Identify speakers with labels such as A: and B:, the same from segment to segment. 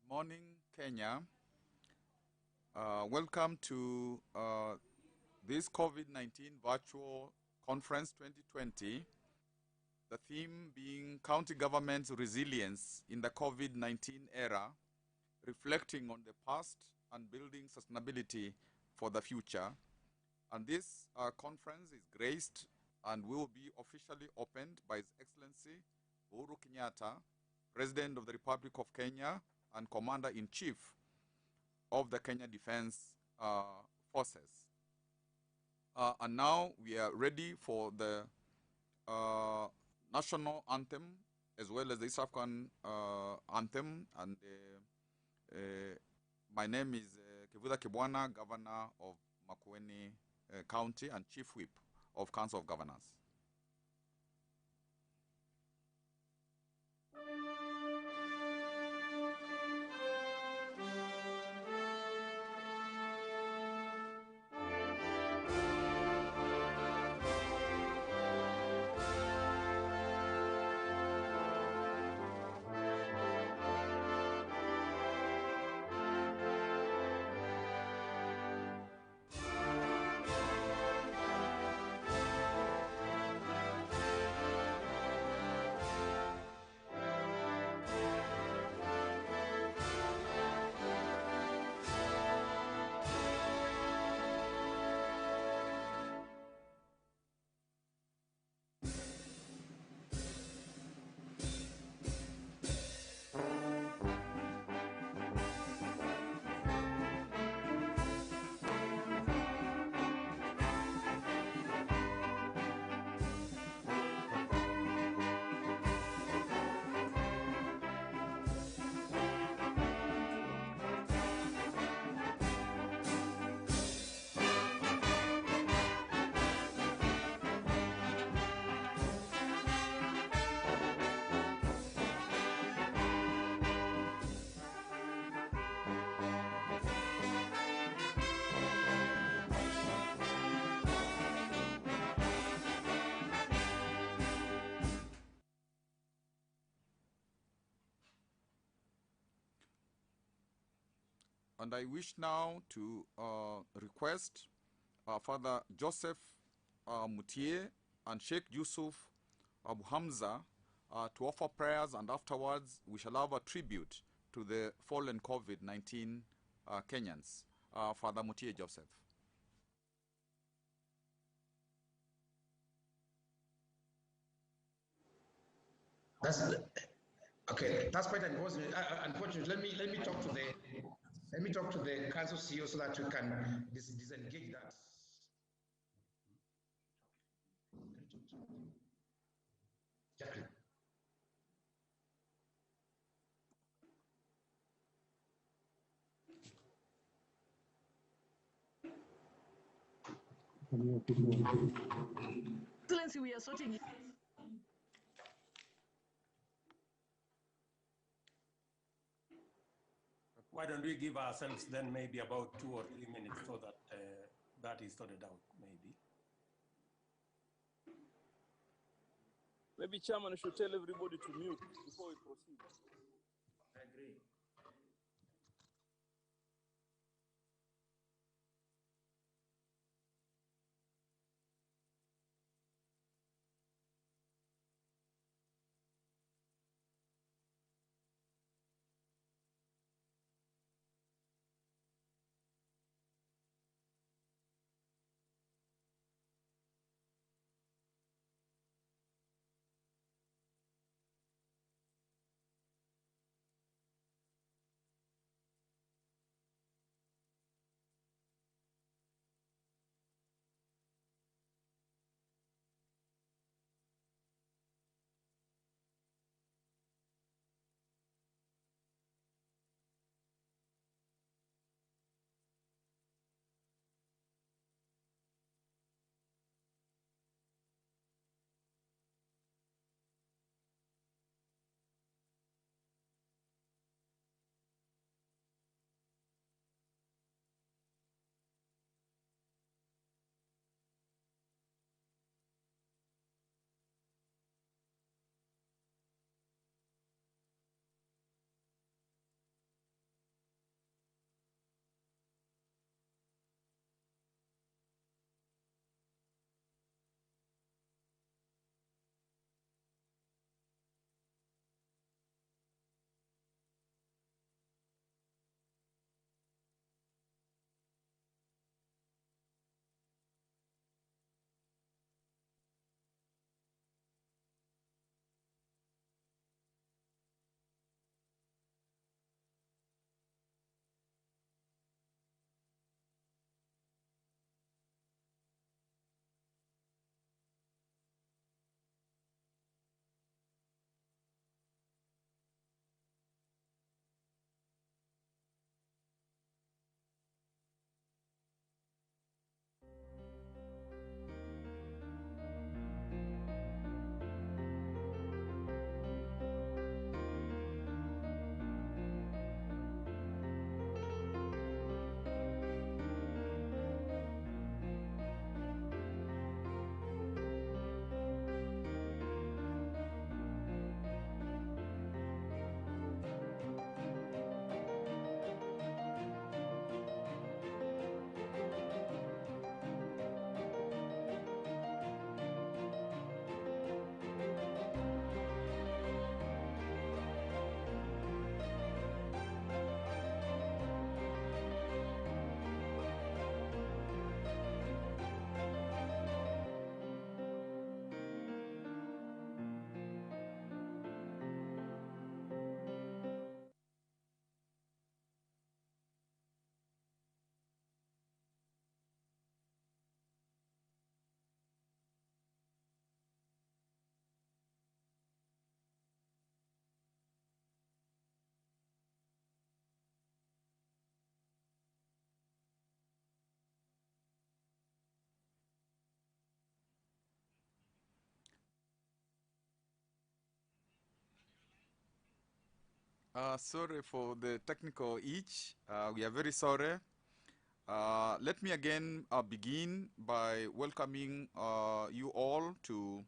A: Morning, Kenya. Welcome to this COVID-19 virtual conference 2020. The theme being County Government's Resilience in the COVID-19 era, reflecting on the past and building sustainability for the future. And this conference is graced and will be officially opened by His Excellency Uhuru Kenyatta, President of the Republic of Kenya and Commander-in-Chief of the Kenya Defense Forces. And now we are ready for the national anthem as well as the East African anthem. And my name is Kivuda Kibwana, Governor of Makueni County and Chief Whip of Council of Governors. And I wish now to request Father Joseph Mutie and Sheikh Yusuf Abu Hamza to offer prayers, and afterwards we shall have a tribute to the fallen COVID-19 Kenyans. Father Mutie Joseph.
B: Okay. That's quite unfortunate. Let me talk to the council CEO so that we can disengage that. Jacqueline.
C: Excellency, we are sorting it.
D: Why don't we give ourselves then maybe about 2 or 3 minutes so that that is sorted out, maybe.
E: Maybe Chairman should tell everybody to mute before we proceed.
D: I agree.
A: Sorry for the technical itch. We are very sorry. Let me again begin by welcoming you all to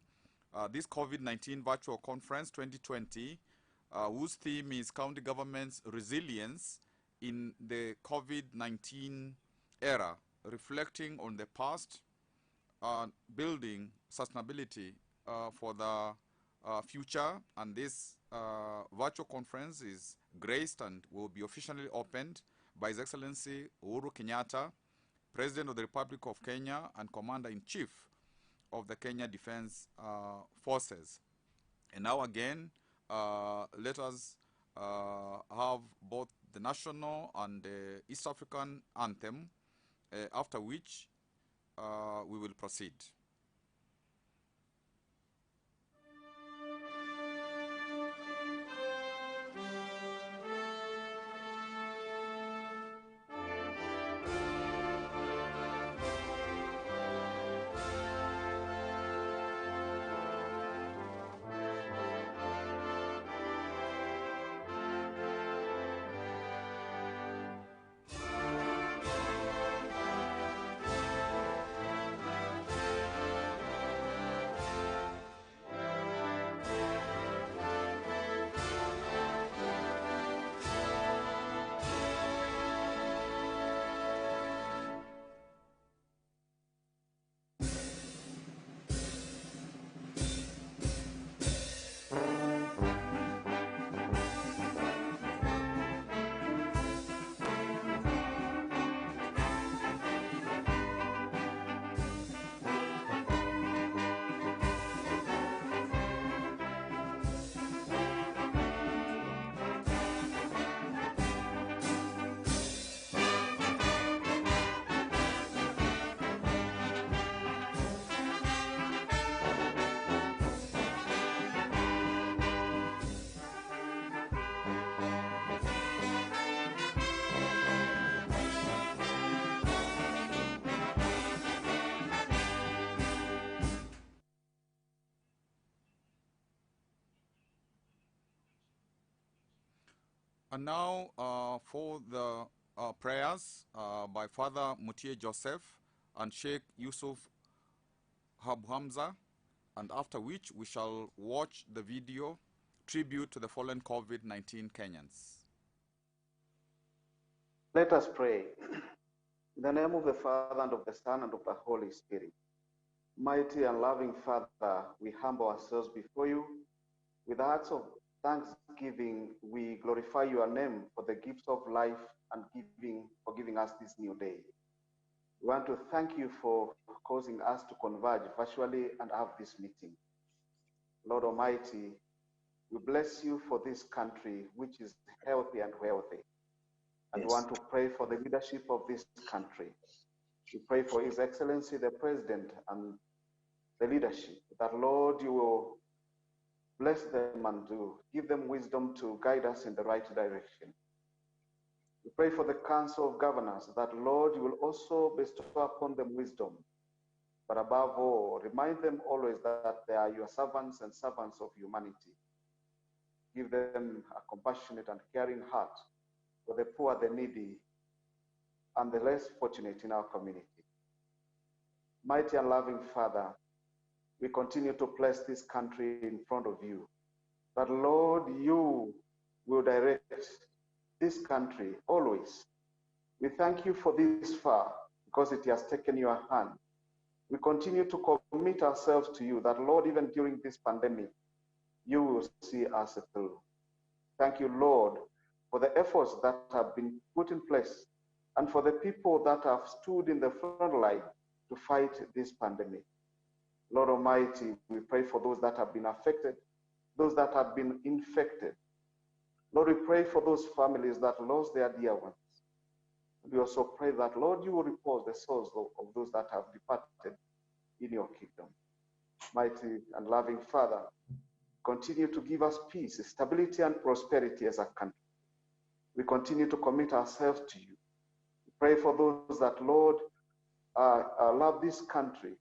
A: this COVID-19 virtual conference 2020, whose theme is County Government's Resilience in the COVID-19 era, reflecting on the past, building sustainability for the future. And this virtual conference is graced and will be officially opened by His Excellency Uhuru Kenyatta, President of the Republic of Kenya and Commander-in-Chief of the Kenya Defense Forces. And now again, let us have both the national and the East African anthem, after which we will proceed. And now for the prayers by Father Mutie Joseph and Sheikh Yusuf Hamza, and after which we shall watch the video tribute to the fallen COVID-19 Kenyans.
C: Let us pray. In the name of the Father, and of the Son, and of the Holy Spirit. Mighty and loving Father, we humble ourselves before you. With hearts of thanksgiving, we glorify your name for the gifts of life and for giving us this new day. We want to thank you for causing us to converge virtually and have this meeting. Lord Almighty, we bless you for this country, which is healthy and wealthy. And we want to pray for the leadership of this country. We pray for His Excellency, the President, and the leadership, that Lord, you will bless them and give them wisdom to guide us in the right direction. We pray for the Council of Governors, that Lord, you will also bestow upon them wisdom. But above all, remind them always that they are your servants and servants of humanity. Give them a compassionate and caring heart for the poor, the needy, and the less fortunate in our community. Mighty and loving Father, we continue to place this country in front of you. That Lord, you will direct this country always. We thank you for this far because it has taken your hand. We continue to commit ourselves to you that Lord, even during this pandemic, you will see us through. Thank you, Lord, for the efforts that have been put in place and for the people that have stood in the front line to fight this pandemic. Lord Almighty, we pray for those that have been affected, those that have been infected. Lord, we pray for those families that lost their dear ones. We also pray that, Lord, you will repose the souls of those that have departed in your kingdom. Mighty and loving Father, continue to give us peace, stability, and prosperity as a country. We continue to commit ourselves to you. We pray for those that, Lord, love this country,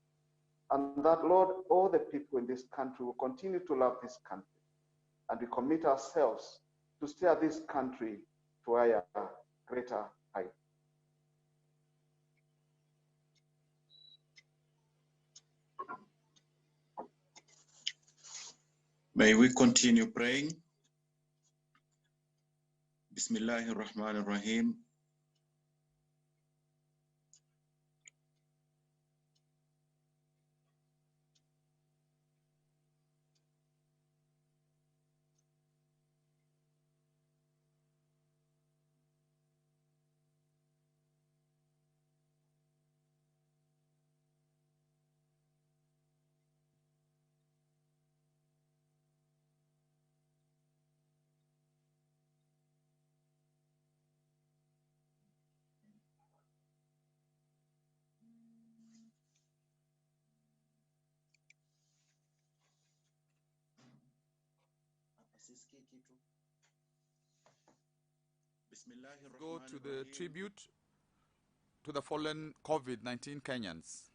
C: and that, Lord, all the people in this country will continue to love this country. And we commit ourselves to steer this country to a greater height.
F: May we continue praying? Bismillahirrahmanirrahim.
A: Go to the tribute to the fallen COVID-19 Kenyans.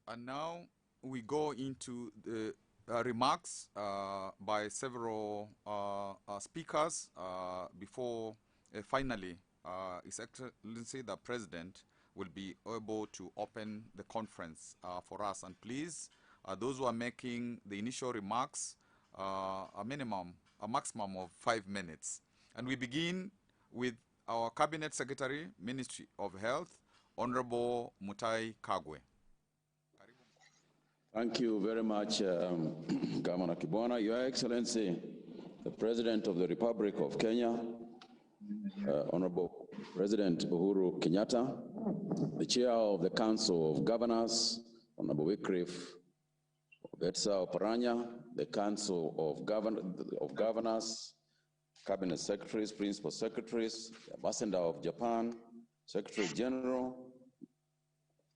A: And now we go into the remarks by several speakers before finally His Excellency the President will be able to open the conference for us. And please, those who are making the initial remarks, a maximum of 5 minutes. And we begin with our Cabinet Secretary, Ministry of Health, Honorable Mutai Kagwe.
G: Thank you very much, Governor Kibwana. Your Excellency, the President of the Republic of Kenya, Honorable President Uhuru Kenyatta, the Chair of the Council of Governors, Honorable Wycliffe Betsa Oparanya, the Council of Governors, Cabinet Secretaries, Principal Secretaries, the Ambassador of Japan, Secretary General,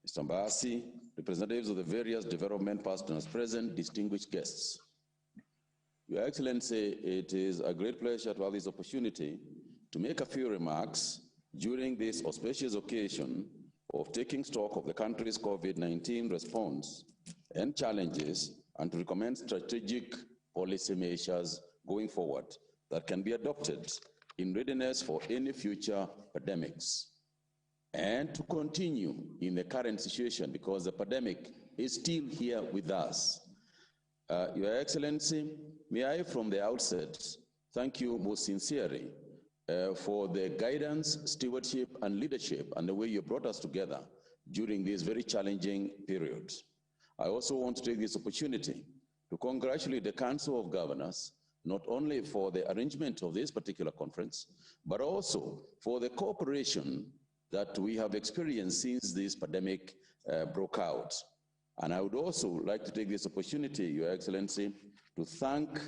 G: Mr. Mbasi, representatives of the various development partners present, distinguished guests. Your Excellency, it is a great pleasure to have this opportunity to make a few remarks during this auspicious occasion of taking stock of the country's COVID-19 response and challenges, and to recommend strategic policy measures going forward that can be adopted in readiness for any future pandemics, and to continue in the current situation because the pandemic is still here with us. Your Excellency, may I from the outset thank you most sincerely for the guidance, stewardship, and leadership and the way you brought us together during this very challenging period. I also want to take this opportunity to congratulate the Council of Governors, not only for the arrangement of this particular conference, but also for the cooperation that we have experienced since this pandemic broke out. And I would also like to take this opportunity, Your Excellency, to thank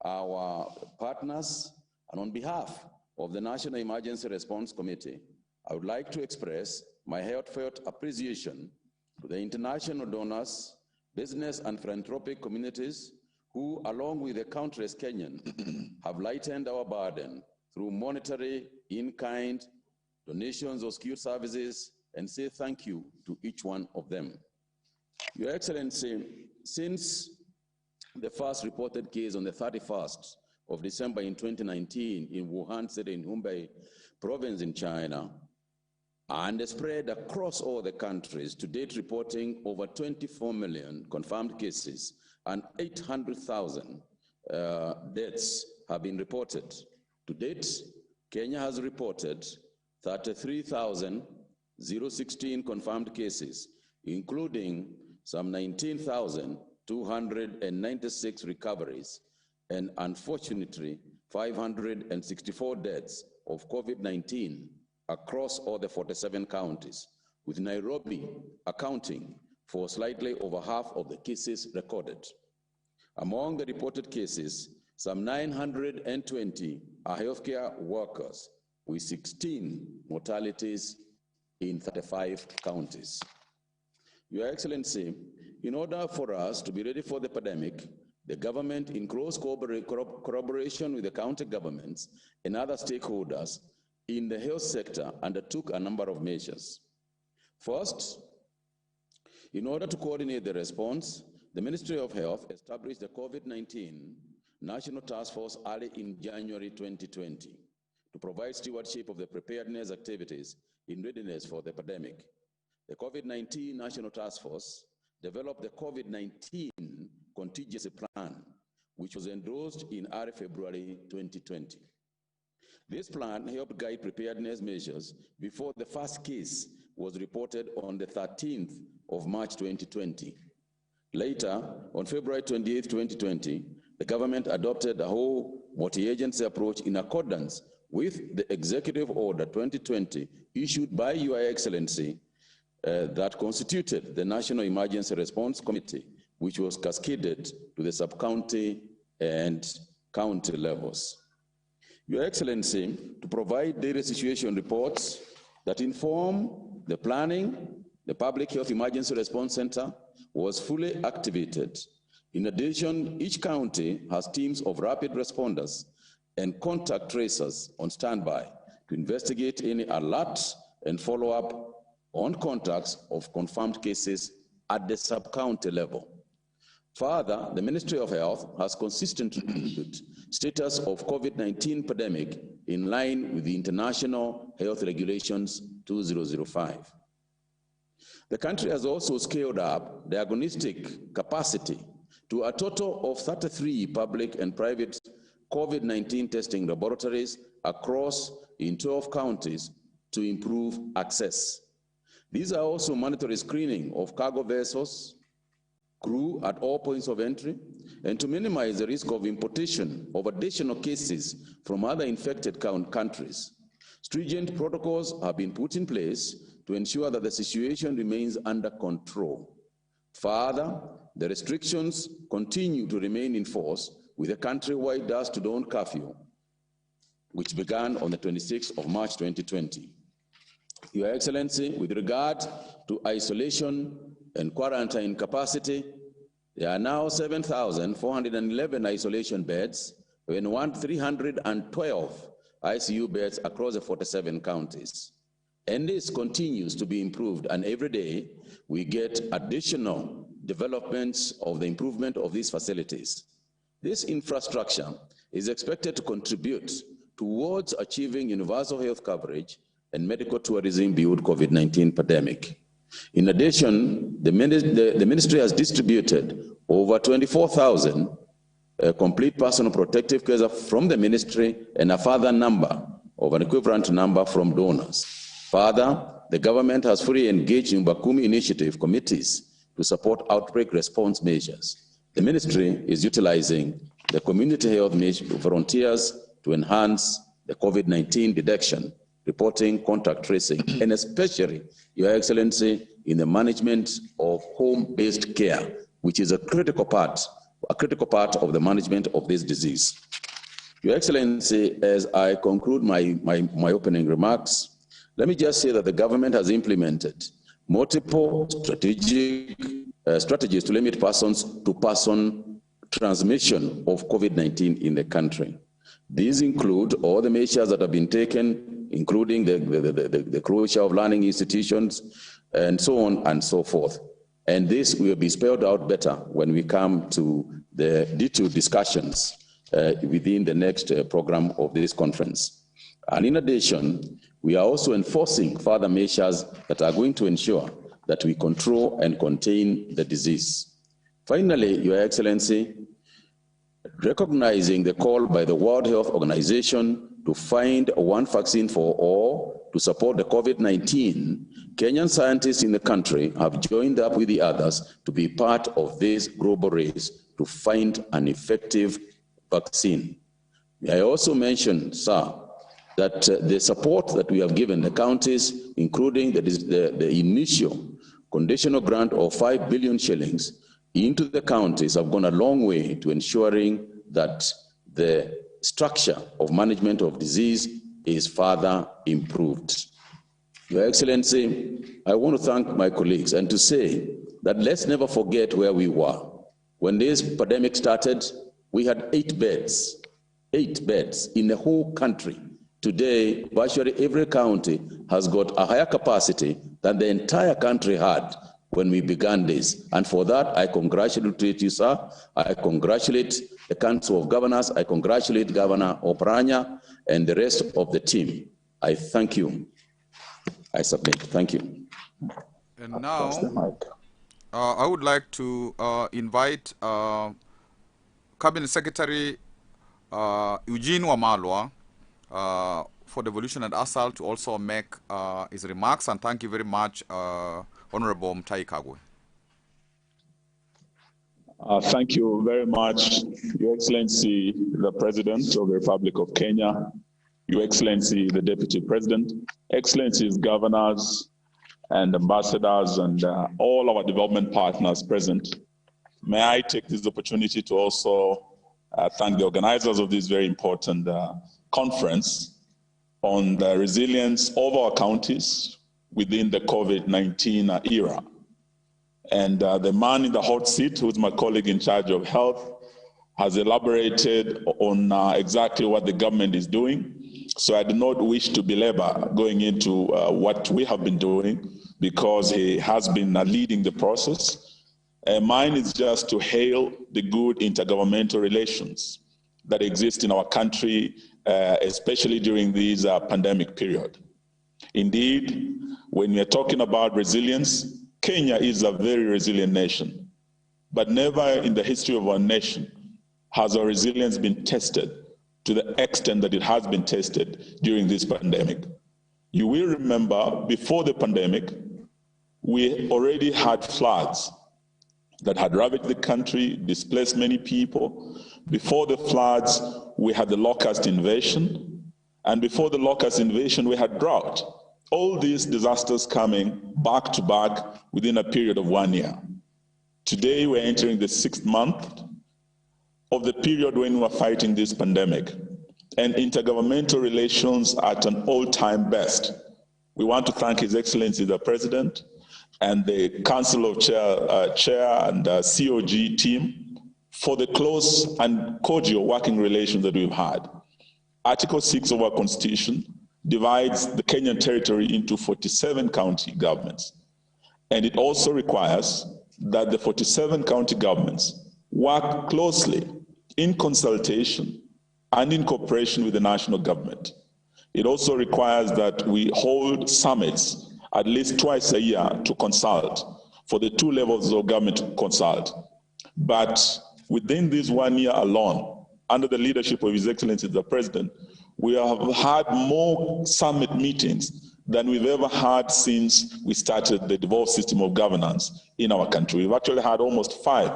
G: our partners, and on behalf of the National Emergency Response Committee, I would like to express my heartfelt appreciation to the international donors, business and philanthropic communities who, along with the countless Kenyans, have lightened our burden through monetary, in-kind, donations of skilled services, and say thank you to each one of them. Your Excellency, since the first reported case on the 31st of December in 2019 in Wuhan city in Hubei province in China, and spread across all the countries, to date reporting over 24 million confirmed cases and 800,000 deaths have been reported. To date, Kenya has reported 33,016 confirmed cases, including some 19,296 recoveries, and unfortunately, 564 deaths of COVID-19 across all the 47 counties, with Nairobi accounting for slightly over half of the cases recorded. Among the reported cases, some 920 are healthcare workers, with 16 mortalities in 35 counties. Your Excellency, in order for us to be ready for the pandemic, the government, in close collaboration with the county governments and other stakeholders in the health sector, undertook a number of measures. First, in order to coordinate the response, the Ministry of Health established the COVID-19 National Task Force early in January 2020 to provide stewardship of the preparedness activities in readiness for the pandemic. The COVID-19 National Task Force developed the COVID-19 Contingency Plan, which was endorsed in early February 2020. This plan helped guide preparedness measures before the first case was reported on the 13th of March 2020. Later, on February 28, 2020, the government adopted a whole multi-agency approach in accordance with the Executive Order 2020 issued by Your Excellency that constituted the National Emergency Response Committee, which was cascaded to the sub-county and county levels. Your Excellency, to provide daily situation reports that inform the planning, the Public Health Emergency Response Center was fully activated. In addition, each county has teams of rapid responders and contact tracers on standby to investigate any alerts and follow up on contacts of confirmed cases at the sub-county level. Further, the Ministry of Health has consistently reviewed status of COVID-19 pandemic in line with the International Health Regulations 2005. The country has also scaled up diagnostic capacity to a total of 33 public and private COVID-19 testing laboratories across in 12 counties to improve access. These are also mandatory screening of cargo vessels, crew at all points of entry, and to minimize the risk of importation of additional cases from other infected countries. Stringent protocols have been put in place to ensure that the situation remains under control. Further, the restrictions continue to remain in force with a countrywide dusk to dawn curfew, which began on the 26th of March 2020. Your Excellency, with regard to isolation and quarantine capacity, there are now 7,411 isolation beds and 312 ICU beds across the 47 counties. And this continues to be improved, and every day we get additional developments of the improvement of these facilities. This infrastructure is expected to contribute towards achieving universal health coverage and medical tourism beyond COVID-19 pandemic. In addition, the ministry has distributed over 24,000 complete personal protective gear from the ministry and a further number of an equivalent number from donors. Further, the government has fully engaged in Bakumi initiative committees to support outbreak response measures. The ministry is utilizing the community health volunteers to enhance the COVID-19 detection, reporting, contact tracing, and especially, Your Excellency, in the management of home-based care, which is a critical part of the management of this disease. Your Excellency, as I conclude my opening remarks, let me just say that the government has implemented multiple strategies to limit person-to-person transmission of COVID-19 in the country. These include all the measures that have been taken, including the closure of learning institutions, and so on and so forth. And this will be spelled out better when we come to the detailed discussions within the next program of this conference. And in addition, we are also enforcing further measures that are going to ensure that we control and contain the disease. Finally, Your Excellency, recognizing the call by the World Health Organization to find one vaccine for all to support the COVID-19, Kenyan scientists in the country have joined up with the others to be part of this global race to find an effective vaccine. May I also mention, sir, that the support that we have given the counties, including the initial conditional grant of 5 billion shillings into the counties, have gone a long way to ensuring that the structure of management of disease is further improved. Your Excellency, I want to thank my colleagues and to say that let's never forget where we were. When this pandemic started, we had 8 beds in the whole country. Today, virtually every county has got a higher capacity than the entire country had when we began this. And for that, I congratulate you, sir. I congratulate the Council of Governors. I congratulate Governor Oparanya and the rest of the team. I thank you. I submit. Thank you.
A: And now, I would like to invite Cabinet Secretary Eugene Wamalwa for Devolution and Asal to also make his remarks. And thank you very much, Honorable Mutahi Kagwe.
H: Thank you very much, Your Excellency, the President of the Republic of Kenya, Your Excellency, the Deputy President, Excellencies, Governors, and Ambassadors, and all our development partners present. May I take this opportunity to also thank the organizers of this very important conference on the resilience of our counties within the COVID-19 era. And the man in the hot seat, who's my colleague in charge of health, has elaborated on exactly what the government is doing. So I do not wish to belabor going into what we have been doing, because he has been leading the process. Mine is just to hail the good intergovernmental relations that exist in our country, especially during this pandemic period. Indeed, when we are talking about resilience, Kenya is a very resilient nation, but never in the history of our nation has our resilience been tested to the extent that it has been tested during this pandemic. You will remember, before the pandemic, we already had floods that had ravaged the country, displaced many people. Before the floods, we had the locust invasion, and before the locust invasion, we had drought. All these disasters coming back to back within a period of 1 year. Today, we're entering the 6th month of the period when we're fighting this pandemic, and intergovernmental relations at an all-time best. We want to thank His Excellency the President and the Council of Chair and COG team for the close and cordial working relations that we've had. Article 6 of our Constitution divides the Kenyan territory into 47 county governments. And it also requires that the 47 county governments work closely in consultation and in cooperation with the national government. It also requires that we hold summits at least twice a year to consult, for the two levels of government to consult. But within this 1 year alone, under the leadership of His Excellency the President, we have had more summit meetings than we've ever had since we started the devolved system of governance in our country. We've actually had almost 5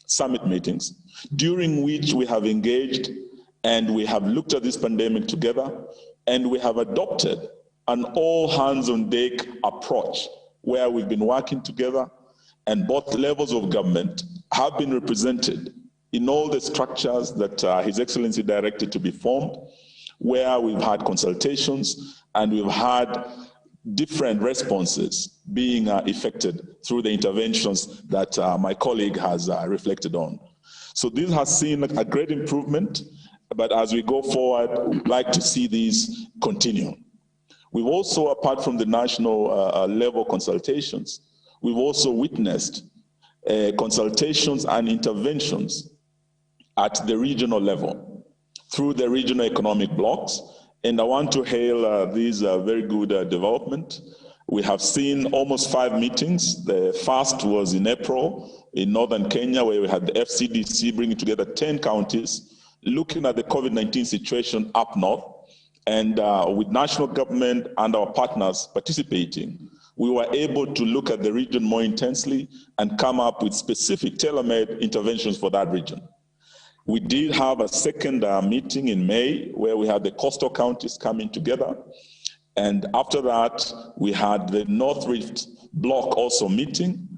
H: summit meetings, during which we have engaged and we have looked at this pandemic together, and we have adopted an all-hands-on-deck approach where we've been working together, and both levels of government have been represented in all the structures that His Excellency directed to be formed, where we've had consultations and we've had different responses being effected through the interventions that my colleague has reflected on. So this has seen a great improvement, but as we go forward, we'd like to see these continue. We've also, apart from the national level consultations, we've also witnessed consultations and interventions at the regional level through the regional economic blocks. And I want to hail these very good development. We have seen almost 5 meetings. The first was in April in northern Kenya, where we had the FCDC bringing together 10 counties, looking at the COVID-19 situation up north. And with national government and our partners participating, we were able to look at the region more intensely and come up with specific tailor-made interventions for that region. We did have a second meeting in May where we had the coastal counties coming together. And after that, we had the North Rift block also meeting.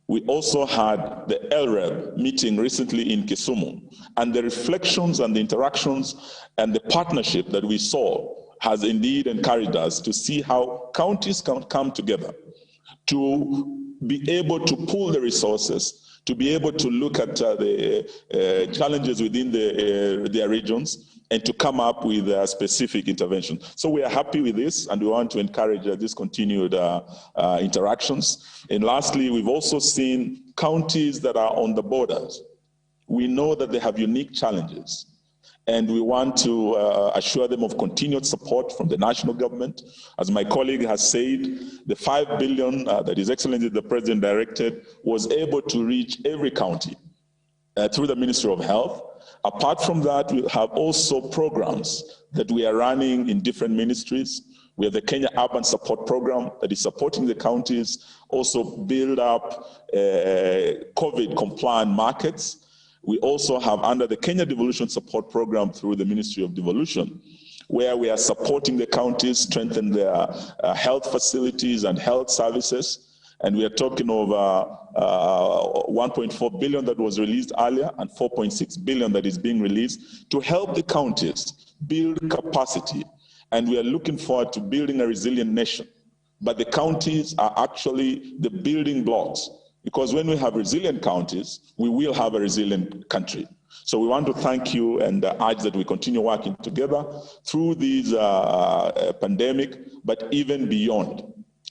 H: We also had the LREB meeting recently in Kisumu. And the reflections and the interactions and the partnership that we saw has indeed encouraged us to see how counties can come together to be able to pool the resources, to be able to look at the challenges within their regions, and to come up with a specific intervention. So we are happy with this, and we want to encourage this continued interactions. And lastly, we've also seen counties that are on the borders. We know that they have unique challenges, and we want to assure them of continued support from the national government. As my colleague has said, the 5 billion that His Excellency the President directed was able to reach every county through the Ministry of Health. Apart from that, we have also programs that we are running in different ministries. We have the Kenya Urban Support Program that is supporting the counties, also build up COVID-compliant markets. We also have, under the Kenya Devolution Support Program through the Ministry of Devolution, where we are supporting the counties strengthen their health facilities and health services. And we are talking of 1.4 billion that was released earlier and 4.6 billion that is being released to help the counties build capacity. And we are looking forward to building a resilient nation. But the counties are actually the building blocks, because when we have resilient counties, we will have a resilient country. So we want to thank you and urge that we continue working together through this pandemic, but even beyond,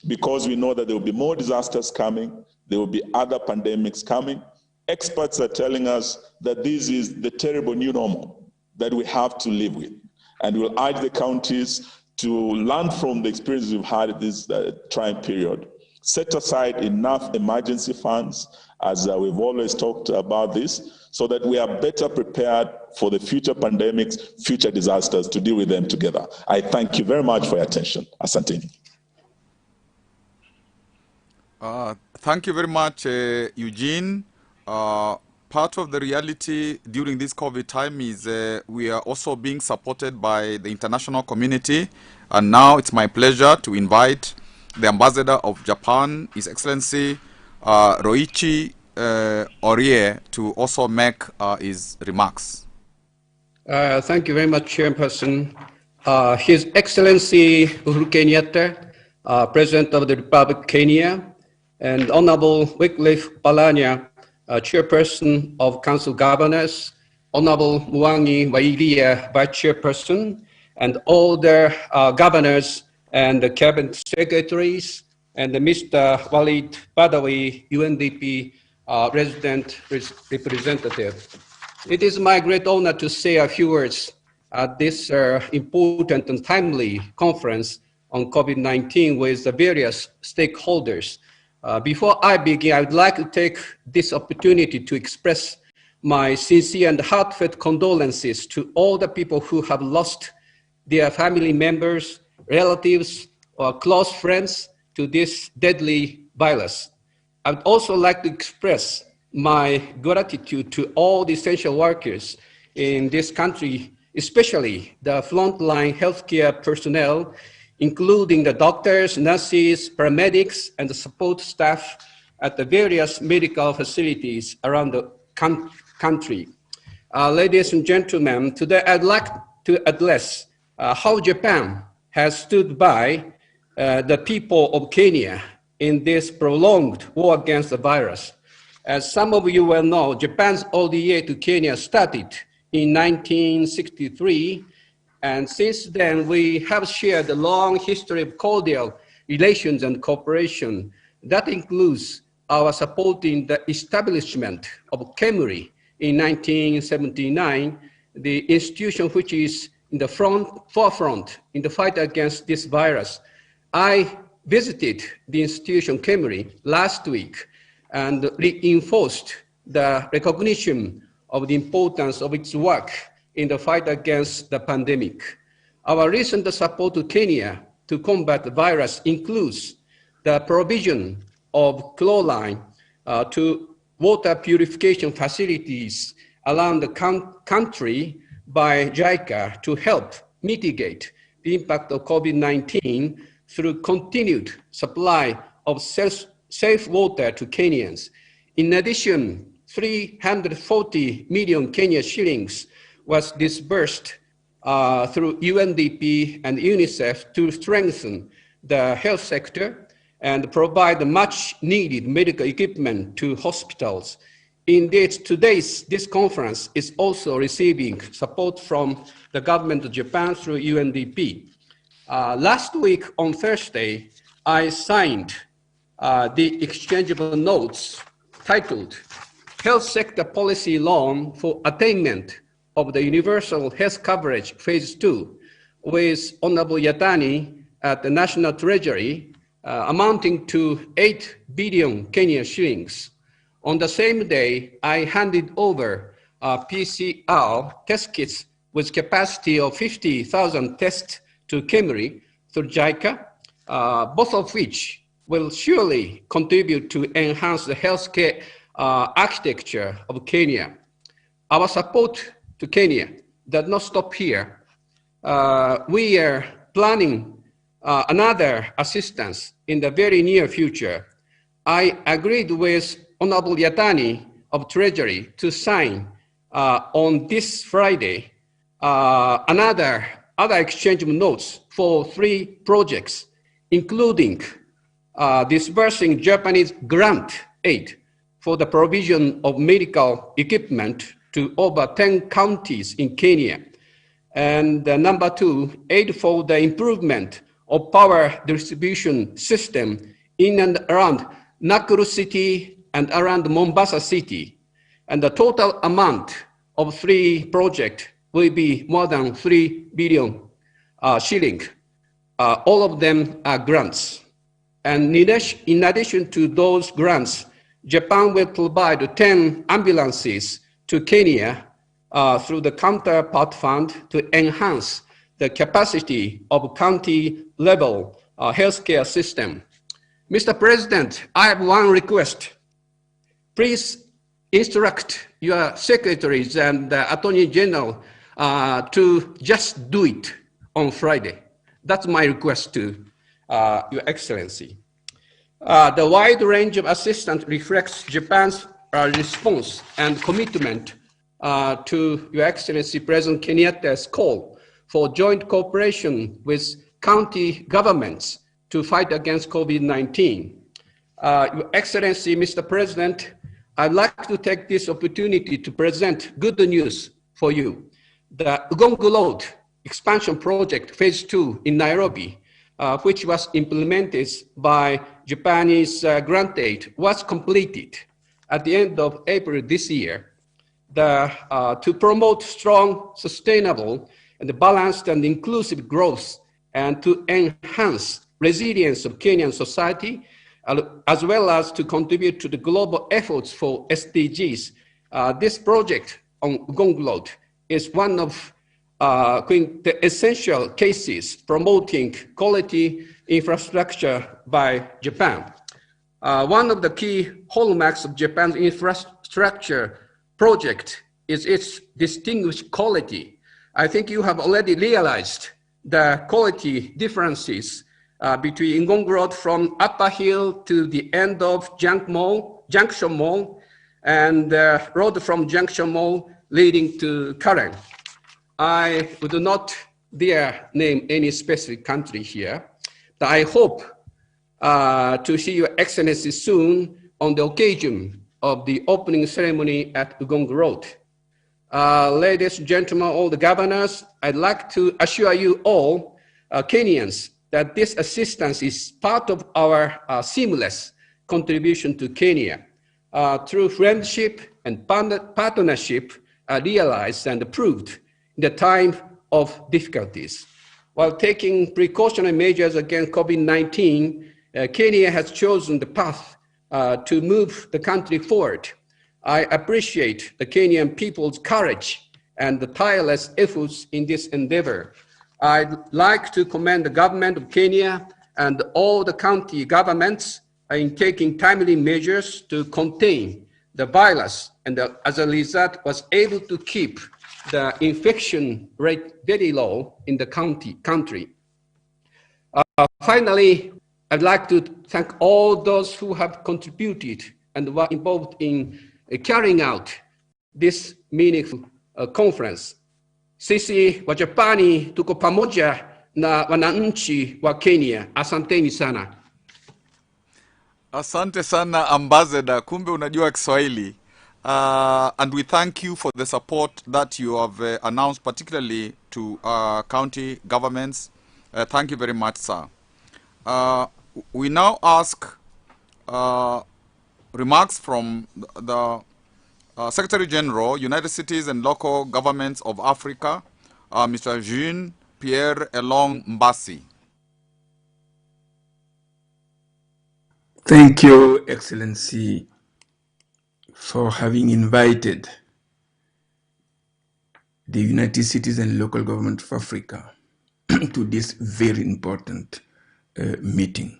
H: because we know that there will be more disasters coming, there will be other pandemics coming. Experts are telling us that this is the terrible new normal that we have to live with. And we'll urge the counties to learn from the experiences we've had at this trying period. Set aside enough emergency funds, as we've always talked about this, so that we are better prepared for the future pandemics, future disasters, to deal with them together. I thank you very much for your attention. Asante.
A: Thank you very much, Eugene. Part of the reality during this COVID time is we are also being supported by the international community. And now it's my pleasure to invite the Ambassador of Japan, His Excellency Roichi Orie, to also make his remarks.
I: Thank you very much, Chairperson. His Excellency Uhuru Kenyatta, President of the Republic of Kenya, and Honorable Wycliffe Palanya, Chairperson of Council Governors, Honorable Mwangi Wailia, Vice Chairperson, and all the governors and the cabinet secretaries, and Mr. Walid Badawi, UNDP resident representative. It is my great honor to say a few words at this important and timely conference on COVID-19 with the various stakeholders. Before I begin, I would like to take this opportunity to express my sincere and heartfelt condolences to all the people who have lost their family members, relatives, or close friends to this deadly virus. I would also like to express my gratitude to all the essential workers in this country, especially the frontline healthcare personnel, including the doctors, nurses, paramedics, and the support staff at the various medical facilities around the country. Ladies and gentlemen, today I'd like to address how Japan has stood by the people of Kenya in this prolonged war against the virus. As some of you well know, Japan's ODA to Kenya started in 1963, and since then we have shared a long history of cordial relations and cooperation. That includes our supporting the establishment of KEMRI in 1979, the institution which is in the forefront in the fight against this virus. I visited the institution KEMRI last week and reinforced the recognition of the importance of its work in the fight against the pandemic. Our recent support to Kenya to combat the virus includes the provision of chlorine to water purification facilities around the country by JICA to help mitigate the impact of COVID-19 through continued supply of safe water to Kenyans. In addition, 340 million Kenya shillings was disbursed through UNDP and UNICEF to strengthen the health sector and provide much needed medical equipment to hospitals. Indeed, this conference is also receiving support from the government of Japan through UNDP. Last week on Thursday, I signed the exchangeable notes titled Health Sector Policy Loan for Attainment of the Universal Health Coverage Phase 2 with Honorable Yatani at the National Treasury, amounting to 8 billion Kenyan shillings. On the same day, I handed over PCR test kits with capacity of 50,000 tests to KEMRI through JICA, both of which will surely contribute to enhance the healthcare architecture of Kenya. Our support to Kenya does not stop here. We are planning another assistance in the very near future. I agreed with Honorable Yatani of Treasury to sign on this Friday other exchange notes for 3 projects, including disbursing Japanese grant aid for the provision of medical equipment to over 10 counties in Kenya. And number 2, aid for the improvement of power distribution system in and around Nakuru City and around Mombasa City. And the total amount of 3 projects will be more than 3 billion shilling. All of them are grants. And in addition to those grants, Japan will provide 10 ambulances to Kenya through the counterpart fund to enhance the capacity of county-level healthcare system. Mr. President, I have one request. Please instruct your secretaries and the Attorney General to just do it on Friday. That's my request to Your Excellency. The wide range of assistance reflects Japan's response and commitment to Your Excellency President Kenyatta's call for joint cooperation with county governments to fight against COVID-19. Your Excellency, Mr. President, I'd like to take this opportunity to present good news for you. The Ugongo Road expansion project, phase 2 in Nairobi, which was implemented by Japanese grant aid, was completed at the end of April this year. To promote strong, sustainable, and balanced and inclusive growth, and to enhance resilience of Kenyan society, as well as to contribute to the global efforts for SDGs. This project on Ugongo Road is one of the essential cases promoting quality infrastructure by Japan. One of the key hallmarks of Japan's infrastructure project is its distinguished quality. I think you have already realized the quality differences between Ugongo Road from Upper Hill to the end of Junction Mall, and the road from Junction Mall leading to Karen. I would not dare name any specific country here, but I hope to see Your Excellency soon on the occasion of the opening ceremony at Ugongo Road. Ladies and gentlemen, all the governors, I'd like to assure you all, Kenyans, that this assistance is part of our seamless contribution to Kenya through friendship and partnership realized and approved in the time of difficulties. While taking precautionary measures against COVID-19, Kenya has chosen the path to move the country forward. I appreciate the Kenyan people's courage and the tireless efforts in this endeavor. I'd like to commend the government of Kenya and all the county governments in taking timely measures to contain the virus, and as a result was able to keep the infection rate very low in the country. Finally, I'd like to thank all those who have contributed and were involved in carrying out this meaningful conference. Sisi wa Japani tuko pamoja na wananchi wa Kenya. Asanteni sana.
A: Asante sana Ambassador, kumbe unajua Kiswahili. And we thank you for the support that you have announced, particularly to county governments. Thank you very much, sir. We now ask remarks from the Secretary General, United Cities and Local Governments of Africa, Mr. Jean-Pierre Elong Mbasi.
J: Thank you, Excellency, for having invited the United Cities and Local Government of Africa to this very important meeting,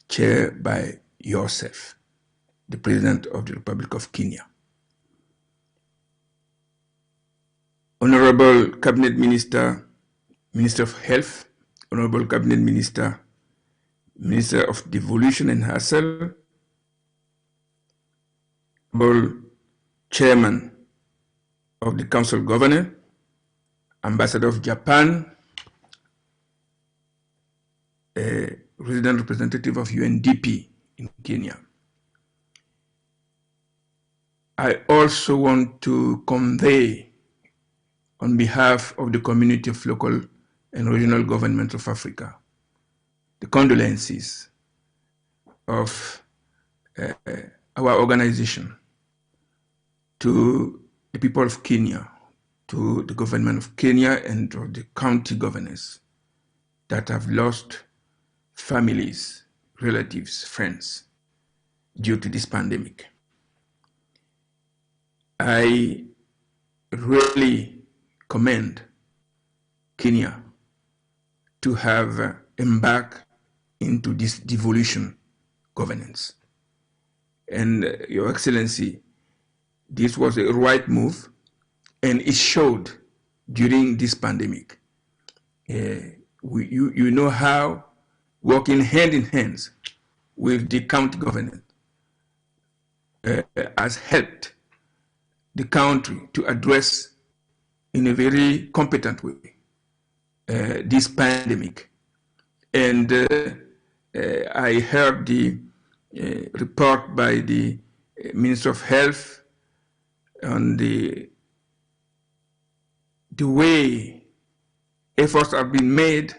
J: chaired by yourself, the President of the Republic of Kenya. Honorable Cabinet Minister, Minister of Health, Honorable Cabinet Minister, Minister of Devolution and Hustle, Honorable Chairman of the Council Governor, Ambassador of Japan, Resident Representative of UNDP in Kenya. I also want to convey, on behalf of the community of local and regional governments of Africa, the condolences of our organization to the people of Kenya, to the government of Kenya and to the county governors that have lost families, relatives, friends due to this pandemic. I really commend Kenya to have embarked into this devolution governance. And Your Excellency, this was a right move, and it showed during this pandemic. You know how working hand in hand with the county government has helped the country to address in a very competent way this pandemic. And I heard the report by the Minister of Health on the way efforts have been made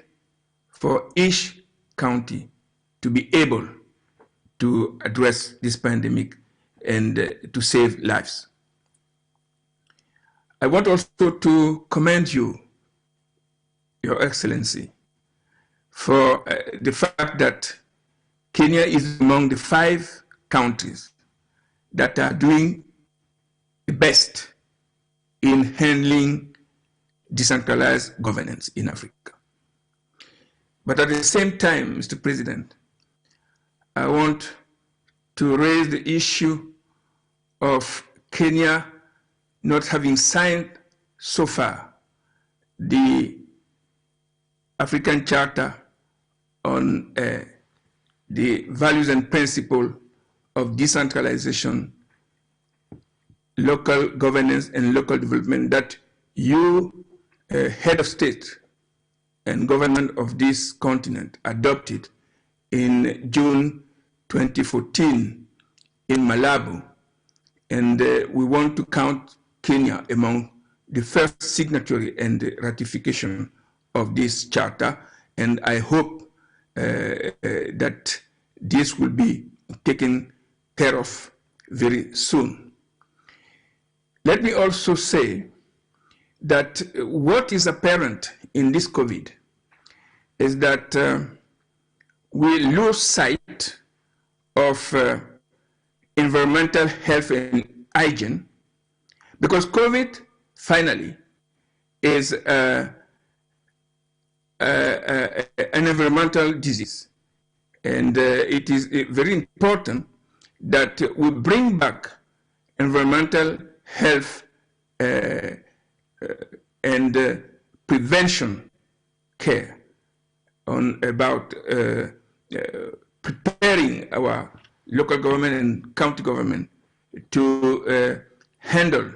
J: for each county to be able to address this pandemic and to save lives. I want also to commend you, Your Excellency, for the fact that Kenya is among the 5 countries that are doing the best in handling decentralized governance in Africa. But at the same time, Mr. President, I want to raise the issue of Kenya not having signed so far the African Charter on the values and principles of decentralization, local governance, and local development that you, head of state and government of this continent, adopted in June 2014 in Malabo. And we want to count Kenya among the first signatory and ratification of this charter. And I hope that this will be taken care of very soon. Let me also say that what is apparent in this COVID is that we lose sight of environmental health and hygiene, because COVID finally is an environmental disease. And it is very important that we bring back environmental health and prevention care on about preparing our local government and county government to handle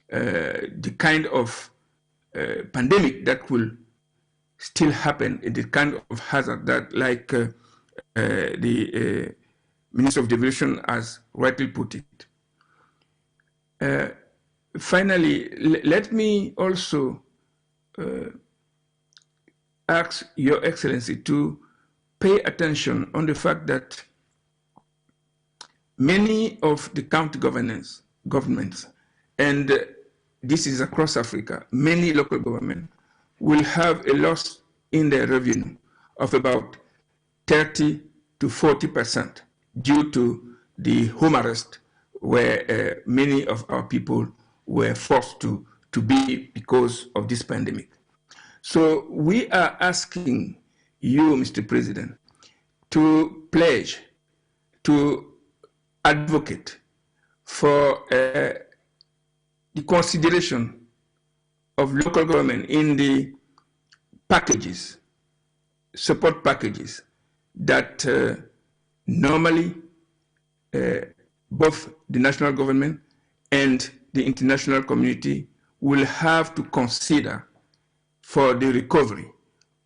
J: the kind of pandemic that will still happen, the kind of hazard that, like the Minister of Devolution has rightly put it. Finally, let me also ask Your Excellency to pay attention on the fact that many of the county governments, and this is across Africa, many local governments will have a loss in their revenue of about 30 to 40% due to the home arrest, where many of our people were forced to be because of this pandemic. So we are asking you, Mr. President, to pledge, to advocate for the consideration of local government in the packages, support packages that normally both the national government and the international community will have to consider for the recovery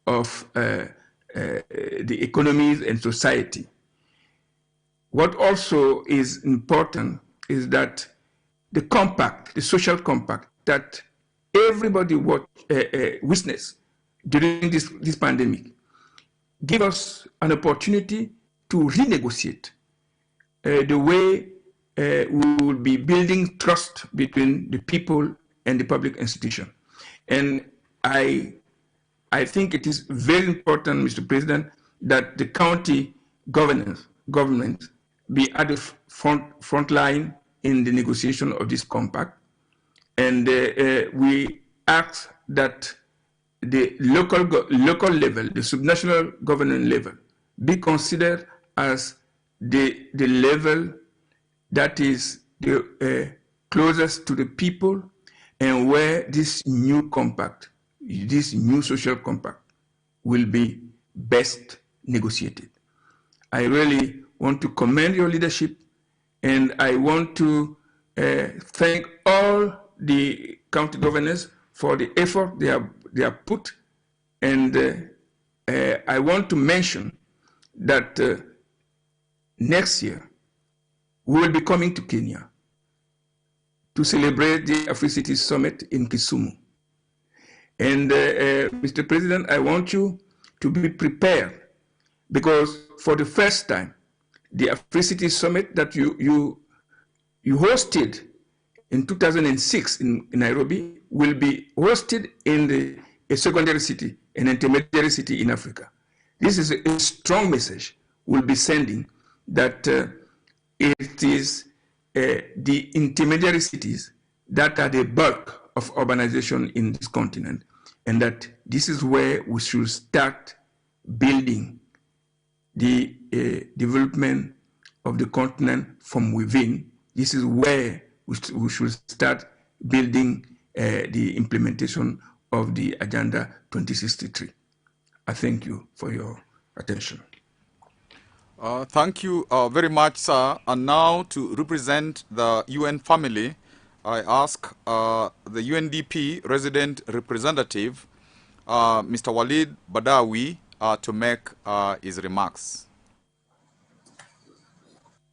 J: of the economies and society. What also is important is that the compact, the social compact that everybody witnessed during this pandemic, give us an opportunity to renegotiate the way we will be building trust between the people and the public institution. And I think it is very important, Mr. President, that the county government be at the front line in the negotiation of this compact. And we ask that the local level, the subnational government level, be considered as the level that is the closest to the people, and where this new compact, this new social compact, will be best negotiated. I really want to commend your leadership, and I want to thank all the county governors for the effort they have put. And I want to mention that next year, we will be coming to Kenya to celebrate the Africity Summit in Kisumu. And Mr. President, I want you to be prepared, because for the first time, the Africity Summit that you hosted in 2006 in Nairobi will be hosted in a secondary city, an intermediary city in Africa. This is a strong message we'll be sending that it is the intermediary cities that are the bulk of urbanization in this continent, and that this is where we should start building the development of the continent from within. This is where we should start building the implementation of the Agenda 2063. I thank you for your attention.
A: Thank you very much, sir. And now to represent the UN family, I ask the UNDP resident representative, Mr. Walid Badawi, to make his remarks.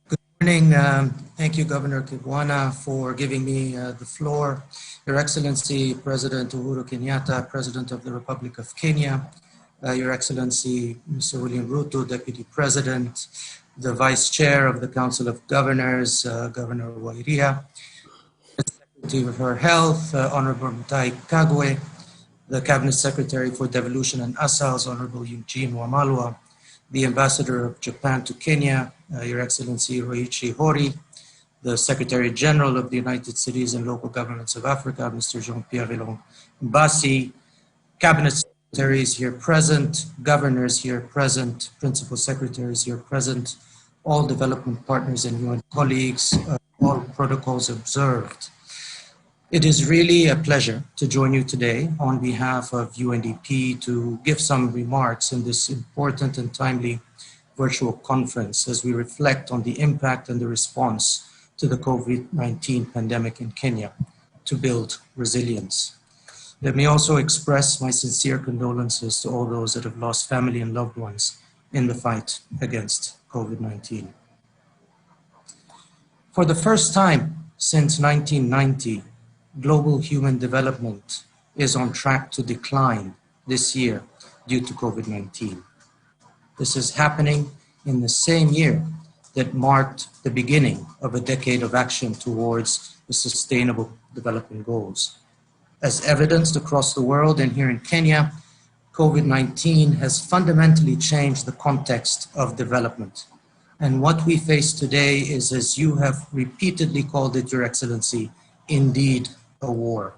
K: Good morning. Thank you, Governor Kibwana, for giving me the floor. Your Excellency, President Uhuru Kenyatta, President of the Republic of Kenya, Your Excellency, Mr. William Ruto, Deputy President, the Vice Chair of the Council of Governors, Governor Wairia, the Secretary for Health, Honorable Mutai Kagwe, the Cabinet Secretary for Devolution and ASALS, Honorable Eugene Wamalwa, the Ambassador of Japan to Kenya, Your Excellency Roichi Hori, the Secretary General of the United Cities and Local Governments of Africa, Mr. Jean-Pierre Villon Mbasi, Cabinet Secretaries here present, Governors here present, Principal Secretaries here present, all development partners and UN colleagues, all protocols observed. It is really a pleasure to join you today on behalf of UNDP to give some remarks in this important and timely virtual conference as we reflect on the impact and the response to the COVID-19 pandemic in Kenya to build resilience. Let me also express my sincere condolences to all those that have lost family and loved ones in the fight against COVID-19. For the first time since 1990, global human development is on track to decline this year due to COVID-19. This is happening in the same year that marked the beginning of a decade of action towards the Sustainable Development Goals. As evidenced across the world and here in Kenya, COVID-19 has fundamentally changed the context of development. And what we face today is, as you have repeatedly called it, Your Excellency, indeed a war.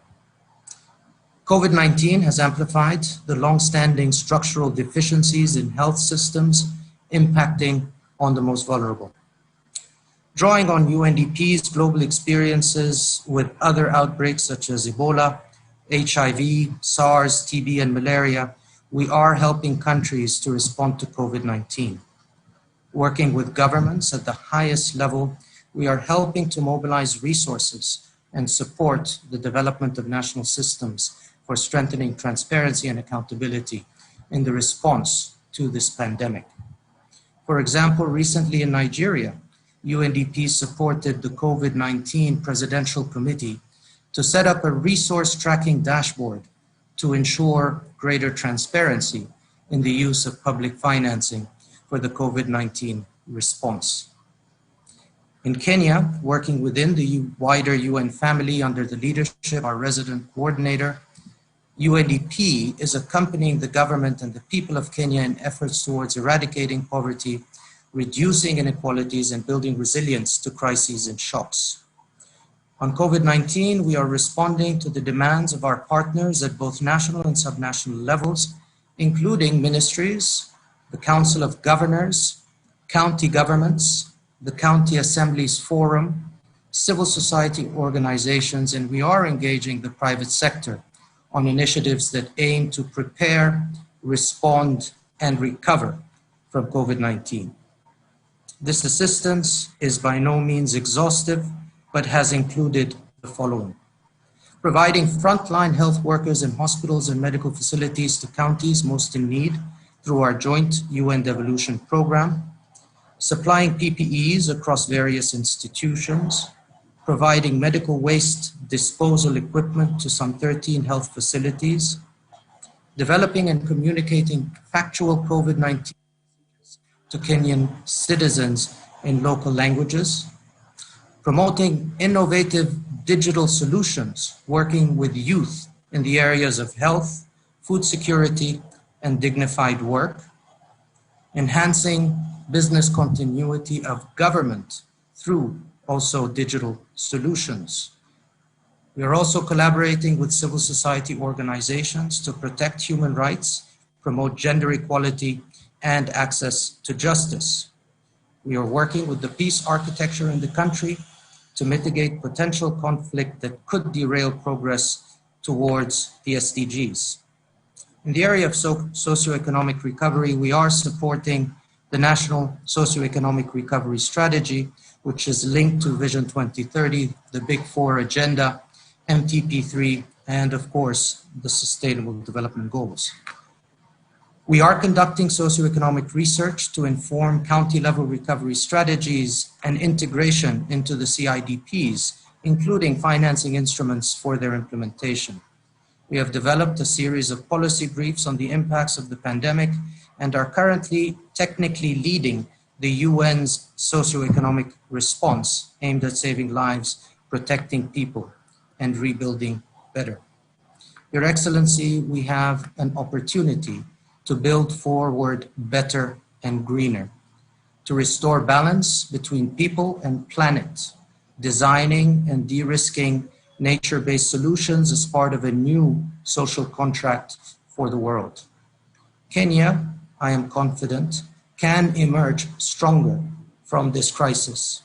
K: COVID-19 has amplified the long-standing structural deficiencies in health systems impacting on the most vulnerable. Drawing on UNDP's global experiences with other outbreaks such as Ebola, HIV, SARS, TB, and malaria, we are helping countries to respond to COVID-19. Working with governments at the highest level, we are helping to mobilize resources and support the development of national systems for strengthening transparency and accountability in the response to this pandemic. For example, recently in Nigeria, UNDP supported the COVID-19 Presidential Committee to set up a resource tracking dashboard to ensure greater transparency in the use of public financing for the COVID-19 response. In Kenya, working within the wider UN family under the leadership of our resident coordinator, UNDP is accompanying the government and the people of Kenya in efforts towards eradicating poverty, reducing inequalities, and building resilience to crises and shocks. On COVID-19, we are responding to the demands of our partners at both national and subnational levels, including ministries, the Council of Governors, county governments, the County Assemblies Forum, civil society organizations, and we are engaging the private sector on initiatives that aim to prepare, respond, and recover from COVID-19. This assistance is by no means exhaustive, but has included the following: providing frontline health workers in hospitals and medical facilities to counties most in need through our joint UN Devolution program, supplying PPEs across various institutions, providing medical waste disposal equipment to some 13 health facilities, developing and communicating factual COVID-19 to Kenyan citizens in local languages, promoting innovative digital solutions, working with youth in the areas of health, food security, and dignified work, enhancing business continuity of government through also digital solutions. We are also collaborating with civil society organizations to protect human rights, promote gender equality, and access to justice. We are working with the peace architecture in the country to mitigate potential conflict that could derail progress towards the SDGs. In the area of socioeconomic recovery, we are supporting the National Socioeconomic Recovery Strategy, which is linked to Vision 2030, the Big Four Agenda, MTP3, and of course, the Sustainable Development Goals. We are conducting socioeconomic research to inform county-level recovery strategies and integration into the CIDPs, including financing instruments for their implementation. We have developed a series of policy briefs on the impacts of the pandemic and are currently technically leading the UN's socioeconomic response aimed at saving lives, protecting people, and rebuilding better. Your Excellency, we have an opportunity to build forward better and greener, to restore balance between people and planet, designing and de-risking nature-based solutions as part of a new social contract for the world. Kenya, I am confident, can emerge stronger from this crisis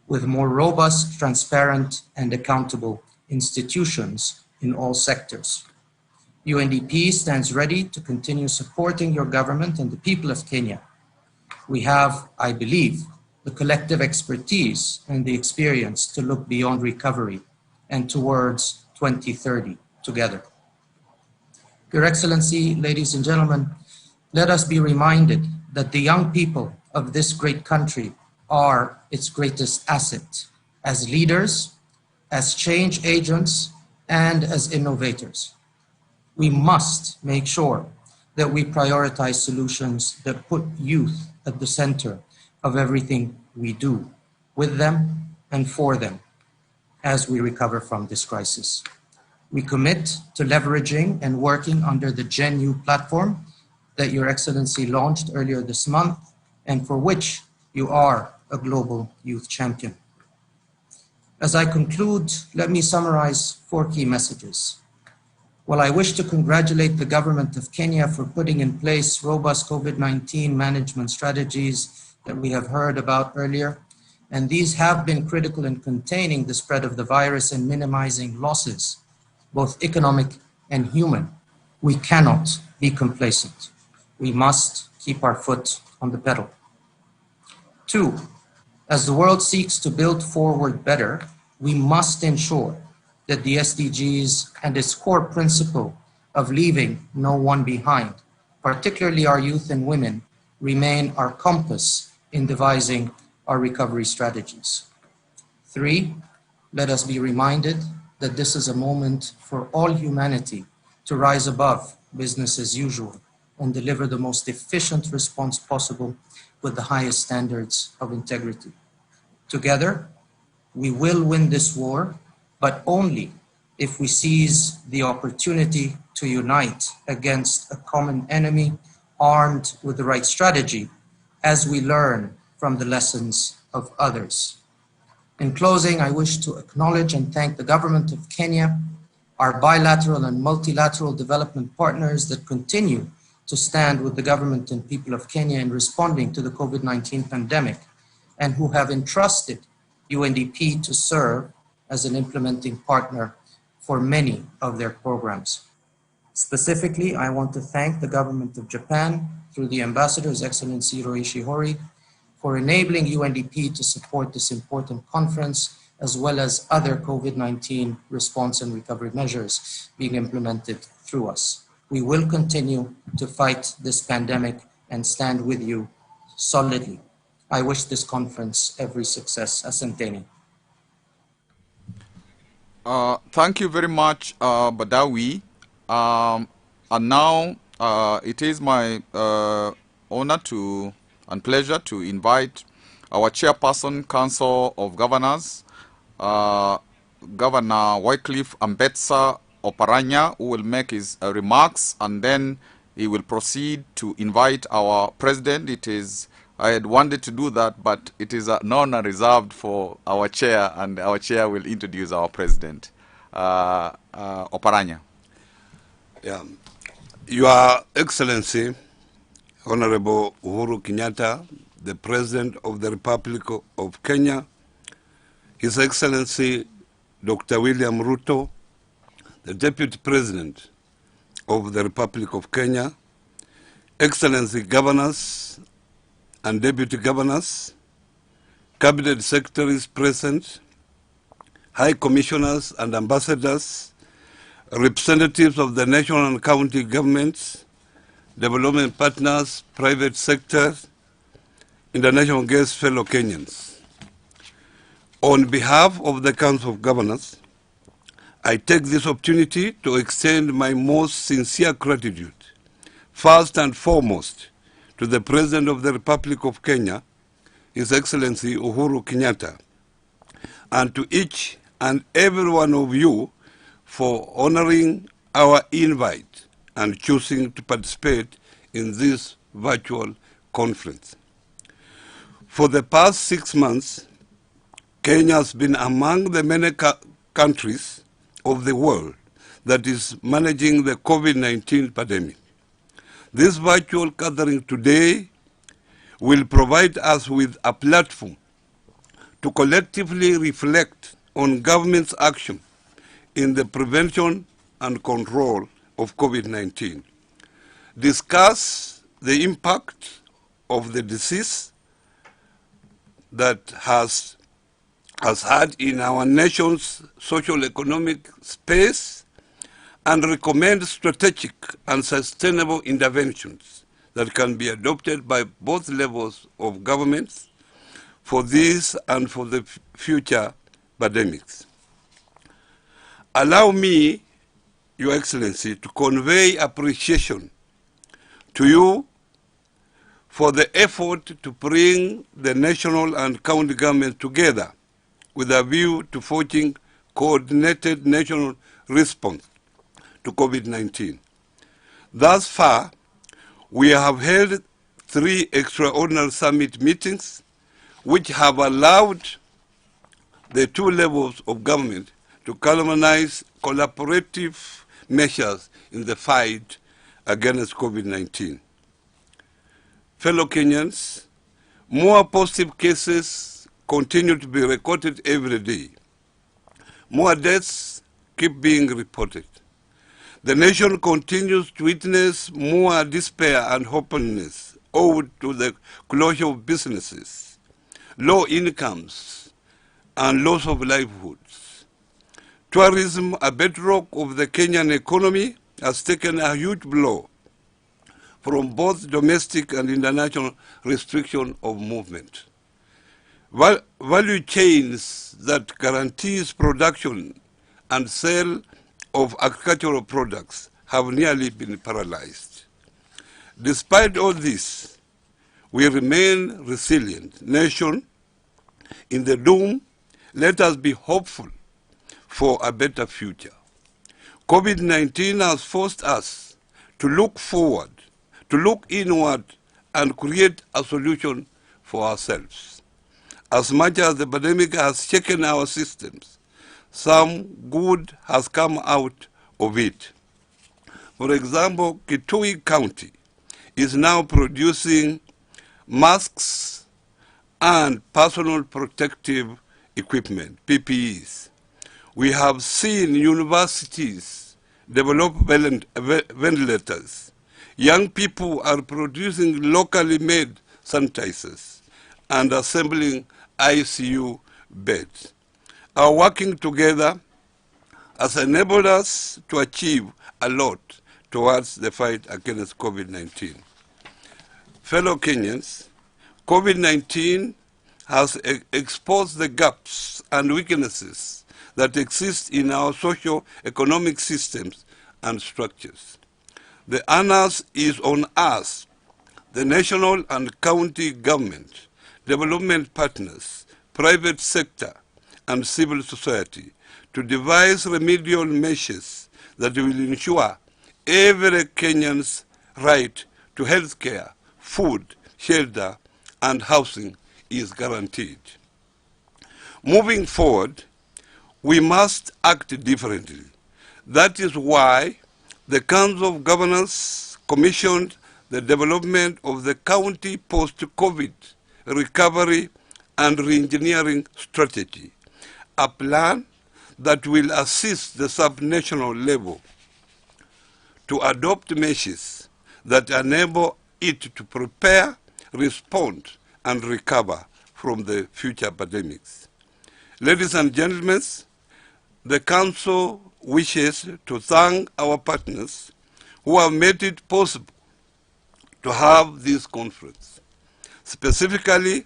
K: with more robust, transparent, and accountable institutions in all sectors. UNDP stands ready to continue supporting your government and the people of Kenya. We have, I believe, the collective expertise and the experience to look beyond recovery and towards 2030 together. Your Excellency, ladies and gentlemen, let us be reminded that the young people of this great country are its greatest asset as leaders, as change agents, and as innovators. We must make sure that we prioritize solutions that put youth at the center of everything we do, with them and for them, as we recover from this crisis. We commit to leveraging and working under the GenU platform that Your Excellency launched earlier this month, and for which you are a global youth champion. As I conclude, let me summarize 4 key messages. While I wish to congratulate the government of Kenya for putting in place robust COVID-19 management strategies that we have heard about earlier, and these have been critical in containing the spread of the virus and minimizing losses, both economic and human, we cannot be complacent. We must keep our foot on the pedal. 2, as the world seeks to build forward better, we must ensure that the SDGs and its core principle of leaving no one behind, particularly our youth and women, remain our compass in devising our recovery strategies. 3, let us be reminded that this is a moment for all humanity to rise above business as usual and deliver the most efficient response possible with the highest standards of integrity. Together, we will win this war, but only if we seize the opportunity to unite against a common enemy armed with the right strategy as we learn from the lessons of others. In closing, I wish to acknowledge and thank the government of Kenya, our bilateral and multilateral development partners that continue to stand with the government and people of Kenya in responding to the COVID-19 pandemic, and who have entrusted UNDP to serve as an implementing partner for many of their programs. Specifically, I want to thank the government of Japan through the ambassador, His Excellency Hiroishi Hori, for enabling UNDP to support this important conference, as well as other COVID-19 response and recovery measures being implemented through us. We will continue to fight this pandemic and stand with you solidly. I wish this conference every success. Asanteni.
A: Thank you very much, Badawi. And now it is my honor and pleasure to invite our chairperson, Council of Governors, Governor Wycliffe Ambetsa Oparanya, who will make his remarks, and then he will proceed to invite our president. I had wanted to do that, but it is an honor reserved for our chair, and our chair will introduce our president. Oparanya.
L: Yeah. Your Excellency, Honorable Uhuru Kenyatta, the President of the Republic of Kenya, His Excellency Dr. William Ruto, the Deputy President of the Republic of Kenya, Excellency Governors and Deputy Governors, Cabinet Secretaries present, High Commissioners and Ambassadors, representatives of the national and county governments, development partners, private sector, international guests, fellow Kenyans. On behalf of the Council of Governors, I take this opportunity to extend my most sincere gratitude, first and foremost, to the President of the Republic of Kenya, His Excellency Uhuru Kenyatta, and to each and every one of you for honoring our invite and choosing to participate in this virtual conference. For the past 6 months, Kenya has been among the many countries of the world that is managing the COVID-19 pandemic. This virtual gathering today will provide us with a platform to collectively reflect on government's action in the prevention and control of COVID-19, discuss the impact of the disease that has had in our nation's socio-economic space, and recommend strategic and sustainable interventions that can be adopted by both levels of governments for this and for the future pandemics. Allow me, Your Excellency, to convey appreciation to you for the effort to bring the national and county governments together with a view to forging coordinated national response to COVID-19. Thus far, we have held 3 extraordinary summit meetings which have allowed the 2 levels of government to galvanize collaborative measures in the fight against COVID-19. Fellow Kenyans, more positive cases continue to be recorded every day. More deaths keep being reported. The nation continues to witness more despair and hopelessness owed to the closure of businesses, low incomes, and loss of livelihoods. Tourism, a bedrock of the Kenyan economy, has taken a huge blow from both domestic and international restriction of movement. Value chains that guarantees production and sale of agricultural products have nearly been paralyzed. Despite all this, we remain resilient nation. In the doom, let us be hopeful for a better future. COVID-19 has forced us to look forward, to look inward, and create a solution for ourselves. As much as the pandemic has shaken our systems, some good has come out of it. For example, Kitui County is now producing masks and personal protective equipment, PPEs. We have seen universities develop ventilators. Young people are producing locally made sanitizers and assembling ICU beds. Our working together has enabled us to achieve a lot towards the fight against COVID-19. Fellow Kenyans, COVID-19 has exposed the gaps and weaknesses that exist in our socio-economic systems and structures. The onus is on us, the national and county government, development partners, private sector, and civil society to devise remedial measures that will ensure every Kenyan's right to health care, food, shelter, and housing is guaranteed. Moving forward, we must act differently. That is why the Council of Governors commissioned the development of the county post-COVID recovery and re-engineering strategy, a plan that will assist the sub-national level to adopt measures that enable it to prepare, respond, and recover from the future pandemics. Ladies and gentlemen, the Council wishes to thank our partners who have made it possible to have this conference. Specifically,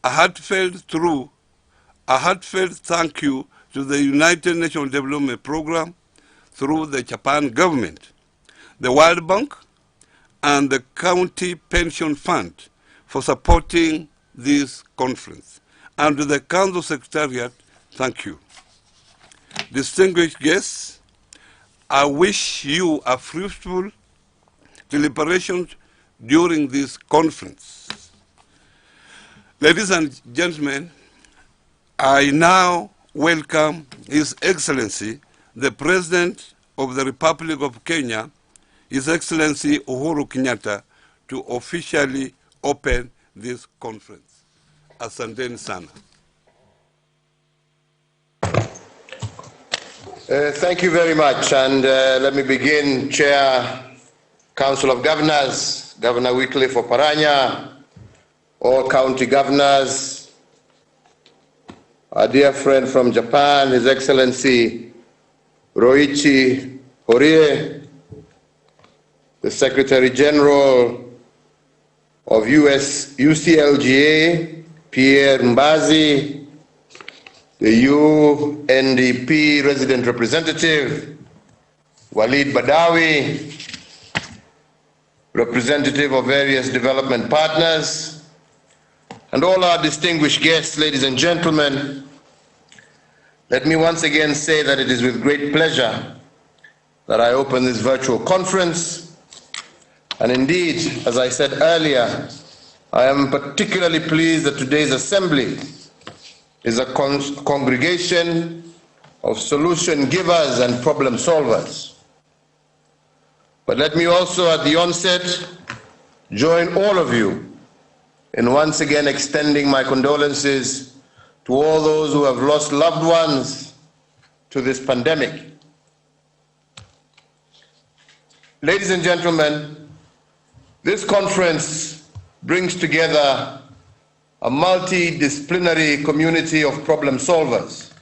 L: a heartfelt thank you to the United Nations Development Program through the Japan government, the World Bank, and the County Pension Fund for supporting this conference. And to the Council Secretariat, thank you. Distinguished guests, I wish you a fruitful deliberations during this conference. Ladies and gentlemen, I now welcome His Excellency, the President of the Republic of Kenya, His Excellency Uhuru Kenyatta, to officially open this conference. Asanteni sana.
M: Thank you very much, and let me begin, Chair, Council of Governors, Governor Wycliffe Oparanya, all county governors, our dear friend from Japan, His Excellency Roichi Horie, the Secretary General of UCLGA, Pierre Mbazi, the UNDP Resident Representative, Walid Badawi, representative of various development partners, and all our distinguished guests, ladies and gentlemen, let me once again say that it is with great pleasure that I open this virtual conference. And indeed, as I said earlier, I am particularly pleased that today's assembly is a congregation of solution givers and problem solvers. But let me also at the onset join all of you in once again extending my condolences to all those who have lost loved ones to this pandemic. Ladies and gentlemen, this conference brings together a multidisciplinary community of problem solvers,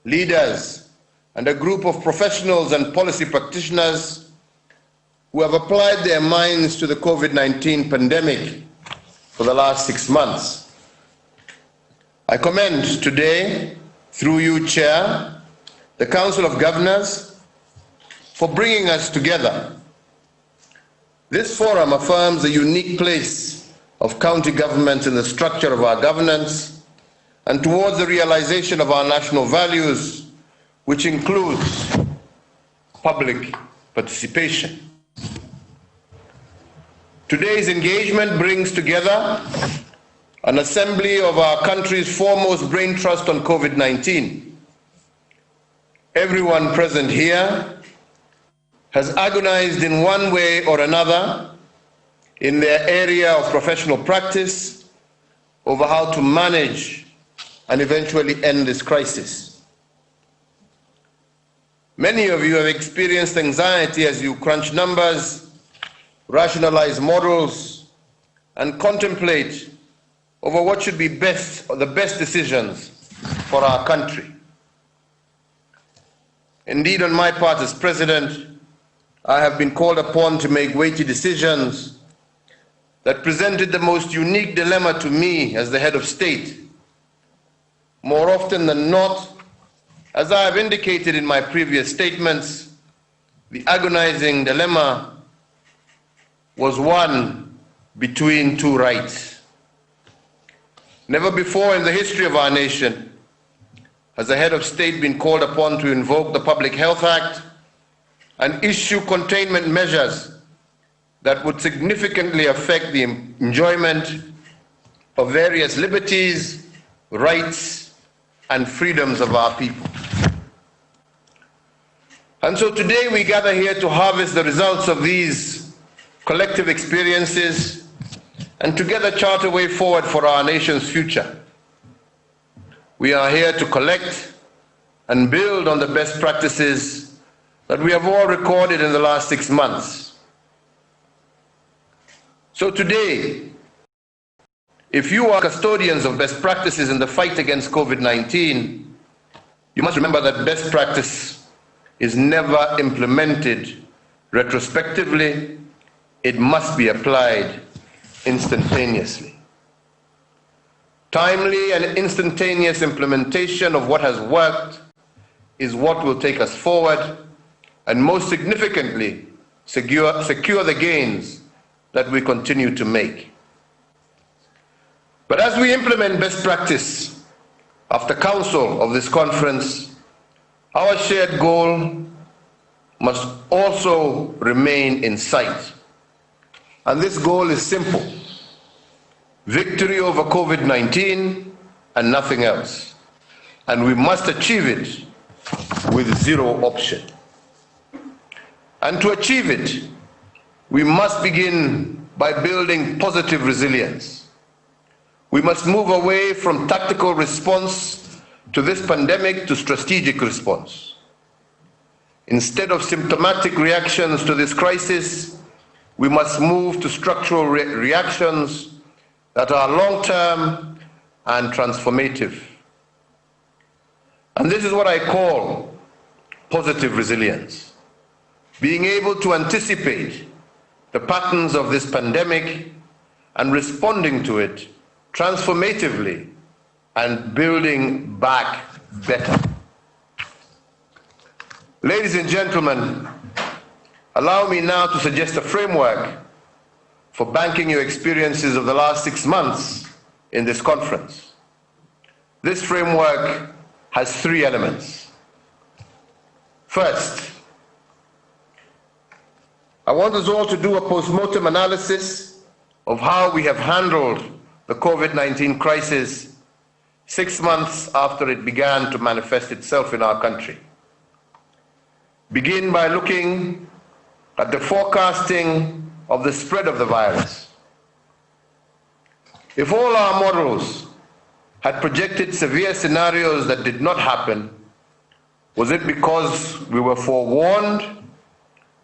M: leaders, and a group of professionals and policy practitioners who have applied their minds to the COVID-19 pandemic for the last 6 months. I commend today, through you, Chair, the Council of Governors for bringing us together. This forum affirms the unique place of county governments in the structure of our governance and towards the realization of our national values, which includes public participation. Today's engagement brings together an assembly of our country's foremost brain trust on COVID-19. Everyone present here has agonized in one way or another in their area of professional practice over how to manage and eventually end this crisis. Many of you have experienced anxiety as you crunch numbers, rationalize models, and contemplate over what should be best or the best decisions for our country. Indeed, on my part as President, I have been called upon to make weighty decisions that presented the most unique dilemma to me as the head of state. More often than not, as I have indicated in my previous statements, the agonizing dilemma was one between two rights. Never before in the history of our nation has the head of state been called upon to invoke the Public Health Act and issue containment measures that would significantly affect the enjoyment of various liberties, rights, and freedoms of our people. And so today we gather here to harvest the results of these collective experiences and together chart a way forward for our nation's future. We are here to collect and build on the best practices that we have all recorded in the last 6 months. So today, if you are custodians of best practices in the fight against COVID-19, you must remember that best practice is never implemented retrospectively. It must be applied instantaneously. Timely and instantaneous implementation of what has worked is what will take us forward and most significantly secure the gains that we continue to make. But as we implement best practice, after counsel of this conference, our shared goal must also remain in sight. And this goal is simple: victory over COVID-19 and nothing else. And we must achieve it with zero option. And to achieve it, we must begin by building positive resilience. We must move away from tactical response to this pandemic to strategic response. Instead of symptomatic reactions to this crisis, we must move to structural reactions that are long-term and transformative. And this is what I call positive resilience. Being able to anticipate the patterns of this pandemic and responding to it transformatively and building back better. Ladies and gentlemen, allow me now to suggest a framework for banking your experiences of the last 6 months in this conference. This framework has 3 elements. First, I want us all to do a post-mortem analysis of how we have handled the COVID-19 crisis 6 months after it began to manifest itself in our country. Begin by looking at the forecasting of the spread of the virus. If all our models had projected severe scenarios that did not happen, was it because we were forewarned,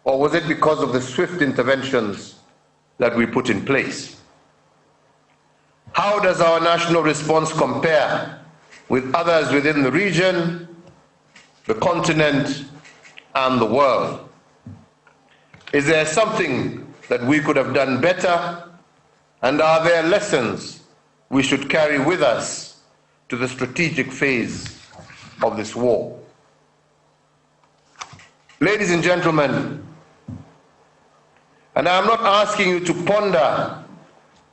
M: or was it because of the swift interventions that we put in place? How does our national response compare with others within the region, the continent, and the world? Is there something that we could have done better? And are there lessons we should carry with us to the strategic phase of this war? Ladies and gentlemen, and I'm not asking you to ponder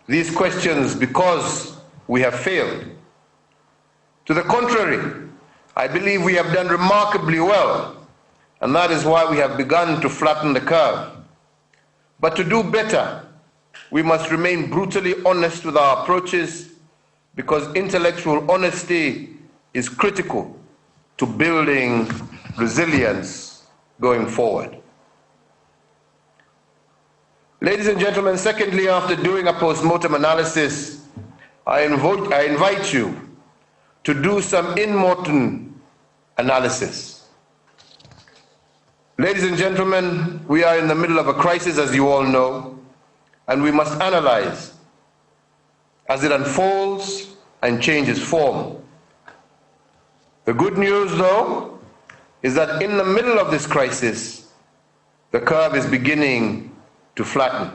M: these questions because we have failed. To the contrary, I believe we have done remarkably well, and that is why we have begun to flatten the curve. But to do better, we must remain brutally honest with our approaches, because intellectual honesty is critical to building resilience going forward. Ladies and gentlemen, secondly, after doing a post-mortem analysis, I invite you to do some in-mortem analysis. Ladies and gentlemen, we are in the middle of a crisis, as you all know, and we must analyze as it unfolds and changes form. The good news, though, is that in the middle of this crisis, the curve is beginning to flatten.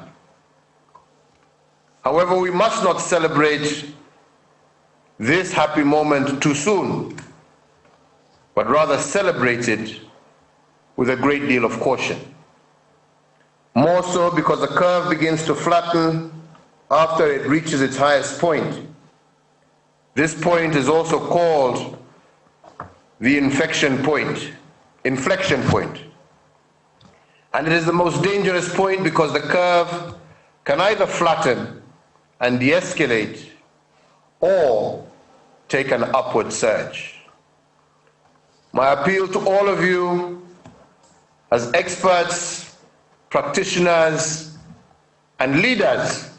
M: However, we must not celebrate this happy moment too soon, but rather celebrate it with a great deal of caution. More so because the curve begins to flatten after it reaches its highest point. This point is also called the inflection point. And it is the most dangerous point because the curve can either flatten and de-escalate or take an upward surge. My appeal to all of you as experts, practitioners, and leaders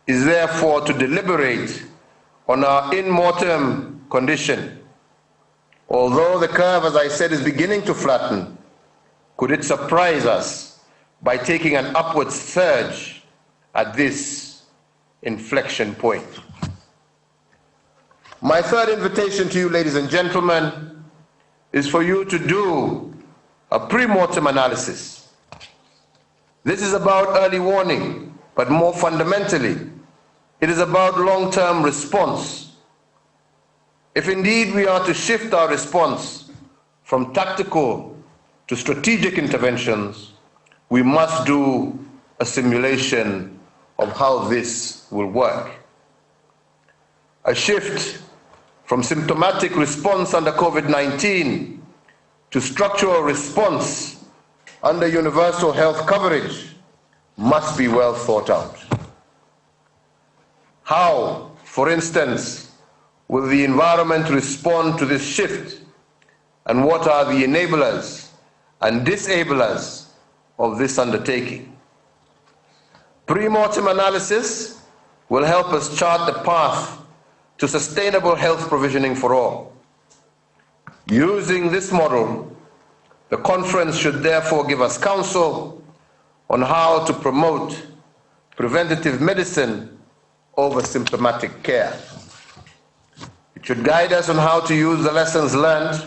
M: is therefore to deliberate on our in mortem condition. Although the curve, as I said, is beginning to flatten, could it surprise us by taking an upward surge at this inflection point? My third invitation to you, ladies and gentlemen, is for you to do a pre-mortem analysis. This is about early warning, but more fundamentally, it is about long-term response. If indeed we are to shift our response from tactical to strategic interventions, we must do a simulation of how this will work. A shift from symptomatic response under COVID-19 to structural response under universal health coverage must be well thought out. How, for instance, will the environment respond to this shift, and what are the enablers and disablers of this undertaking? Pre-mortem analysis will help us chart the path to sustainable health provisioning for all. Using this model, the conference should therefore give us counsel on how to promote preventative medicine over symptomatic care. It should guide us on how to use the lessons learned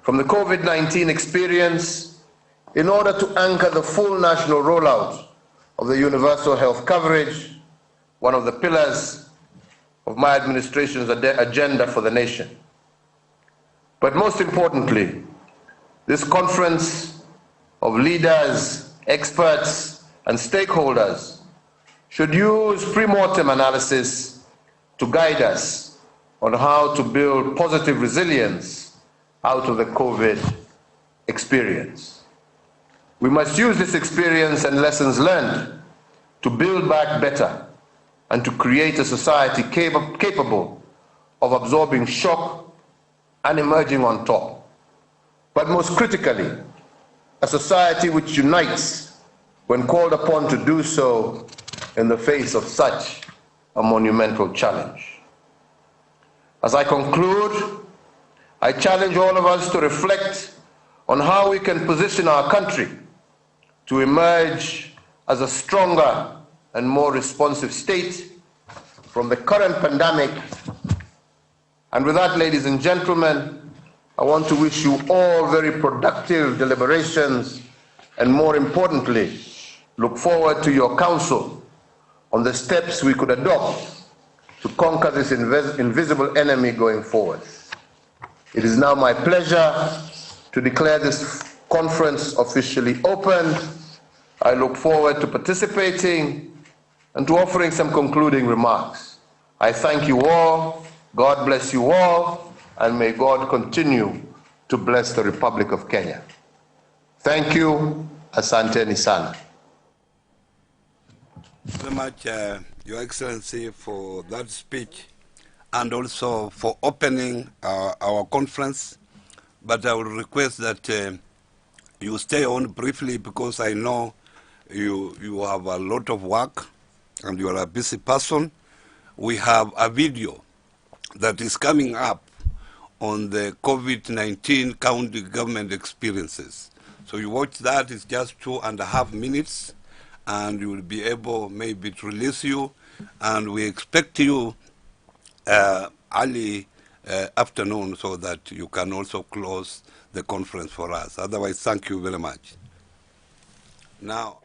M: from the COVID-19 experience in order to anchor the full national rollout of the universal health coverage, one of the pillars of my administration's agenda for the nation. But most importantly, this conference of leaders, experts, and stakeholders should use pre-mortem analysis to guide us on how to build positive resilience out of the COVID experience. We must use this experience and lessons learned to build back better and to create a society capable of absorbing shock and emerging on top. But most critically, a society which unites when called upon to do so in the face of such a monumental challenge. As I conclude, I challenge all of us to reflect on how we can position our country to emerge as a stronger and more responsive state from the current pandemic. And with that, ladies and gentlemen, I want to wish you all very productive deliberations, and more importantly, look forward to your counsel on the steps we could adopt to conquer this invisible enemy going forward. It is now my pleasure to declare this conference officially open. I look forward to participating and to offering some concluding remarks. I thank you all, God bless you all, and may God continue to bless the Republic of Kenya. Thank you, asanteni sana.
L: Very much, Your Excellency, for that speech and also for opening our conference. But I will request that you stay on briefly because I know you have a lot of work and you are a busy person. We have a video that is coming up on the COVID-19 county government experiences. So you watch that, it's just 2.5 minutes, and you will be able maybe to release you, and we expect you early afternoon so that you can also close the conference for us. Otherwise, thank you very much. Now,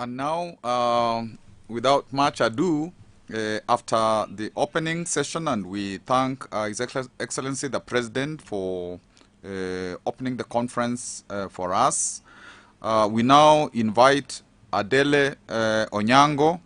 A: And now, without much ado, after the opening session, and we thank His Excellency the President for opening the conference for us, we now invite Adele Onyango,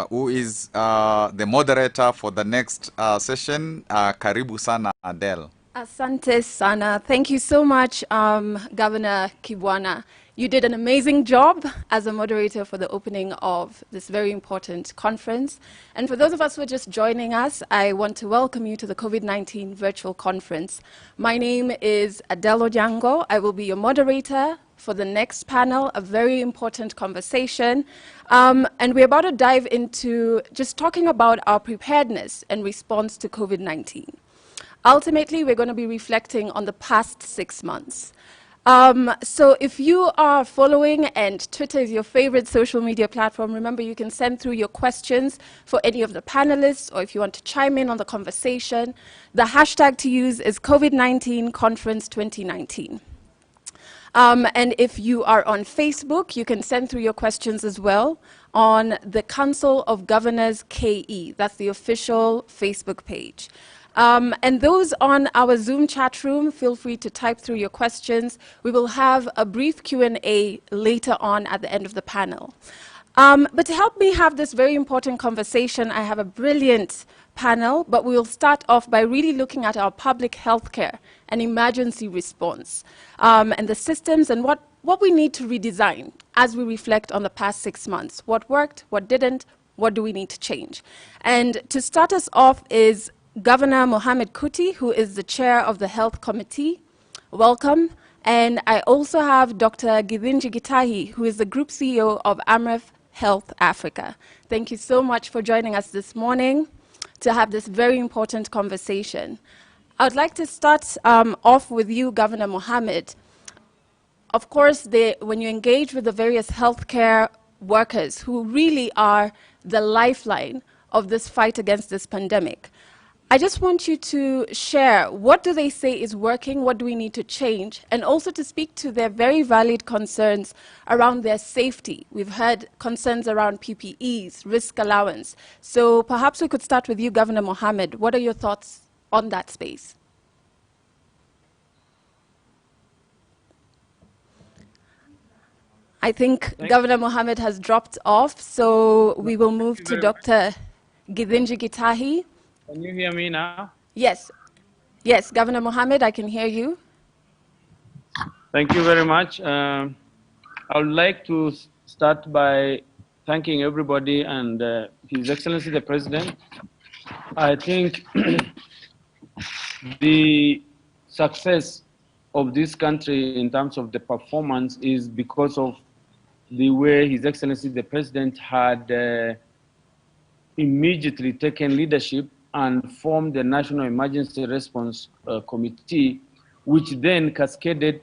A: who is the moderator for the next session. Karibu sana, Adele.
N: Asante sana. Thank you so much, Governor Kibwana. You did an amazing job as a moderator for the opening of this very important conference. And for those of us who are just joining us, I want to welcome you to the COVID-19 virtual conference. My name is Adele Onyango. I will be your moderator for the next panel, a very important conversation. And we're about to dive into just talking about our preparedness and response to COVID-19. Ultimately, we're going to be reflecting on the past 6 months. So if you are following, and Twitter is your favorite social media platform, remember you can send through your questions for any of the panelists, or if you want to chime in on the conversation. The hashtag to use is COVID-19 Conference 2019. And if you are on Facebook, you can send through your questions as well on the Council of Governors KE. That's the official Facebook page. And those on our Zoom chat room, feel free to type through your questions. We will have a brief Q&A later on at the end of the panel. But to help me have this very important conversation, I have a brilliant panel, but we will start off by really looking at our public health care and emergency response, and the systems and what we need to redesign as we reflect on the past 6 months. What worked, what didn't, what do we need to change? And to start us off is Governor Mohamed Kuti, who is the chair of the Health Committee. Welcome. And I also have Dr. Githinji Gitahi, who is the Group CEO of Amref Health Africa. Thank you so much for joining us this morning to have this very important conversation. I would like to start off with you, Governor Mohamed. Of course, when you engage with the various healthcare workers who really are the lifeline of this fight against this pandemic, I just want you to share, what do they say is working, what do we need to change, and also to speak to their very valid concerns around their safety. We've heard concerns around PPEs, risk allowance. So perhaps we could start with you, Governor Mohamed. What are your thoughts on that space? I think Governor Mohamed has dropped off, so we will move to Dr. Githinji Gitahi.
O: Can you hear me now?
N: Yes. Yes, Governor Mohamed, I can hear you.
O: Thank you very much. I would like to start by thanking everybody and His Excellency the President. I think the success of this country in terms of the performance is because of the way His Excellency the President had immediately taken leadership and formed the National Emergency Response Committee, which then cascaded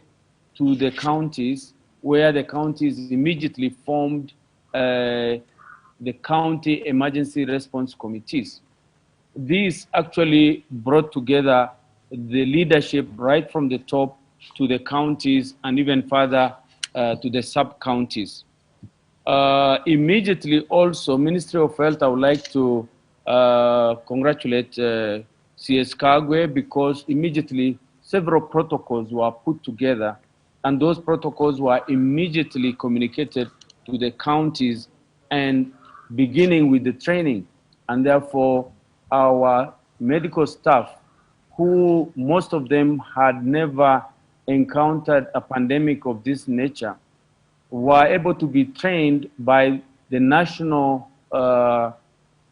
O: to the counties, where the counties immediately formed the county emergency response committees. This actually brought together the leadership right from the top to the counties and even further to the sub-counties. Immediately also, Ministry of Health, I would like to congratulate CS Kagwe, because immediately several protocols were put together, and those protocols were immediately communicated to the counties, and beginning with the training. And therefore, our medical staff, who most of them had never encountered a pandemic of this nature, were able to be trained by the national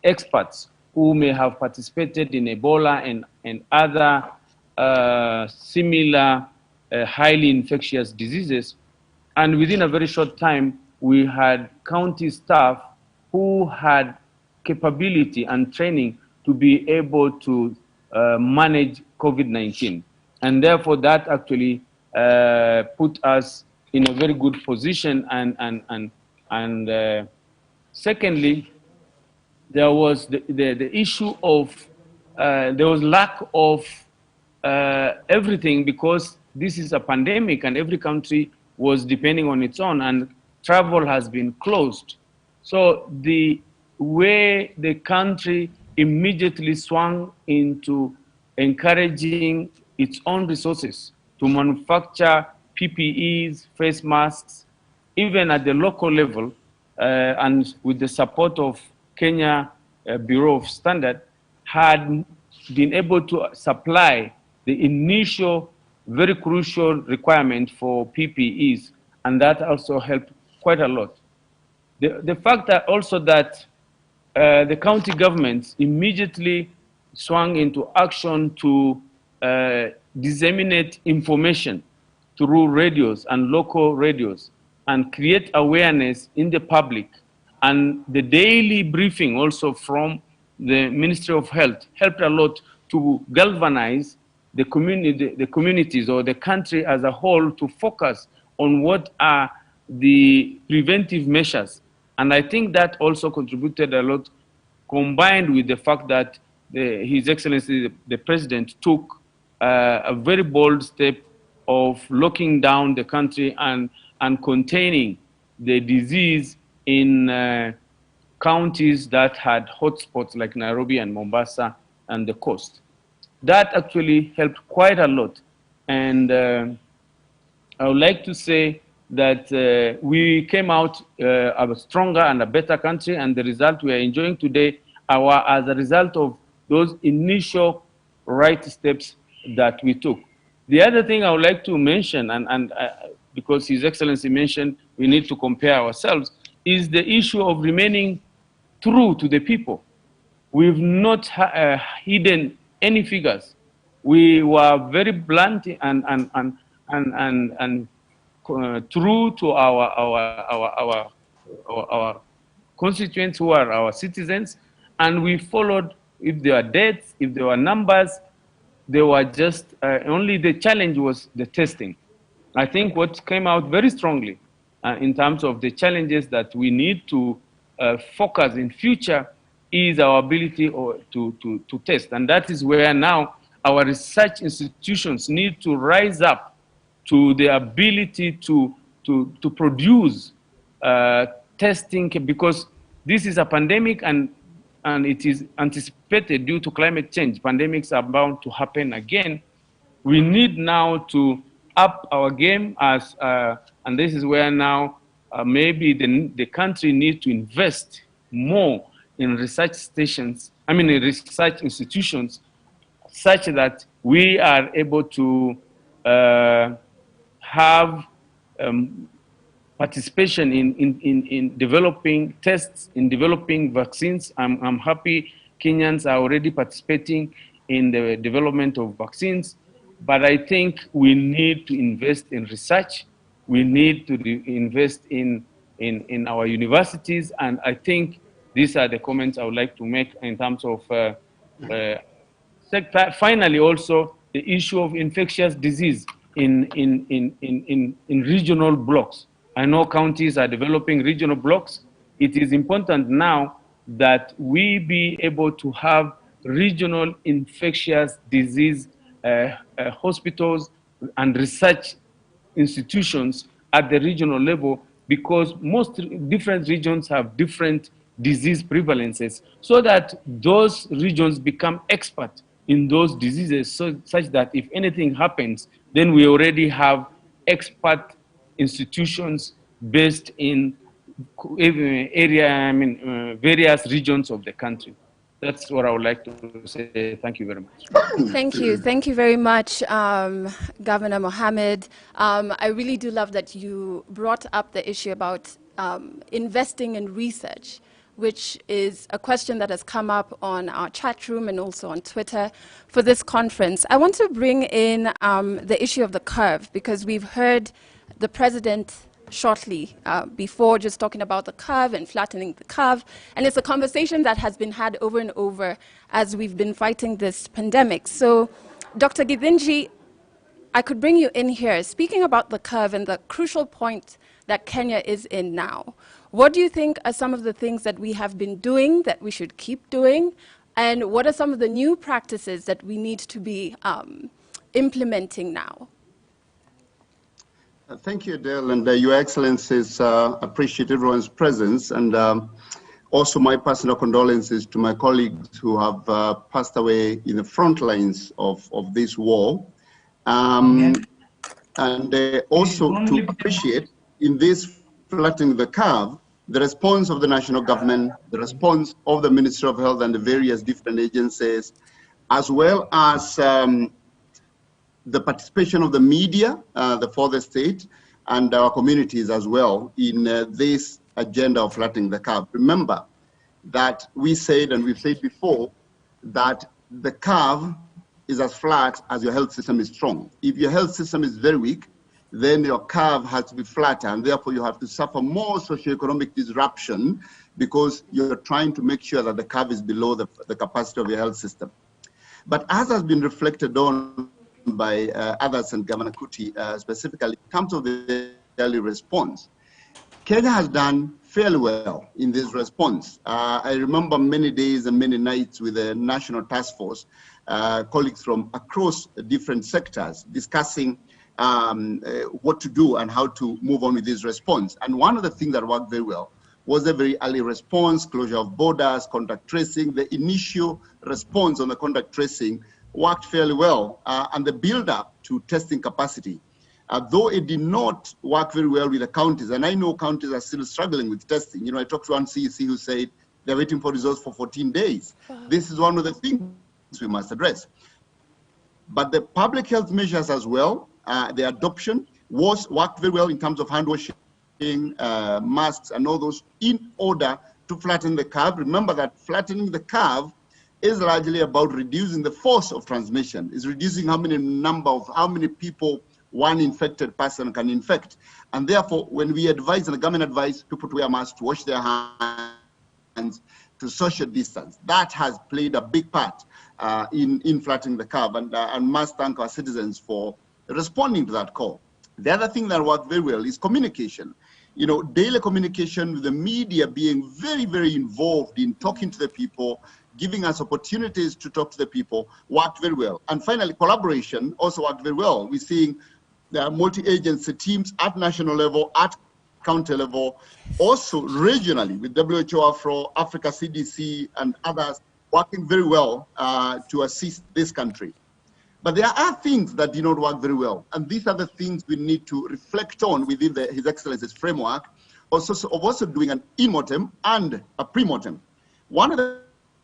O: experts who may have participated in Ebola and other similar highly infectious diseases. And within a very short time, we had county staff who had capability and training to be able to manage COVID-19. And therefore, that actually put us in a very good position. And secondly, there was the issue of, there was lack of everything, because this is a pandemic and every country was depending on its own. And travel has been closed. So the way the country immediately swung into encouraging its own resources to manufacture PPEs, face masks, even at the local level, and with the support of Kenya Bureau of Standard, had been able to supply the initial very crucial requirement for PPEs, and that also helped quite a lot. The fact that also that the county governments immediately swung into action to disseminate information through radios and local radios and create awareness in the public, and the daily briefing also from the Ministry of Health helped a lot to galvanize the communities or the country as a whole to focus on what are the preventive measures. And I think that also contributed a lot, combined with the fact that His Excellency, the President, took a very bold step of locking down the country and containing the disease in counties that had hotspots like Nairobi and Mombasa and the coast. That actually helped quite a lot. And I would like to say that we came out a stronger and a better country, and the result we are enjoying today are as a result of those initial right steps that we took. The other thing I would like to mention, and because His Excellency mentioned we need to compare ourselves, is the issue of remaining true to the people. We've not hidden any figures. We were very blunt and true to our constituents who are our citizens, and we followed. If there were deaths, if there were numbers, they were just only the challenge was the testing. I think what came out very strongly in terms of the challenges that we need to focus in future is our ability to test. And that is where now our research institutions need to rise up to the ability to produce testing, because this is a pandemic and it is anticipated due to climate change. Pandemics are bound to happen again. We need now to up our game as, and this is where now maybe the country needs to invest more in research stations, in research institutions, such that we are able to have participation in developing tests, in developing vaccines. I'm happy Kenyans are already participating in the development of vaccines, but I think we need to invest in research. We need to invest in our universities, and I think these are the comments I would like to make in terms of finally also the issue of infectious disease in regional blocks. I know counties are developing regional blocks. It is important now that we be able to have regional infectious disease hospitals and research institutions at the regional level, because most different regions have different disease prevalences, so that those regions become expert in those diseases, such that if anything happens, then we already have expert institutions based in various regions of the country. That's what I would like to say. Thank you very much.
N: Thank you. Thank you very much, Governor Mohammed. I really do love that you brought up the issue about investing in research, which is a question that has come up on our chat room and also on Twitter for this conference. I want to bring in the issue of the curve, because we've heard the president shortly before just talking about the curve and flattening the curve. And it's a conversation that has been had over and over as we've been fighting this pandemic. So, Dr. Githinji, I could bring you in here, speaking about the curve and the crucial point that Kenya is in now. What do you think are some of the things that we have been doing that we should keep doing? And what are some of the new practices that we need to be implementing now?
P: Thank you, Dale, and Your Excellencies. Appreciate everyone's presence, and also my personal condolences to my colleagues who have passed away in the front lines of this war. And also to appreciate in this flattening the curve, the response of the national government, the response of the Ministry of Health and the various different agencies, as well as the participation of the media, the further state, and our communities as well in this agenda of flattening the curve. Remember that we said, and we've said before, that the curve is as flat as your health system is strong. If your health system is very weak, then your curve has to be flatter, and therefore you have to suffer more socioeconomic disruption because you're trying to make sure that the curve is below the capacity of your health system. But as has been reflected on by others and Governor Kuti specifically, in terms of the early response, Kenya has done fairly well in this response. I remember many days and many nights with the National Task Force, colleagues from across different sectors discussing what to do and how to move on with this response. And one of the things that worked very well was a very early response, closure of borders, contact tracing. The initial response on the contact tracing worked fairly well, and the build-up to testing capacity, though it did not work very well with the counties, and I know counties are still struggling with testing. You know, I talked to one CEC who said they're waiting for results for 14 days. Wow. This is one of the things we must address. But the public health measures as well, the adoption worked very well in terms of hand washing, masks, and all those in order to flatten the curve. Remember that flattening the curve is largely about reducing the force of transmission. It's reducing how many people one infected person can infect. And therefore, when we advise, and the government advise people to wear masks, to wash their hands, to social distance, that has played a big part in flattening the curve. And must thank our citizens for responding to that call. The other thing that worked very well is communication. You know, daily communication with the media being very, very involved in talking to the people, giving us opportunities to talk to the people, worked very well. And finally, collaboration also worked very well. We're seeing multi-agency teams at national level, at county level, also regionally with WHO, Afro, Africa CDC, and others working very well to assist this country. But there are things that do not work very well. And these are the things we need to reflect on within His Excellency's framework, also doing an in-mortem and a pre-mortem. One of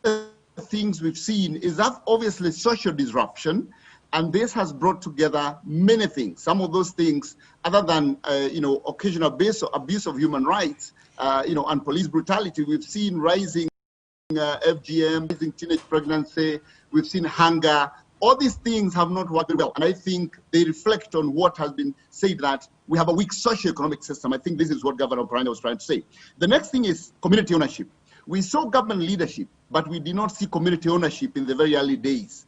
P: the things we've seen is that obviously social disruption, and this has brought together many things. Some of those things, other than occasional abuse of human rights, and police brutality, we've seen rising FGM, rising teenage pregnancy, we've seen hunger. All these things have not worked very well, and I think they reflect on what has been said, that we have a weak socio-economic system. I think this is what Governor Oparanya was trying to say. The next thing is community ownership. We saw government leadership, but we did not see community ownership in the very early days.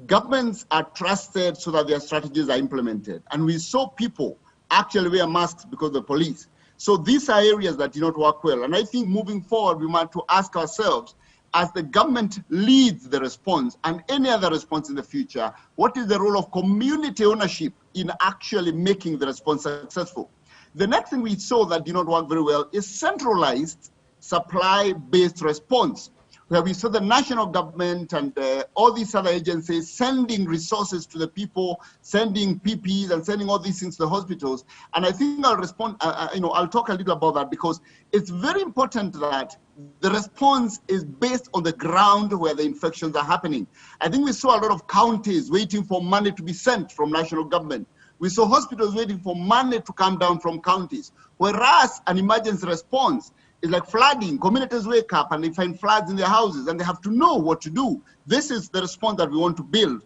P: Governments are trusted so that their strategies are implemented, and we saw people actually wear masks because of the police. So these are areas that do not work well, and I think moving forward, we want to ask ourselves, as the government leads the response and any other response in the future, what is the role of community ownership in actually making the response successful? The next thing we saw that did not work very well is centralized supply-based response, where we saw the national government and all these other agencies sending resources to the people, sending PPEs and sending all these things to the hospitals. And I think I'll respond, I'll talk a little about that, because it's very important that the response is based on the ground where the infections are happening. I think we saw a lot of counties waiting for money to be sent from national government. We saw hospitals waiting for money to come down from counties, whereas an emergency response is like flooding. Communities wake up and they find floods in their houses and they have to know what to do. This is the response that we want to build.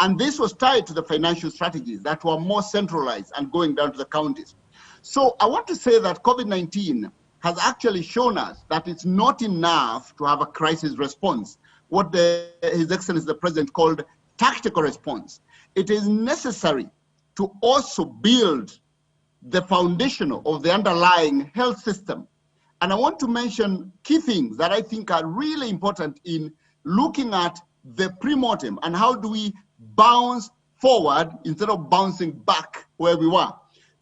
P: And this was tied to the financial strategies that were more centralized and going down to the counties. So I want to say that COVID-19 has actually shown us that it's not enough to have a crisis response, what His Excellency the President called tactical response. It is necessary to also build the foundation of the underlying health system. And I want to mention key things that I think are really important in looking at the pre-mortem and how do we bounce forward instead of bouncing back where we were.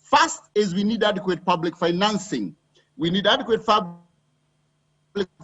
P: First is we need adequate public financing. We need adequate public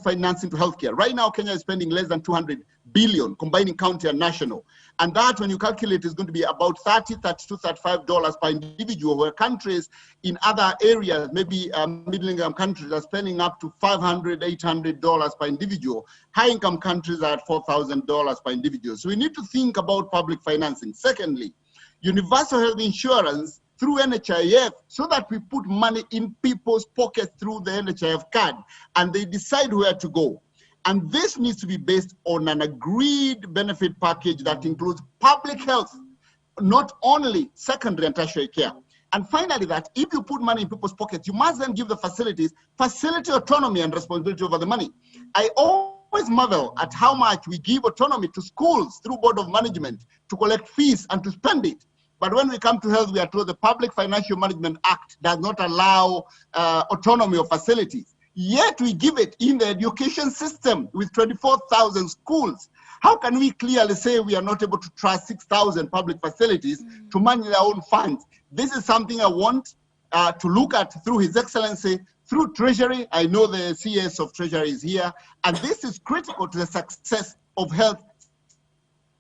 P: financing to healthcare. Right now, Kenya is spending less than 200 billion, combining county and national. And that, when you calculate, is going to be about $30, $32, $35 per individual, where countries in other areas, maybe middle-income countries, are spending up to $500, $800 per individual. High-income countries are at $4,000 per individual. So we need to think about public financing. Secondly, universal health insurance through NHIF, so that we put money in people's pockets through the NHIF card, and they decide where to go. And this needs to be based on an agreed benefit package that includes public health, not only secondary and tertiary care. And finally, that if you put money in people's pockets, you must then give the facilities facility autonomy and responsibility over the money. I always marvel at how much we give autonomy to schools through board of management to collect fees and to spend it. But when we come to health, we are told the Public Financial Management Act does not allow autonomy of facilities. Yet we give it in the education system with 24,000 schools. How can we clearly say we are not able to trust 6,000 public facilities to manage their own funds? This is something I want to look at through His Excellency, through Treasury. I know the CS of Treasury is here, and this is critical to the success of health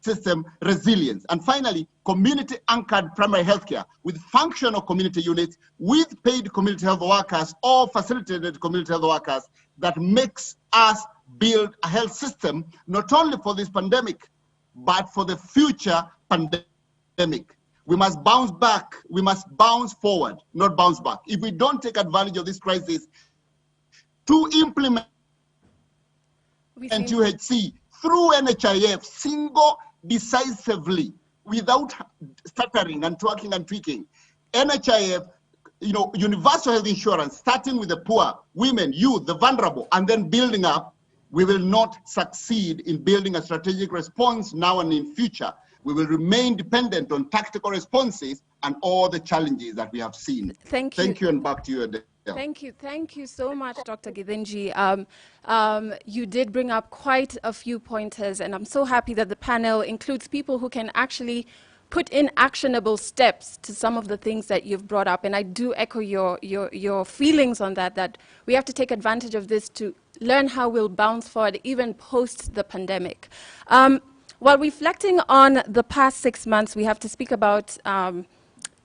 P: system resilience. And finally, community-anchored primary healthcare with functional community units, with paid community health workers or facilitated community health workers, that makes us build a health system, not only for this pandemic, but for the future pandemic. We must bounce back, we must bounce forward, not bounce back. If we don't take advantage of this crisis to implement UHC through NHIF, single, decisively, without stuttering and twerking and tweaking, NHIF, universal health insurance, starting with the poor, women, youth, the vulnerable, and then building up, we will not succeed in building a strategic response now and in future. We will remain dependent on tactical responses and all the challenges that we have seen.
N: Thank you.
P: Thank you, and back to you, Adele.
N: Thank you so much, Dr. Githinji. You did bring up quite a few pointers, and I'm so happy that the panel includes people who can actually put in actionable steps to some of the things that you've brought up. And I do echo your feelings on that we have to take advantage of this to learn how we'll bounce forward even post the pandemic. While reflecting on the past 6 months, we have to speak about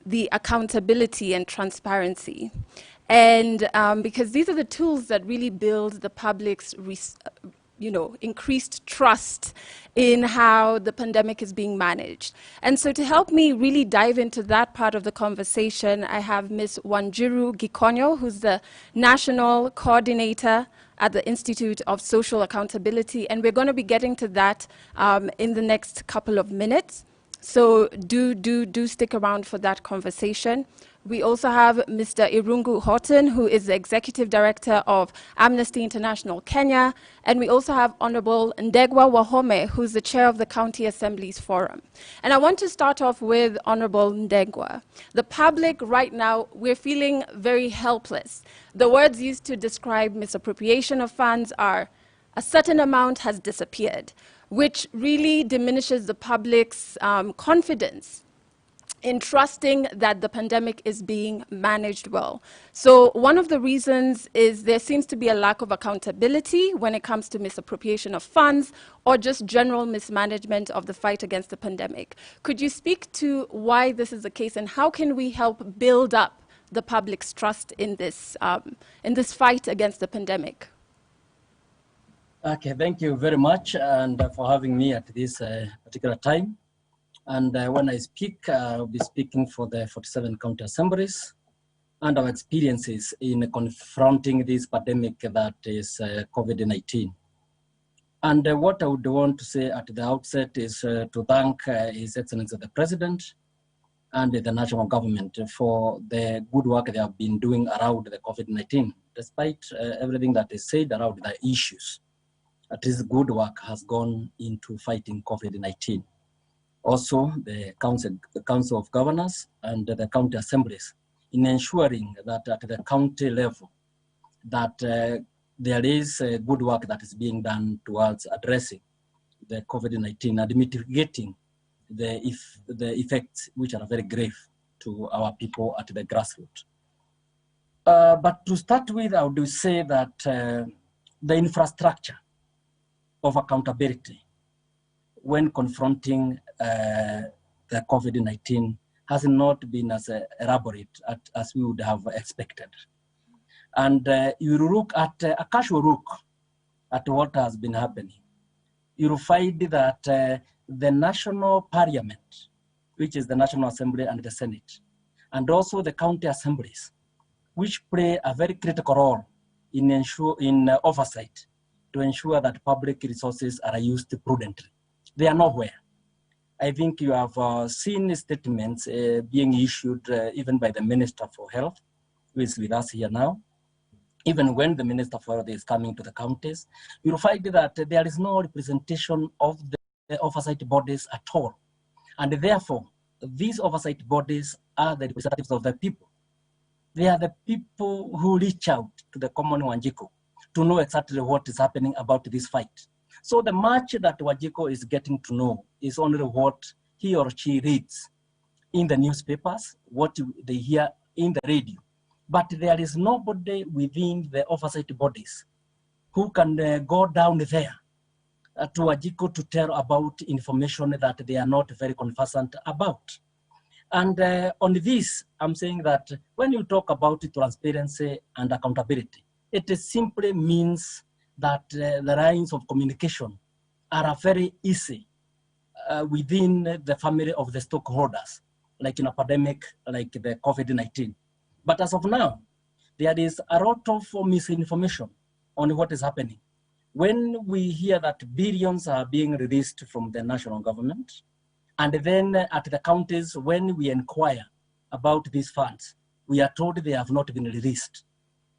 N: the accountability and transparency. And because these are the tools that really build the public's increased trust in how the pandemic is being managed. And so to help me really dive into that part of the conversation, I have Ms. Wanjiru Gikonyo, who's the National Coordinator at the Institute of Social Accountability. And we're going to be getting to that in the next couple of minutes. So do stick around for that conversation. We also have Mr. Irungu Horton, who is the Executive Director of Amnesty International Kenya. And we also have Honorable Ndegwa Wahome, who's the Chair of the County Assemblies Forum. And I want to start off with Honorable Ndegwa. The public right now, we're feeling very helpless. The words used to describe misappropriation of funds are a certain amount has disappeared, which really diminishes the public's confidence in trusting that the pandemic is being managed well. So one of the reasons is there seems to be a lack of accountability when it comes to misappropriation of funds or just general mismanagement of the fight against the pandemic. Could you speak to why this is the case and how can we help build up the public's trust in this fight against the pandemic?
Q: Okay, thank you very much and for having me at this particular time. And when I speak, I'll be speaking for the 47 county assemblies and our experiences in confronting this pandemic that is COVID-19. And what I would want to say at the outset is to thank His Excellency the President and the national government for the good work they have been doing around the COVID-19, despite everything that is said around the issues. At least good work has gone into fighting COVID-19. Also, the Council of Governors and the county assemblies in ensuring that at the county level that there is good work that is being done towards addressing the COVID-19 and mitigating the effects which are very grave to our people at the grassroots. But to start with, I would say that the infrastructure of accountability when confronting the COVID-19 has not been as elaborate as we would have expected. And you look at a casual look at what has been happening, you'll find that the national parliament, which is the National Assembly and the Senate, and also the county assemblies, which play a very critical role in oversight to ensure that public resources are used prudently. They are nowhere. I think you have seen statements being issued even by the Minister for Health, who is with us here now. Even when the Minister for Health is coming to the counties, you'll find that there is no representation of the oversight bodies at all. And therefore, these oversight bodies are the representatives of the people. They are the people who reach out to the common Wanjiko to know exactly what is happening about this fight. So the much that Wanjiko is getting to know is only what he or she reads in the newspapers, what they hear in the radio. But there is nobody within the oversight bodies who can go down there to Wanjiko to tell about information that they are not very conversant about. And on this, I'm saying that when you talk about transparency and accountability, it simply means that the lines of communication are very easy within the family of the stakeholders, like in a pandemic, like the COVID-19. But as of now, there is a lot of misinformation on what is happening. When we hear that billions are being released from the national government, and then at the counties, when we inquire about these funds, we are told they have not been released.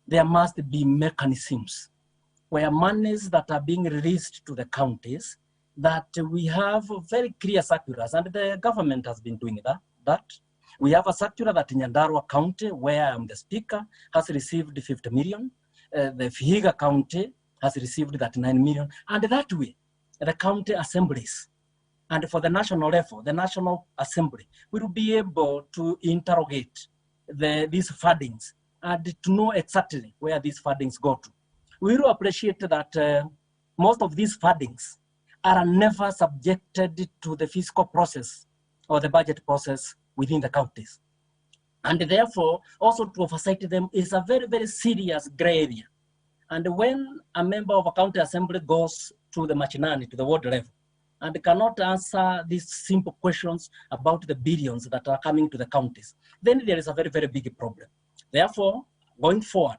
Q: There must be mechanisms where monies that are being released to the counties, that we have very clear circulars, and the government has been doing that. We have a circular that in Nyandarua County, where I'm the speaker, has received 50 million. The Vihiga County has received that 9 million. And that way, the county assemblies, and for the national level, the National Assembly will be able to interrogate these fundings and to know exactly where these fundings go to. We will appreciate that most of these fundings are never subjected to the fiscal process or the budget process within the counties. And therefore, also to oversight them is a very, very serious gray area. And when a member of a county assembly goes to the machinani, to the ward level, and cannot answer these simple questions about the billions that are coming to the counties, then there is a very, very big problem. Therefore, going forward,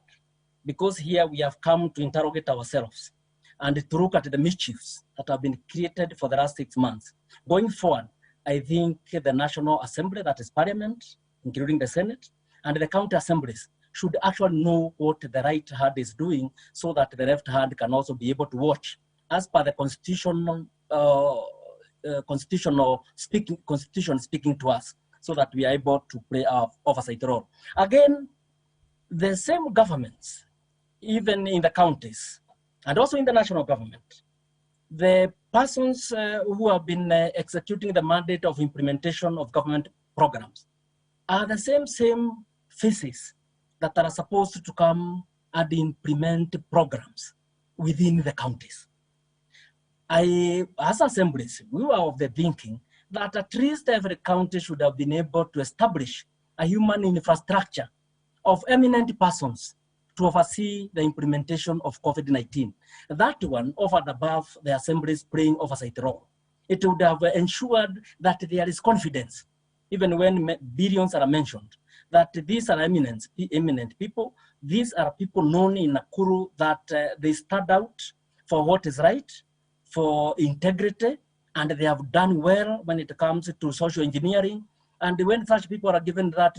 Q: because here we have come to interrogate ourselves and to look at the mischiefs that have been created for the last 6 months, going forward, I think the National Assembly, that is Parliament, including the Senate, and the county assemblies should actually know what the right hand is doing so that the left hand can also be able to watch as per the constitution speaking to us, so that we are able to play our oversight role. Again, the same governments, even in the counties and also in the national government, the persons who have been executing the mandate of implementation of government programs are the same faces that are supposed to come and implement programs within the counties. As assemblies, we were of the thinking that at least every county should have been able to establish a human infrastructure of eminent persons to oversee the implementation of COVID-19. That one, over and above the assemblies playing oversight role, it would have ensured that there is confidence, even when billions are mentioned, that these are eminent people. These are people known in Nakuru that they stand out for what is right, for integrity, and they have done well when it comes to social engineering. And when such people are given that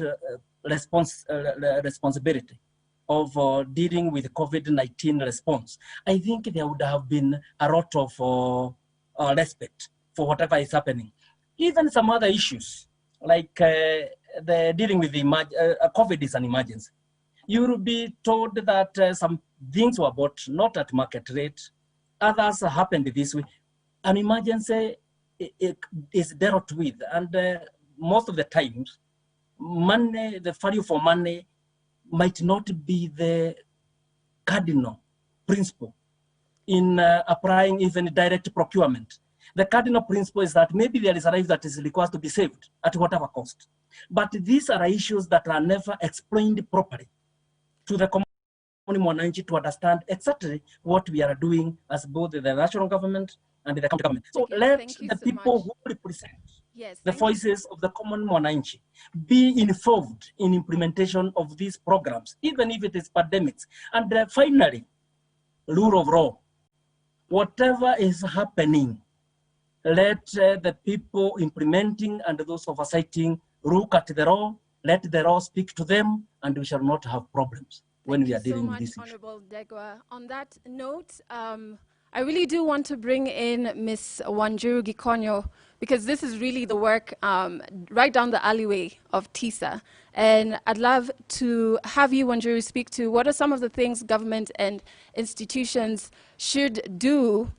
Q: responsibility of dealing with COVID-19 response, I think there would have been a lot of respect for whatever is happening. Even some other issues, like the dealing with the COVID is an emergency. You will be told that some things were bought not at market rate, others happened this way. An emergency is dealt with, and most of the times, money, the value for money might not be the cardinal principle in applying even direct procurement. The cardinal principle is that maybe there is a life that is required to be saved at whatever cost. But these are issues that are never explained properly to the common mwananchi to understand exactly what we are doing as both the national government and the county government. So let the people who represent the voices of the common mwananchi be involved in implementation of these programs, even if it is pandemics. And finally, rule of law. Whatever is happening, let the people implementing and those oversighting look at the law, let the law speak to them, and we shall not have problems when we are dealing with this issue.
N: Honorable Degwa. On that note, I really do want to bring in Ms. Wanjiru Gikonyo, because this is really the work right down the alleyway of TISA. And I'd love to have you, Wanjiru, speak to what are some of the things government and institutions should do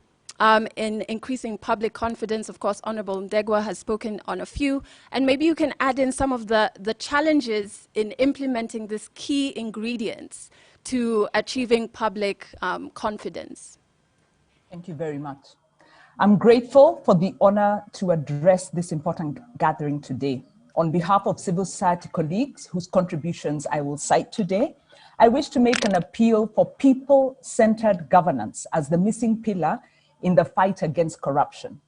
N: in increasing public confidence. Of course, Honorable Ndegwa has spoken on a few, and maybe you can add in some of the challenges in implementing these key ingredients to achieving public confidence.
R: Thank you very much. I'm grateful for the honor to address this important gathering today. On behalf of civil society colleagues whose contributions I will cite today, I wish to make an appeal for people-centered governance as the missing pillar in the fight against corruption.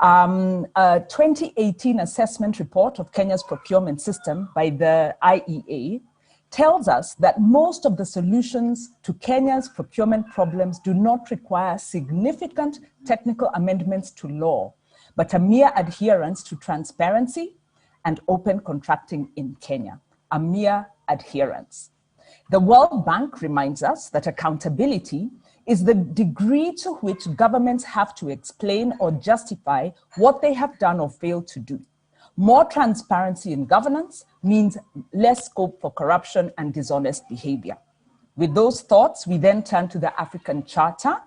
R: A 2018 assessment report of Kenya's procurement system by the IEA tells us that most of the solutions to Kenya's procurement problems do not require significant technical amendments to law, but a mere adherence to transparency and open contracting in Kenya, a mere adherence. The World Bank reminds us that accountability is the degree to which governments have to explain or justify what they have done or failed to do. More transparency in governance means less scope for corruption and dishonest behavior. With those thoughts, we then turn to the African Charter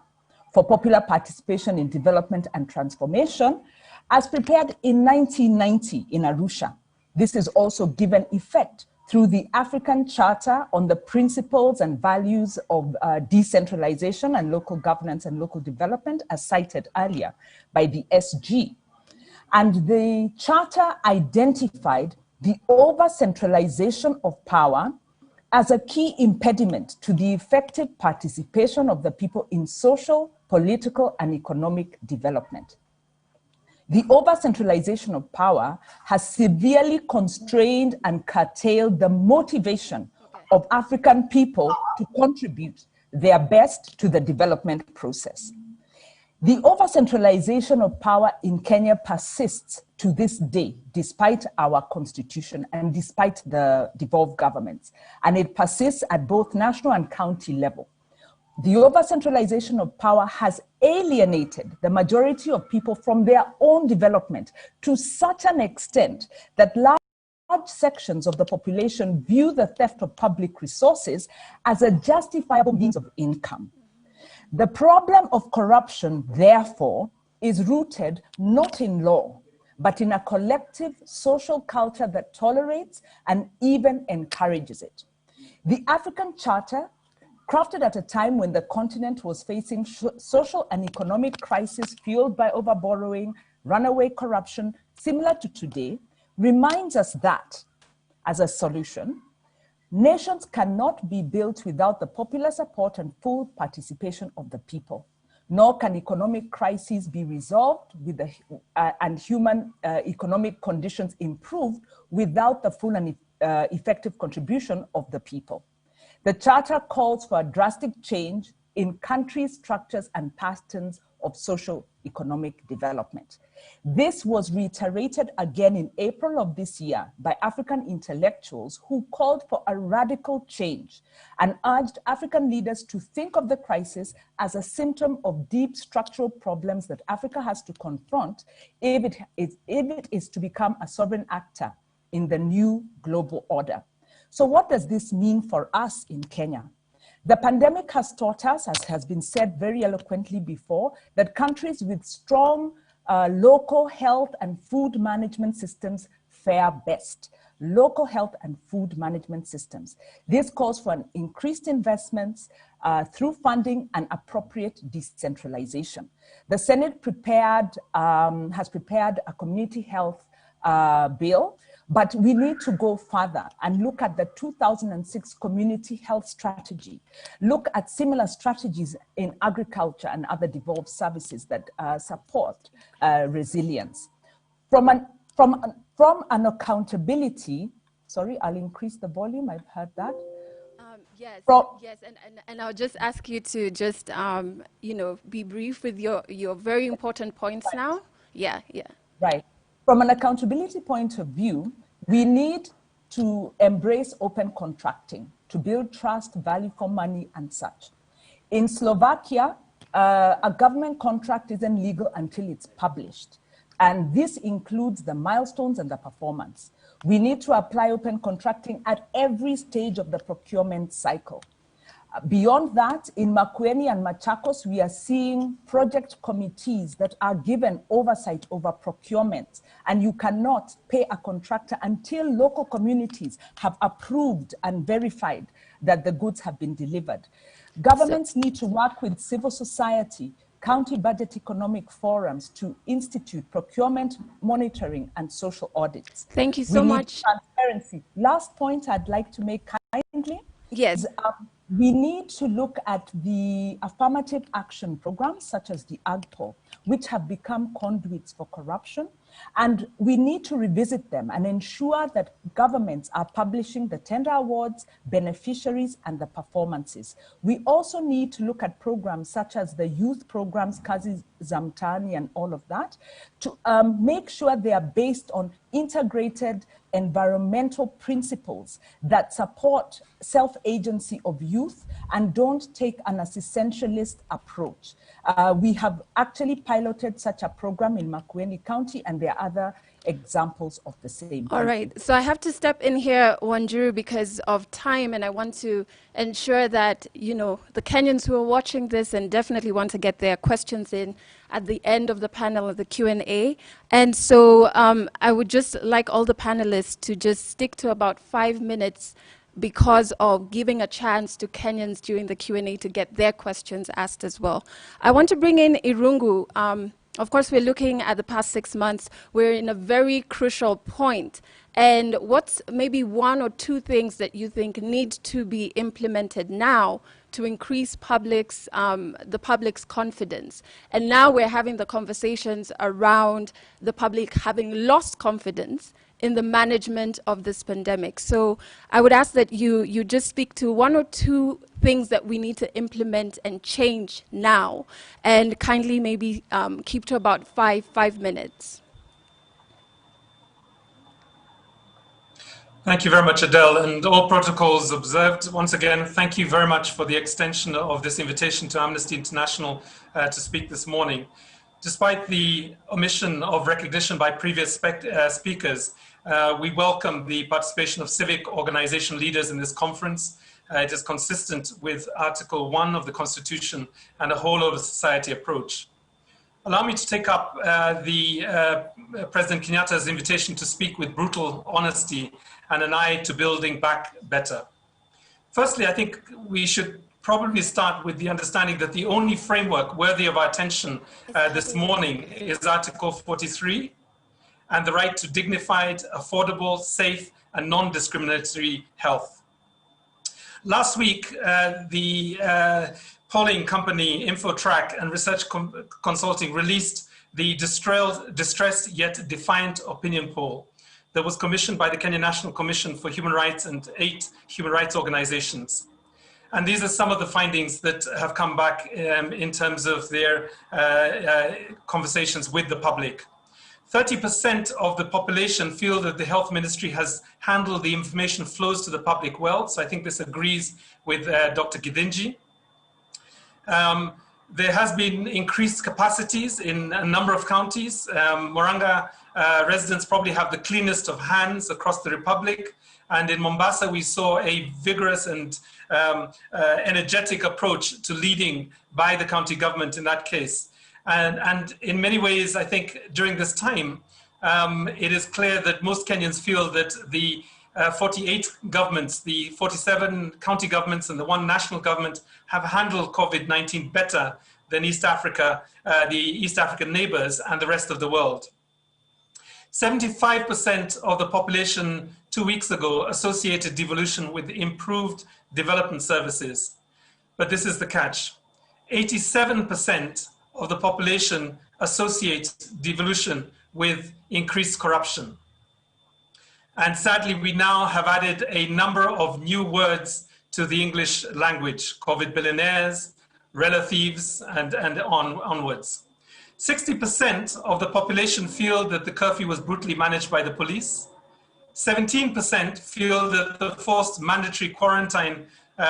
R: for Popular Participation in Development and Transformation, as prepared in 1990 in Arusha. This is also given effect through the African Charter on the Principles and Values of Decentralization and Local Governance and Local Development, as cited earlier by the SG. And the Charter identified the over-centralization of power as a key impediment to the effective participation of the people in social, political, and economic development. The over-centralization of power has severely constrained and curtailed the motivation of African people to contribute their best to the development process. The over-centralization of power in Kenya persists to this day, despite our constitution and despite the devolved governments, and it persists at both national and county level. The over-centralization of power has alienated the majority of people from their own development to such an extent that large sections of the population view the theft of public resources as a justifiable means of income. The problem of corruption, therefore, is rooted not in law, but in a collective social culture that tolerates and even encourages it. The African Charter, crafted at a time when the continent was facing social and economic crisis fueled by overborrowing, runaway corruption, similar to today, reminds us that, as a solution, nations cannot be built without the popular support and full participation of the people, nor can economic crises be resolved with and human economic conditions improved without the full and effective contribution of the people. The Charter calls for a drastic change in countries' structures and patterns of socio-economic development. This was reiterated again in April of this year by African intellectuals who called for a radical change and urged African leaders to think of the crisis as a symptom of deep structural problems that Africa has to confront if it is to become a sovereign actor in the new global order. So what does this mean for us in Kenya? The pandemic has taught us, as has been said very eloquently before, that countries with strong local health and food management systems fare best. local health and food management systems. This calls for an increased investments through funding and appropriate decentralization. The Senate has prepared a community health bill, but we need to go further and look at the 2006 community health strategy, look at similar strategies in agriculture and other devolved services that support resilience. From an accountability, sorry, I'll increase the volume, I've heard that.
N: Yes, yes, and I'll just ask you to just, be brief with your very important points now. Yeah.
R: Right. From an accountability point of view, we need to embrace open contracting to build trust, value for money, and such. In Slovakia, a government contract isn't legal until it's published. And this includes the milestones and the performance. We need to apply open contracting at every stage of the procurement cycle. Beyond that, in Makueni and Machakos, we are seeing project committees that are given oversight over procurement, and you cannot pay a contractor until local communities have approved and verified that the goods have been delivered. Governments need to work with civil society, county budget economic forums to institute procurement, monitoring, and social audits.
N: Thank you so much.
R: Transparency. Last point I'd like to make kindly.
N: Yes.
R: Is, we need to look at the affirmative action programs such as the AGPO, which have become conduits for corruption. And we need to revisit them and ensure that governments are publishing the tender awards, beneficiaries, and the performances. We also need to look at programs such as the youth programs, Kazi Zamtani, and all of that, to make sure they are based on integrated environmental principles that support self-agency of youth and don't take an essentialist approach. We have actually piloted such a program in Makueni County, and there are other examples of the same.
N: All right, so I have to step in here, Wanjiru, because of time, and I want to ensure that, the Kenyans who are watching this and definitely want to get their questions in at the end of the panel of the Q&A. And so I would just like all the panelists to just stick to about 5 minutes because of giving a chance to Kenyans during the Q&A to get their questions asked as well. I want to bring in Irungu. Of course, we're looking at the past 6 months. We're in a very crucial point. And what's maybe one or two things that you think need to be implemented now to increase the public's confidence? And now we're having the conversations around the public having lost confidence in the management of this pandemic. So I would ask that you just speak to one or two things that we need to implement and change now, and kindly maybe keep to about five minutes.
S: Thank you very much, Adele, and all protocols observed. Once again, thank you very much for the extension of this invitation to Amnesty International to speak this morning. Despite the omission of recognition by previous speakers, we welcome the participation of civic organization leaders in this conference. It is consistent with Article 1 of the Constitution and a whole of society approach. Allow me to take up President Kenyatta's invitation to speak with brutal honesty and an eye to building back better. Firstly, I think we should probably start with the understanding that the only framework worthy of our attention this morning is Article 43 and the right to dignified, affordable, safe, and non-discriminatory health. Last week, the polling company InfoTrack and Research Consulting released the Distressed Yet Defiant Opinion Poll that was commissioned by the Kenya National Commission for Human Rights and 8 human rights organizations. And these are some of the findings that have come back in terms of their conversations with the public. 30% of the population feel that the health ministry has handled the information flows to the public well. So I think this agrees with Dr. Gidinji. There has been increased capacities in a number of counties. Murang'a residents probably have the cleanest of hands across the Republic. And in Mombasa, we saw a vigorous and energetic approach to leading by the county government in that case. And in many ways, I think during this time, it is clear that most Kenyans feel that the 48 governments, the 47 county governments and the one national government have handled COVID-19 better than East Africa, the East African neighbors and the rest of the world. 75% of the population 2 weeks ago associated devolution with improved development services. But this is the catch. 87% of the population associates devolution with increased corruption. And sadly, we now have added a number of new words to the English language: COVID billionaires, rela thieves, and onwards. 60% of the population feel that the curfew was brutally managed by the police. 17% feel that the forced mandatory quarantine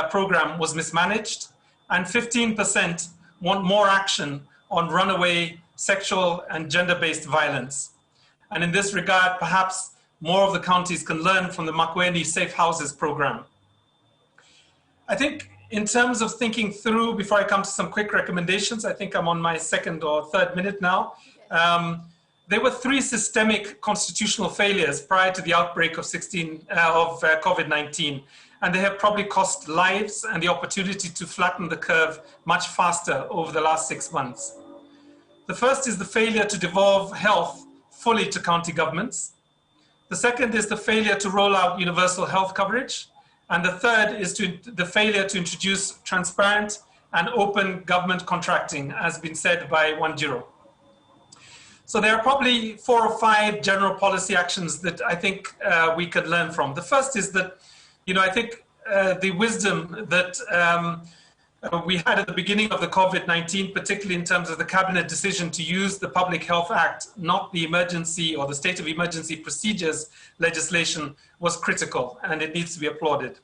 S: program was mismanaged. And 15% want more action on runaway sexual and gender-based violence. And in this regard, perhaps more of the counties can learn from the Makueni Safe Houses program. I think in terms of thinking through, before I come to some quick recommendations, I think I'm on my second or third minute now. There were 3 systemic constitutional failures prior to the outbreak of COVID-19, and they have probably cost lives and the opportunity to flatten the curve much faster over the last 6 months. The first is the failure to devolve health fully to county governments. The second is the failure to roll out universal health coverage. And the third is the failure to introduce transparent and open government contracting, as been said by Wanjiru. So there are probably 4 or 5 general policy actions that I think we could learn from. The first is that, I think the wisdom that we had at the beginning of the COVID-19, particularly in terms of the cabinet decision to use the Public Health Act, not the emergency or the state of emergency procedures legislation, was critical, and it needs to be applauded.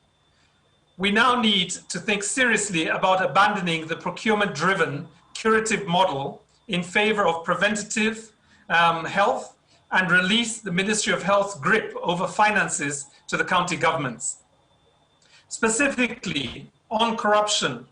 S: We now need to think seriously about abandoning the procurement-driven curative model in favor of preventative health and release the Ministry of Health's grip over finances to the county governments. Specifically on corruption,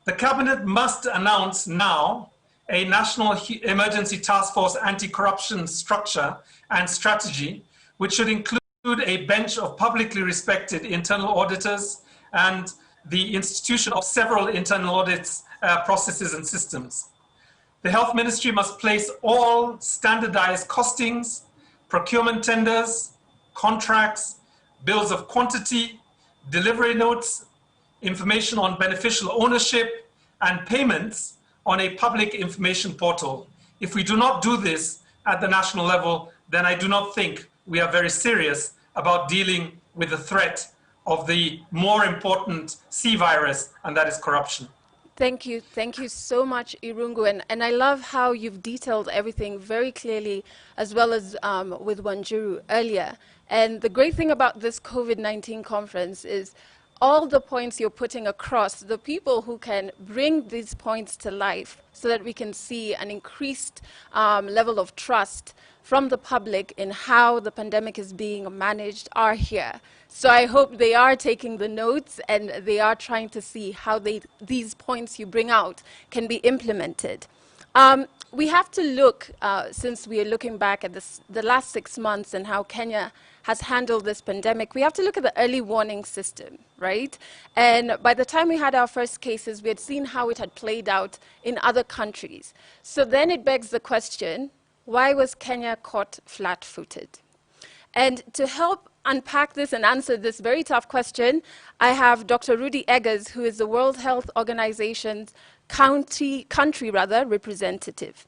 S: the cabinet must announce now a national emergency task force anti-corruption structure and strategy, which should include a bench of publicly respected internal auditors and the institution of several internal audits processes and systems. The health ministry must place all standardized costings, procurement tenders, contracts, bills of quantity, delivery notes, information on beneficial ownership, and payments on a public information portal. If we do not do this at the national level, then I do not think we are very serious about dealing with the threat of the more important C virus, and that is corruption.
N: Thank you so much, Irungu, and I love how you've detailed everything very clearly, as well as with Wanjiru earlier. And the great thing about this COVID-19 conference is all the points you're putting across, the people who can bring these points to life so that we can see an increased level of trust from the public in how the pandemic is being managed are here. So I hope they are taking the notes and they are trying to see how these points you bring out can be implemented. We have to look, since we are looking back at the last 6 months and how Kenya has handled this pandemic, we have to look at the early warning system, right? And by the time we had our first cases, we had seen how it had played out in other countries. So then it begs the question, why was Kenya caught flat-footed? And to help unpack this and answer this very tough question, I have Dr. Rudy Eggers, who is the World Health Organization's country representative.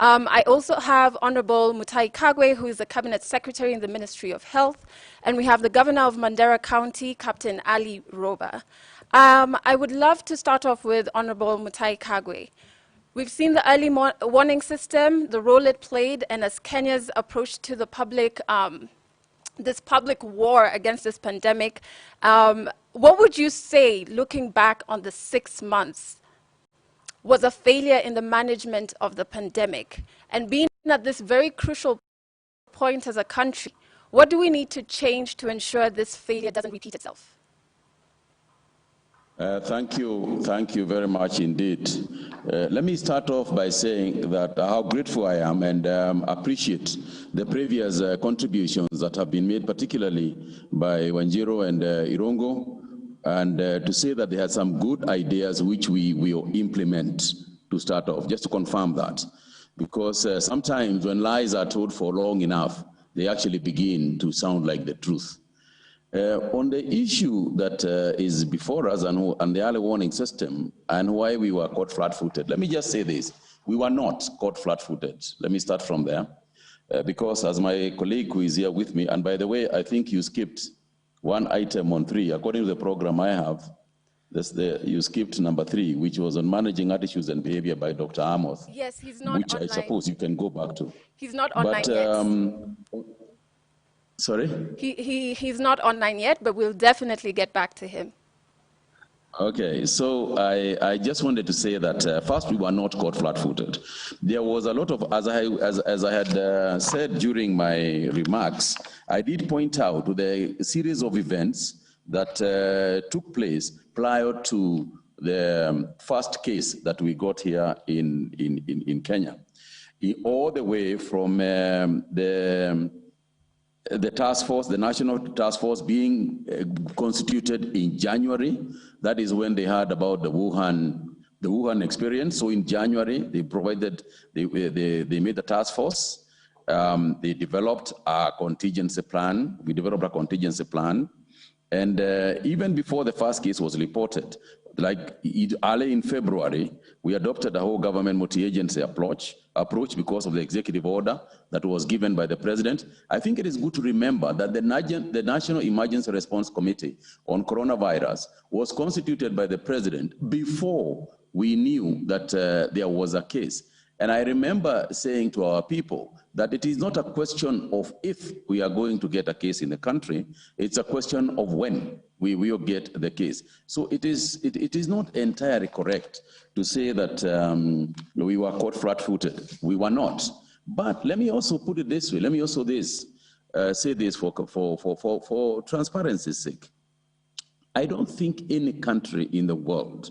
N: I also have Honorable Mutahi Kagwe, who is the Cabinet Secretary in the Ministry of Health, and we have the Governor of Mandera County, Captain Ali Roba. I would love to start off with Honorable Mutahi Kagwe. We've seen the early warning system, the role it played, and as Kenya's approach to the public, this public war against this pandemic, what would you say, looking back on the 6 months, was a failure in the management of the pandemic? And being at this very crucial point as a country, what do we need to change to ensure this failure doesn't repeat itself?
G: Thank you very much indeed. Let me start off by saying that how grateful I am and appreciate the previous contributions that have been made, particularly by Wanjiro and Irongo, and to say that they had some good ideas which we will implement to start off, just to confirm that. Because sometimes when lies are told for long enough, they actually begin to sound like the truth. On the issue that is before us and the early warning system and why we were caught flat-footed, let me just say this. We were not caught flat-footed. Let me start from there. Because as my colleague who is here with me, and by the way, I think you skipped one item on 3. According to the program I have, you skipped number 3, which was on managing attitudes and behavior by Dr. Amos.
N: Yes, he's not
G: which
N: online.
G: I suppose you can go back to.
N: He's not online yet.
G: Sorry?
N: He's not online yet, but we'll definitely get back to him.
G: Okay, so I just wanted to say that first, we were not caught flat-footed. There was a lot of, as I had said during my remarks, I did point out to the series of events that took place prior to the first case that we got here in Kenya, all the way from the task force, the national task force being constituted in January. That is when they heard about the Wuhan experience. So in January, they made the task force. They developed a contingency plan. We developed a contingency plan. And even before the first case was reported, like early in February, we adopted a whole government multi-agency approach because of the executive order that was given by the president. I think it is good to remember that the National Emergency Response Committee on coronavirus was constituted by the president before we knew that there was a case. And I remember saying to our people that it is not a question of if we are going to get a case in the country, it's a question of when we will get the case. So it is not entirely correct to say that we were caught flat-footed. We were not. But let me also put it this way. Let me also say this for transparency's sake. I don't think any country in the world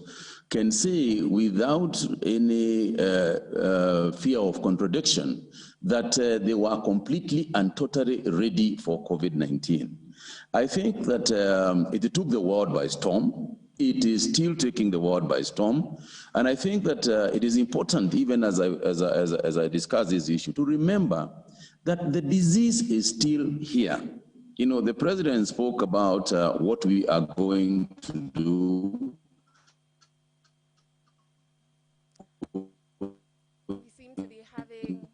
G: can say without any fear of contradiction that they were completely and totally ready for COVID-19. I think that it took the world by storm. It is still taking the world by storm. And I think that it is important, even as I discuss this issue, to remember that the disease is still here. You know, the president spoke about what we are going to do.
N: We seem to be having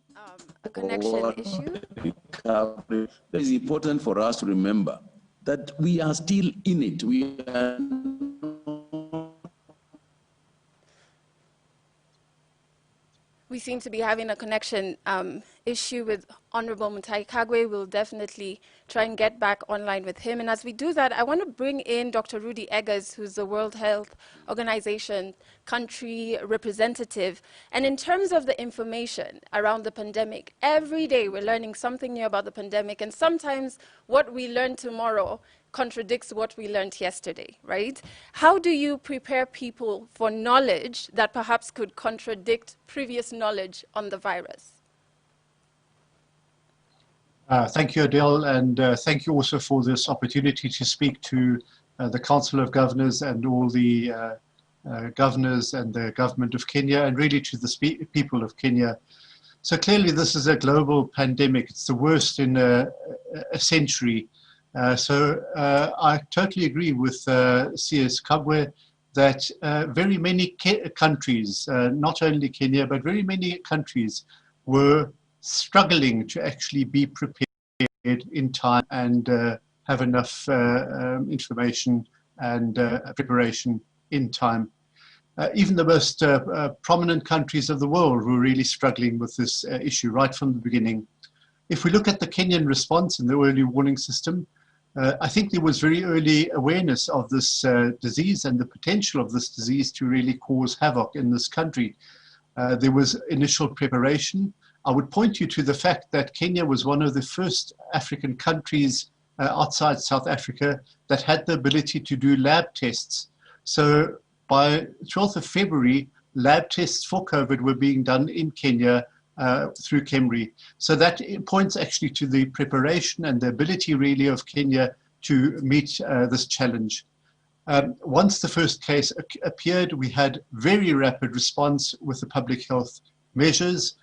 N: a connection issue.
G: It is important for us to remember that we are still in it.
N: We seem to be having a connection issue with Honorable Mutahi Kagwe. We'll definitely try and get back online with him. And as we do that, I want to bring in Dr. Rudy Eggers, who's the World Health Organization country representative. And in terms of the information around the pandemic, every day we're learning something new about the pandemic. And sometimes what we learn tomorrow contradicts what we learned yesterday, right? How do you prepare people for knowledge that perhaps could contradict previous knowledge on the virus?
T: Thank you, Adele, and thank you also for this opportunity to speak to the Council of Governors and all the governors and the government of Kenya, and really to the people of Kenya. So clearly this is a global pandemic. It's the worst in a century. So I totally agree with C.S. Kagwe that very many countries, not only Kenya, but very many countries were struggling to actually be prepared in time and have enough information and preparation in time. Even the most prominent countries of the world were really struggling with this issue right from the beginning. If we look at the Kenyan response in the early warning system, I think there was very early awareness of this disease and the potential of this disease to really cause havoc in this country. There was initial preparation. I would point you to the fact that Kenya was one of the first African countries outside South Africa that had the ability to do lab tests So by 12th of February, lab tests for COVID were being done in Kenya through KEMRI. So that points actually to the preparation and the ability really of Kenya to meet this challenge. Once the first case appeared, we had very rapid response with the public health measures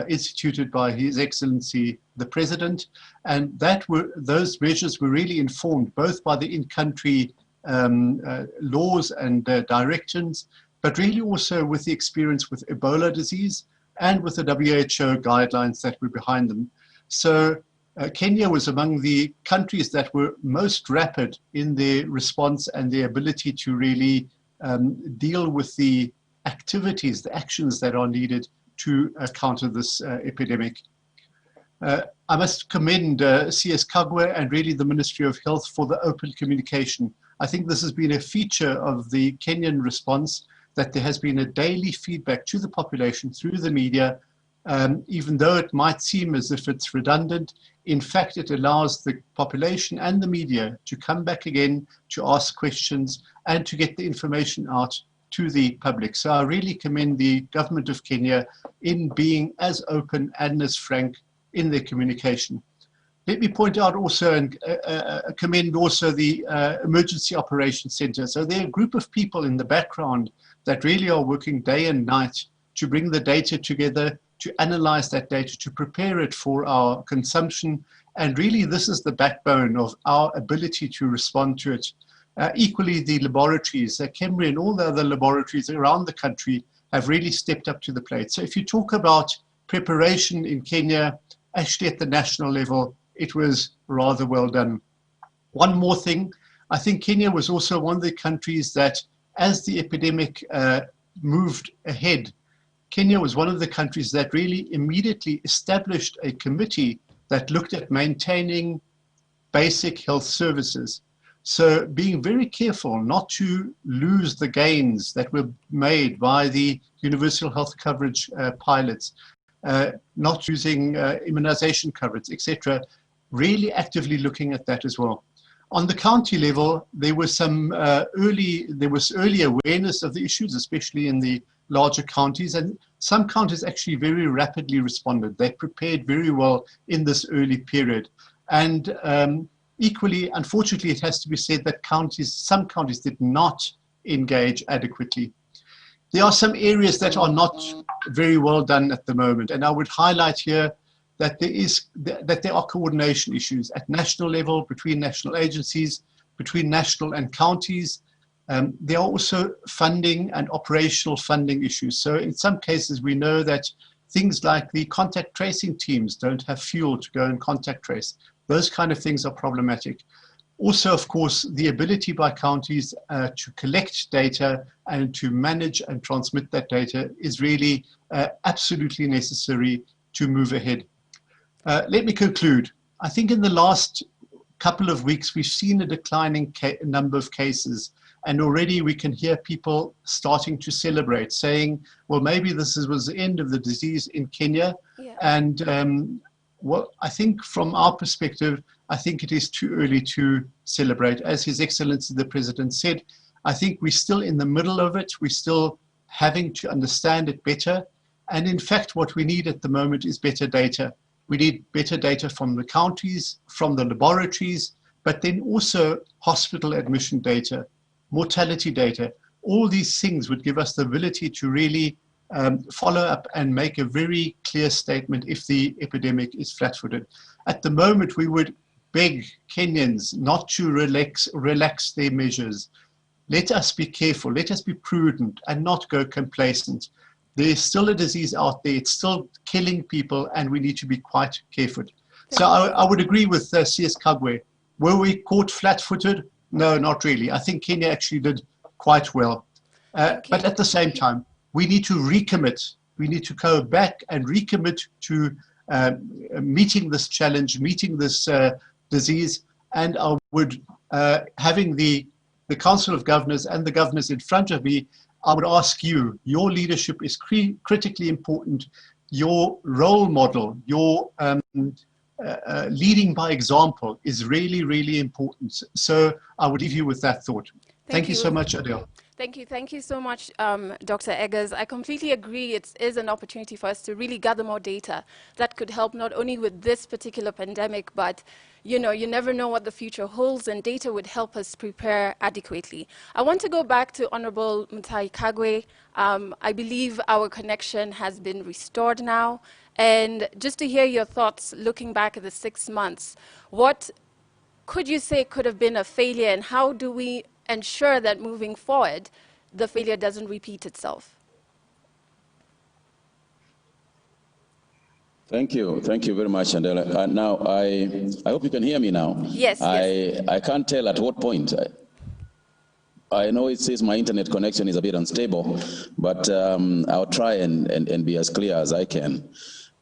T: instituted by His Excellency the President, and those measures were really informed both by the in-country laws and directions, but really also with the experience with Ebola disease and with the WHO guidelines that were behind them. So Kenya was among the countries that were most rapid in their response and their ability to really deal with the activities, the actions that are needed to counter this epidemic. I must commend CS Kagwe and really the Ministry of Health for the open communication. I think this has been a feature of the Kenyan response, that there has been a daily feedback to the population through the media, even though it might seem as if it's redundant. In fact, it allows the population and the media to come back again, to ask questions and to get the information out to the public. So I really commend the government of Kenya in being as open and as frank in their communication. Let me point out also and commend also the Emergency Operations Center. So they're a group of people in the background that really are working day and night to bring the data together, to analyze that data, to prepare it for our consumption. And really, this is the backbone of our ability to respond to it. Equally, the laboratories, KEMRI and all the other laboratories around the country have really stepped up to the plate. So if you talk about preparation in Kenya, actually at the national level, it was rather well done. One more thing, I think Kenya was also one of the countries that, as the epidemic moved ahead, Kenya was one of the countries that really immediately established a committee that looked at maintaining basic health services. So being very careful not to lose the gains that were made by the universal health coverage pilots, not using immunization coverage, etc., really actively looking at that as well. On the county level, there was some early awareness of the issues, especially in the larger counties, and some counties actually very rapidly responded. They prepared very well in this early period. And equally, unfortunately, it has to be said that some counties did not engage adequately. There are some areas that are not very well done at the moment, and I would highlight here that there are coordination issues at national level, between national agencies, between national and counties. There are also funding and operational funding issues. So in some cases, we know that things like the contact tracing teams don't have fuel to go and contact trace. Those kind of things are problematic. Also, of course, the ability by counties to collect data and to manage and transmit that data is really absolutely necessary to move ahead. Let me conclude. I think in the last couple of weeks, we've seen a declining number of cases, and already we can hear people starting to celebrate, saying, well, maybe this was the end of the disease in Kenya. Yeah. And well, I think from our perspective, I think it is too early to celebrate. As His Excellency the President said, I think we're still in the middle of it. We're still having to understand it better. And in fact, what we need at the moment is better data. We need better data from the counties, from the laboratories, but then also hospital admission data, mortality data. All these things would give us the ability to really follow up and make a very clear statement if the epidemic is flat-footed. At the moment, we would beg Kenyans not to relax their measures. Let us be careful, let us be prudent and not go complacent. There's still a disease out there, it's still killing people, and we need to be quite careful. So I would agree with CS Kagwe. Were we caught flat-footed? No, not really. I think Kenya actually did quite well. But at the same time, we need to recommit. We need to go back and recommit to meeting this challenge, meeting this disease. And I would, having the Council of Governors and the governors in front of me, I would ask you, your leadership is critically important. Your role model, your leading by example is really, really important. So I would leave you with that thought. Thank you so much, Adele.
N: Thank you so much, Dr. Eggers. I completely agree. It is an opportunity for us to really gather more data that could help not only with this particular pandemic, but you never know what the future holds, and data would help us prepare adequately. I want to go back to Honorable Mutai Kagwe. I believe our connection has been restored now, and just to hear your thoughts looking back at the 6 months, what could you say could have been a failure, and how do we ensure that moving forward, the failure doesn't repeat itself?
G: Thank you very much, Andela. Now, I hope you can hear me now.
N: Yes, yes.
G: I can't tell at what point. I know it says my internet connection is a bit unstable, but I'll try and be as clear as I can.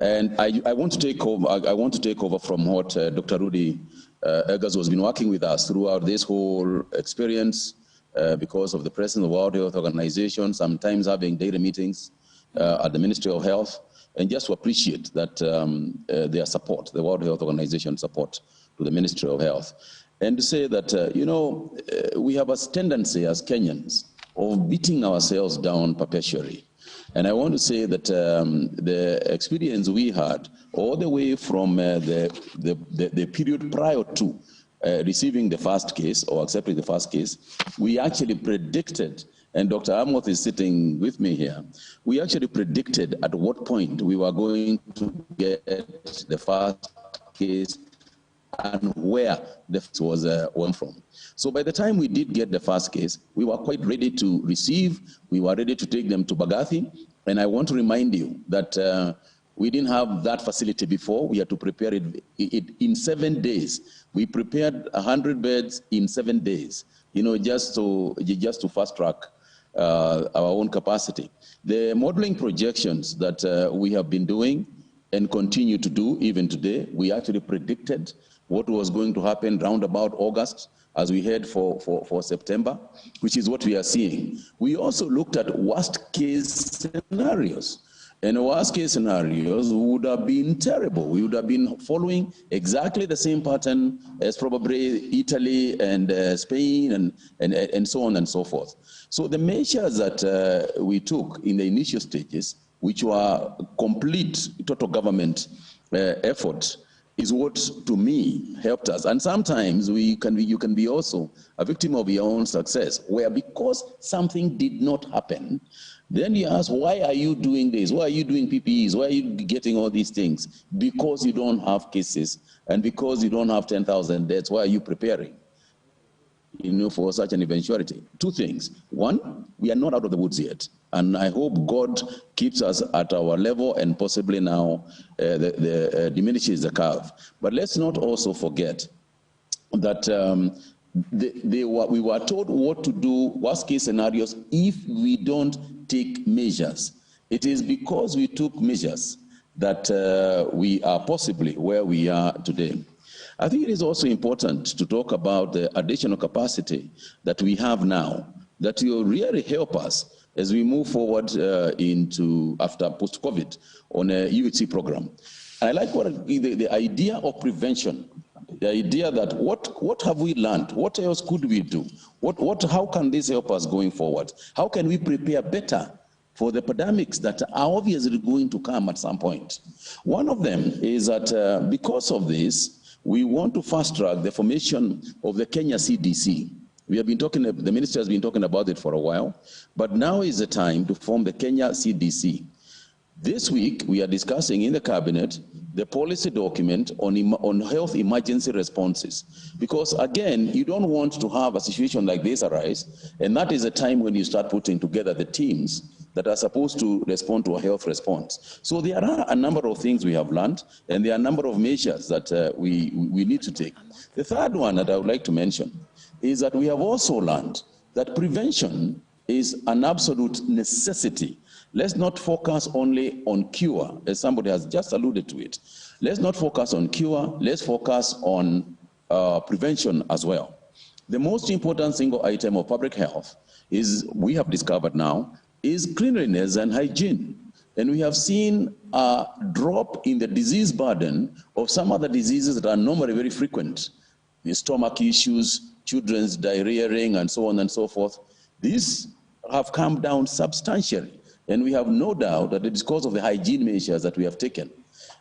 G: And I want to take over. I want to take over from what Dr. Rudy Eggers has been working with us throughout this whole experience, because of the presence of the World Health Organization, sometimes having daily meetings at the Ministry of Health, and just to appreciate that their support, the World Health Organization support to the Ministry of Health. And to say that, we have a tendency as Kenyans of beating ourselves down perpetually. And I want to say that the experience we had all the way from the period prior to receiving the first case or accepting the first case, we actually predicted, and Dr. Amoth is sitting with me here, we actually predicted at what point we were going to get the first case and where the first was went from. So by the time we did get the first case, we were quite ready to receive, we were ready to take them to Bagathi, and I want to remind you that we didn't have that facility before. We had to prepare it in 7 days. We prepared 100 beds in 7 days, just to fast track our own capacity. The modeling projections that we have been doing and continue to do even today, we actually predicted what was going to happen round about August as we head for September, which is what we are seeing. We also looked at worst case scenarios. And worst case scenarios would have been terrible. We would have been following exactly the same pattern as probably Italy and Spain and so on and so forth. So the measures that we took in the initial stages, which were complete total government effort, is what, to me, helped us. And sometimes you can be also a victim of your own success, where because something did not happen, then you ask, why are you doing this? Why are you doing PPEs? Why are you getting all these things? Because you don't have cases, and because you don't have 10,000 deaths, why are you preparing? For such an eventuality. Two things. One, we are not out of the woods yet. And I hope God keeps us at our level and possibly now diminishes the curve. But let's not also forget that we were told what to do, worst case scenarios, if we don't take measures. It is because we took measures that we are possibly where we are today. I think it is also important to talk about the additional capacity that we have now that will really help us as we move forward into after post-COVID on a UHC program. I like the idea of prevention, the idea that what have we learned? What else could we do? How can this help us going forward? How can we prepare better for the pandemics that are obviously going to come at some point? One of them is that because of this, we want to fast track the formation of the Kenya CDC. We have been talking, the minister has been talking about it for a while, but now is the time to form the Kenya CDC. This week, we are discussing in the cabinet the policy document on health emergency responses. Because again, you don't want to have a situation like this arise, and that is the time when you start putting together the teams that are supposed to respond to a health response. So there are a number of things we have learned, and there are a number of measures that we need to take. The third one that I would like to mention is that we have also learned that prevention is an absolute necessity. Let's not focus only on cure, as somebody has just alluded to it. Let's not focus on cure, let's focus on prevention as well. The most important single item of public health is, we have discovered now, is cleanliness and hygiene. And we have seen a drop in the disease burden of some other diseases that are normally very frequent. The stomach issues, children's diarrhea, and so on and so forth. This have come down substantially. And we have no doubt that it is because of the hygiene measures that we have taken.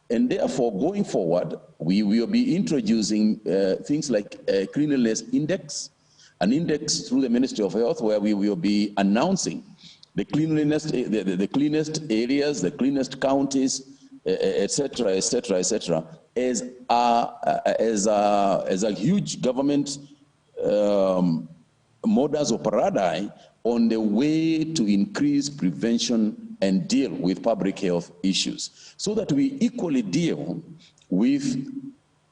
G: And therefore, going forward, we will be introducing things like a cleanliness index, an index through the Ministry of Health, where we will be announcing the cleanliness, the cleanest areas, the cleanest counties, etc., etc., etc., as a huge government modus operandi on the way to increase prevention and deal with public health issues, so that we equally deal with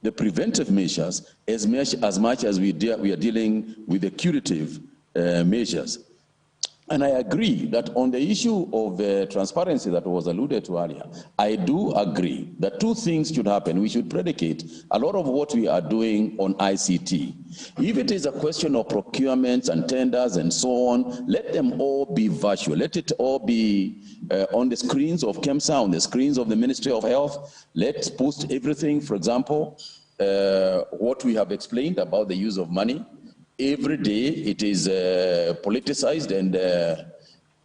G: the preventive measures as much as we are dealing with the curative measures. And I agree that on the issue of transparency that was alluded to earlier, I do agree that two things should happen. We should predicate a lot of what we are doing on ICT. If it is a question of procurements and tenders and so on, let them all be virtual. Let it all be on the screens of KEMSA, on the screens of the Ministry of Health. Let's post everything, for example, what we have explained about the use of money. Every day it is politicized, and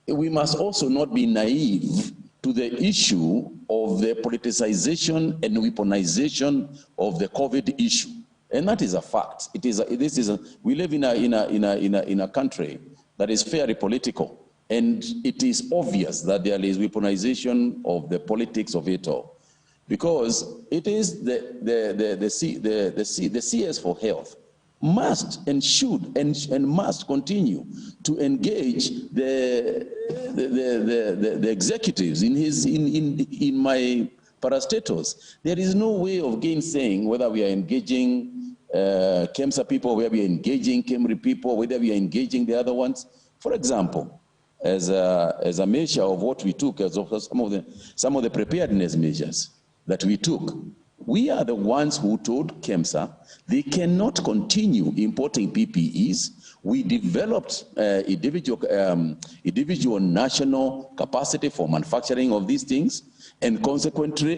G: we must also not be naive to the issue of the politicization and weaponization of the COVID issue, and that is a fact. We live in a country that is fairly political, and it is obvious that there is weaponization of the politics of it all, because it is the CS for health must and should and must continue to engage the executives in my parastatus. There is no way of gainsaying whether we are engaging KEMSA people, whether we are engaging KEMRI people, whether we are engaging the other ones. For example, as a measure of what we took, as of some of the preparedness measures that we took, we are the ones who told KEMSA they cannot continue importing PPEs. We developed individual national capacity for manufacturing of these things, and consequently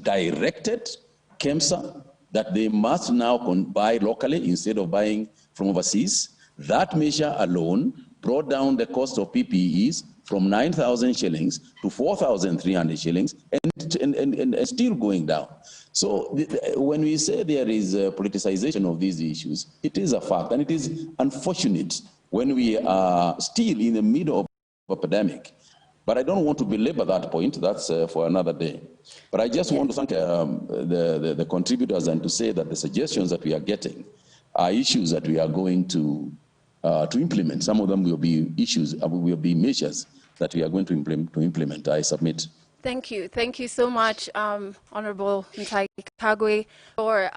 G: directed KEMSA that they must now buy locally instead of buying from overseas. That measure alone brought down the cost of PPEs from 9,000 shillings to 4,300 shillings, and still going down. So when we say there is a politicization of these issues, it is a fact, and it is unfortunate when we are still in the middle of a pandemic. But I don't want to belabor that point. That's for another day. But I just want to thank the contributors and to say that the suggestions that we are getting are issues that we are going to implement. Some of them will be issues, will be measures that we are going to implement. I submit.
N: Thank you. Thank you so much, Honorable Ntai Kagwe, for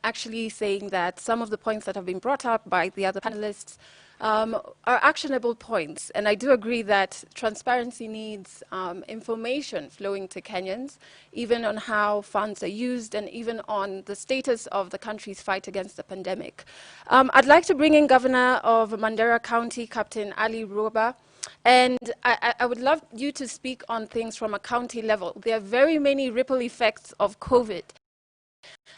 N: actually saying that some of the points that have been brought up by the other panelists are actionable points. And I do agree that transparency needs information flowing to Kenyans, even on how funds are used and even on the status of the country's fight against the pandemic. I'd like to bring in Governor of Mandera County, Captain Ali Roba. And I would love you to speak on things from a county level. There are very many ripple effects of COVID.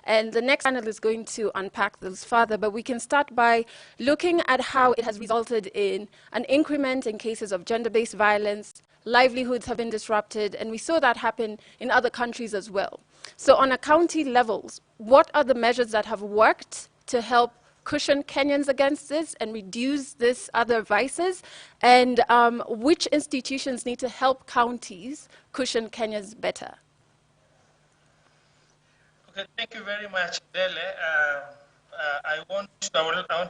N: And the next panel is going to unpack those further, but we can start by looking at how it has resulted in an increment in cases of gender-based violence. Livelihoods have been disrupted, and we saw that happen in other countries as well. So on a county levels, what are the measures that have worked to help cushion Kenyans against this and reduce this other vices, and which institutions need to help counties cushion Kenyans better?
U: Okay, thank you very much, Dele. I want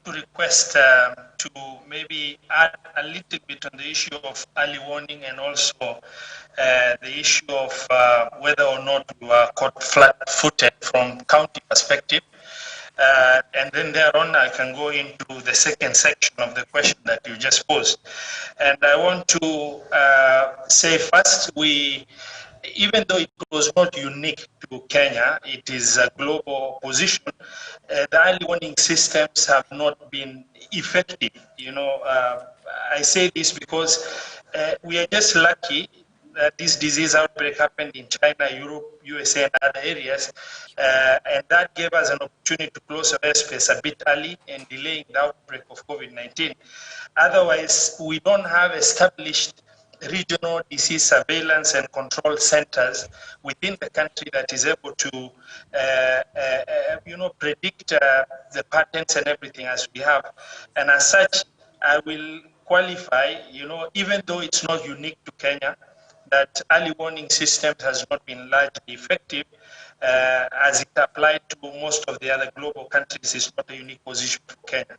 U: to request to maybe add a little bit on the issue of early warning, and also the issue of whether or not we were caught flat-footed from county perspective. And then thereon, I can go into the second section of the question that you just posed. And I want to say first, even though it was not unique to Kenya, it is a global position, the early warning systems have not been effective. You know, I say this because we are just lucky this disease outbreak happened in China, Europe, USA, and other areas. And that gave us an opportunity to close our airspace a bit early and delaying the outbreak of COVID-19. Otherwise, we don't have established regional disease surveillance and control centers within the country that is able to, predict the patterns and everything as we have. And as such, I will qualify, even though it's not unique to Kenya, that early warning system has not been largely effective as it applied to most of the other global countries. Is not a unique position for Kenya.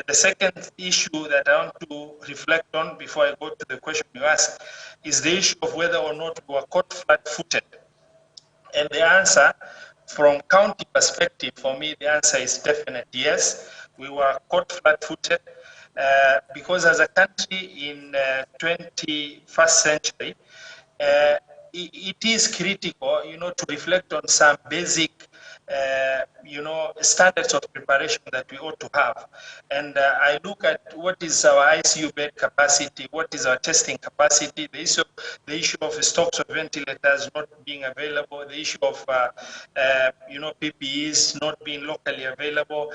U: The second issue that I want to reflect on before I go to the question you asked is the issue of whether or not we were caught flat-footed. And the answer, from county perspective, for me, the answer is definite yes. We were caught flat-footed because as a country in 21st century, it is critical, to reflect on some basic, standards of preparation that we ought to have. And I look at what is our ICU bed capacity, what is our testing capacity, the issue of stocks of ventilators not being available, the issue of, PPEs not being locally available,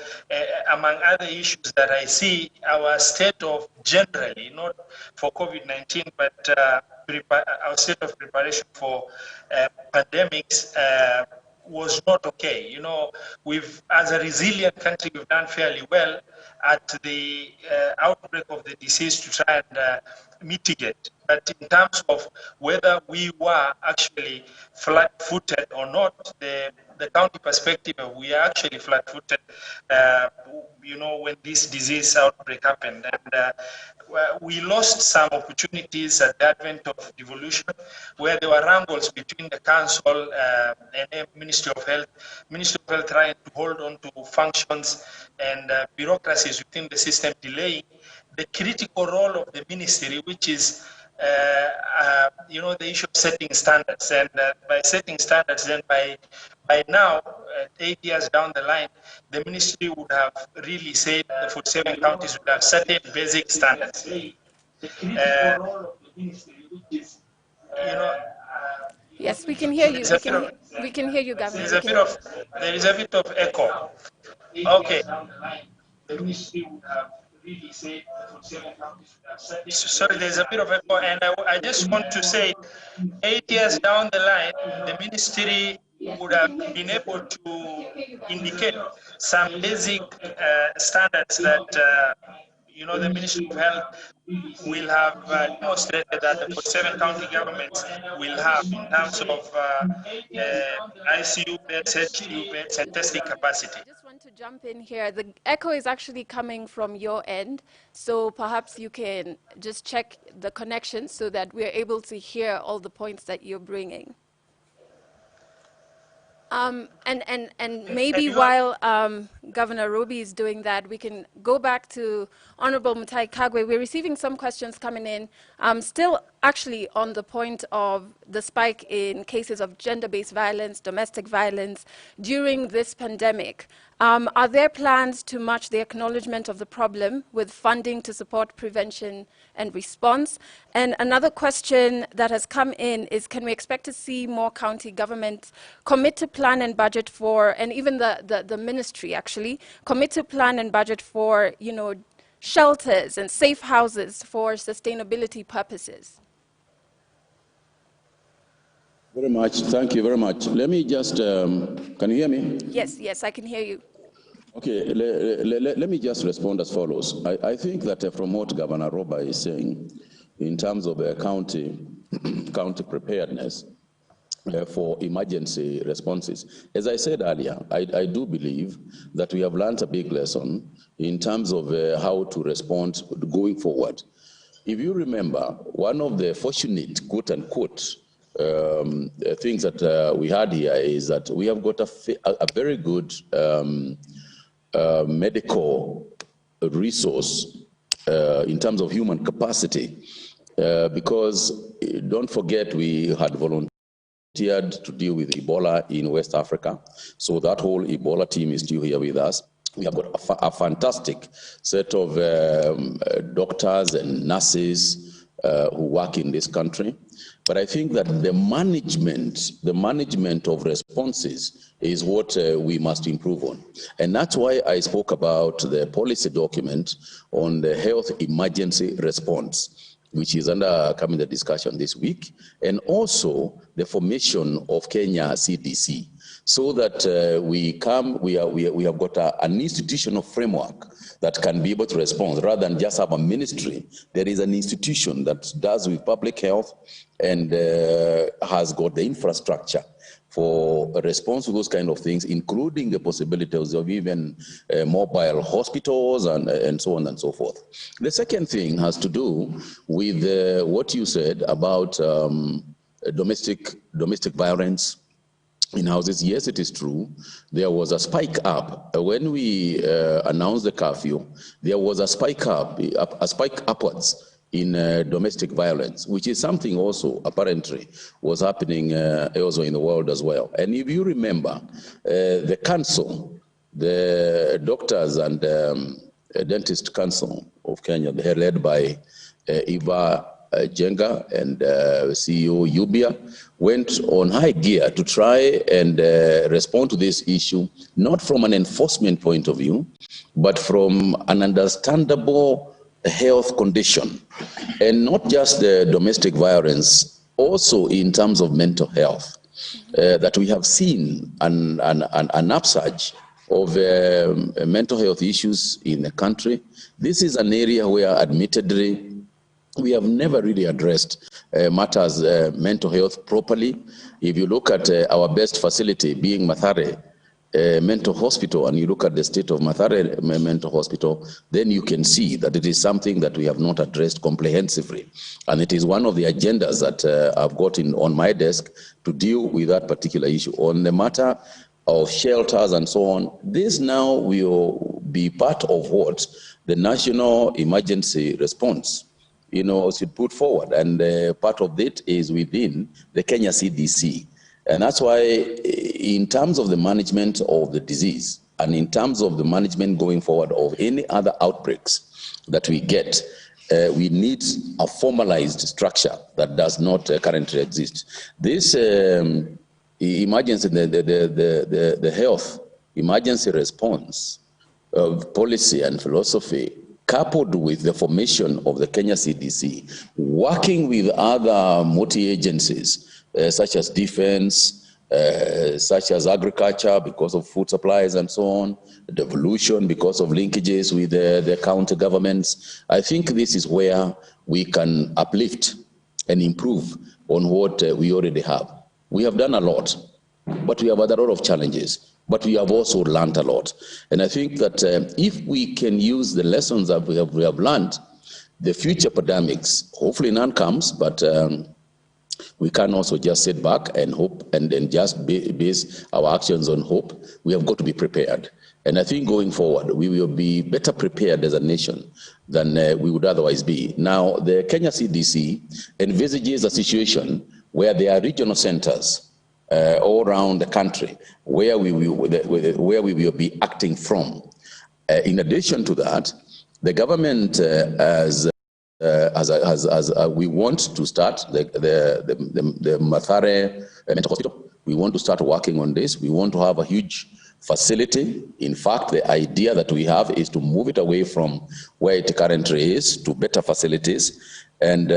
U: among other issues that I see our state of generally, not for COVID-19, but our state of preparation for pandemics was not okay. We've, as a resilient country, we've done fairly well at the outbreak of the disease to try and mitigate. But in terms of whether we were actually flat-footed or not, the county perspective, we are actually flat-footed, when this disease outbreak happened. And we lost some opportunities at the advent of devolution, where there were wrangles between the council and Ministry of Health. Ministry of Health trying to hold on to functions and bureaucracies within the system, delaying the critical role of the ministry, which is the issue of setting standards. And by setting standards, then by now, 8 years down the line, the ministry would have really said the 47 counties would have certain basic standards.
N: Yes, we can hear you. We can hear you, Governor.
U: There is a bit of echo. Okay. The ministry would have really said the 47 counties would have certain. Sorry, there's a bit of echo, and I just want to say, 8 years down the line, the ministry would have been able to indicate some basic standards that the Ministry of Health will have demonstrated that the 47 county governments will have in terms of ICU beds, HCU beds, and testing capacity.
N: I just want to jump in here. The echo is actually coming from your end, so perhaps you can just check the connection so that we're able to hear all the points that you're bringing. And maybe while Governor Roby is doing that, we can go back to Honorable Mutai Kagwe. We're receiving some questions coming in, still actually on the point of the spike in cases of gender-based violence, domestic violence during this pandemic. Are there plans to match the acknowledgement of the problem with funding to support prevention and response? And another question that has come in is, can we expect to see more county governments commit to plan and budget for, and even the ministry actually, commit to plan and budget for, shelters and safe houses for sustainability purposes?
G: Very much. Thank you very much. Let me just, can you hear me?
N: Yes, I can hear you.
G: Okay, let me just respond as follows. I think that from what Governor Roba is saying, in terms of county preparedness for emergency responses, as I said earlier, I do believe that we have learned a big lesson in terms of how to respond going forward. If you remember, one of the fortunate, quote unquote, things that we had here is that we have got a very good medical resource in terms of human capacity, because don't forget we had volunteered to deal with Ebola in West Africa. So that whole Ebola team is still here with us. We have got a fantastic set of doctors and nurses who work in this country. But I think that the management of responses is what we must improve on. And that's why I spoke about the policy document on the health emergency response, which is coming the discussion this week, and also the formation of Kenya CDC, so that we have got an institutional framework that can be able to respond rather than just have a ministry. There is an institution that does with public health and has got the infrastructure for a response to those kind of things, including the possibilities of even mobile hospitals and so on and so forth. The second thing has to do with what you said about domestic violence in houses. Yes, it is true. There was a spike up. When we announced the curfew, there was a spike upwards in domestic violence, which is something also apparently was happening also in the world as well. And if you remember, the council, the Doctors and Dentist Council of Kenya, they're led by Eva Jenga and CEO Yubia, went on high gear to try and respond to this issue, not from an enforcement point of view, but from an understandable health condition, and not just the domestic violence, also in terms of mental health, that we have seen an upsurge of mental health issues in the country. This is an area where admittedly we have never really addressed matters mental health properly. If you look at our best facility being Mathare Mental Hospital, and you look at the state of Mathare Mental Hospital, then you can see that it is something that we have not addressed comprehensively. And it is one of the agendas that I've got on my desk to deal with that particular issue. On the matter of shelters and so on, this now will be part of what the national emergency response should put forward. And part of it is within the Kenya CDC. And that's why in terms of the management of the disease and in terms of the management going forward of any other outbreaks that we get, we need a formalized structure that does not currently exist. This emergency, the health emergency response policy and philosophy, coupled with the formation of the Kenya CDC, working with other multi-agencies, such as defense, such as agriculture because of food supplies and so on, devolution because of linkages with the county governments. I think this is where we can uplift and improve on what we already have. We have done a lot, but we have had a lot of challenges, but we have also learned a lot. And I think that if we can use the lessons that we have learned, the future pandemics, hopefully none comes, but we can also just sit back and hope and then just base our actions on hope. We have got to be prepared. And I think going forward, we will be better prepared as a nation than we would otherwise be. Now, the Kenya CDC envisages a situation where there are regional centers all around the country where we will be acting from. In addition to that, the government we want to start the Mathare Mental Hospital. We want to start working on this. We want to have a huge facility. In fact, the idea that we have is to move it away from where it currently is to better facilities and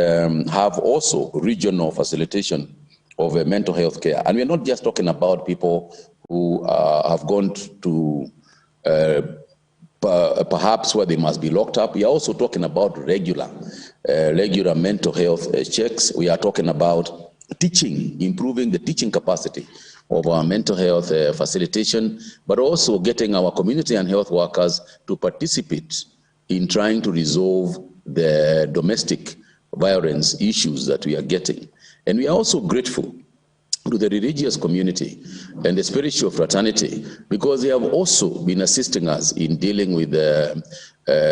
G: have also regional facilitation of mental health care. And we're not just talking about people who have gone to perhaps where they must be locked up. We are also talking about regular mental health checks. We are talking about teaching, improving the teaching capacity of our mental health facilitation, but also getting our community and health workers to participate in trying to resolve the domestic violence issues that we are getting. And we are also grateful to the religious community and the spiritual fraternity, because they have also been assisting us in dealing with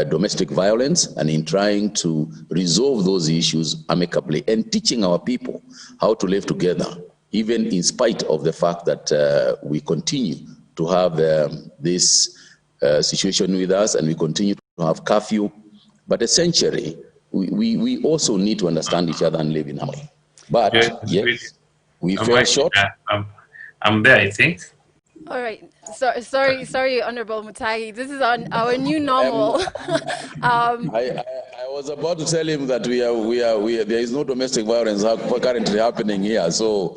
G: domestic violence and in trying to resolve those issues amicably and teaching our people how to live together, even in spite of the fact that we continue to have this situation with us and we continue to have curfew. But essentially, we also need to understand each other and live in harmony. But yes, we fell short.
B: I'm there, I think.
N: All right. Sorry, Honorable Mutai. This is our new normal.
G: I was about to tell him that there is no domestic violence currently happening here. So,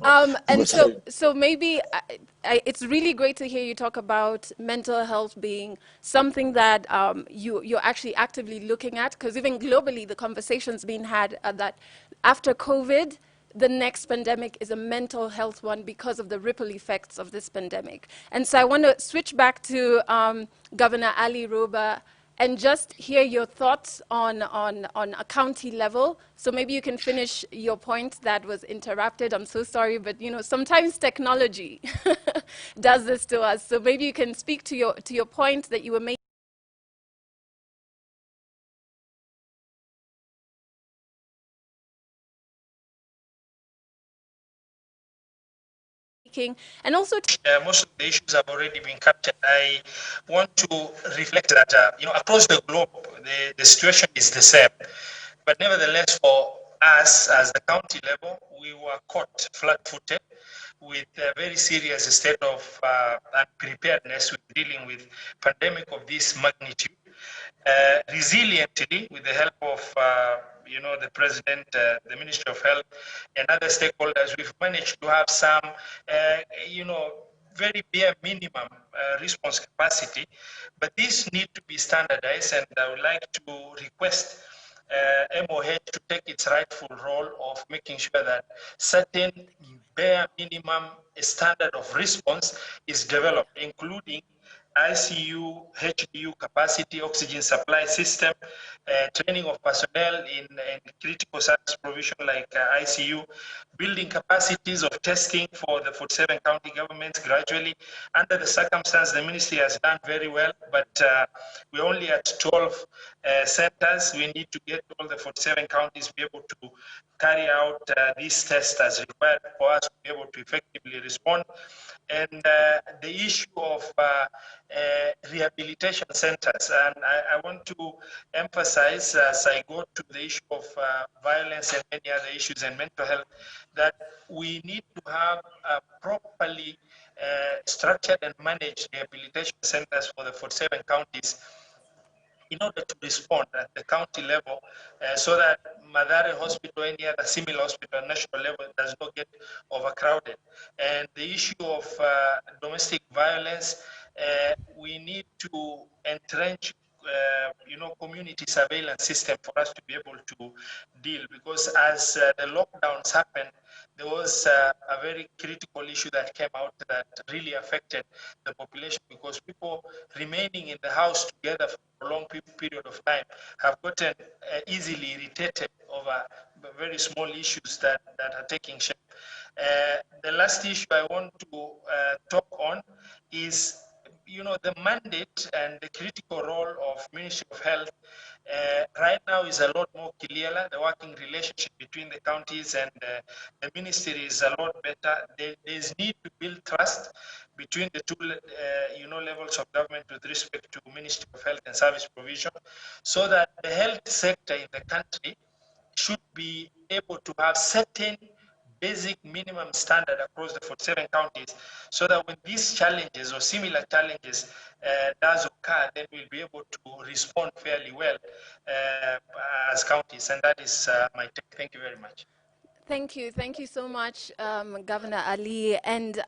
N: and so maybe it's really great to hear you talk about mental health being something that you're actually actively looking at, because even globally, the conversation's being had that after COVID, the next pandemic is a mental health one because of the ripple effects of this pandemic. And so I want to switch back to Governor Ali Roba and just hear your thoughts on a county level. So maybe you can finish your point that was interrupted. I'm so sorry, but sometimes technology does this to us. So maybe you can speak to your point that you were making. And also
U: most of the issues have already been captured. I want to reflect that across the globe the situation is the same, but nevertheless for us as the county level, we were caught flat-footed with a very serious state of unpreparedness with dealing with pandemic of this magnitude. Resiliently, with the help of the President, the Ministry of Health, and other stakeholders, we've managed to have some, very bare minimum response capacity. But this need to be standardized, and I would like to request MOH to take its rightful role of making sure that certain bare minimum standard of response is developed, including ICU, HDU capacity, oxygen supply system, training of personnel in critical service provision like ICU, building capacities of testing for the 47 county governments gradually. Under the circumstance, the ministry has done very well, but we're only at 12 centers. We need to get all the 47 counties to be able to carry out these tests as required for us to be able to effectively respond. And the issue of rehabilitation centers, and I want to emphasize as I go to the issue of violence and many other issues and mental health, that we need to have properly structured and managed rehabilitation centers for the 47 counties in order to respond at the county level so that Madare Hospital, any other similar hospital at national level does not get overcrowded. And the issue of domestic violence, we need to entrench community surveillance system for us to be able to deal, because as the lockdowns happened, there was a very critical issue that came out that really affected the population, because people remaining in the house together for a long period of time have gotten easily irritated over very small issues that are taking shape. The last issue I want to talk on is the mandate and the critical role of Ministry of Health right now is a lot more clearer. The working relationship between the counties and the ministry is a lot better. There's need to build trust between the two levels of government with respect to Ministry of Health and Service Provision, so that the health sector in the country should be able to have certain basic minimum standard across the 47 counties, so that when these challenges or similar challenges does occur, then we'll be able to respond fairly well as counties. And that is my take. Thank you very much.
N: Thank you so much, Governor Ali. And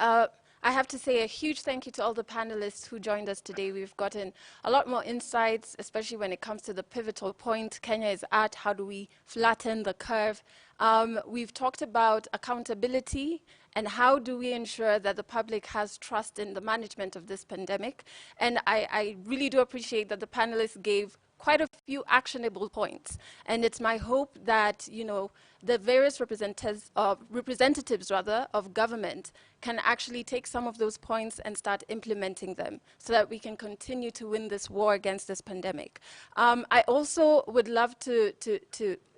N: I have to say a huge thank you to all the panelists who joined us today. We've gotten a lot more insights, especially when it comes to the pivotal point Kenya is at. How do we flatten the curve? We've talked about accountability and how do we ensure that the public has trust in the management of this pandemic. And I really do appreciate that the panelists gave quite a few actionable points. And it's my hope that, the various representatives of government can actually take some of those points and start implementing them so that we can continue to win this war against this pandemic. I also would love to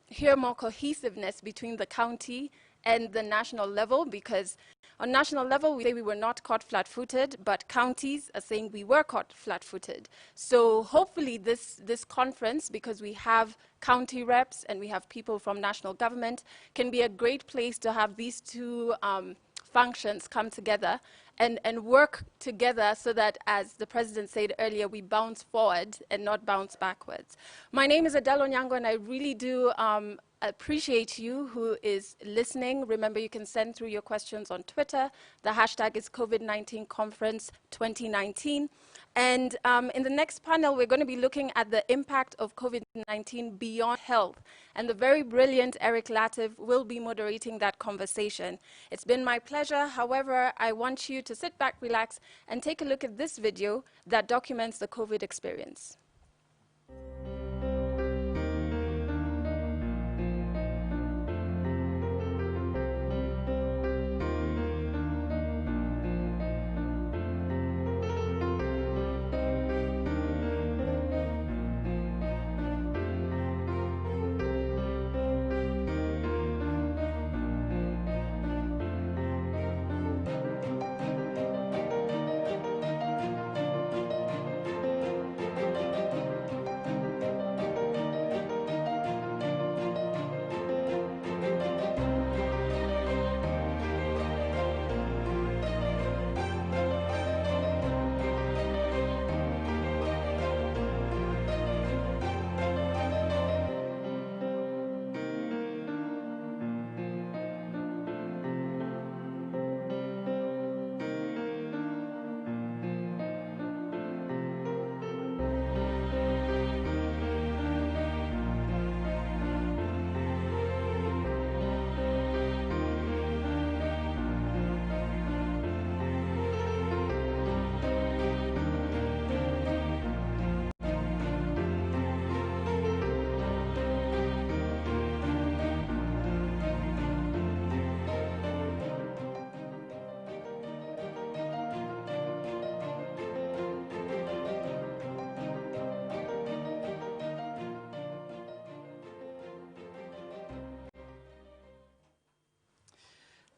N: hear more cohesiveness between the county and the national level, because On national level, we say we were not caught flat-footed, but counties are saying we were caught flat-footed. So hopefully this conference, because we have county reps and we have people from national government, can be a great place to have these two functions come together and work together so that, as the President said earlier, we bounce forward and not bounce backwards. My name is Adele Onyango, and I really do appreciate you who is listening. Remember, you can send through your questions on Twitter. The hashtag is COVID-19 Conference 2019. And in the next panel, we're going to be looking at the impact of COVID-19 beyond health. And the very brilliant Eric Latif will be moderating that conversation. It's been my pleasure. However, I want you to sit back, relax, and take a look at this video that documents the COVID experience.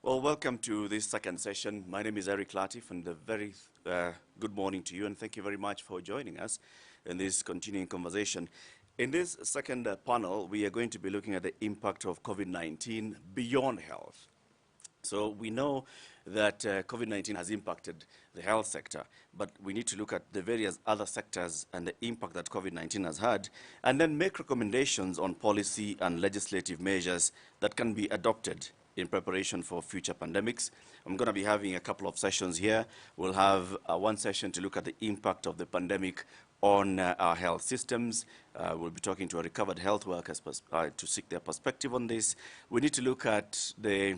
E: Well, welcome to this second session. My name is Eric Latif, and a very good morning to you, and thank you very much for joining us in this continuing conversation. In this second panel, we are going to be looking at the impact of COVID-19 beyond health. So we know that COVID-19 has impacted the health sector, but we need to look at the various other sectors and the impact that COVID-19 has had, and then make recommendations on policy and legislative measures that can be adopted in preparation for future pandemics. I'm going to be having a couple of sessions here. We'll have one session to look at the impact of the pandemic on our health systems. We'll be talking to our recovered health workers to seek their perspective on this. We need to look at the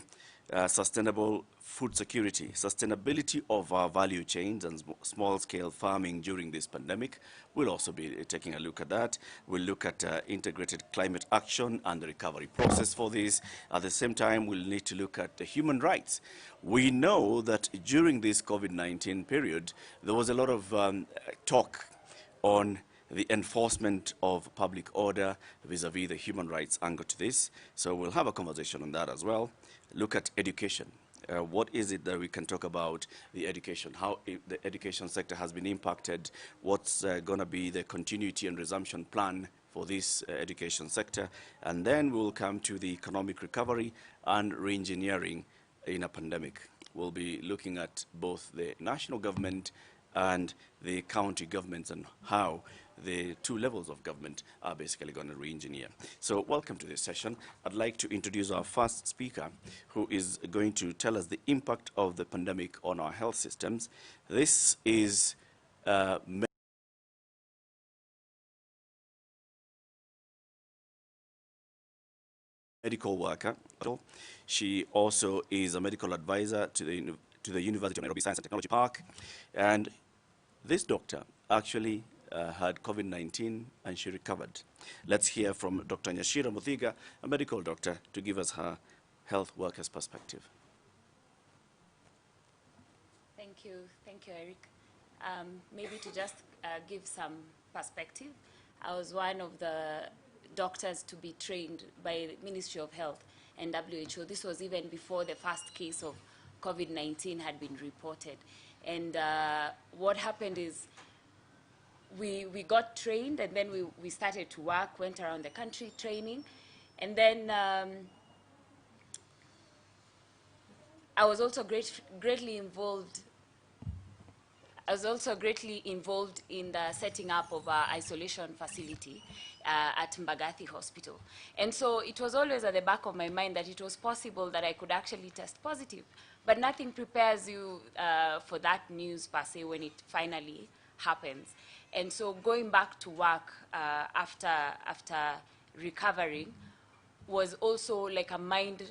E: sustainable food security, sustainability of our value chains and small-scale farming during this pandemic. We'll also be taking a look at that. We'll look at integrated climate action and the recovery process for this. At the same time, we'll need to look at the human rights. We know that during this COVID-19 period, there was a lot of talk on the enforcement of public order vis-a-vis the human rights angle to this. So we'll have a conversation on that as well. Look at education. What is it that we can talk about the education, how the education sector has been impacted, what's going to be the continuity and resumption plan for this education sector, and then we'll come to the economic recovery and re-engineering in a pandemic. We'll be looking at both the national government and the county governments and how the two levels of government are basically going to re-engineer. So welcome to this session. I'd like to introduce our first speaker, who is going to tell us the impact of the pandemic on our health systems. This is medical worker. She also is a medical advisor to the University of Nairobi Science and Technology Park. And this doctor actually had COVID-19 and she recovered. Let's hear from Dr. Nyashira Muthiga, a medical doctor, to give us her health worker's perspective.
V: Thank you, Eric. Maybe to just give some perspective, I was one of the doctors to be trained by the Ministry of Health and WHO. This was even before the first case of COVID-19 had been reported. And what happened is we got trained, and then we started to work, went around the country training. And then I was also greatly involved in the setting up of our isolation facility at Mbagathi Hospital. And so it was always at the back of my mind that it was possible that I could actually test positive. But nothing prepares you for that news per se when it finally happens. And so going back to work after recovering was also like a mind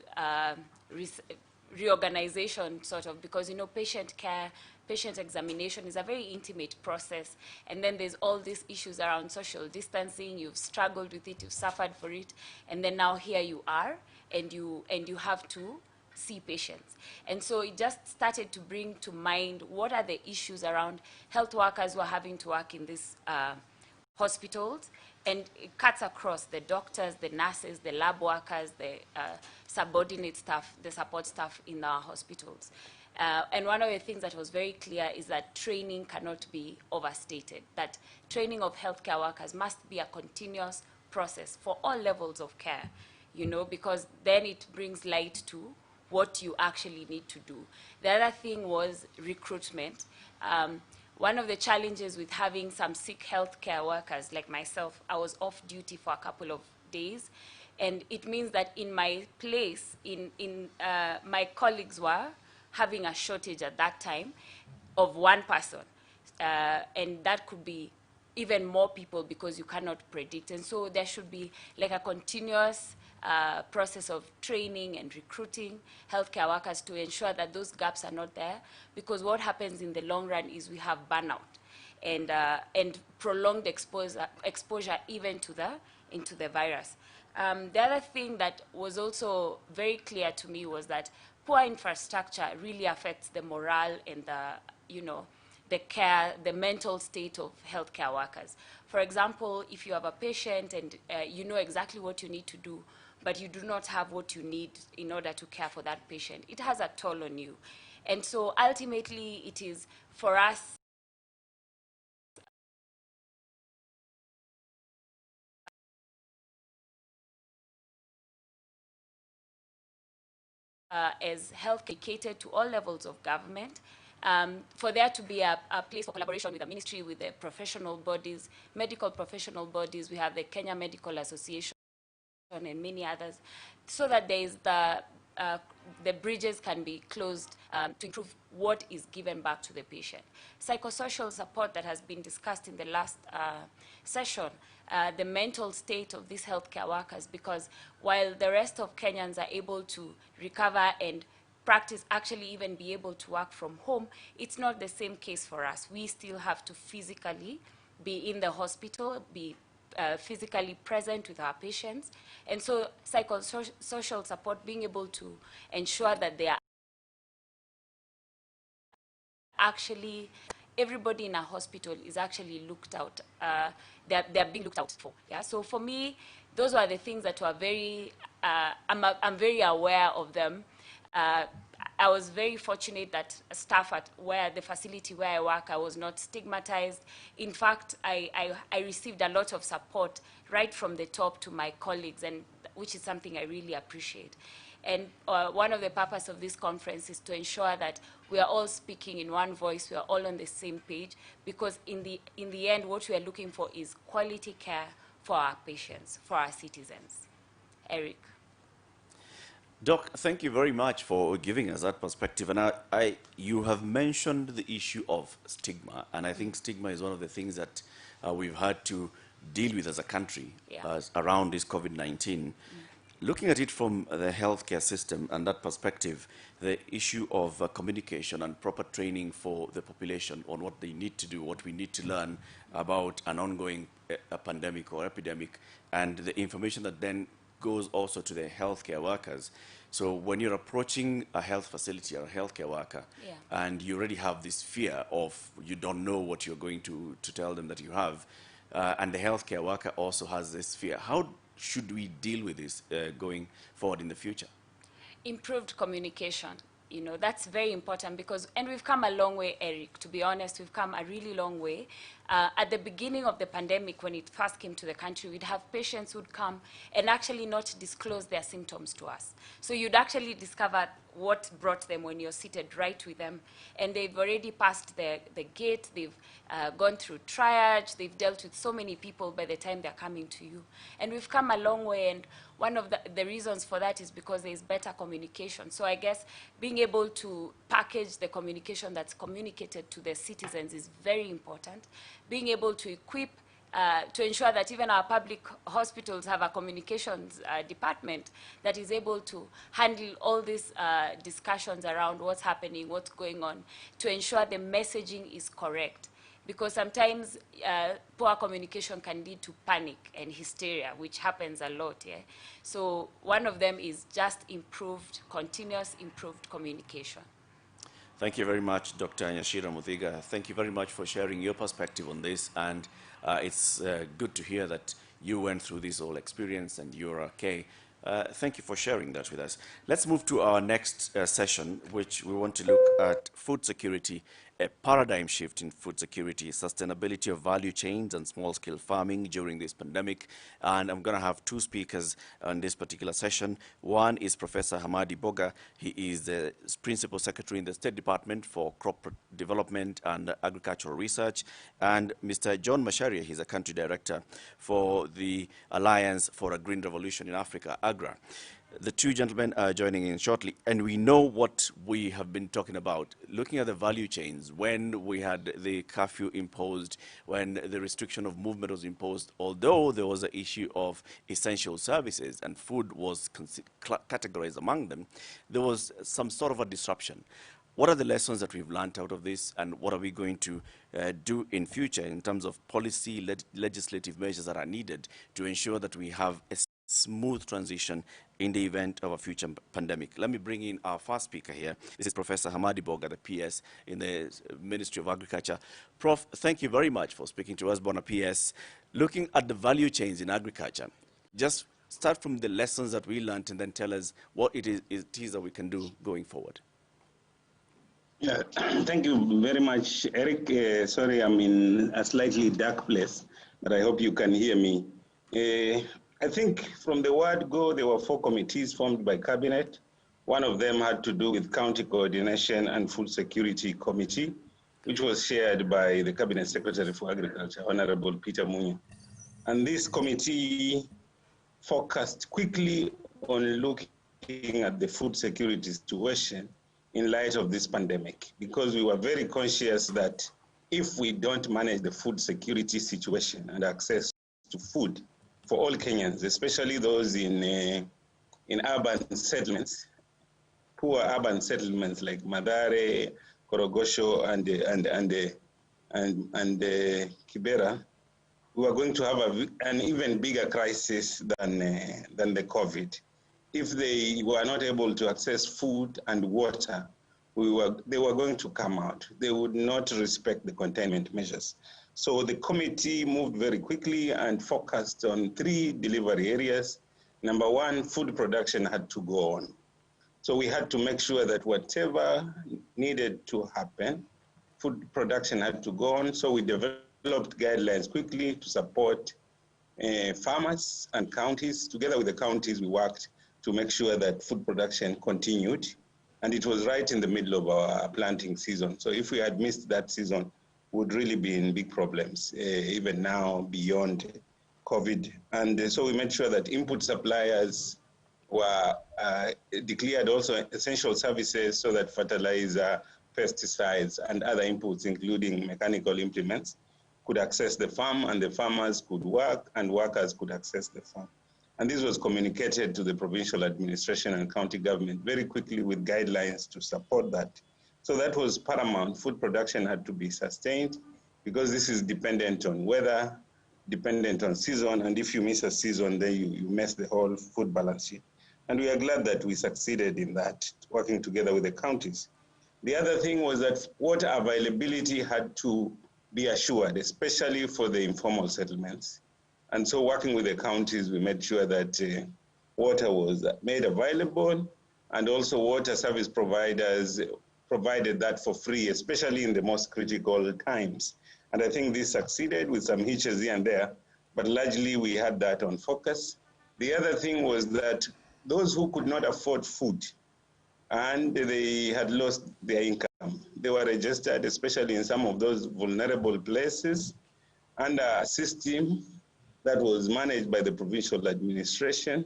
V: reorganization, sort of, because, you know, patient care, patient examination is a very intimate process, and then there's all these issues around social distancing. You've struggled with it, you've suffered for it, and then now here you are, and you have to see patients. And so it just started to bring to mind what are the issues around health workers who are having to work in these hospitals, and it cuts across the doctors, the nurses, the lab workers, the subordinate staff, the support staff in our hospitals. And one of the things that was very clear is that training cannot be overstated, that training of healthcare workers must be a continuous process for all levels of care, you know, because then it brings light to what you actually need to do. The other thing was recruitment. One of the challenges with having some sick healthcare workers like myself, I was off duty for a couple of days, and it means that in my place, my colleagues were having a shortage at that time of one person, and that could be even more people because you cannot predict. And so there should be like a continuous process of training and recruiting healthcare workers to ensure that those gaps are not there, because what happens in the long run is we have burnout and prolonged exposure even into the virus. The other thing that was also very clear to me was that poor infrastructure really affects the morale and the care, the mental state of healthcare workers. For example, if you have a patient and you know exactly what you need to do, but you do not have what you need in order to care for that patient, it has a toll on you. And so ultimately it is for us as healthcare catered to all levels of government, for there to be a place for collaboration with the ministry, with the professional bodies, medical professional bodies. We have the Kenya Medical Association and many others, so that there is the bridges can be closed to improve what is given back to the patient. Psychosocial support that has been discussed in the last session, the mental state of these healthcare workers, because while the rest of Kenyans are able to recover and practice, actually even be able to work from home, it's not the same case for us. We still have to physically be in the hospital, be physically present with our patients. And so psychosocial support, being able to ensure that they are actually, everybody in a hospital is actually looked out, they're being looked out for. Yeah? So for me, those were the things that were very, I'm very aware of them. I was very fortunate that staff at the facility where I work, I was not stigmatized. In fact, I received a lot of support right from the top to my colleagues, and which is something I really appreciate. And one of the purposes of this conference is to ensure that we are all speaking in one voice, we are all on the same page, because in the end, what we are looking for is quality care for our patients, for our citizens. Eric.
E: Doc, thank you very much for giving us that perspective. And you have mentioned the issue of stigma, and I think stigma is one of the things that we've had to deal with as a country around this COVID-19. Looking at it from the healthcare system and that perspective, the issue of communication and proper training for the population on what they need to do, what we need to learn about an ongoing pandemic or epidemic, and the information that then goes also to the healthcare workers. So when you're approaching a health facility or a healthcare worker, and you already have this fear of you don't know what you're going to tell them that you have, and the healthcare worker also has this fear, how should we deal with this going forward in the future?
V: Improved communication. You know, that's very important because, and we've come a long way, Eric, to be honest, we've come a really long way. At the beginning of the pandemic, when it first came to the country, we'd have patients who'd come and actually not disclose their symptoms to us. So you'd actually discover what brought them when you're seated right with them. And they've already passed the gate, they've gone through triage, they've dealt with so many people by the time they're coming to you. And we've come a long way, and one of the reasons for that is because there's better communication. So I guess being able to package the communication that's communicated to the citizens is very important. Being able to equip, to ensure that even our public hospitals have a communications department that is able to handle all these discussions around what's happening, what's going on, to ensure the messaging is correct. Because sometimes poor communication can lead to panic and hysteria, which happens a lot, yeah? So one of them is just continuous improved communication.
E: Thank you very much, Dr. Nyashira Muthiga. Thank you very much for sharing your perspective on this. And it's good to hear that you went through this whole experience and you're okay. Thank you for sharing that with us. Let's move to our next session, which we want to look at food security, a paradigm shift in food security, sustainability of value chains and small-scale farming during this pandemic. And I'm going to have two speakers on this particular session. One is Professor Hamadi Boga. He is the Principal Secretary in the State Department for Crop Development and Agricultural Research. And Mr. John Masharia, he's a Country Director for the Alliance for a Green Revolution in Africa, AGRA. The two gentlemen are joining in shortly, and we know what we have been talking about. Looking at the value chains, when we had the curfew imposed, when the restriction of movement was imposed, although there was an issue of essential services and food was categorized among them, there was some sort of a disruption. What are the lessons that we've learned out of this, and what are we going to do in future in terms of policy, legislative measures that are needed to ensure that we have a smooth transition in the event of a future pandemic? Let me bring in our first speaker here. This is Professor Hamadi Boga, the PS in the Ministry of Agriculture. Prof, thank you very much for speaking to us, Bona PS. Looking at the value chains in agriculture, just start from the lessons that we learned and then tell us what it is that we can do going forward.
C: Yeah, thank you very much, Eric. Sorry, I'm in a slightly dark place, but I hope you can hear me. I think from the word go, there were 4 committees formed by Cabinet. One of them had to do with County Coordination and Food Security Committee, which was chaired by the Cabinet Secretary for Agriculture, Honorable Peter Munya. And this committee focused quickly on looking at the food security situation in light of this pandemic, because we were very conscious that if we don't manage the food security situation and access to food for all Kenyans, especially those in urban settlements, poor urban settlements like Mathare, Korogosho, and Kibera, we are going to have an even bigger crisis than the COVID. If they were not able to access food and water, they were going to come out. They would not respect the containment measures. So the committee moved very quickly and focused on 3 delivery areas. Number 1, food production had to go on. So we had to make sure that whatever needed to happen, food production had to go on. So we developed guidelines quickly to support farmers and counties. Together with the counties, we worked to make sure that food production continued. And it was right in the middle of our planting season. So if we had missed that season, would really be in big problems, even now beyond COVID. And so we made sure that input suppliers were declared also essential services so that fertilizer, pesticides, and other inputs, including mechanical implements, could access the farm, and the farmers could work and workers could access the farm. And this was communicated to the provincial administration and county government very quickly with guidelines to support that. So that was paramount. Food production had to be sustained because this is dependent on weather, dependent on season, and if you miss a season, then you mess the whole food balance sheet. And we are glad that we succeeded in that, working together with the counties. The other thing was that water availability had to be assured, especially for the informal settlements. And so working with the counties, we made sure that water was made available and also water service providers provided that for free, especially in the most critical times. And I think this succeeded with some hitches here and there, but largely we had that on focus. The other thing was that those who could not afford food and they had lost their income, they were registered, especially in some of those vulnerable places, under a system that was managed by the provincial administration,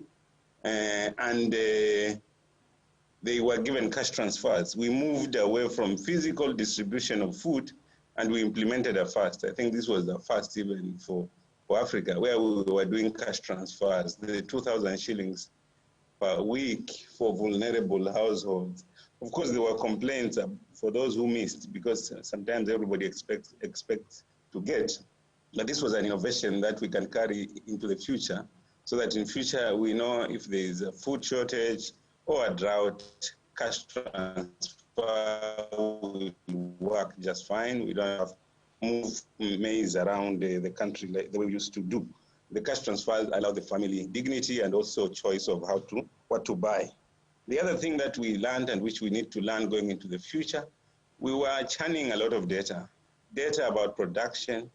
C: they were given cash transfers. We moved away from physical distribution of food and we implemented a fast. I think this was the first even for Africa, where we were doing cash transfers, the 2,000 shillings per week for vulnerable households. Of course, there were complaints for those who missed, because sometimes everybody expects to get. But this was an innovation that we can carry into the future, so that in future we know if there is a food shortage or a drought, cash transfer will work just fine. We don't have to move maize around the country like the way we used to do. The cash transfers allow the family dignity and also choice of what to buy. The other thing that we learned, and which we need to learn going into the future, we were churning a lot of data about production,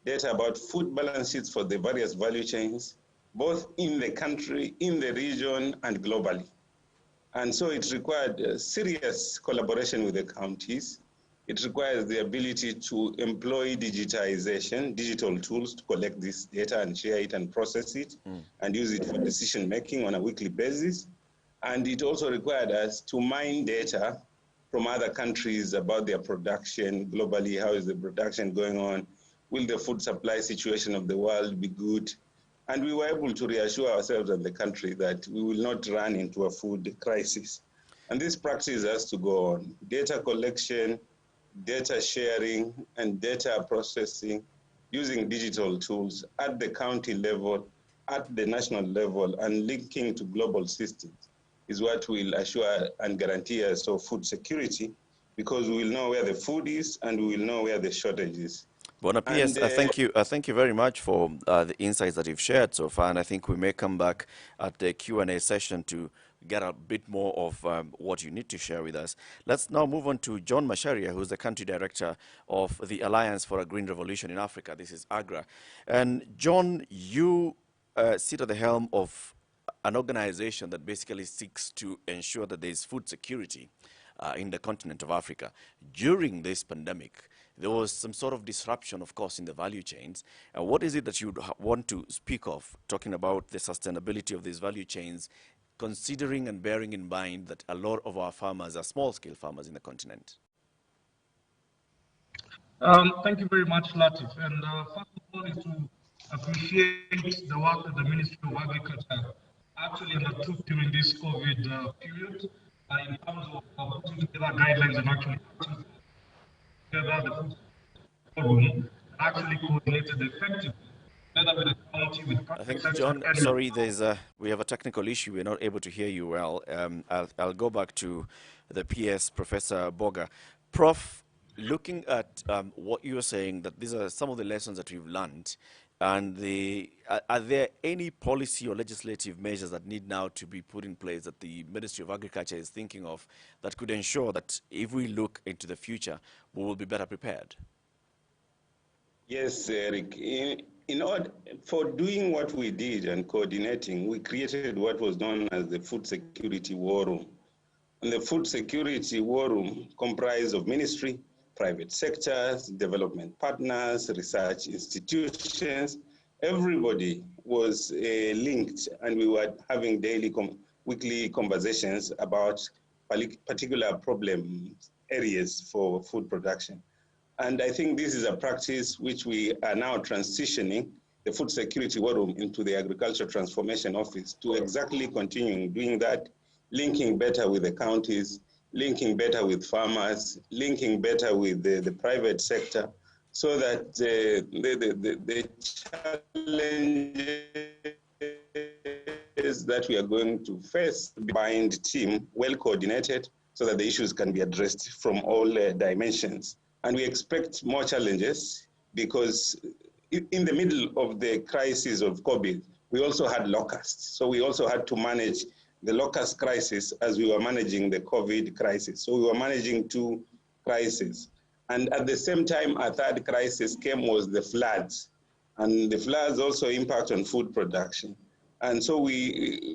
C: data about food balance sheets for the various value chains, both in the country, in the region, and globally. And so it required serious collaboration with the counties. It requires the ability to employ digitization, digital tools to collect this data and share it and process it and use it for decision making on a weekly basis. And it also required us to mine data from other countries about their production globally. How is the production going on? Will the food supply situation of the world be good? And we were able to reassure ourselves and the country that we will not run into a food crisis. And this practice has to go on. Data collection, data sharing, and data processing using digital tools at the county level, at the national level, and linking to global systems is what will assure and guarantee us of food security, because we will know where the food is and we will know where the shortage is.
E: Bona PS, thank you very much for the insights that you've shared so far, and I think we may come back at the Q&A session to get a bit more of what you need to share with us. Let's now move on to John Masharia, who's the country director of the Alliance for a Green Revolution in Africa. This is AGRA. And John, you sit at the helm of an organization that basically seeks to ensure that there is food security in the continent of Africa. During this pandemic, there was some sort of disruption, of course, in the value chains. What is it that you want to speak of, talking about the sustainability of these value chains, considering and bearing in mind that a lot of our farmers are small-scale farmers in the continent?
D: Thank you very much, Latif. And first of all, is to appreciate the work that the Ministry of Agriculture actually undertook during this COVID period in terms of putting together guidelines and actually putting together the food forum, actually coordinated effectively.
E: I think, John, sorry, we have a technical issue. We're not able to hear you well. I'll go back to the PS, Professor Boga. Prof, looking at what you're saying, that these are some of the lessons that we've learned, and are there any policy or legislative measures that need now to be put in place that the Ministry of Agriculture is thinking of that could ensure that if we look into the future, we will be better prepared?
C: Yes, Eric. In order for doing what we did and coordinating, we created what was known as the Food Security War Room. And the Food Security War Room comprised of ministry, private sectors, development partners, research institutions. Everybody was linked, and we were having daily, weekly conversations about particular problem areas for food production. And I think this is a practice which we are now transitioning the Food Security War Room into the Agriculture Transformation Office to exactly continuing doing that, linking better with the counties, linking better with farmers, linking better with the private sector, so that the challenges that we are going to face, combined team, well coordinated, so that the issues can be addressed from all dimensions. And we expect more challenges because in the middle of the crisis of COVID, we also had locusts. So we also had to manage the locust crisis as we were managing the COVID crisis. So we were managing two crises. And at the same time, a third crisis came was the floods. And the floods also impact on food production. And so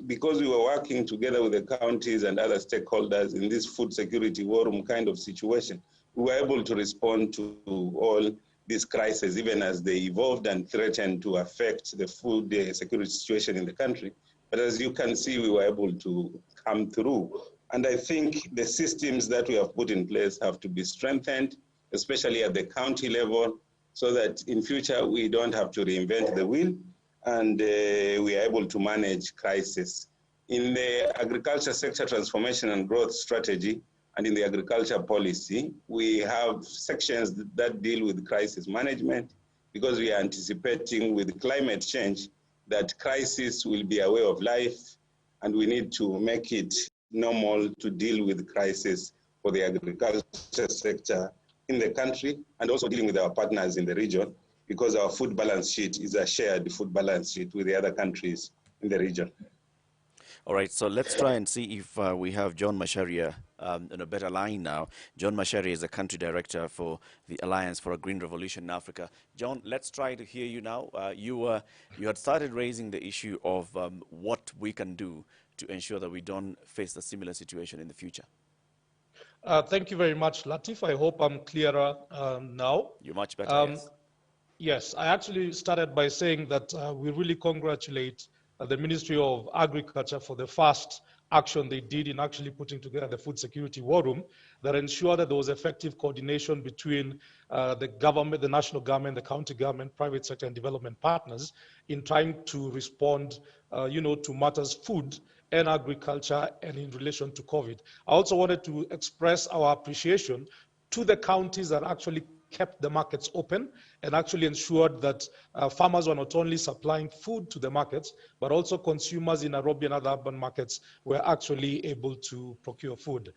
C: because we were working together with the counties and other stakeholders in this food security war room kind of situation, we were able to respond to all these crises, even as they evolved and threatened to affect the food security situation in the country. But as you can see, we were able to come through. And I think the systems that we have put in place have to be strengthened, especially at the county level, so that in future we don't have to reinvent the wheel and we are able to manage crisis. In the agriculture sector transformation and growth strategy and in the agriculture policy, we have sections that deal with crisis management because we are anticipating with climate change that crisis will be a way of life and we need to make it normal to deal with crisis for the agriculture sector in the country and also dealing with our partners in the region because our food balance sheet is a shared food balance sheet with the other countries in the region.
E: All right, so let's try and see if we have John Macharia on a better line now. John Macharia is the country director for the Alliance for a Green Revolution in Africa. John, let's try to hear you now. You had started raising the issue of what we can do to ensure that we don't face a similar situation in the future.
D: Thank you very much, Latif. I hope I'm clearer now.
E: You're much better, yes.
D: Yes, I actually started by saying that we really congratulate the Ministry of Agriculture for the fast action they did in actually putting together the food security war room that ensured that there was effective coordination between the government, the national government, the county government, private sector and development partners in trying to respond, to matters food and agriculture and in relation to COVID. I also wanted to express our appreciation to the counties that actually kept the markets open and actually ensured that farmers were not only supplying food to the markets, but also consumers in Nairobi and other urban markets were actually able to procure food.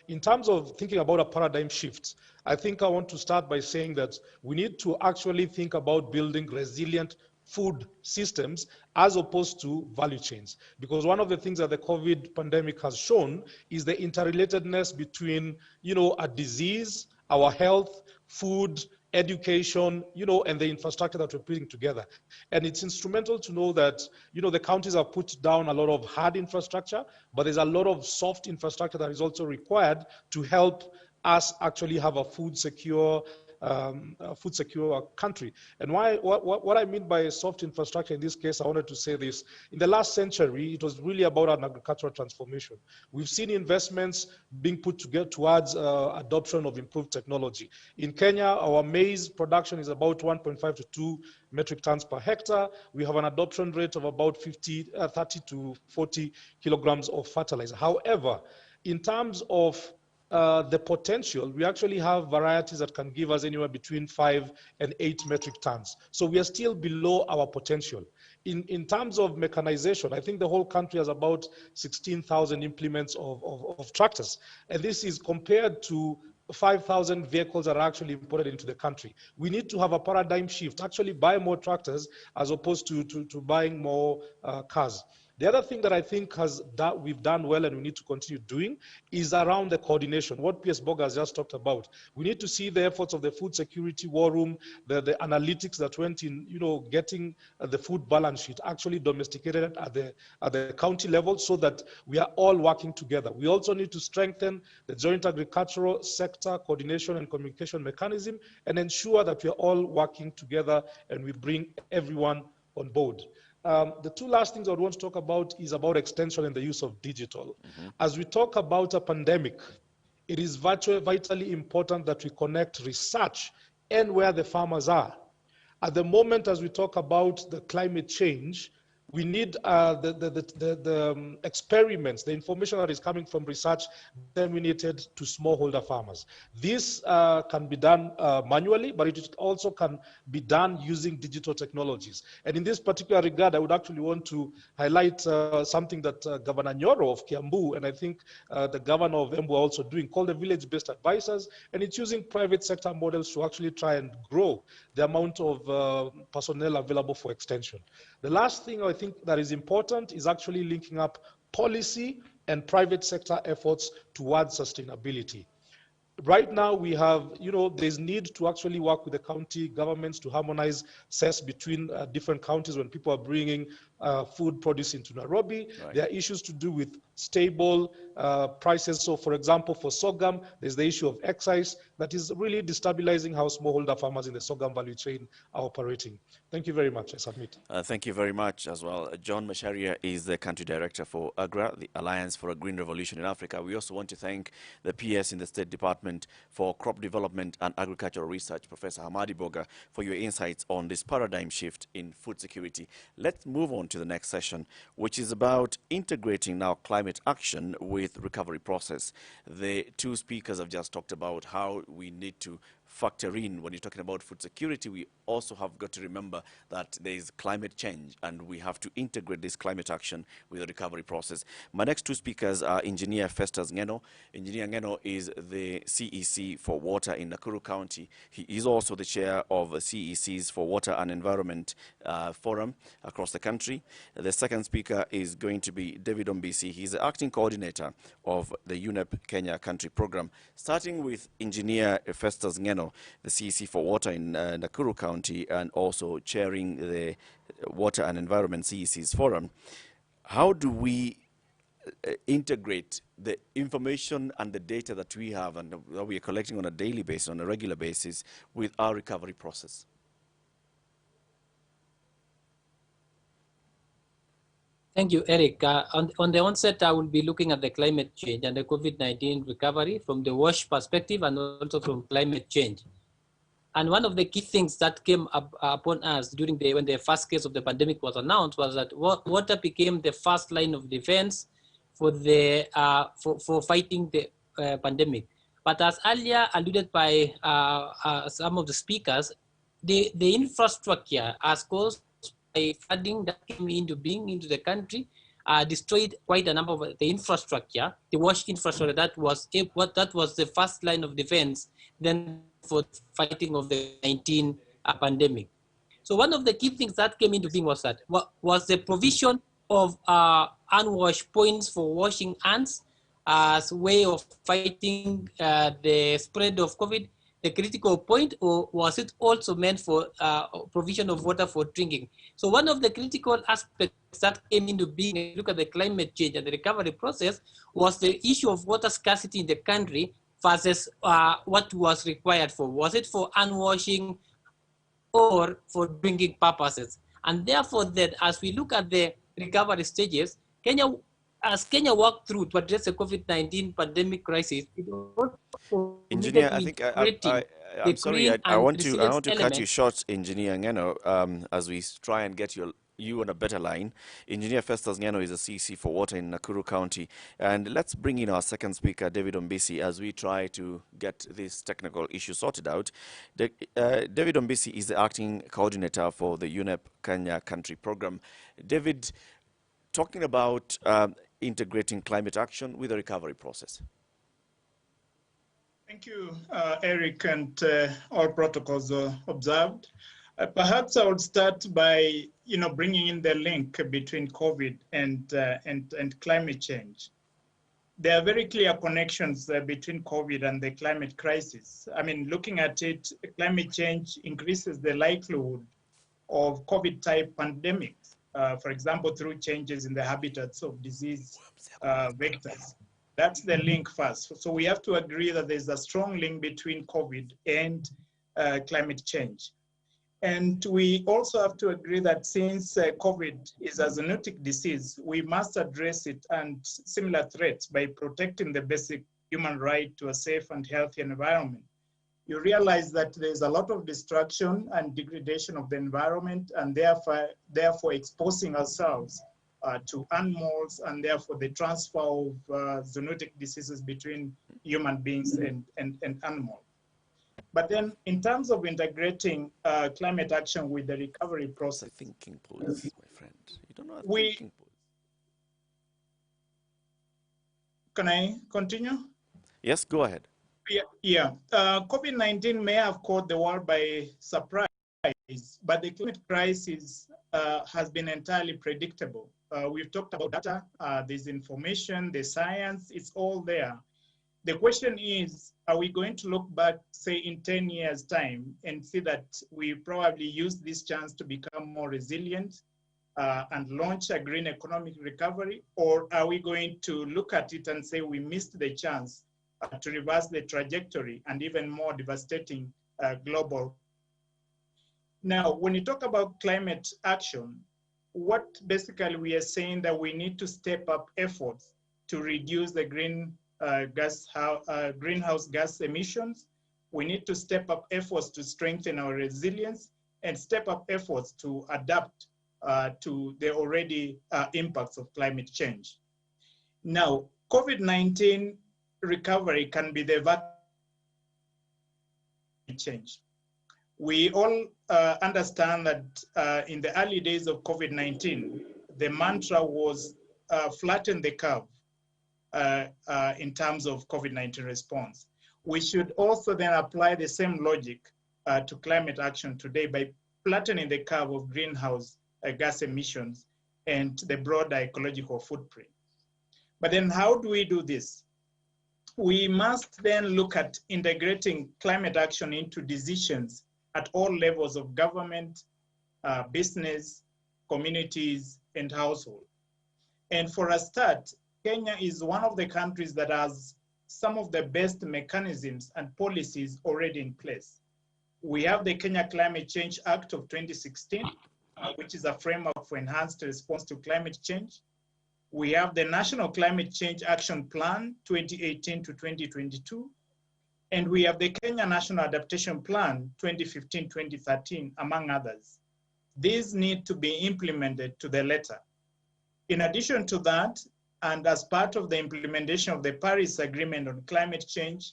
D: In terms of thinking about a paradigm shift, I think I want to start by saying that we need to actually think about building resilient food systems as opposed to value chains. Because one of the things that the COVID pandemic has shown is the interrelatedness between, a disease, our health, food, education, and the infrastructure that we're putting together. And it's instrumental to know that, the counties have put down a lot of hard infrastructure, but there's a lot of soft infrastructure that is also required to help us actually have a food secure country. And what I mean by soft infrastructure in this case, I wanted to say this. In the last century, it was really about an agricultural transformation. We've seen investments being put together towards adoption of improved technology. In Kenya, our maize production is about 1.5 to 2 metric tons per hectare. We have an adoption rate of about 30 to 40 kilograms of fertilizer. However, in terms of the potential, we actually have varieties that can give us anywhere between 5 and 8 metric tons. So we are still below our potential. In terms of mechanization, I think the whole country has about 16,000 implements of tractors. And this is compared to 5,000 vehicles that are actually imported into the country. We need to have a paradigm shift, actually buy more tractors as opposed to buying more cars. The other thing that I think we've done well and we need to continue doing is around the coordination, what PS Boga has just talked about. We need to see the efforts of the food security war room, the analytics that went in, getting the food balance sheet actually domesticated at the county level so that we are all working together. We also need to strengthen the joint agricultural sector coordination and communication mechanism and ensure that we are all working together and we bring everyone on board. The two last things I would want to talk about is about extension and the use of digital. As we talk about a pandemic, it is vitally important that we connect research and where the farmers are. At the moment, as we talk about the climate change, we need the experiments, the information that is coming from research disseminated to smallholder farmers. This can be done manually, but it also can be done using digital technologies. And in this particular regard, I would actually want to highlight something that Governor Nyoro of Kiambu, and I think the governor of Embu are also doing, called the village-based advisors, and it's using private sector models to actually try and grow the amount of personnel available for extension. The last thing I think that is important is actually linking up
F: policy and private sector efforts towards sustainability. Right now, we have, there's need to actually work with the county governments to harmonize cess between different counties when people are bringing food produce into Nairobi. Right. There are issues to do with stable prices. So, for example, for sorghum, there's the issue of excise that is really destabilizing how smallholder farmers in the sorghum value chain are operating. Thank you very much. I submit.
E: Thank you very much as well. John Macharia is the country director for AGRA, the Alliance for a Green Revolution in Africa. We also want to thank the PS in the State Department for Crop Development and Agricultural Research, Professor Hamadi Boga, for your insights on this paradigm shift in food security. Let's move on to the next session, which is about integrating now climate action with recovery process. The two speakers have just talked about how we need to factor in when you're talking about food security. We also have got to remember that there is climate change and we have to integrate this climate action with the recovery process. My next two speakers are Engineer Festus Ngeno. Engineer Ngeno is the CEC for Water in Nakuru County. He is also the chair of CECs for Water and Environment Forum across the country. The second speaker is going to be David Ombisi. He's the acting coordinator of the UNEP Kenya country program. Starting with Engineer Festus Ngeno, the CEC for Water in Nakuru County, and also chairing the Water and Environment CECs Forum. How do we integrate the information and the data that we have and that we are collecting on a daily basis, on a regular basis, with our recovery process?
H: Thank you, Eric. On the onset, I will be looking at the climate change and the COVID-19 recovery from the WASH perspective and also from climate change. And one of the key things that came upon us during when the first case of the pandemic was announced was that water became the first line of defense for the for fighting the pandemic. But as earlier alluded by some of the speakers, the infrastructure as caused by flooding that came into being into the country destroyed quite a number of the infrastructure, the WASH infrastructure that was the first line of defense then for fighting of the 19 pandemic. So one of the key things that came into being was that was the provision of unwashed points for washing hands as a way of fighting the spread of COVID, the critical point, or was it also meant for provision of water for drinking? So one of the critical aspects that came into being, look at the climate change and the recovery process, was the issue of water scarcity in the country versus what was required for. Was it for unwashing or for drinking purposes? And therefore, that as we look at the recovery stages, as Kenya worked through to address the COVID-19 pandemic crisis, it
E: Engineer, I think I'm sorry, I want to cut you short, Engineer Ngeno, as we try and get you on a better line. Engineer Festus Ngeno is a CC for Water in Nakuru County. And let's bring in our second speaker, David Ombisi, as we try to get this technical issue sorted out. David Ombisi is the acting coordinator for the UNEP Kenya country program. David, talking about integrating climate action with the recovery process.
U: Thank you, Eric, and all protocols observed. Perhaps I would start by, bringing in the link between COVID and climate change. There are very clear connections between COVID and the climate crisis. I mean, looking at it, climate change increases the likelihood of COVID-type pandemics, for example, through changes in the habitats of disease vectors. That's the link first. So we have to agree that there's a strong link between COVID and climate change. And we also have to agree that since COVID is a zoonotic disease, we must address it and similar threats by protecting the basic human right to a safe and healthy environment. You realize that there's a lot of destruction and degradation of the environment, and therefore exposing ourselves to animals, and therefore the transfer of zoonotic diseases between human beings and animals. But then in terms of integrating climate action with the recovery process,
E: it's a thinking pause, my friend. You don't know a thinking pause.
U: Can I continue?
E: Yes, go ahead.
U: Yeah. COVID-19 may have caught the world by surprise, but the climate crisis has been entirely predictable.
I: we've talked about data, there's information, the science, it's all there. The question is, are we going to look back, say, in 10 years' time and see that we probably used this chance to become more resilient and launch a green economic recovery? Or are we going to look at it and say we missed the chance to reverse the trajectory and even more devastating global? Now, when you talk about climate action, what basically we are saying that we need to step up efforts to reduce the greenhouse gas emissions. We need to step up efforts to strengthen our resilience and step up efforts to adapt to the already impacts of climate change. Now, COVID-19 recovery can be the vaccine change. We all understand that in the early days of COVID-19, the mantra was flatten the curve in terms of COVID-19 response. We should also then apply the same logic to climate action today by flattening the curve of greenhouse gas emissions and the broader ecological footprint. But then how do we do this? We must then look at integrating climate action into decisions at all levels of government, business, communities, and households. And for a start, Kenya is one of the countries that has some of the best mechanisms and policies already in place. We have the Kenya Climate Change Act of 2016, which is a framework for enhanced response to climate change. We have the National Climate Change Action Plan 2018 to 2022. And we have the Kenya National Adaptation Plan 2015-2013, among others. These need to be implemented to the letter. In addition to that, and as part of the implementation of the Paris Agreement on climate change,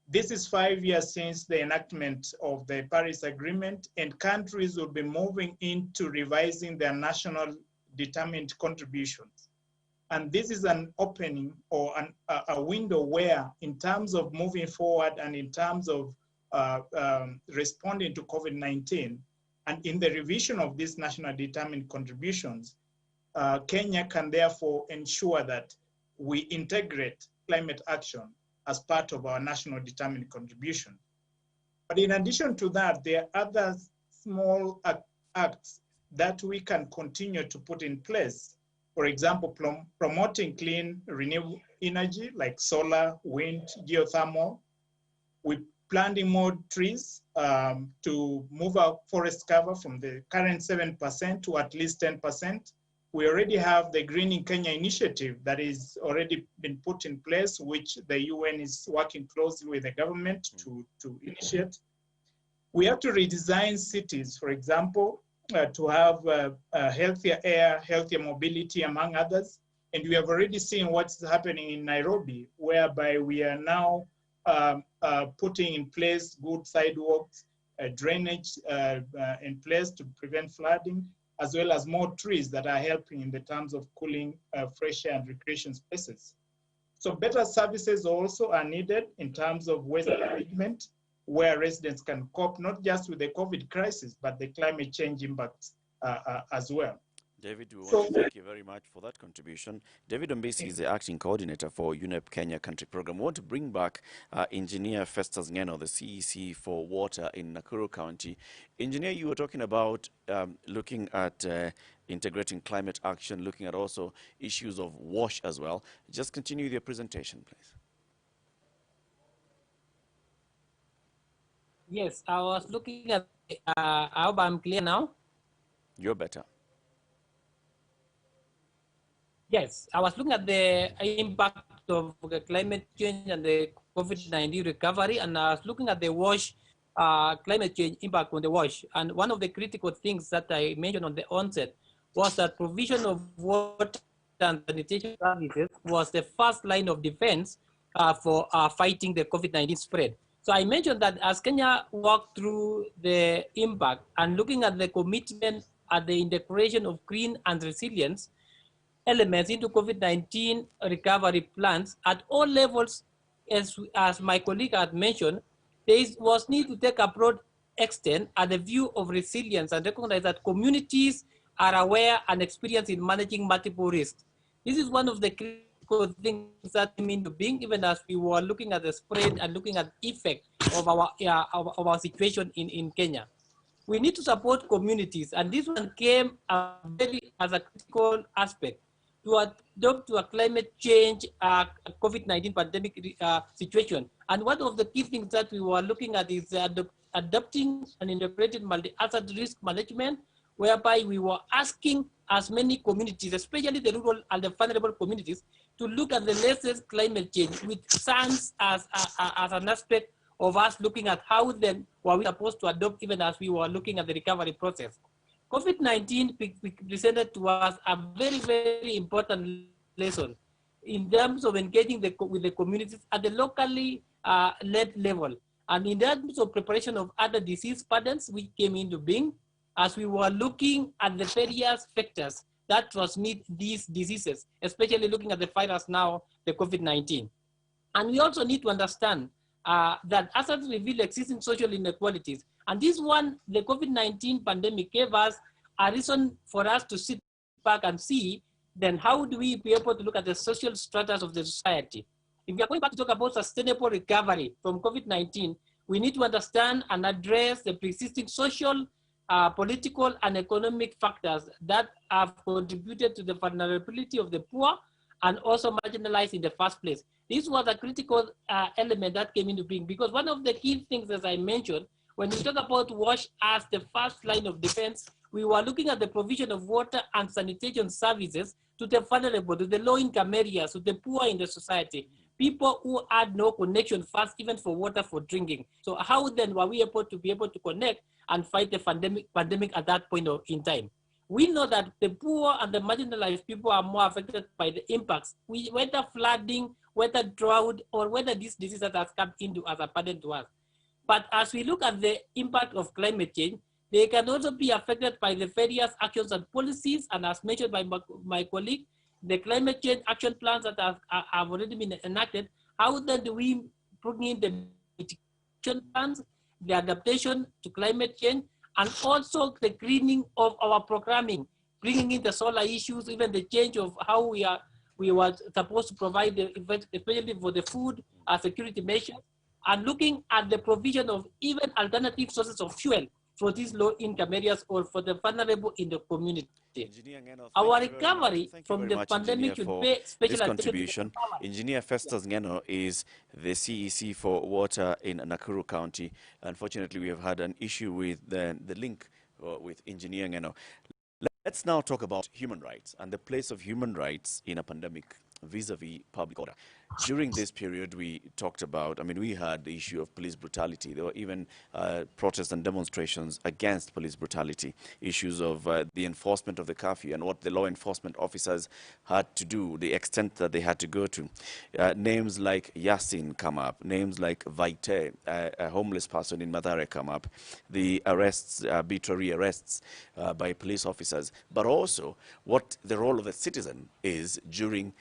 I: this is 5 years since the enactment of the Paris Agreement, and countries will be moving into revising their national determined contributions. And this is an opening or a window where, in terms of moving forward and in terms of responding to COVID-19, and in the revision of these national determined contributions, Kenya can therefore ensure that we integrate climate action as part of our national determined contribution. But in addition to that, there are other small acts that we can continue to put in place. For example, promoting clean renewable energy like solar, wind, geothermal. We're planting more trees to move our forest cover from the current 7% to at least 10%. We already have the Greening Kenya initiative that is already been put in place, which the UN is working closely with the government to initiate. We have to redesign cities, for example, to have healthier air, healthier mobility, among others. And we have already seen what's happening in Nairobi, whereby we are now putting in place good sidewalks, drainage in place to prevent flooding, as well as more trees that are helping in the terms of cooling fresh air and recreation spaces. So better services also are needed in terms of waste management, where residents can cope not just with the COVID crisis, but the climate change impacts as well.
E: David, we want to thank you very much for that contribution. David Ombisi is the acting coordinator for UNEP Kenya Country Program. We want to bring back Engineer Festus Ngeno, the CEC for water in Nakuru County. Engineer, you were talking about looking at integrating climate action, looking at also issues of WASH as well. Just continue with your presentation, please.
H: Yes, I was looking at, I hope I'm clear now.
E: You're better.
H: Yes, I was looking at the impact of the climate change and the COVID-19 recovery, and I was looking at the WASH, climate change impact on the WASH. And one of the critical things that I mentioned on the onset was that provision of water and sanitation services was the first line of defense for fighting the COVID-19 spread. So I mentioned that as Kenya walked through the impact and looking at the commitment at the integration of green and resilience elements into COVID-19 recovery plans at all levels, as my colleague had mentioned, there was need to take a broad extent at the view of resilience and recognize that communities are aware and experienced in managing multiple risks. This is one of the critical things that came into being, even as we were looking at the spread and looking at the effect of our situation in Kenya. We need to support communities, and this one came as a critical aspect to adopt to a climate change COVID-19 pandemic situation. And one of the key things that we were looking at is adopting an integrated multi-asset risk management, whereby we were asking as many communities, especially the rural and the vulnerable communities, to look at the latest climate change with science as an aspect of us looking at how then were we supposed to adopt, even as we were looking at the recovery process. COVID-19 presented to us a very, very important lesson in terms of engaging with the communities at the locally led level, and in terms of preparation of other disease patterns which came into being, as we were looking at the various factors that transmit these diseases, especially looking at the virus now, the COVID-19. And we also need to understand that assets reveal existing social inequalities. And this one, the COVID-19 pandemic gave us a reason for us to sit back and see, then how do we be able to look at the social stratas of the society? If we are going back to talk about sustainable recovery from COVID-19, we need to understand and address the pre-existing social, political, and economic factors that have contributed to the vulnerability of the poor and also marginalized in the first place. This was a critical element that came into being, because one of the key things, as I mentioned, when we talk about WASH as the first line of defense, we were looking at the provision of water and sanitation services to the vulnerable, to the low-income areas, to the poor in the society, people who had no connection first, even for water for drinking. So how then were we able to connect and fight the pandemic at that point in time? We know that the poor and the marginalized people are more affected by the impacts, whether flooding, whether drought, or whether this disease that has come into as a burden to us. But as we look at the impact of climate change, they can also be affected by the various actions and policies, and as mentioned by my colleague, the climate change action plans that have already been enacted. How then do we bring in the mitigation plans, the adaptation to climate change, and also the greening of our programming, bringing in the solar issues, even the change of how we were supposed to provide, especially for the food security measures, and looking at the provision of even alternative sources of fuel for these low-income areas or for the vulnerable in the community. Our recovery from the pandemic should pay special attention
E: contribution. Engineer Festus Ngeno is the CEC for water in Nakuru County. Unfortunately, we have had an issue with the link with Engineer Ngeno. Let's now talk about human rights and the place of human rights in a pandemic vis-a-vis public order. During this period, we talked about, we had the issue of police brutality. There were even protests and demonstrations against police brutality, issues of the enforcement of the curfew and what the law enforcement officers had to do, the extent that they had to go to. Names like Yasin come up, names like Vaite, a homeless person in Mathare, come up, the arrests, arbitrary arrests by police officers, but also what the role of the citizen is during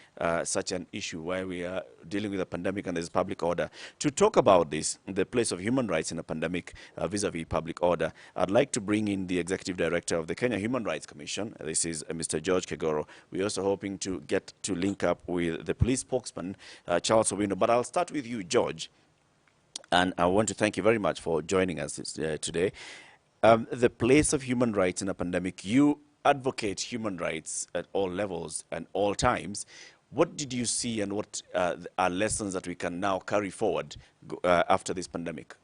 E: such an issue where we are dealing with a pandemic and there's public order. To talk about this, the place of human rights in a pandemic vis-a-vis public order, I'd like to bring in the Executive Director of the Kenya Human Rights Commission. This is Mr. George Kegoro. We're also hoping to get to link up with the police spokesman, Charles Owino. But I'll start with you, George. And I want to thank you very much for joining us today. The place of human rights in a pandemic, you advocate human rights at all levels and all times. What did you see and what are lessons that we can now carry forward after this pandemic?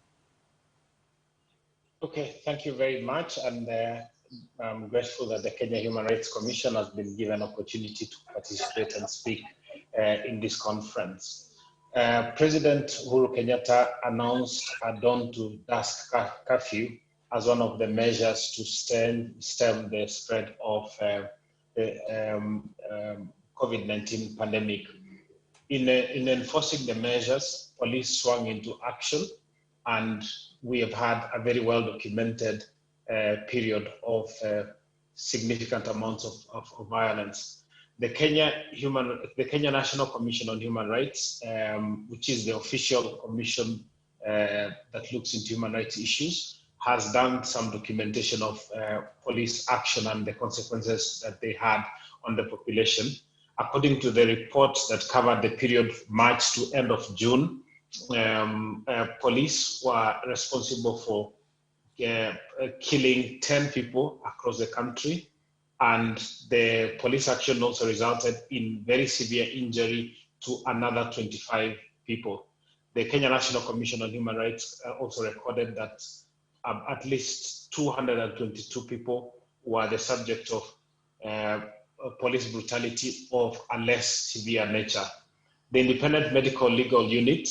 U: Okay, thank you very much. And I'm grateful that the Kenya Human Rights Commission has been given an opportunity to participate and speak in this conference. President Uhuru Kenyatta announced a dawn to dusk curfew as one of the measures to stem the spread of the COVID-19 pandemic. In enforcing the measures, police swung into action, and we have had a very well-documented period of significant amounts of violence. The Kenya National Commission on Human Rights, which is the official commission that looks into human rights issues,
J: has done some documentation of police action and the consequences that they had on the population. According to the report that covered the period March to end of June, police were responsible for killing 10 people across the country, and the police action also resulted in very severe injury to another 25 people. The Kenya National Commission on Human Rights also recorded that at least 222 people were the subject of police brutality of a less severe nature. The Independent Medical Legal Unit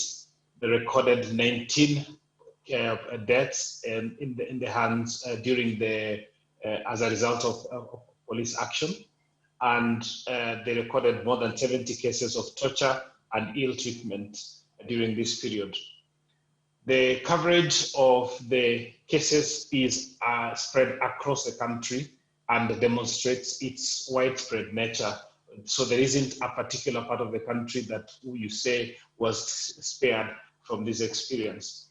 J: recorded 19 deaths in the hands during the as a result of police action, and they recorded more than 70 cases of torture and ill treatment during this period. The coverage of the cases is spread across the country and demonstrates its widespread nature. So there isn't a particular part of the country that you say was spared from this experience.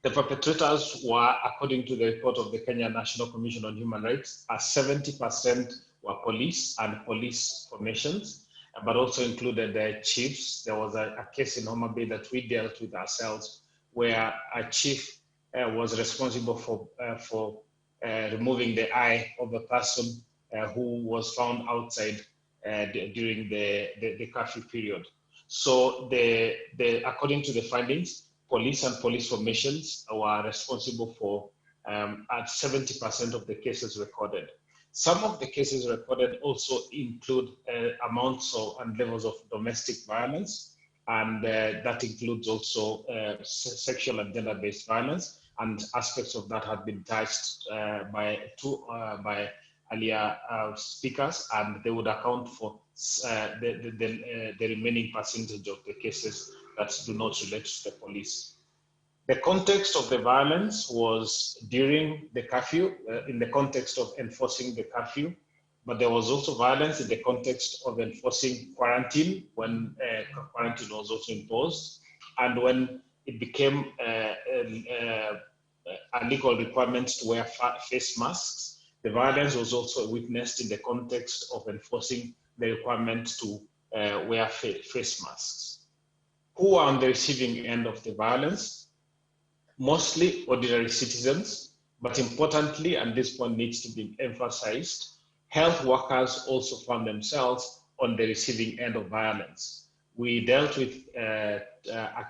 J: The perpetrators were, according to the report of the Kenya National Commission on Human Rights, 70% were police and police formations, but also included the chiefs. There was a case in Homa Bay that we dealt with ourselves, where a chief was responsible for removing the eye of a person who was found outside during the curfew period. So according to the findings, police and police formations were responsible for at 70% of the cases recorded. Some of the cases recorded also include amounts and levels of domestic violence, and that includes also sexual and gender-based violence, and aspects of that have been touched by earlier speakers, and they would account for the remaining percentage of the cases that do not relate to the police. The context of the violence was during the curfew, in the context of enforcing the curfew, but there was also violence in the context of enforcing quarantine, when quarantine was also imposed, and when it became a legal requirement to wear face masks. The violence was also witnessed in the context of enforcing the requirement to wear face masks. Who are on the receiving end of the violence? Mostly ordinary citizens, but importantly, and this point needs to be emphasized, health workers also found themselves on the receiving end of violence. We dealt with a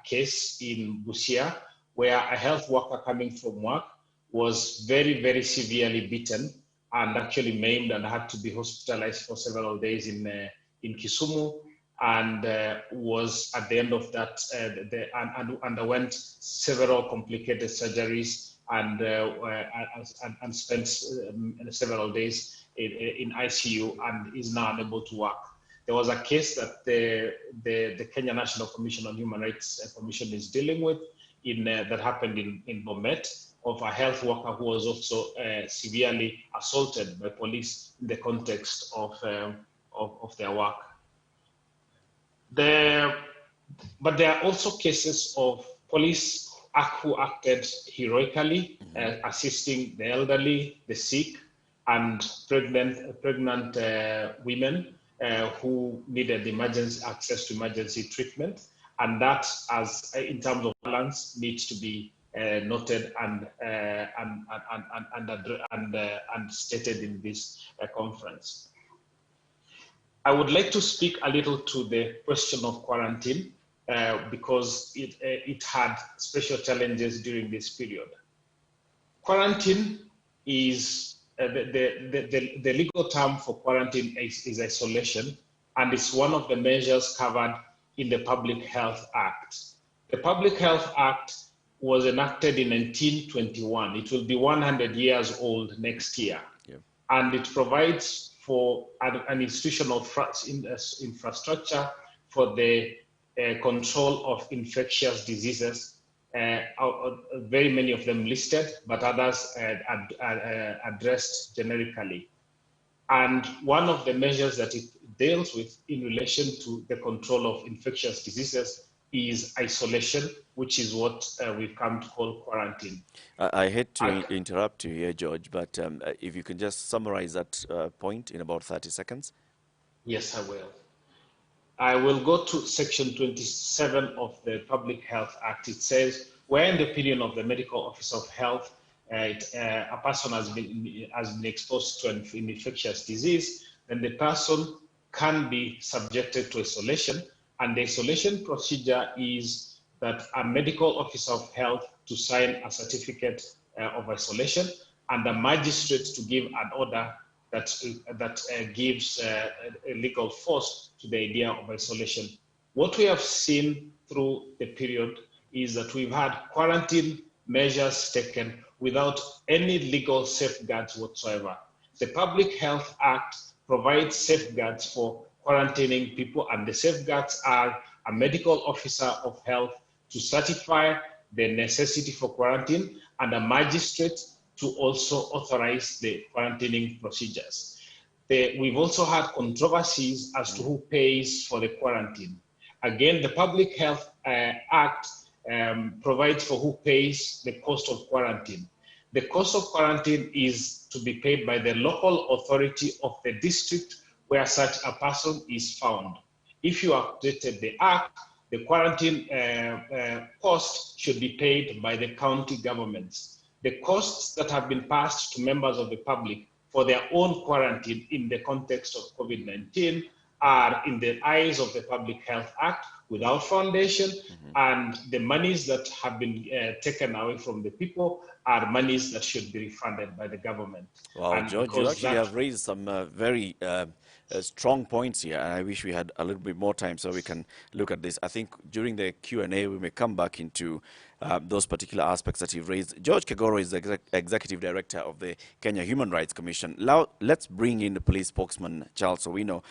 J: case in Busia where a health worker coming from work was very, very severely beaten and actually maimed and had to be hospitalized for several days in Kisumu, and was at the end of that and underwent several complicated surgeries and spent several days in ICU and is now unable to work. There was a case that the Kenya National Commission on Human Rights Commission is dealing with that happened in Bomet, of a health worker who was also severely assaulted by police in the context of their work. But there are also cases of police who acted heroically, assisting the elderly, the sick, and pregnant women who needed access to emergency treatment, and that, as in terms of balance, needs to be noted and stated in this conference. I would like to speak a little to the question of quarantine because it had special challenges during this period. Quarantine is the legal term for quarantine is isolation, and it's one of the measures covered in the Public Health Act. The Public Health Act was enacted in 1921. It will be 100 years old next year. Yep. And it provides for an institutional infrastructure for the control of infectious diseases, very many of them listed, but others addressed generically. And one of the measures that it deals with in relation to the control of infectious diseases is isolation, which is what we've come to call quarantine.
E: I hate to interrupt you here, George, but if you can just summarize that point in about 30 seconds.
J: Yes, I will. I will go to section 27 of the Public Health Act. It says, where in the opinion of the medical officer of health, a person has been exposed to an infectious disease, then the person can be subjected to isolation. And the isolation procedure is that a medical officer of health to sign a certificate of isolation and a magistrate to give an order that gives a legal force to the idea of isolation. What we have seen through the period is that we've had quarantine measures taken without any legal safeguards whatsoever. The Public Health Act provides safeguards for quarantining people, and the safeguards are a medical officer of health to certify the necessity for quarantine and a magistrate to also authorize the quarantining procedures. We've also had controversies as to who pays for the quarantine. Again, the Public Health Act provides for who pays the cost of quarantine. The cost of quarantine is to be paid by the local authority of the district where such a person is found. If you updated the Act, the quarantine cost should be paid by the county governments. The costs that have been passed to members of the public for their own quarantine in the context of COVID-19 are, in the eyes of the Public Health Act, without foundation, and the monies that have been taken away from the people are monies that should be refunded by the government.
E: Wow,
J: and
E: George, you actually have raised some very strong points here, and I wish we had a little bit more time so we can look at this. I think during the Q&A we may come back into those particular aspects that you've raised. George Kegoro is the Executive Director of the Kenya Human Rights Commission. Now, let's bring in the police spokesman, Charles Owino.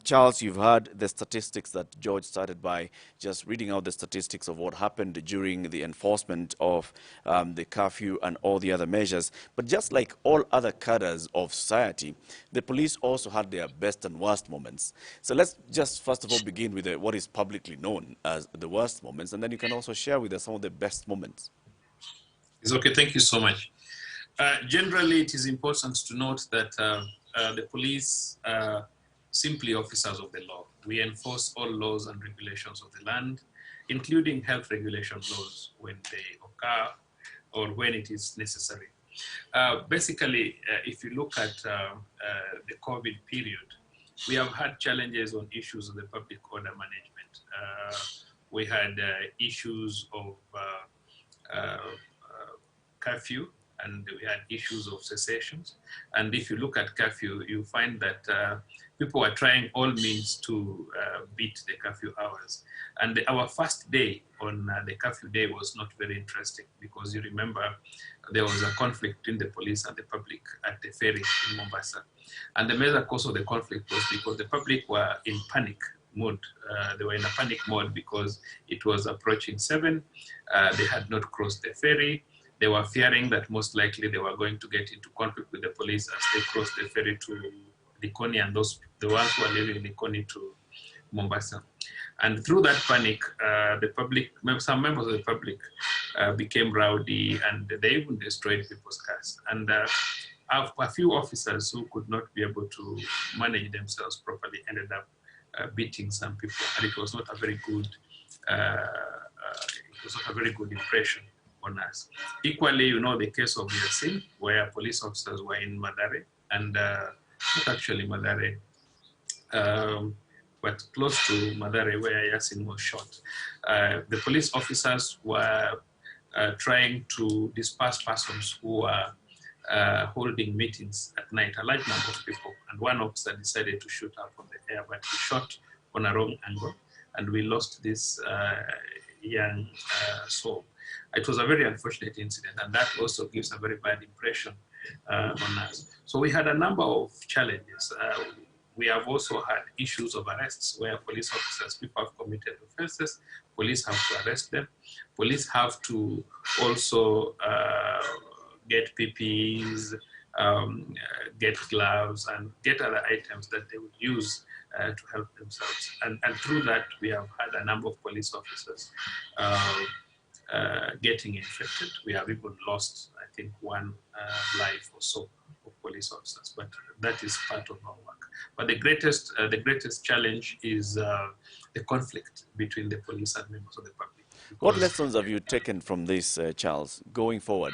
E: Charles, you've heard the statistics that George started by just reading out the statistics of what happened during the enforcement of the curfew and all the other measures. But just like all other cadres of society, the police also had their best and worst moments. So let's just first of all begin with what is publicly known as the worst moments, and then you can also share with us some of the best moments.
B: It's okay, thank you so much. Generally, it is important to note that the police are simply officers of the law. We enforce all laws and regulations of the land, including health regulation laws when they occur or when it is necessary. Basically, if you look at the COVID period, we have had challenges on issues of the public order management. We had issues of curfew, and we had issues of cessations. And if you look at curfew, you find that people are trying all means to beat the curfew hours. And our first day on the curfew day was not very interesting, because you remember there was a conflict between the police and the public at the ferry in Mombasa. And the major cause of the conflict was because the public were in panic mode. They were in a panic mode because it was approaching 7. They had not crossed the ferry. They were fearing that most likely they were going to get into conflict with the police as they crossed the ferry to Likoni, and the ones who are leaving Likoni to Mombasa. And through that panic, the public, some members of the public became rowdy, and they even destroyed people's cars. And a few officers who could not be able to manage themselves properly ended up beating some people, and it was not a very good impression on us. Equally, you know, the case of Yasin, where police officers were in Madare, and not actually Madare, but close to Madare, where Yasin was shot. The police officers were trying to disperse persons who were holding meetings at night, a large number of people, and one officer decided to shoot up from the air, but he shot on a wrong angle, and we lost this young soul. It was a very unfortunate incident, and that also gives a very bad impression on us. So we had a number of challenges. We have also had issues of arrests where police officers, people have committed offenses, police have to arrest them. Police have to also get PPEs, get gloves, and get other items that they would use to help themselves. And through that, we have had a number of police officers getting infected. We have even lost, I think, one life or so of police officers, but that is part of our work. But the greatest challenge is the conflict between the police and members of the public.
E: What lessons have you taken from this, Charles, going forward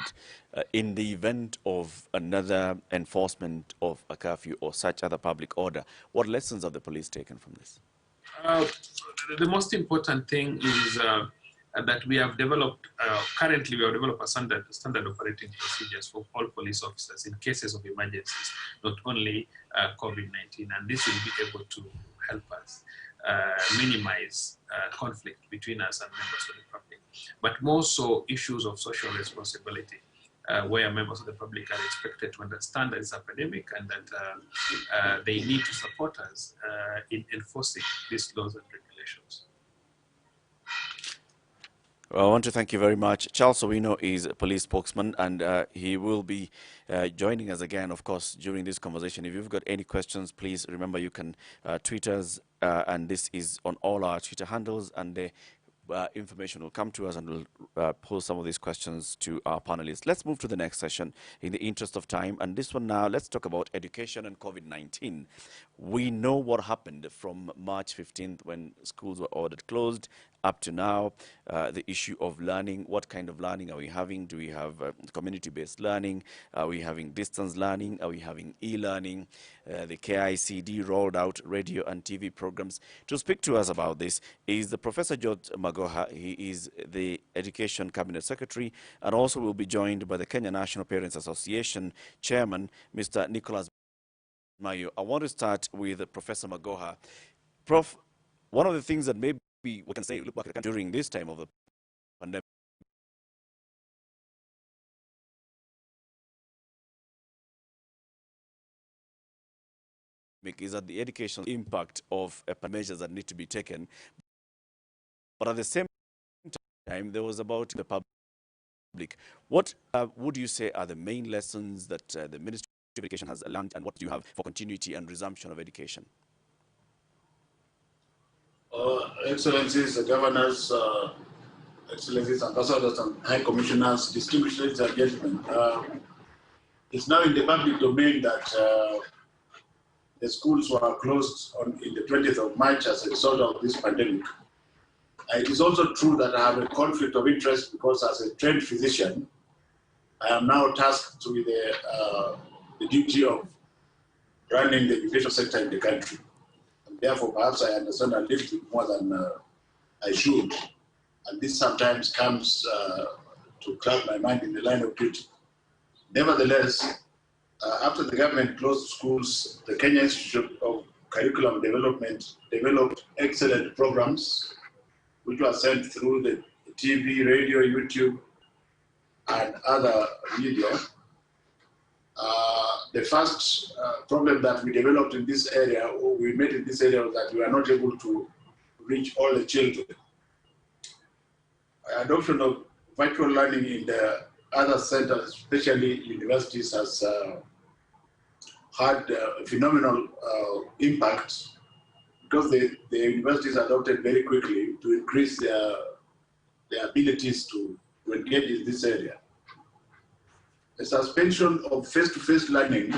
E: in the event of another enforcement of a curfew or such other public order? What lessons have the police taken from this?
B: The most important thing is that we have developed, currently we have developed a standard operating procedures for all police officers in cases of emergencies, not only COVID-19, and this will be able to help us minimize conflict between us and members of the public, but more so issues of social responsibility, where members of the public are expected to understand that it's a pandemic and that they need to support us in enforcing these laws and regulations.
E: Well, I want to thank you very much. Charles Owino is a police spokesman, and he will be joining us again, of course, during this conversation. If you've got any questions, please remember you can tweet us, and this is on all our Twitter handles, and the information will come to us, and we'll pose some of these questions to our panelists. Let's move to the next session in the interest of time, and this one now, let's talk about education and COVID-19. We know what happened from March 15th when schools were ordered closed up to now, the issue of learning. What kind of learning are we having? Do we have community-based learning? Are we having distance learning? Are we having e-learning? The KICD rolled out radio and TV programs. To speak to us about this is the Professor George Magoha. He is the Education Cabinet Secretary, and also will be joined by the Kenya National Parents Association Chairman, Mr. Nicholas Mayo. I want to start with Professor Magoha. Prof, one of the things that maybe we can say, look back at during this time of the pandemic, is that the educational impact of measures that need to be taken. But at the same time, there was about the public. What would you say are the main lessons that the Ministry of Education has learned, and what do you have for continuity and resumption of education?
K: Excellencies, the governors, excellencies, ambassadors, and high commissioners, distinguished ladies and gentlemen, it's now in the public domain that the schools were closed in the 20th of March as a result of this pandemic. It is also true that I have a conflict of interest because as a trained physician, I am now tasked with the duty of running the education sector in the country. Therefore, perhaps I understand a little bit more than I should. And this sometimes comes to cloud my mind in the line of duty. Nevertheless, after the government closed schools, the Kenya Institute of Curriculum Development developed excellent programs which were sent through the TV, radio, YouTube, and other media. The first problem that we developed in this area, or we made in this area, was that we are not able to reach all the children. Adoption of virtual learning in the other centers, especially universities, has had a phenomenal impact because the universities adopted very quickly to increase their abilities to engage in this area. The suspension of face-to-face learning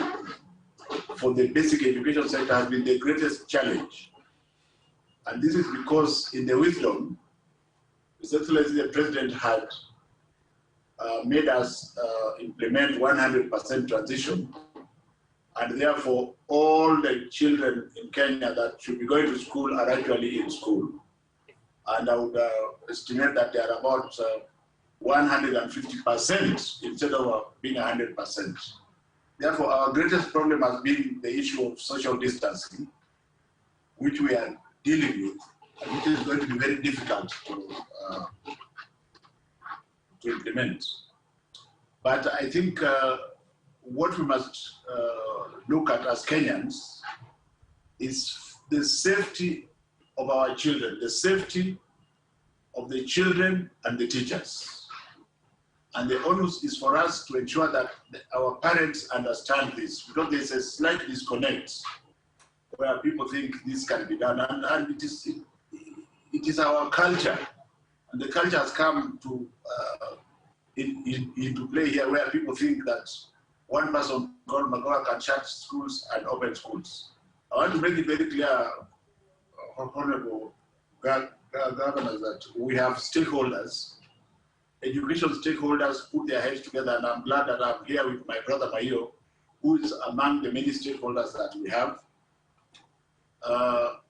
K: for the basic education sector has been the greatest challenge. And this is because in the wisdom, His Excellency the President had made us implement 100% transition, and therefore all the children in Kenya that should be going to school are actually in school. And I would estimate that they are about 150% instead of being 100%. Therefore, our greatest problem has been the issue of social distancing, which we are dealing with, and which is going to be very difficult to implement. But I think what we must look at as Kenyans is the safety of our children, the safety of the children and the teachers. And the onus is for us to ensure that our parents understand this, because there's a slight disconnect where people think this can be done, and it is our culture, and the culture has come to into play here, where people think that one person called Magoha can shut schools and open schools. I want to make it very clear, Honorable Governors, that we have stakeholders, education stakeholders put their heads together, and I'm glad that I'm here with my brother Mayo, who is among the many stakeholders that we have.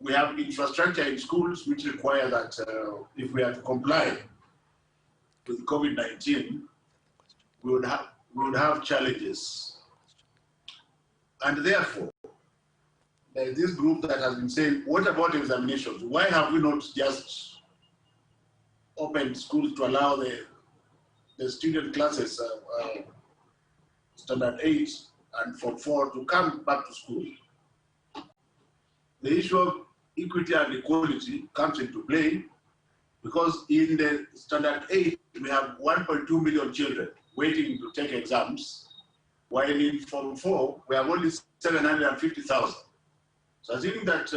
K: We have infrastructure in schools which require that if we are to comply with COVID-19, we would have challenges. And therefore, there is this group that has been saying, what about examinations? Why have we not just opened schools to allow the student classes, standard 8 and Form 4, to come back to school? The issue of equity and equality comes into play because in the standard 8, we have 1.2 million children waiting to take exams, while in Form 4, we have only 750,000. So assuming that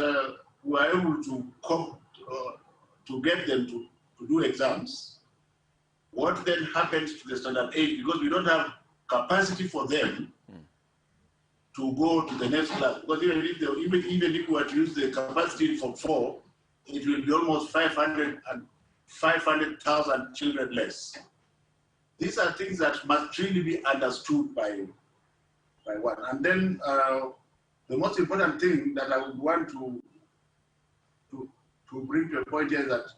K: we are able to get them to do exams, what then happens to the standard 8? Because we don't have capacity for them to go to the next class. Because even if we were to use the capacity for 4, it will be almost 500,000 children less. These are things that must really be understood by one. And then the most important thing that I would want to bring to a point here is that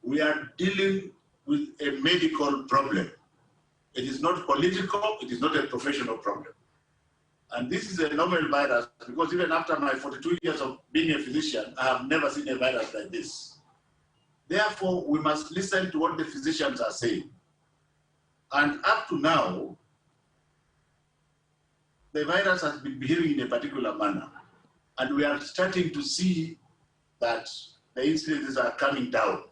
K: we are dealing with a medical problem. It is not political, it is not a professional problem. And this is a novel virus, because even after my 42 years of being a physician, I have never seen a virus like this. Therefore, we must listen to what the physicians are saying. And up to now, the virus has been behaving in a particular manner. And we are starting to see that the incidences are coming down.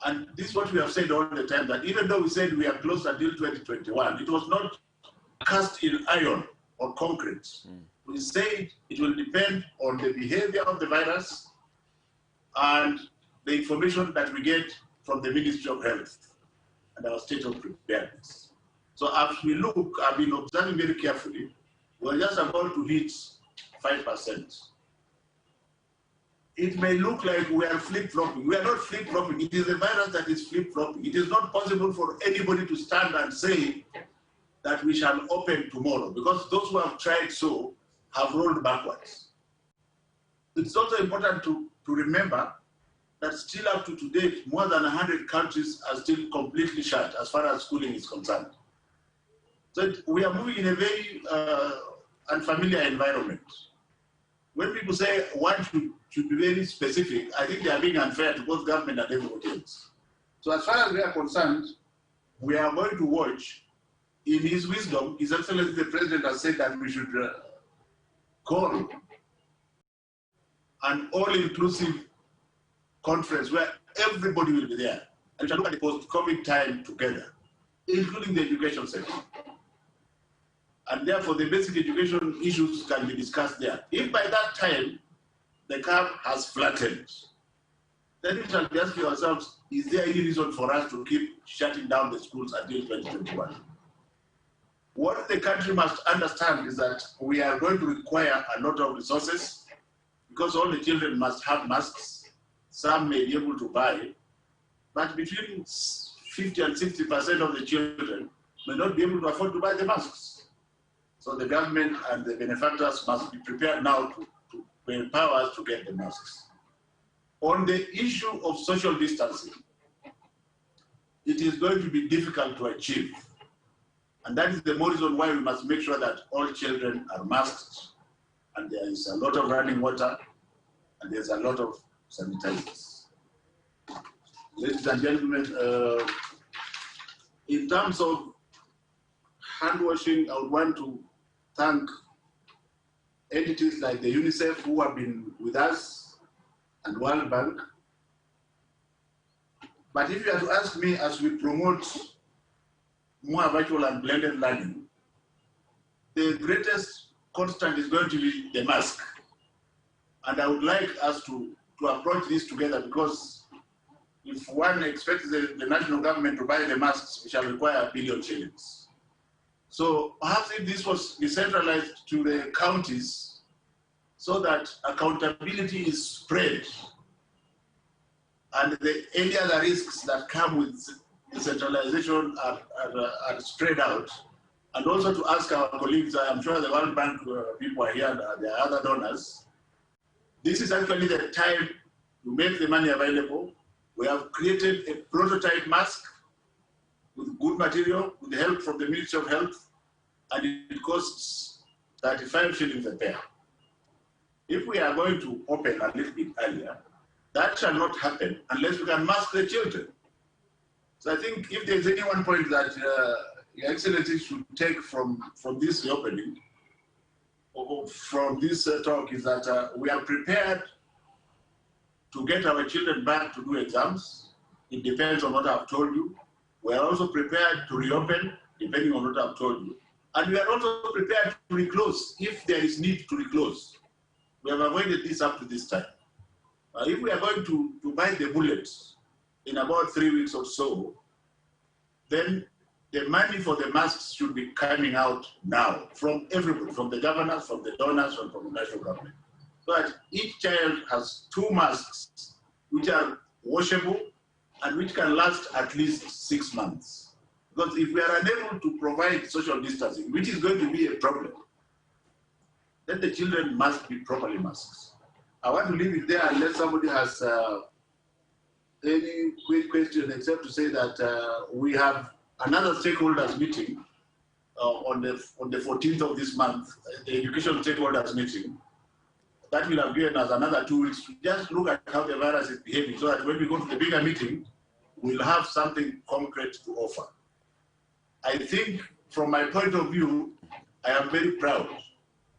K: And this is what we have said all the time, that even though we said we are close until 2021, it was not cast in iron or concrete. We said it will depend on the behavior of the virus and the information that we get from the Ministry of Health and our state of preparedness. So as we look, I've been observing very carefully, we're just about to hit 5%. It may look like we are flip-flopping. We are not flip-flopping. It is a virus that is flip-flopping. It is not possible for anybody to stand and say that we shall open tomorrow, because those who have tried so have rolled backwards. It's also important to remember that still up to today, more than 100 countries are still completely shut as far as schooling is concerned. So we are moving in a very unfamiliar environment. When people say one should be very specific, I think they are being unfair to both government and everybody else. So as far as we are concerned, we are going to watch. In his wisdom, His Excellency the President has said that we should call an all-inclusive conference where everybody will be there. And we shall look at the post-COVID time together, including the education sector. And therefore, the basic education issues can be discussed there. If by that time, the curve has flattened, then we shall be asking ourselves, is there any reason for us to keep shutting down the schools until 2021? What the country must understand is that we are going to require a lot of resources, because all the children must have masks. Some may be able to buy, but between 50 and 60% of the children may not be able to afford to buy the masks. So the government and the benefactors must be prepared now to empower us to get the masks. On the issue of social distancing, it is going to be difficult to achieve. And that is the more reason why we must make sure that all children are masked, and there is a lot of running water, and there's a lot of sanitizers. Ladies and gentlemen, in terms of hand washing, I would want to thank entities like the UNICEF who have been with us and World Bank. But if you are to ask me, as we promote more virtual and blended learning, the greatest constant is going to be the mask. And I would like us to approach this together, because if one expects the national government to buy the masks, we shall require 1 billion shillings. So perhaps if this was decentralized to the counties so that accountability is spread and any other risks that come with decentralization are spread out, and also to ask our colleagues, I'm sure the World Bank people are here, and there are other donors, this is actually the time to make the money available. We have created a prototype mask with good material, with the help from the Ministry of Health, and it costs 35 shillings a pair. If we are going to open a little bit earlier, that shall not happen unless we can mask the children. So I think if there's any one point that Your Excellency should take from this reopening, or from this talk, is that we are prepared to get our children back to do exams. It depends on what I've told you. We are also prepared to reopen, depending on what I've told you. And we are also prepared to reclose if there is need to reclose. We have avoided this up to this time. If we are going to bite the bullet in about 3 weeks or so, then the money for the masks should be coming out now from everybody, from the governors, from the donors, and from the national government. So that each child has 2 masks which are washable and which can last at least 6 months. Because if we are unable to provide social distancing, which is going to be a problem, then the children must be properly masked. I want to leave it there unless somebody has any quick question, except to say that we have another stakeholders meeting on the 14th of this month, the education stakeholders meeting. That will have given us another 2 weeks to just look at how the virus is behaving, so that when we go to the bigger meeting, we'll have something concrete to offer. I think, from my point of view, I am very proud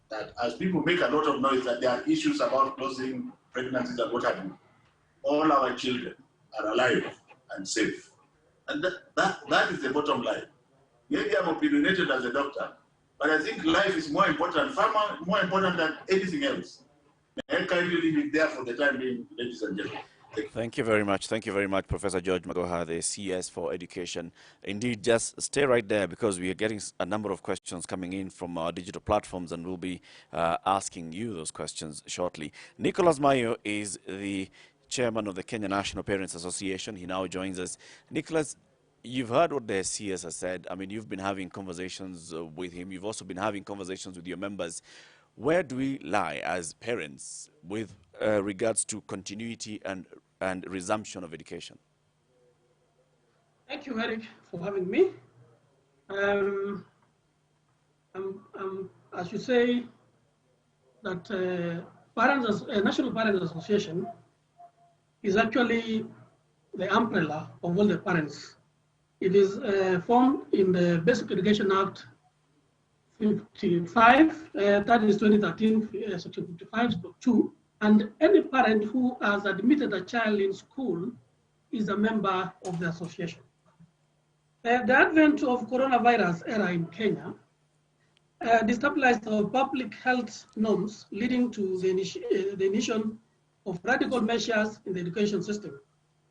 K: that as people make a lot of noise that there are issues about closing pregnancies and what have you, all our children are alive and safe. And that is the bottom line. Maybe I'm opinionated as a doctor, but I think life is more important, far more important than anything else. I kindly leave it there for the time being, ladies and gentlemen.
E: Thank you very much. Thank you very much, Professor George Magoha, the CS for Education. Indeed, just stay right there, because we are getting a number of questions coming in from our digital platforms, and we'll be asking you those questions shortly. Nicholas Mayo is the chairman of the Kenya National Parents Association. He now joins us. Nicholas, you've heard what the CS has said. I mean, you've been having conversations with him. You've also been having conversations with your members. Where do we lie as parents with regards to continuity and resumption of education?
L: Thank you, Eric, for having me. As you say, that National Parents Association is actually the umbrella of all the parents. It is formed in the Basic Education Act 55, that is 2013, section 55.2, and any parent who has admitted a child in school is a member of the association. The advent of coronavirus era in Kenya destabilized our public health norms, leading to the initiation of radical measures in the education system,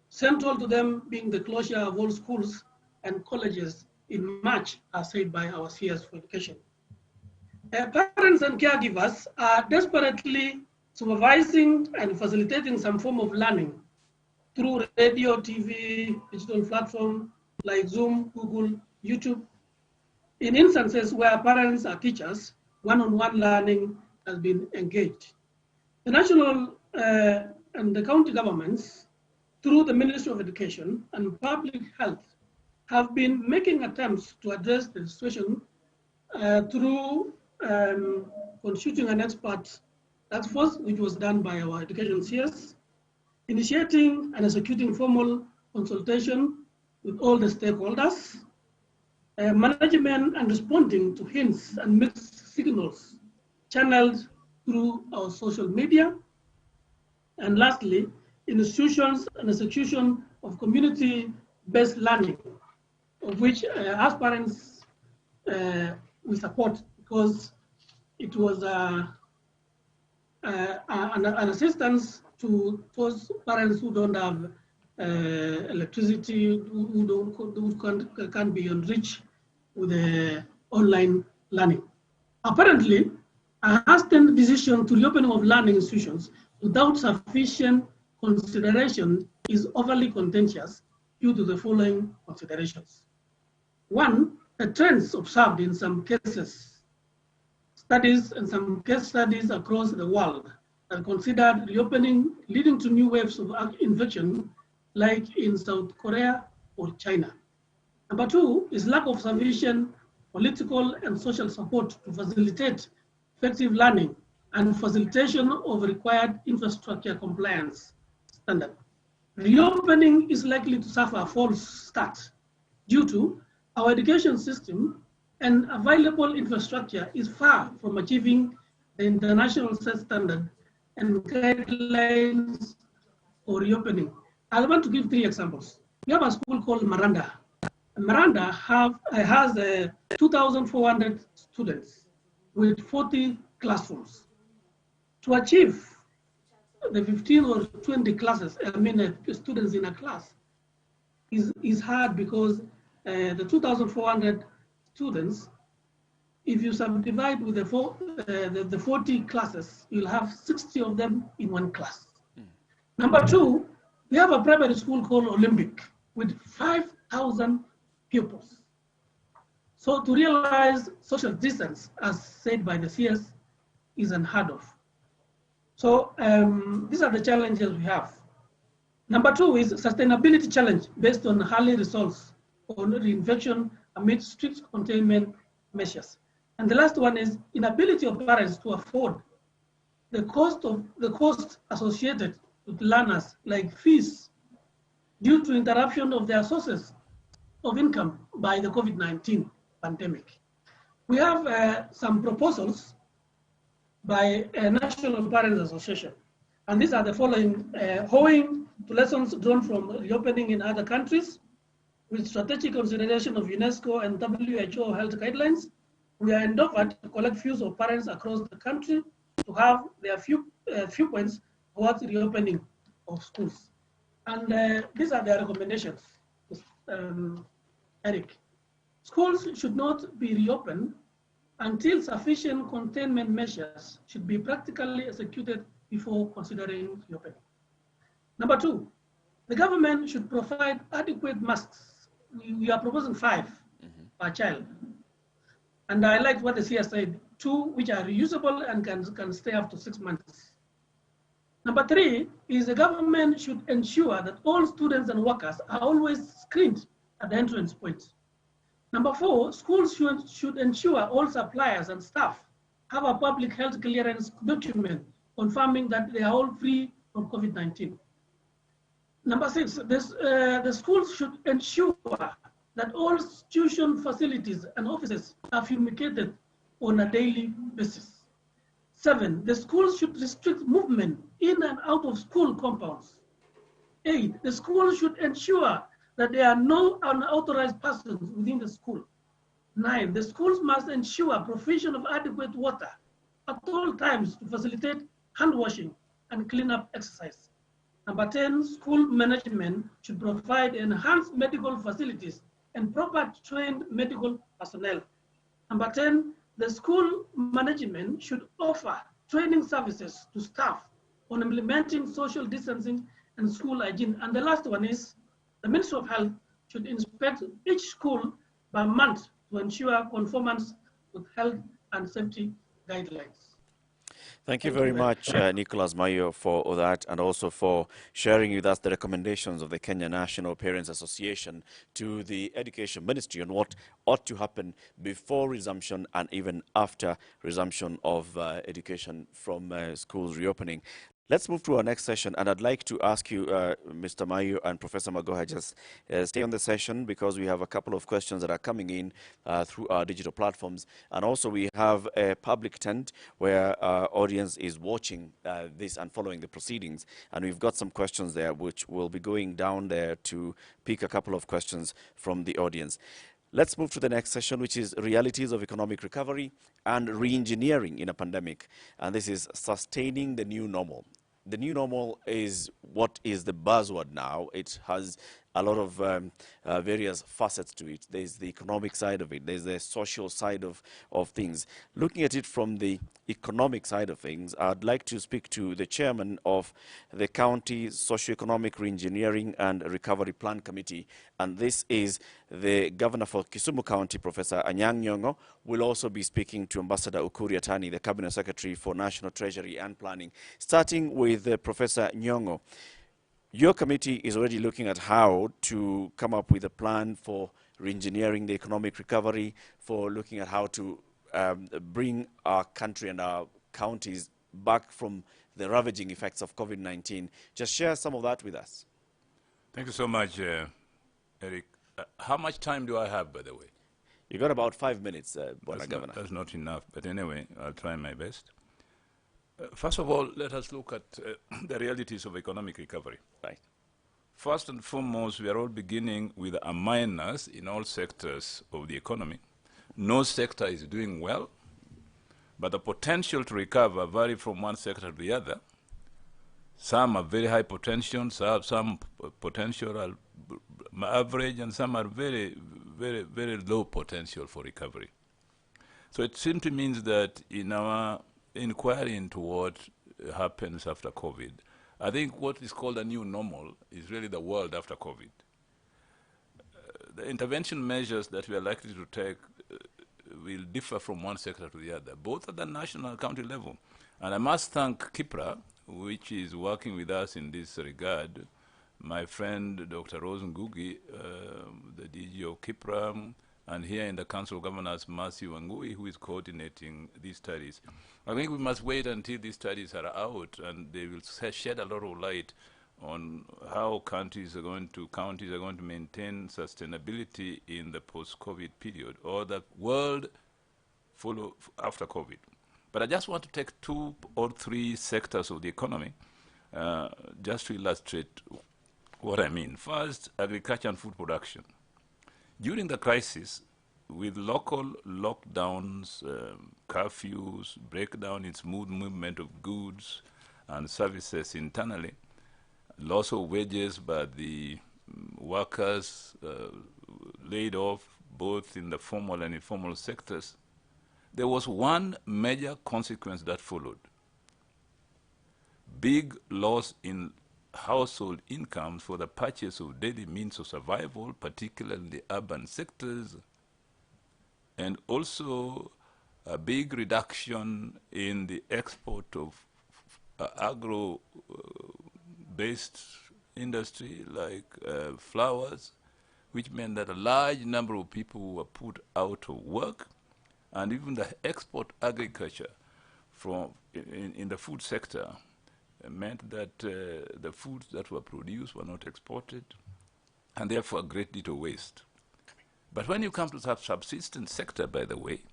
L: central to them being the closure of all schools and colleges in March, as said by our CS for Education. Parents and caregivers are desperately supervising and facilitating some form of learning through radio, TV, digital platforms like Zoom, Google, YouTube. In instances where parents are teachers, one-on-one learning has been engaged. The national and the county governments, through the Ministry of Education and Public Health, have been making attempts to address the situation through constituting an expert task force, which was done by our education CS, initiating and executing formal consultation with all the stakeholders, management and responding to hints and mixed signals channeled through our social media, and lastly, institutions and execution of community-based learning, of which as parents we support, because it was an assistance to those parents who don't have electricity, who can't be enriched with online learning. Apparently, a hastened decision to reopening of learning institutions without sufficient consideration is overly contentious due to the following considerations. One, the trends observed in some cases, studies and some case studies across the world that considered reopening leading to new waves of infection like in South Korea or China. Number two is lack of sufficient political and social support to facilitate effective learning and facilitation of required infrastructure compliance standard. Reopening is likely to suffer a false start due to our education system and available infrastructure is far from achieving the international set standard and guidelines for reopening. I want to give 3 examples. We have a school called Miranda. Miranda has 2,400 students with 40 classrooms. To achieve the 15 or 20 classes, students in a class is hard because the 2,400 students, if you subdivide with the 40 classes, you'll have 60 of them in one class. Number two, we have a private school called Olympic with 5,000 pupils. So to realize social distance, as said by the CS, is unheard of. So these are the challenges we have. Number two is sustainability challenge based on early results on reinfection amid strict containment measures. And the last one is inability of parents to afford the cost associated with learners, like fees, due to interruption of their sources of income by the COVID-19 pandemic. We have some proposals by a National Parents Association, and these are the following: owing to lessons drawn from reopening in other countries, with strategic consideration of UNESCO and WHO health guidelines, we are endeavored to collect views of parents across the country to have their viewpoints towards reopening of schools. And these are their recommendations, Eric. Schools should not be reopened until sufficient containment measures should be practically executed before considering reopening. Number two, the government should provide adequate masks. We are proposing 5 per child. And I like what the CS said, 2 which are reusable and can stay up to 6 months. Number 3 is the government should ensure that all students and workers are always screened at the entrance point. Number 4, schools should ensure all suppliers and staff have a public health clearance document confirming that they are all free from COVID-19. Number 6, the schools should ensure that all institution facilities and offices are fumigated on a daily basis. 7, the schools should restrict movement in and out of school compounds. 8, the schools should ensure that there are no unauthorized persons within the school. 9, the schools must ensure provision of adequate water at all times to facilitate hand washing and cleanup exercise. Number 10, school management should provide enhanced medical facilities and proper trained medical personnel. Number 10, the school management should offer training services to staff on implementing social distancing and school hygiene. And the last one is the Ministry of Health should inspect each school per month to ensure conformance with health and safety guidelines.
E: Thank you very much, Nicholas Mayo, for that, and also for sharing with us the recommendations of the Kenya National Parents Association to the Education Ministry on what ought to happen before resumption and even after resumption of education from schools reopening. Let's move to our next session, and I'd like to ask you, Mr. Mayu and Professor Magoha, just stay on the session because we have a couple of questions that are coming in through our digital platforms. And also we have a public tent where our audience is watching this and following the proceedings. And we've got some questions there which will be going down there to pick a couple of questions from the audience. Let's move to the next session, which is realities of economic recovery and re-engineering in a pandemic. And this is sustaining the new normal. The new normal is what is the buzzword now. It has a lot of various facets to it. There's the economic side of it. There's the social side of things. Looking at it from the economic side of things, I'd like to speak to the chairman of the County Socioeconomic Reengineering and Recovery Plan Committee, and this is the Governor for Kisumu County, Professor Anyang' Nyong'o. Will also be speaking to Ambassador Ukur Yatani, the Cabinet Secretary for National Treasury and Planning. Starting with Professor Nyong'o, your committee is already looking at how to come up with a plan for re-engineering the economic recovery, for looking at how to bring our country and our counties back from the ravaging effects of COVID-19. Just share some of that with us.
A: Thank you so much, Eric. How much time do I have, by the way?
E: You got about 5 minutes, Governor.
A: That's not enough, but anyway, I'll try my best. First of all, let us look at the realities of economic recovery.
E: Right.
A: First and foremost, we are all beginning with a minus in all sectors of the economy. No sector is doing well, but the potential to recover vary from one sector to the other. Some are very high potential, some potential are average, and some are very, very, very low potential for recovery. So it simply means that in our inquiry into what happens after COVID, I think what is called a new normal is really the world after COVID. The intervention measures that we are likely to take will differ from one sector to the other, both at the national and county level. And I must thank KIPRA, which is working with us in this regard. My friend, Dr. Rose Ngugi, the DG of KIPRA, and here in the Council of Governors, Matthew Wangui, who is coordinating these studies. I think we must wait until these studies are out, and they will shed a lot of light on how counties are going to maintain sustainability in the post-COVID period, or the world follow after COVID. But I just want to take 2 or 3 sectors of the economy just to illustrate what I mean. First, agriculture and food production. During the crisis, with local lockdowns, curfews, breakdown in smooth movement of goods and services internally, loss of wages by the workers laid off both in the formal and informal sectors, there was one major consequence that followed. Big loss in household incomes for the purchase of daily means of survival, particularly in the urban sectors, and also a big reduction in the export of agro-based industry like flowers, which meant that a large number of people were put out of work, and even the export agriculture in the food sector meant that the foods that were produced were not exported, and therefore a great deal of waste. But when you come to the subsistence sector, by the way,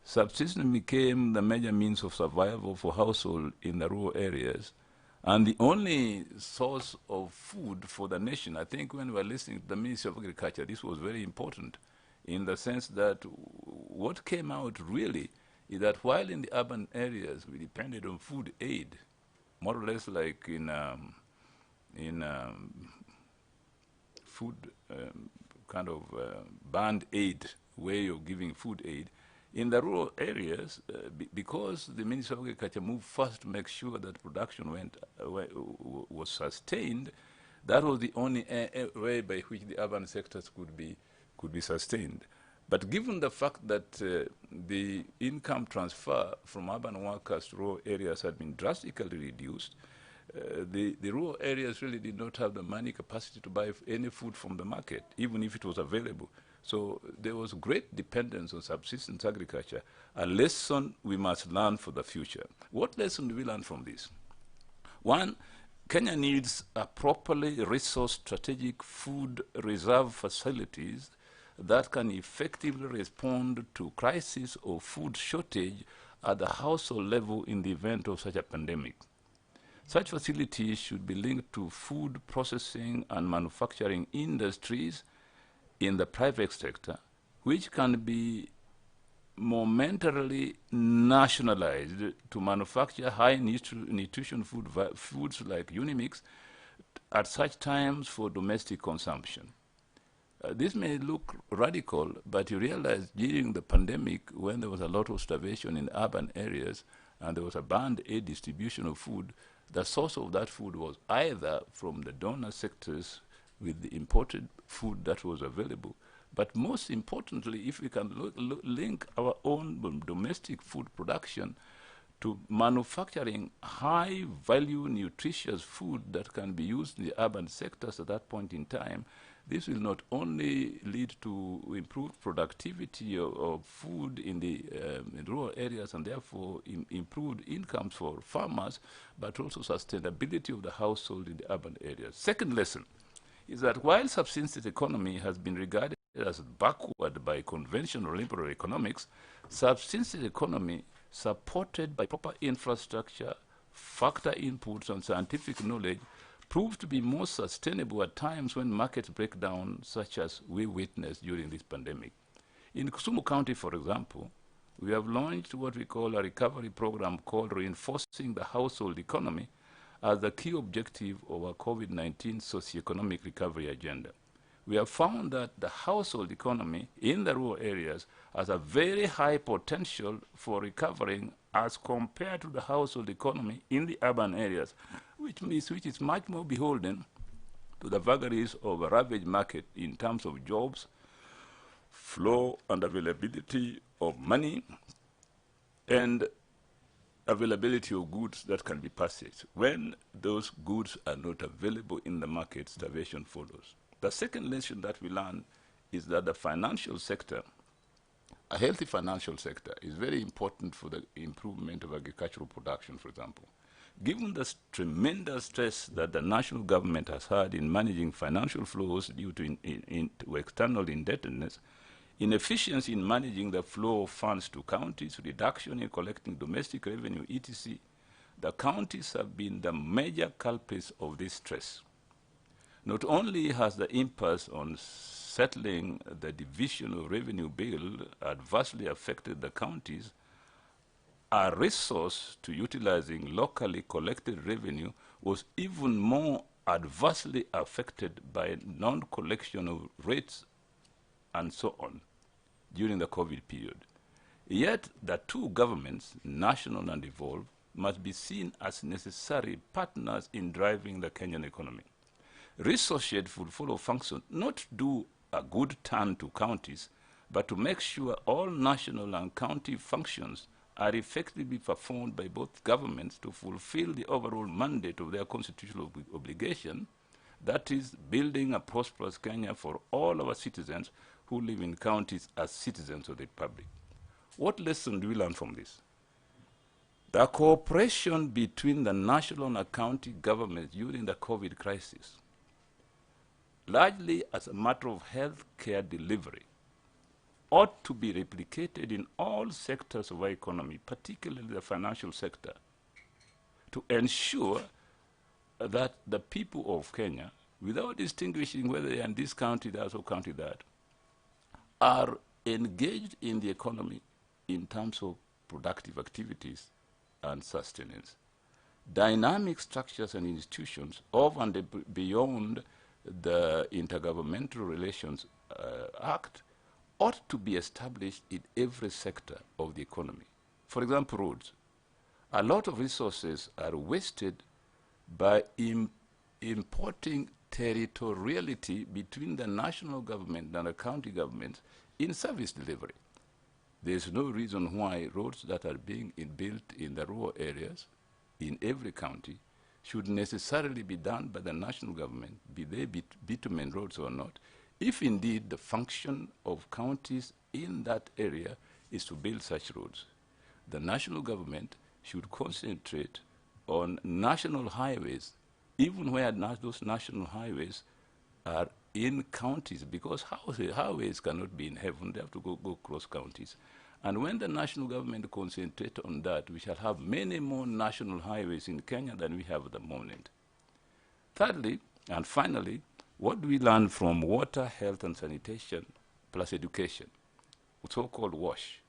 A: subsistence became the major means of survival for households in the rural areas, and the only source of food for the nation. I think when we were listening to the Ministry of Agriculture, this was very important in the sense that what came out really is that while in the urban areas we depended on food aid, more or less like in food kind of band aid way of giving food aid, in the rural areas, because the Ministry of Agriculture moved first to make sure that production was sustained, that was the only way by which the urban sectors could be sustained. But given the fact that the income transfer from urban workers to rural areas had been drastically reduced, the rural areas really did not have the money capacity to buy any food from the market, even if it was available. So there was great dependence on subsistence agriculture, a lesson we must learn for the future. What lesson do we learn from this? One, Kenya needs a properly resourced strategic food reserve facilities that can effectively respond to crisis or food shortage at the household level in the event of such a pandemic. Such facilities should be linked to food processing and manufacturing industries in the private sector which can be momentarily nationalized to manufacture high nutrition foods like Unimix at such times for domestic consumption. This may look radical, but you realize during the pandemic, when there was a lot of starvation in urban areas and there was a band aid distribution of food, the source of that food was either from the donor sectors with the imported food that was available, but most importantly, if we can link our own domestic food production to manufacturing high-value, nutritious food that can be used in the urban sectors at that point in time, this will not only lead to improved productivity of food in the in rural areas and therefore improved incomes for farmers, but also sustainability of the household in the urban areas. Second lesson is that while subsistence economy has been regarded as backward by conventional liberal economics, subsistence economy supported by proper infrastructure, factor inputs, and scientific knowledge proved to be more sustainable at times when markets break down, such as we witnessed during this pandemic. In Kisumu County, for example, we have launched what we call a recovery program called Reinforcing the Household Economy as the key objective of our COVID-19 socioeconomic recovery agenda. We have found that the household economy in the rural areas has a very high potential for recovering as compared to the household economy in the urban areas, which is much more beholden to the vagaries of a ravaged market in terms of jobs, flow and availability of money, and availability of goods that can be purchased. When those goods are not available in the market, starvation follows. The second lesson that we learn is that the financial sector, a healthy financial sector, is very important for the improvement of agricultural production, for example. Given the tremendous stress that the national government has had in managing financial flows due to external indebtedness, inefficiency in managing the flow of funds to counties, reduction in collecting domestic revenue, etc., the counties have been the major culprits of this stress. Not only has the impasse on settling the division of revenue bill adversely affected the counties, our resource to utilizing locally collected revenue was even more adversely affected by non-collection of rates and so on during the COVID period. Yet the two governments, national and devolved, must be seen as necessary partners in driving the Kenyan economy. Resource shed should follow function, not to do a good turn to counties, but to make sure all national and county functions are effectively performed by both governments to fulfill the overall mandate of their constitutional obligation, that is, building a prosperous Kenya for all our citizens who live in counties as citizens of the Republic. What lesson do we learn from this? The cooperation between the national and county governments during the COVID crisis, largely as a matter of health care delivery, ought to be replicated in all sectors of our economy, particularly the financial sector, to ensure that the people of Kenya, without distinguishing whether they are in this county, that, or county, that, are engaged in the economy in terms of productive activities and sustenance. Dynamic structures and institutions of and beyond the Intergovernmental Relations Act ought to be established in every sector of the economy. For example, roads. A lot of resources are wasted by importing territoriality between the national government and the county governments in service delivery. There's no reason why roads that are being built in the rural areas in every county should necessarily be done by the national government, be they bitumen roads or not, if indeed the function of counties in that area is to build such roads. The national government should concentrate on national highways, even where those national highways are in counties, because highways cannot be in heaven, they have to go cross counties. And when the national government concentrates on that, we shall have many more national highways in Kenya than we have at the moment. Thirdly, and finally, what do we learn from water, health, and sanitation, plus education? so-called WASH.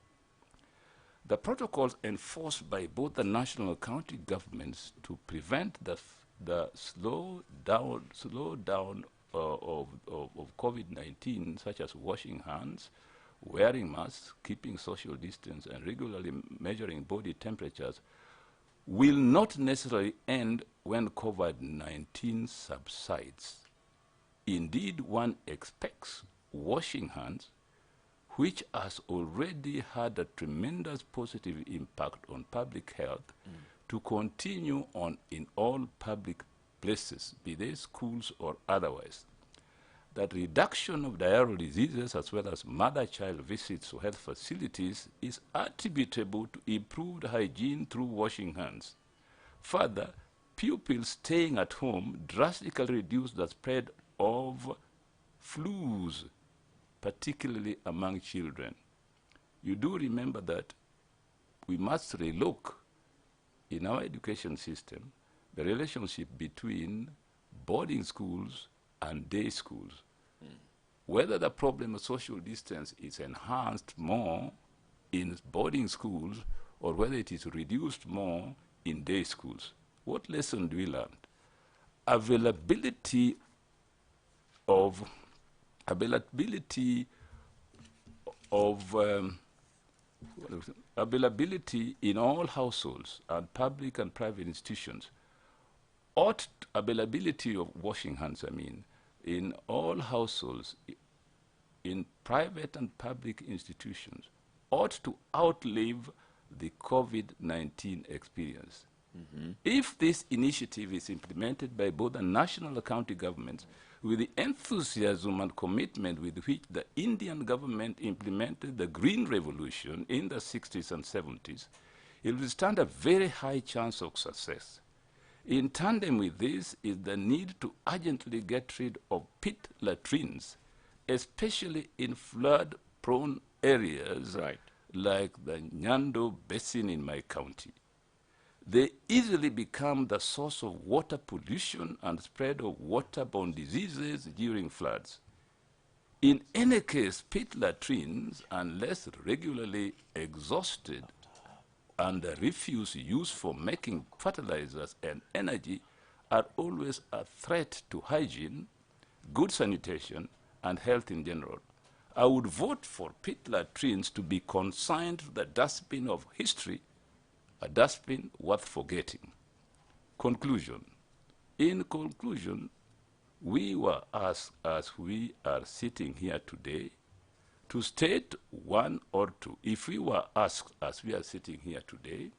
A: The protocols enforced by both the national and county governments to prevent the slow down of COVID-19, such as washing hands, wearing masks, keeping social distance, and regularly measuring body temperatures, will not necessarily end when COVID-19 subsides. Indeed, one expects washing hands, which has already had a tremendous positive impact on public health, to continue on in all public places, be they schools or otherwise. That reduction of diarrheal diseases as well as mother-child visits to health facilities is attributable to improved hygiene through washing hands. Further, pupils staying at home drastically reduce the spread of flus, particularly among children. You do remember that we must relook in our education system the relationship between boarding schools and day schools. Whether the problem of social distance is enhanced more in boarding schools or whether it is reduced more in day schools. What lesson do we learn? Availability in all households and public and private institutions availability of washing hands, in all households, in private and public institutions, ought to outlive the COVID-19 experience. If this initiative is implemented by both the national and county governments with the enthusiasm and commitment with which the Indian government implemented the Green Revolution in the 60s and 70s, it will stand a very high chance of success. In tandem with this is the need to urgently get rid of pit latrines, especially in flood-prone areas like the Nyando Basin in my county. They easily become the source of water pollution and spread of waterborne diseases during floods. In any case, pit latrines, unless regularly exhausted, and the refuse used for making fertilizers and energy are always a threat to hygiene, good sanitation, and health in general. I would vote for pit latrines to be consigned to the dustbin of history, a dustbin worth forgetting. Conclusion. In conclusion, we were asked, as we are sitting here today, to state one or two, if we were asked, as we are sitting here today,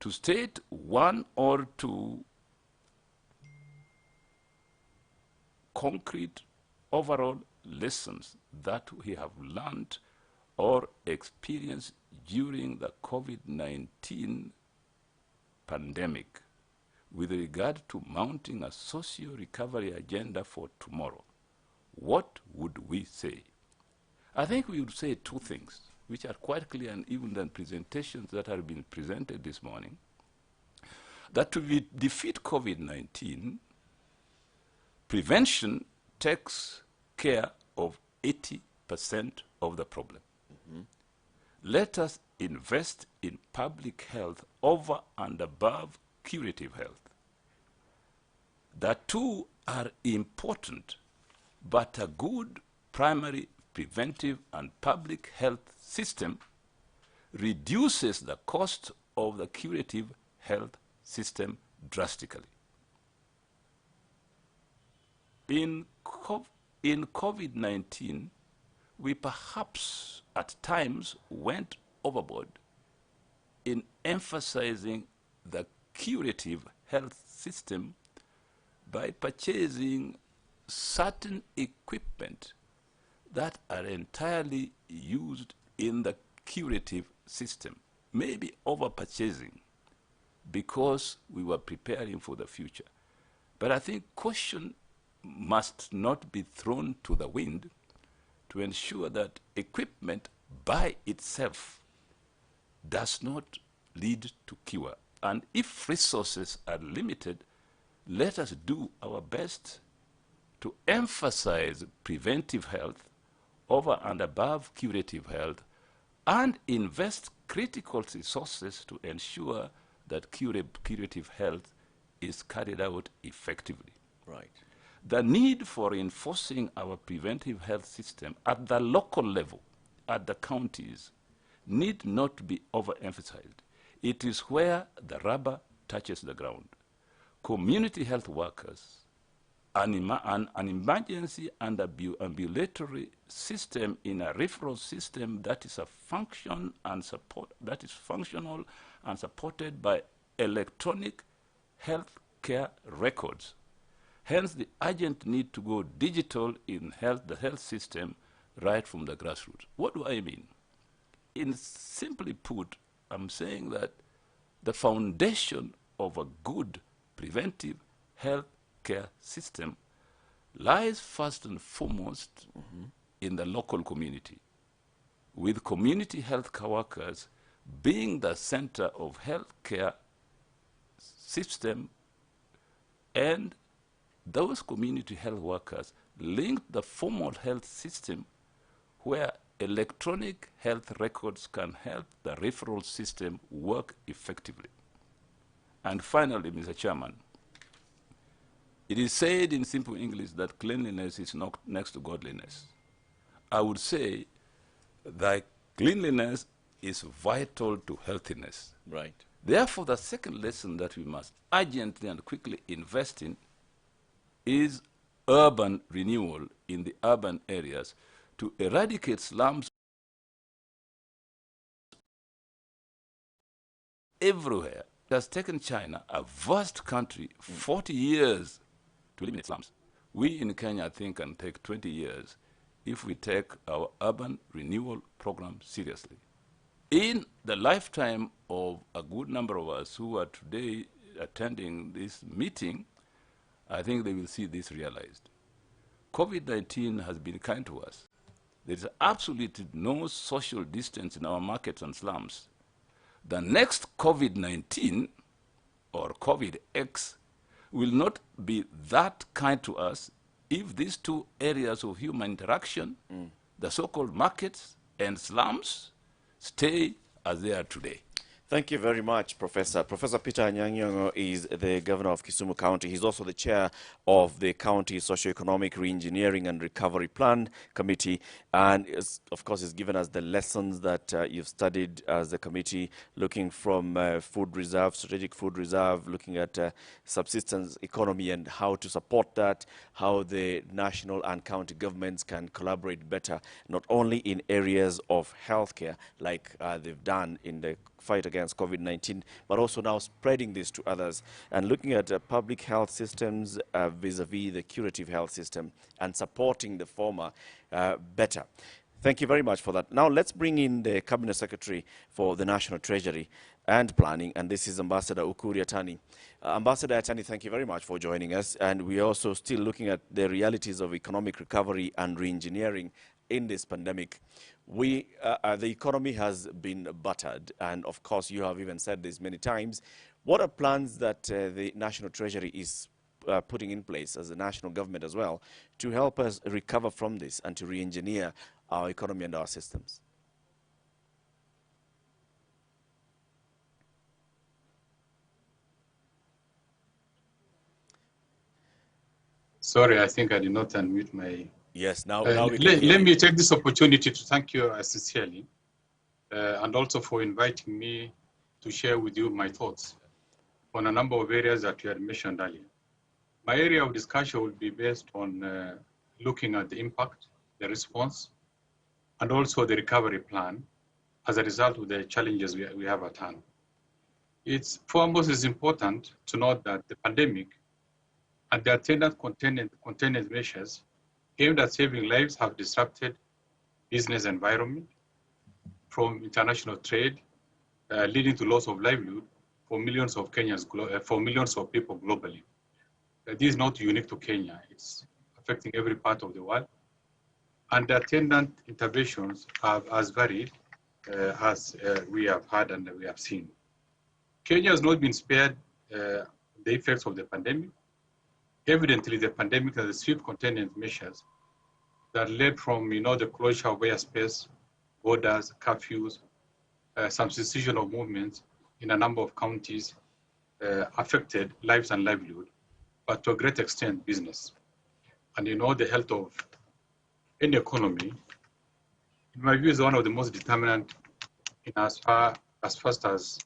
A: to state one or two concrete overall lessons that we have learned or experienced during the COVID-19 pandemic with regard to mounting a socio-recovery agenda for tomorrow, what would we say? I think we would say two things, which are quite clear and even in presentations that have been presented this morning, that to defeat COVID-19, prevention takes care of 80% of the problem. Let us invest in public health over and above curative health. The two are important, but a good primary preventive and public health system reduces the cost of the curative health system drastically. In COVID-19, we perhaps at times went overboard in emphasizing the curative health system by purchasing certain equipment that are entirely used in the curative system, maybe over-purchasing because we were preparing for the future. But I think caution must not be thrown to the wind to ensure that equipment by itself does not lead to cure. And if resources are limited, let us do our best to emphasize preventive health over and above curative health and invest critical resources to ensure that curative health is carried out effectively.
E: Right.
A: The need for enforcing our preventive health system at the local level, at the counties, need not be overemphasized. It is where the rubber touches the ground. Community health workers, an emergency and ambulatory system in a referral system that is functional and supported by electronic health care records. Hence, the urgent need to go digital in the health system right from the grassroots. What do I mean? Simply put, I'm saying that the foundation of a good preventive health care system lies first and foremost in the local community, with community health workers being the center of health care system, and those community health workers link the formal health system where electronic health records can help the referral system work effectively. And finally, Mr. Chairman, it is said in simple English that cleanliness is not next to godliness. I would say that cleanliness is vital to healthiness.
E: Right.
A: Therefore, the second lesson that we must urgently and quickly invest in is urban renewal in the urban areas to eradicate slums everywhere. It has taken China, a vast country, 40 years to eliminate slums. We in Kenya, I think, can take 20 years if we take our urban renewal program seriously. In the lifetime of a good number of us who are today attending this meeting, I think they will see this realized. COVID-19 has been kind to us. There is absolutely no social distance in our markets and slums. The next COVID-19 or COVID-X will not be that kind to us if these two areas of human interaction, the so-called markets and slums, stay as they are today.
E: Thank you very much, Professor. Professor Peter Anyang' is the governor of Kisumu County. He's also the chair of the County Socioeconomic Reengineering and Recovery Plan Committee, and of course has given us the lessons that you've studied as a committee, looking from food reserve, strategic food reserve, looking at subsistence economy and how to support that, how the national and county governments can collaborate better, not only in areas of healthcare like they've done in the fight against COVID-19, but also now spreading this to others and looking at public health systems vis-a-vis the curative health system and supporting the former better. Thank you very much for that. Now let's bring in the Cabinet Secretary for the National Treasury and Planning, and this is Ambassador Ukuri Atani. Ambassador Atani, thank you very much for joining us, and we're also still looking at the realities of economic recovery and reengineering in this pandemic. The economy has been battered, and of course you have even said this many times. What are plans that the National Treasury is putting in place as a national government as well to help us recover from this and to re-engineer our economy and our systems?
M: Sorry, I think I did not unmute my...
E: Yes, now we can
M: let
E: hear you.
M: me take this opportunity to thank you sincerely and also for inviting me to share with you my thoughts on a number of areas that you had mentioned earlier. My area of discussion will be based on looking at the impact, the response, and also the recovery plan as a result of the challenges we have at hand. It's foremost is important to note that the pandemic and the attendant containment measures aimed at saving lives have disrupted business environment from international trade, leading to loss of livelihood for millions of Kenyans, for millions of people globally. This is not unique to Kenya. It's affecting every part of the world. And the attendant interventions have as varied as we have had and we have seen. Kenya has not been spared the effects of the pandemic. Evidently, the pandemic and the swift containment measures that led from the closure of airspace borders, curfews, some cessation of movements in a number of counties affected lives and livelihood, but to a great extent, business. And you know, the health of any economy, in my view, is one of the most determinant in as fast as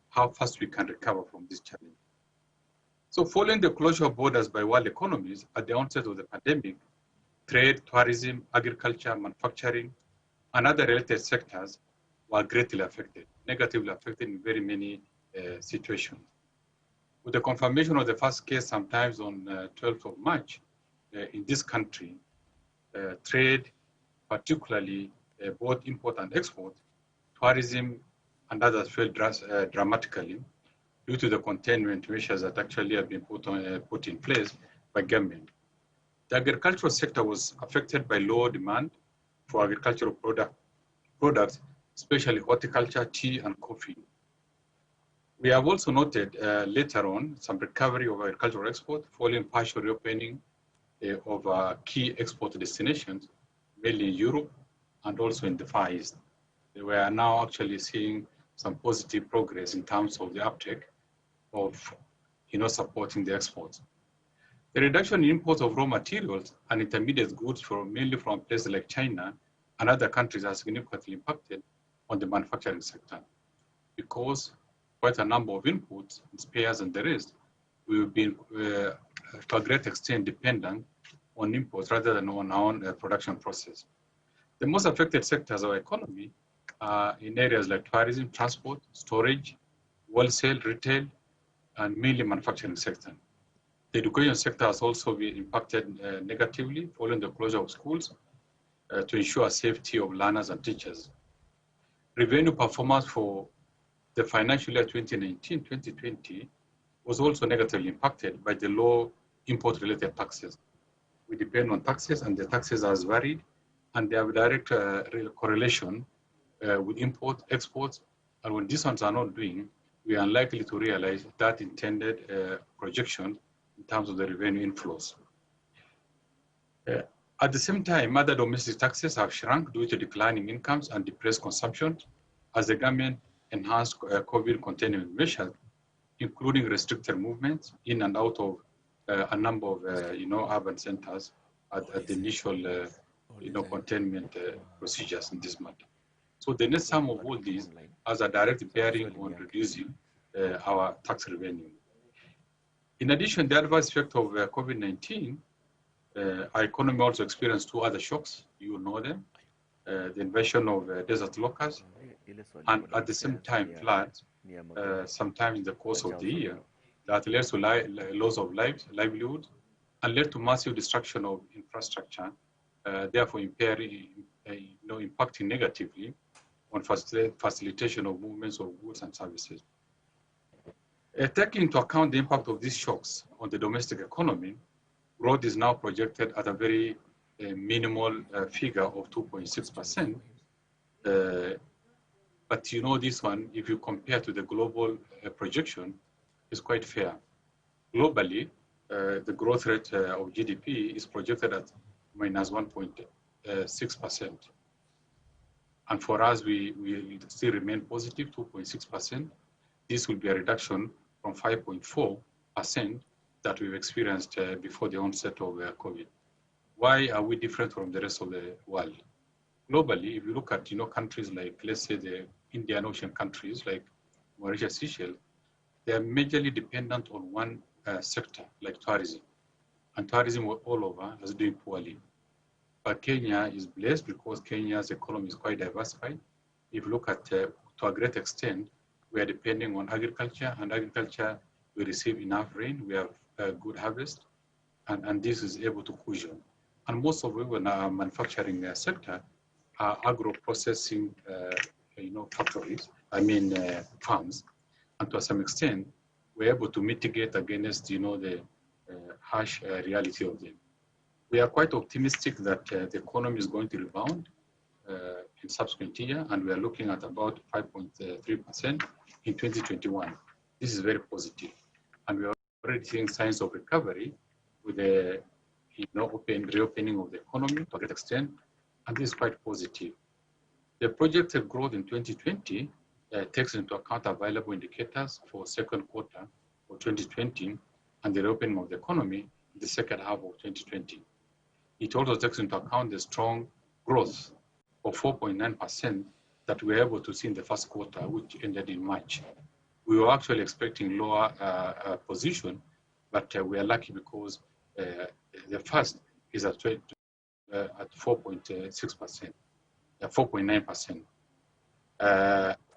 M: how fast we can recover from this challenge. So following the closure of borders by world economies at the onset of the pandemic, trade, tourism, agriculture, manufacturing, and other related sectors were greatly affected, negatively affected in very many situations. With the confirmation of the first case sometimes on 12th of March in this country, trade, particularly both import and export, tourism and others fell dramatically due to the containment measures that actually have been put in place by government. The agricultural sector was affected by low demand for agricultural products, especially horticulture, tea, and coffee. We have also noted later on some recovery of agricultural export following partial reopening of key export destinations, mainly in Europe and also in the Far East. We are now actually seeing some positive progress in terms of the uptake of supporting the exports. The reduction in imports of raw materials and intermediate goods mainly from places like China and other countries has significantly impacted on the manufacturing sector because quite a number of inputs, spares and the rest, we've been to a great extent dependent on imports rather than on our own production process. The most affected sectors of our economy are in areas like tourism, transport, storage, wholesale, retail, and mainly manufacturing sector. The education sector has also been impacted negatively following the closure of schools to ensure safety of learners and teachers. Revenue performance for the financial year 2019-2020 was also negatively impacted by the low import-related taxes. We depend on taxes, and the taxes are varied, and they have a direct correlation with import, exports, and when these ones are not doing, we are unlikely to realize that intended projection in terms of the revenue inflows. At the same time, other domestic taxes have shrunk due to declining incomes and depressed consumption as the government enhanced COVID containment measures, including restricted movements in and out of a number of urban centers at the initial containment procedures in this matter. So the net sum of all these has a direct bearing on reducing our tax revenue. In addition, the adverse effect of COVID-19, our economy also experienced two other shocks. You know them, the invasion of desert locusts, and at the same time floods, sometime in the course of the year, that led to loss of livelihood and led to massive destruction of infrastructure, therefore impacting negatively on facilitation of movements of goods and services. Taking into account the impact of these shocks on the domestic economy, growth is now projected at a very minimal figure of 2.6%. But this one, if you compare to the global projection, is quite fair. Globally, the growth rate of GDP is projected at minus 1.6%. And for us, we still remain positive, 2.6%. This will be a reduction from 5.4% that we've experienced before the onset of COVID. Why are we different from the rest of the world? Globally, if you look at countries like, let's say, the Indian Ocean countries like Mauritius, Seychelles, they are majorly dependent on one sector, like tourism. And tourism all over is doing poorly. But Kenya is blessed because Kenya's economy is quite diversified. If you look at, to a great extent, we are depending on agriculture, and agriculture, we receive enough rain, we have a good harvest, and this is able to cushion. And most of our manufacturing sector are agro-processing factories, farms, and to some extent, we're able to mitigate against the harsh reality of them. We are quite optimistic that the economy is going to rebound in subsequent year, and we are looking at about 5.3% in 2021. This is very positive, and we are already seeing signs of recovery with the reopening of the economy to a great extent, and this is quite positive. The projected growth in 2020 takes into account available indicators for second quarter of 2020 and the reopening of the economy in the second half of 2020. It also takes into account the strong growth of 4.9% that we were able to see in the first quarter, which ended in March. We were actually expecting lower position, but we are lucky because the first is at 4.6%, 4.9%.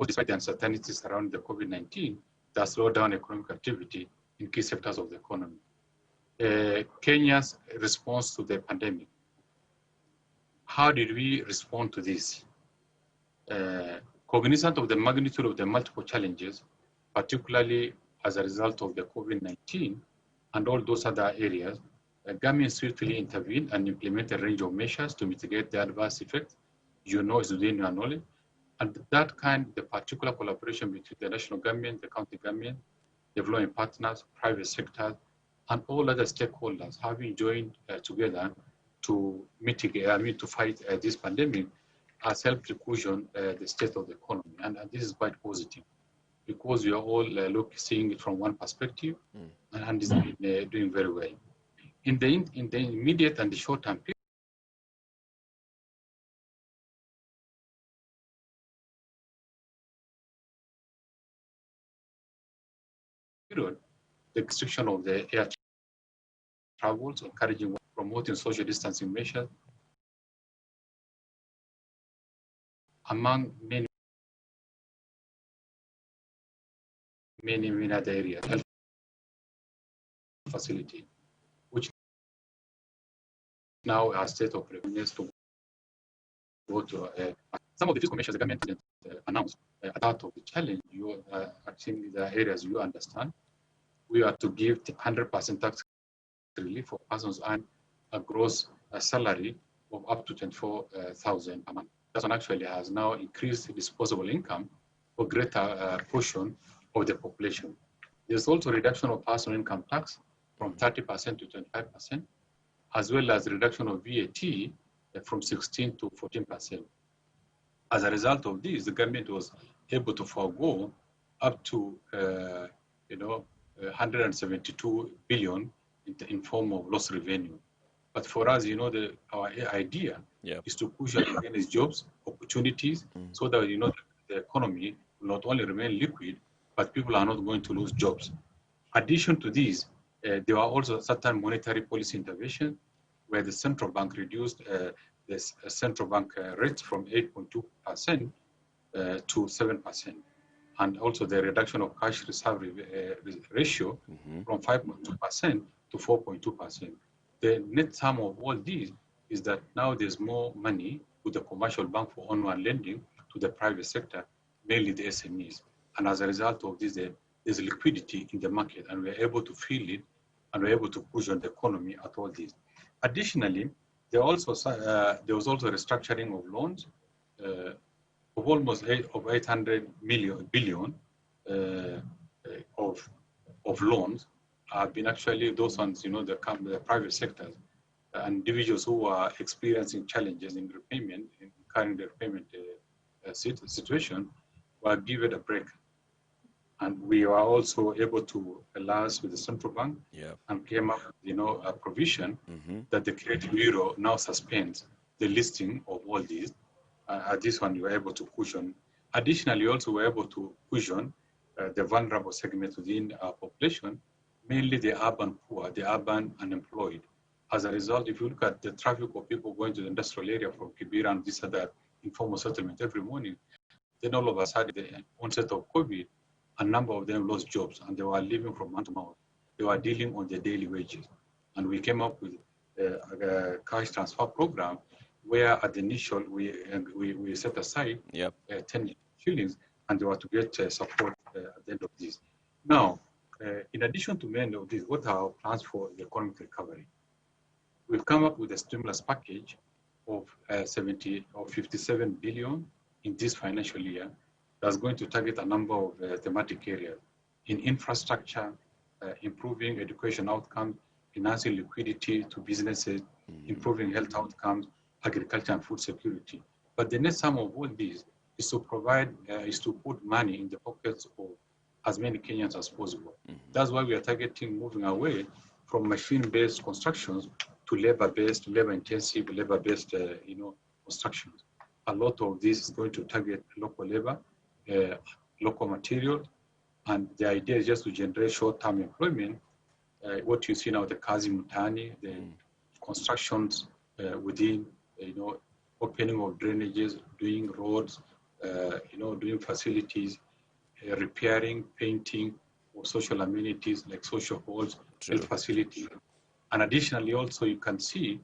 M: Despite the uncertainties around the COVID-19 that slowed down economic activity in key sectors of the economy. Kenya's response to the pandemic. How did we respond to this? Cognizant of the magnitude of the multiple challenges, particularly as a result of the COVID-19 and all those other areas, the government swiftly intervened and implemented a range of measures to mitigate the adverse effects. You know, is within your knowledge. And the particular collaboration between the national government, the county government, development partners, private sector, and all other stakeholders having joined together to mitigate, to fight this pandemic has helped to cushion the state of the economy. And this is quite positive because we are all seeing it from one perspective and it's been doing very well. In the immediate and the short-term period, the restriction of the air travels, encouraging, promoting social distancing measures, among many other areas, health facility, which now are state of readiness to go to some of the fiscal measures the government announced as part of the challenge. I think the areas you understand. We are to give the 100% tax relief for persons earning a gross salary of up to 24,000 per month. That one actually has now increased disposable income for greater portion of the population. There's also reduction of personal income tax from 30% to 25%, as well as reduction of VAT from 16 to 14%. As a result of this, the government was able to forego up to 172 billion in form of lost revenue. But for us, our idea is to push against jobs, opportunities, so that the economy will not only remain liquid, but people are not going to lose jobs. Addition to this, there are also certain monetary policy intervention where the central bank reduced the central bank rate from 8.2% to 7%. And also the reduction of cash reserve ratio from 5.2% to 4.2%. The net sum of all these is that now there's more money with the commercial bank for onward lending to the private sector, mainly the SMEs. And as a result of this, there's liquidity in the market, and we're able to fill it, and we're able to push on the economy at all this. Additionally, there was also restructuring of loans of almost 800 billion of loans have been actually, those ones, the private sectors, individuals who are experiencing challenges in repayment, in current repayment situation, were given a break. And we are also able to alliance with the central bank and came up with, a provision that the Credit Bureau now suspends the listing of all these. At this one, we were able to cushion. Additionally, also we were able to cushion the vulnerable segments within our population, mainly the urban poor, the urban unemployed. As a result, if you look at the traffic of people going to the industrial area from Kibera and this other informal settlement every morning, then all of a sudden, the onset of COVID, a number of them lost jobs and they were living from month to month. They were dealing on their daily wages. And we came up with a cash transfer program where at the initial, we set aside 10 shillings and they were to get support at the end of this. Now, in addition to many of these, what are our plans for the economic recovery? We've come up with a stimulus package of 57 billion in this financial year that's going to target a number of thematic areas in infrastructure, improving education outcomes, enhancing liquidity to businesses, improving health outcomes, agriculture and food security. But the net sum of all these is to provide, is to put money in the pockets of as many Kenyans as possible. That's why we are targeting moving away from machine-based constructions to labor-based, labor-intensive, labor-based, constructions. A lot of this is going to target local labor, local material, and the idea is just to generate short-term employment. What you see now, the Kazi Mutani, the constructions within, opening of drainages, doing roads, doing facilities, repairing, painting, or social amenities like social halls, health facilities. And additionally, also you can see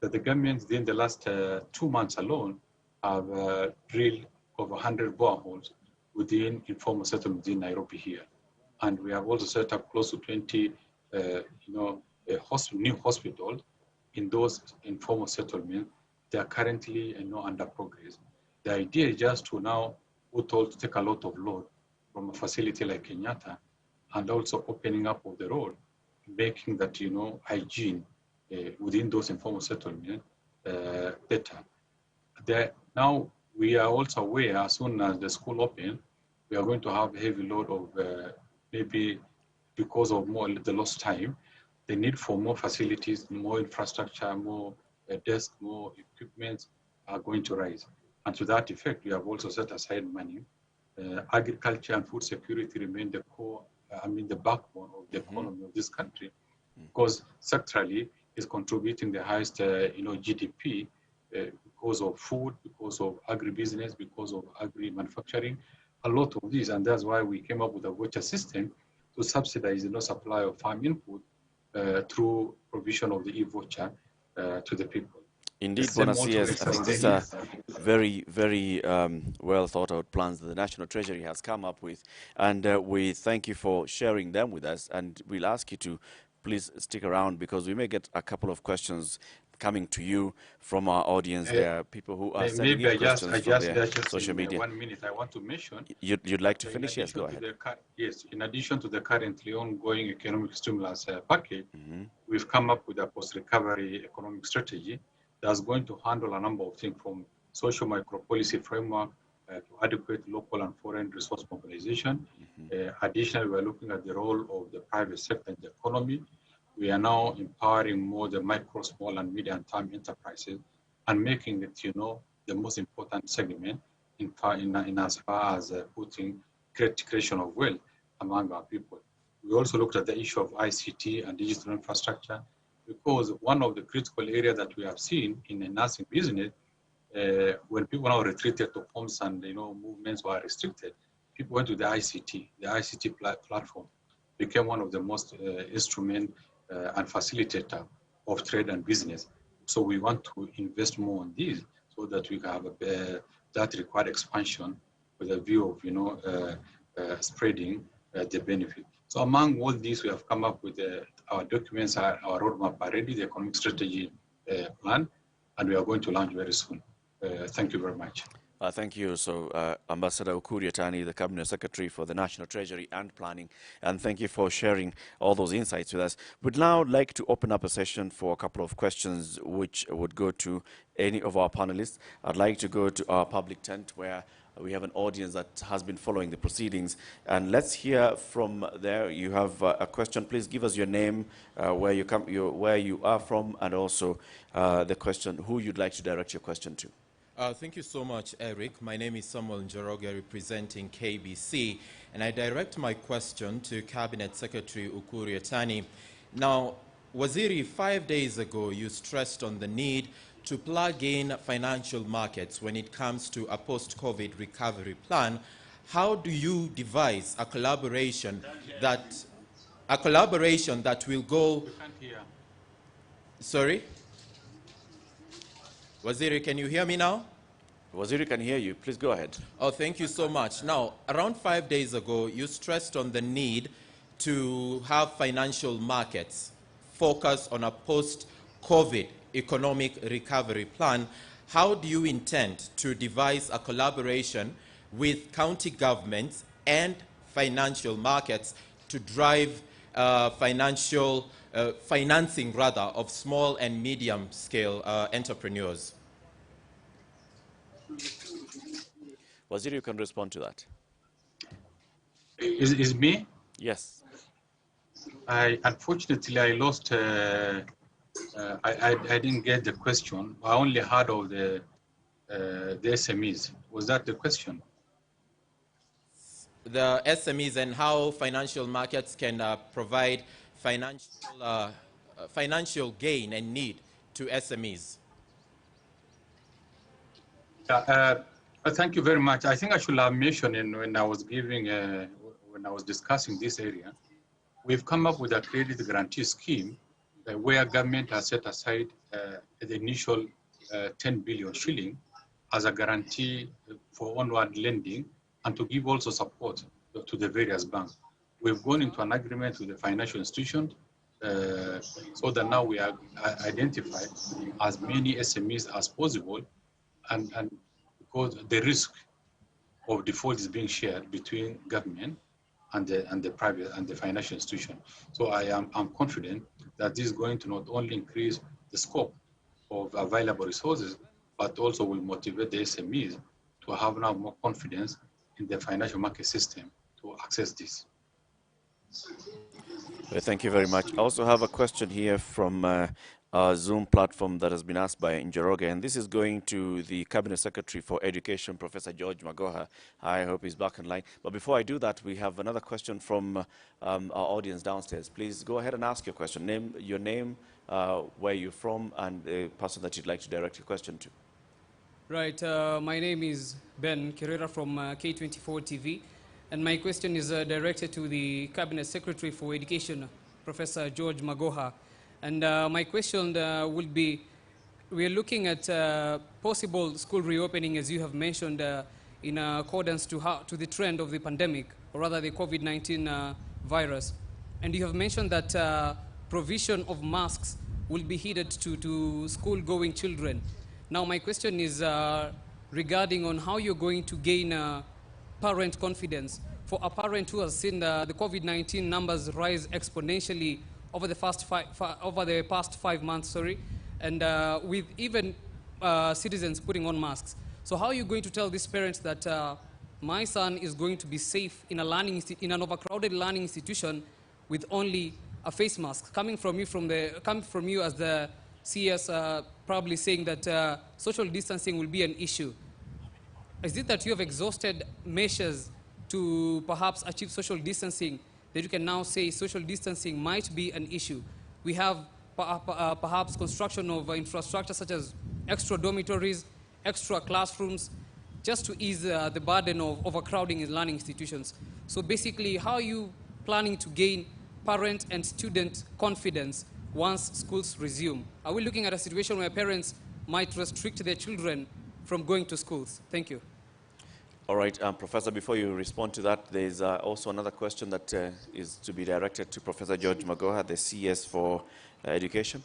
M: that the government within the last 2 months alone have drilled over 100 boreholes within informal settlements in Nairobi here. And we have also set up close to 20 new hospitals in those informal settlements. They are currently under progress. The idea is just to now to take a lot of load from a facility like Kenyatta, and also opening up of the road, making that hygiene within those informal settlements better. Now we are also aware, as soon as the school open, we are going to have a heavy load of maybe because of the lost time, the need for more facilities, more infrastructure, more desks, more equipment are going to rise. And to that effect, we have also set aside money. Agriculture and food security remain the core, the backbone of the economy of this country, because sectorally is contributing the highest, GDP because of food, because of agribusiness, because of agri-manufacturing, a lot of these. And that's why we came up with a voucher system to subsidize the supply of farm input through provision of the e-voucher to the people.
E: Indeed, Bonasias, I think these are very, very well thought out plans that the National Treasury has come up with. And we thank you for sharing them with us. And we'll ask you to please stick around, because we may get a couple of questions coming to you from our audience. There are people who are sending in questions from their social media.
M: 1 minute, I want to mention.
E: You'd like to finish? Yes, go ahead.
M: Yes, in addition to the currently ongoing economic stimulus package, we've come up with a post-recovery economic strategy that's going to handle a number of things, from social micro-policy framework to adequate local and foreign resource mobilization. Additionally, we're looking at the role of the private sector in the economy. We are now empowering more the micro, small, and medium-term enterprises and making it, the most important segment in as far as putting creation of wealth among our people. We also looked at the issue of ICT and digital infrastructure, because one of the critical areas that we have seen in the nursing business, when people now retreated to homes and movements were restricted, people went to the ICT. The ICT platform became one of the most instrument and facilitator of trade and business. So we want to invest more on this so that we can have that required expansion with a view of spreading the benefit. So among all these, we have come up with our documents, our roadmap already, the economic strategy plan, and we are going to launch very soon. Thank you very much.
E: Thank you. So Ambassador Ukur Yatani, the Cabinet Secretary for the National Treasury and Planning, and thank you for sharing all those insights with us. We'd now like to open up a session for a couple of questions which would go to any of our panelists. I'd like to go to our public tent where we have an audience that has been following the proceedings. And let's hear from there. You have a question. Please give us your name, where you are from, and also the question, who you'd like to direct your question to.
O: Thank you so much, Eric. My name is Samuel Njoroge, representing KBC, and I direct my question to Cabinet Secretary Ukur Yatani. Now, Waziri, 5 days ago, you stressed on the need to plug in financial markets when it comes to a post-COVID recovery plan. How do you devise a collaboration that will go? Sorry? Waziri, can you hear me now?
E: Waziri can hear you. Please go ahead.
O: Oh, thank you so much. Now, around 5 days ago, you stressed on the need to have financial markets focus on a post-COVID economic recovery plan. How do you intend to devise a collaboration with county governments and financial markets to drive financing of small and medium scale entrepreneurs?
E: Waziri, you can respond to that.
M: Is me?
E: Yes.
M: Unfortunately, I lost, I didn't get the question. I only heard of the SMEs. Was that the question?
O: The SMEs and how financial markets can provide financial gain and need to SMEs.
M: Thank you very much. I think I should have mentioned when I was discussing this area, we've come up with a credit guarantee scheme where government has set aside the initial 10 billion shilling as a guarantee for onward lending and to give also support to the various banks. We've gone into an agreement with the financial institution so that now we are identified as many SMEs as possible, and because the risk of default is being shared between government and the private and the financial institution. So I'm confident that this is going to not only increase the scope of available resources, but also will motivate the SMEs to have now more confidence in the financial market system to access this.
E: Well, thank you very much. I also have a question here from our Zoom platform that has been asked by Njoroge, and this is going to the Cabinet Secretary for Education, Professor George Magoha. I hope he's back in line. But before I do that, we have another question from our audience downstairs. Please go ahead and ask your question. Name your name, where you're from, and the person that you'd like to direct your question to.
P: Right. My name is Ben Kerera from K24 TV. And my question is directed to the Cabinet Secretary for Education, Professor George Magoha. And my question will be, we are looking at possible school reopening, as you have mentioned, in accordance to the trend of the pandemic, or rather the COVID-19 virus. And you have mentioned that provision of masks will be heeded to school-going children. Now, my question is regarding on how you're going to gain parent confidence for a parent who has seen the COVID-19 numbers rise exponentially over the past 5 months, and with even citizens putting on masks. So how are you going to tell these parents that my son is going to be safe in an overcrowded learning institution with only a face mask, coming from you as the CS, probably saying that social distancing will be an issue? Is it that you have exhausted measures to perhaps achieve social distancing that you can now say social distancing might be an issue? We have perhaps construction of infrastructure such as extra dormitories, extra classrooms, just to ease the burden of overcrowding in learning institutions. So basically, how are you planning to gain parent and student confidence once schools resume? Are we looking at a situation where parents might restrict their children from going to schools? Thank you.
E: All right, Professor, before you respond to that, there's also another question that is to be directed to Professor George Magoha, the CS for Education.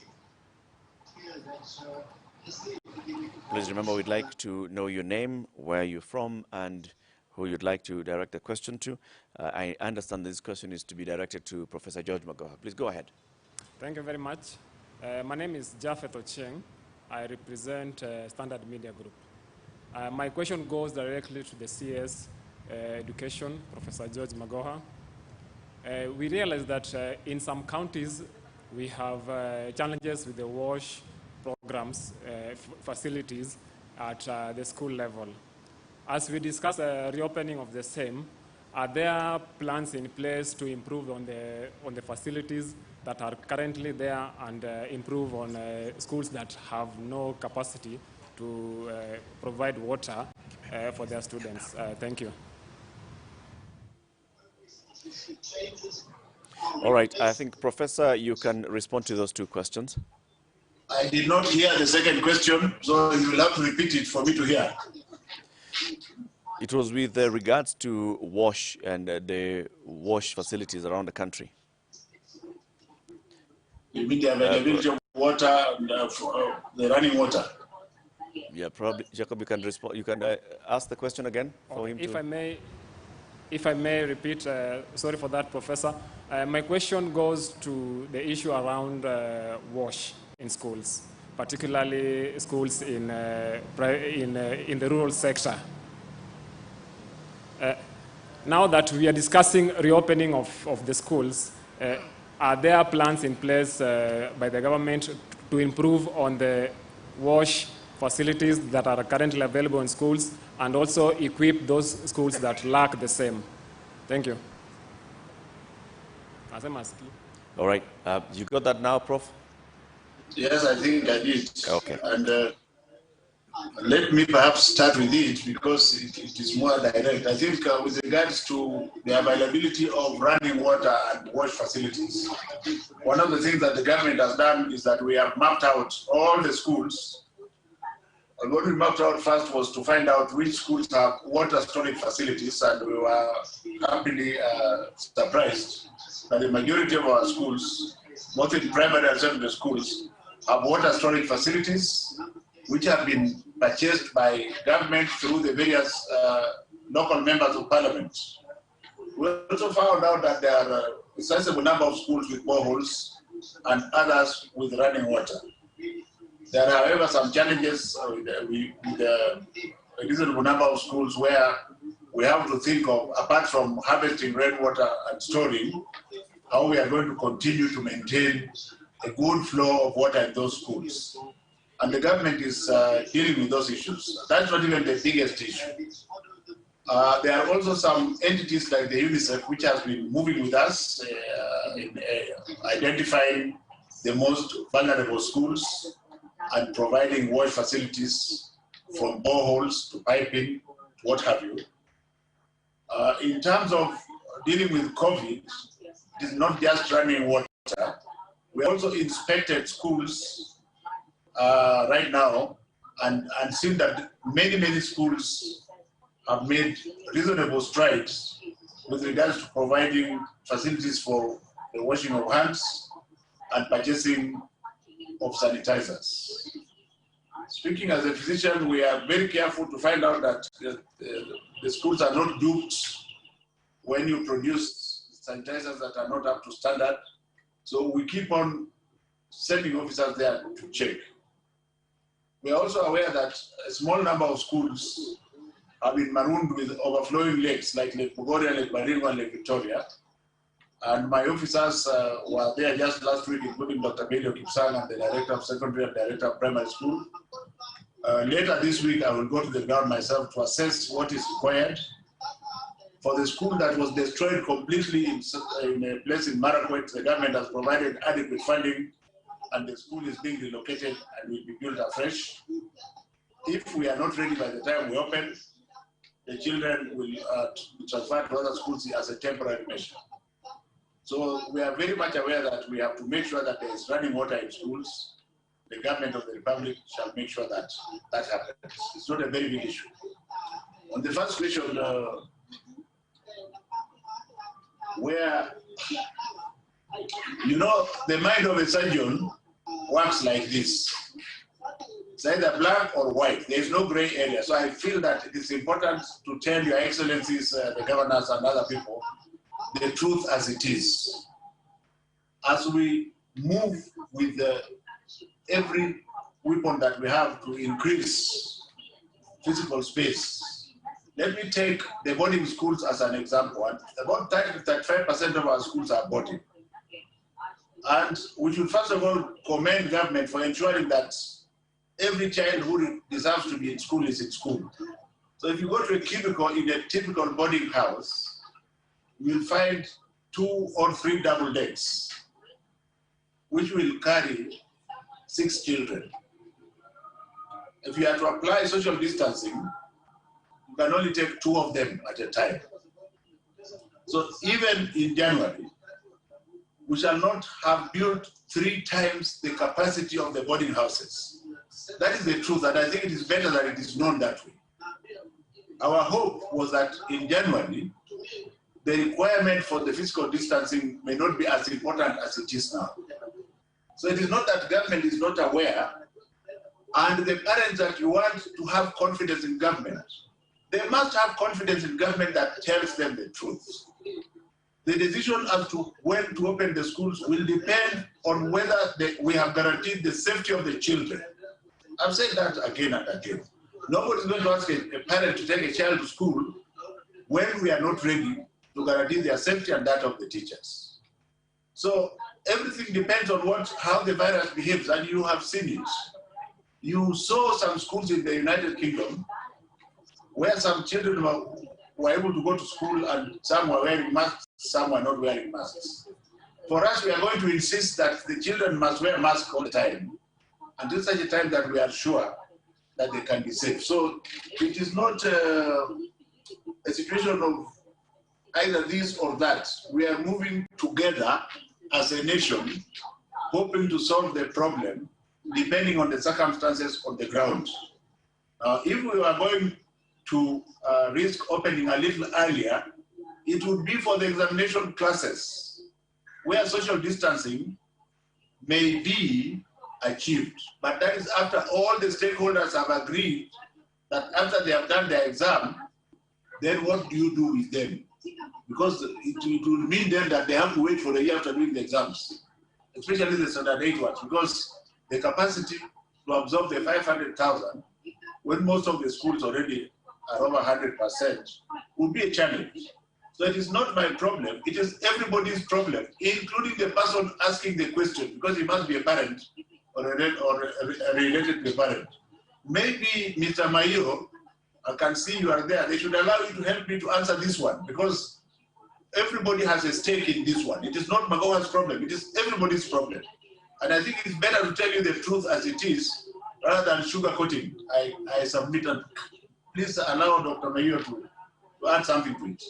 E: Please remember, we'd like to know your name, where you're from, and who you'd like to direct the question to. I understand this question is to be directed to Professor George Magoha. Please go ahead.
Q: Thank you very much. My name is Japheth Ochieng. I represent Standard Media Group. My question goes directly to the CS Education, Professor George Magoha. We realize that in some counties, we have challenges with the WASH programs, facilities at the school level. As we discuss reopening of the same, are there plans in place to improve on the facilities that are currently there and improve on schools that have no capacity to provide water for their students? Thank you.
E: All right, I think, Professor, you can respond to those two questions.
K: I did not hear the second question, so you will have to repeat it for me to hear.
E: It was with regards to WASH and the WASH facilities around the country.
K: You mean the availability of water and the running water?
E: Yeah, probably. Jacob, you can respond. You can ask the question again for him.
Q: If I may repeat, sorry for that, Professor. My question goes to the issue around WASH in schools, particularly schools in the rural sector. now that we are discussing reopening of the schools, are there plans in place by the government to improve on the wash facilities that are currently available in schools and also equip those schools that lack the same? Thank you.
E: All right. You got that now, Prof?
K: Yes, I think I did.
E: Okay.
K: And let me perhaps start with it because it is more direct. I think with regards to the availability of running water and wash facilities, one of the things that the government has done is that we have mapped out all the schools. And what we mapped out first was to find out which schools have water storage facilities, and we were happily surprised that the majority of our schools, both in primary and secondary schools, have water storage facilities which have been purchased by government through the various local members of parliament. We also found out that there are a sizable number of schools with boreholes and others with running water. There are, however, some challenges with a reasonable number of schools where we have to think of, apart from harvesting rainwater and storing, how we are going to continue to maintain a good flow of water in those schools. And the government is dealing with those issues. That's not even the biggest issue. There are also some entities like the UNICEF, which has been moving with us in identifying the most vulnerable schools and providing wash facilities from boreholes to piping, what have you. In terms of dealing with COVID, it is not just running water. We also inspected schools right now and seen that many schools have made reasonable strides with regards to providing facilities for the washing of hands and purchasing of sanitizers. Speaking as a physician, we are very careful to find out that the schools are not duped when you produce sanitizers that are not up to standard. So we keep on sending officers there to check. We are also aware that a small number of schools have been marooned with overflowing lakes like Lake Bogoria, Lake Baringo, and Lake Victoria. And my officers were there just last week, including Dr. Belio Kipsang and the Director of Secondary and Director of Primary School. Later this week, I will go to the ground myself to assess what is required. For the school that was destroyed completely in a place in Marakwet, the government has provided adequate funding and the school is being relocated and will be built afresh. If we are not ready by the time we open, the children will be transferred to other schools as a temporary measure. So we are very much aware that we have to make sure that there is running water in schools. The government of the Republic shall make sure that that happens. It's not a very big issue. On the first question, where, you know, the mind of a surgeon works like this. It's either black or white. There is no gray area. So I feel that it is important to tell Your Excellencies, the governors and other people, the truth as it is. As we move with every weapon that we have to increase physical space, let me take the boarding schools as an example. And about 30 to 35% of our schools are boarding. And we should first of all commend government for ensuring that every child who deserves to be in school is in school. So if you go to a cubicle in a typical boarding house, you'll find 2 or 3 double decks, which will carry 6 children. If you are to apply social distancing, you can only take 2 of them at a time. So even in January, we shall not have built 3 times the capacity of the boarding houses. That is the truth, and I think it is better that it is known that way. Our hope was that in January, the requirement for the physical distancing may not be as important as it is now. So it is not that government is not aware, and the parents that you want to have confidence in government, they must have confidence in government that tells them the truth. The decision as to when to open the schools will depend on whether we have guaranteed the safety of the children. I've said that again and again. Nobody is going to ask a parent to take a child to school when we are not ready to guarantee their safety and that of the teachers. So everything depends on how the virus behaves, and you have seen it. You saw some schools in the United Kingdom where some children were able to go to school and some were wearing masks, some were not wearing masks. For us, we are going to insist that the children must wear masks all the time until such a time that we are sure that they can be safe. So it is not a situation of either this or that. We are moving together as a nation, hoping to solve the problem depending on the circumstances on the ground. If we are going to risk opening a little earlier, it would be for the examination classes where social distancing may be achieved. But that is after all the stakeholders have agreed that after they have done their exam, then what do you do with them? Because it will mean then that they have to wait for a year after doing the exams, especially the standard 8 ones, because the capacity to absorb the 500,000, when most of the schools already are over 100%, will be a challenge. So it is not my problem, it is everybody's problem, including the person asking the question, because he must be a parent or a related to a parent. Maybe Mr. Mayo, I can see you are there, they should allow you to help me to answer this one, because everybody has a stake in this one. It is not Magoha's problem, it is everybody's problem. And I think it's better to tell you the truth as it is, rather than sugarcoating. I submit, and please allow Dr. Mayo to add something to it.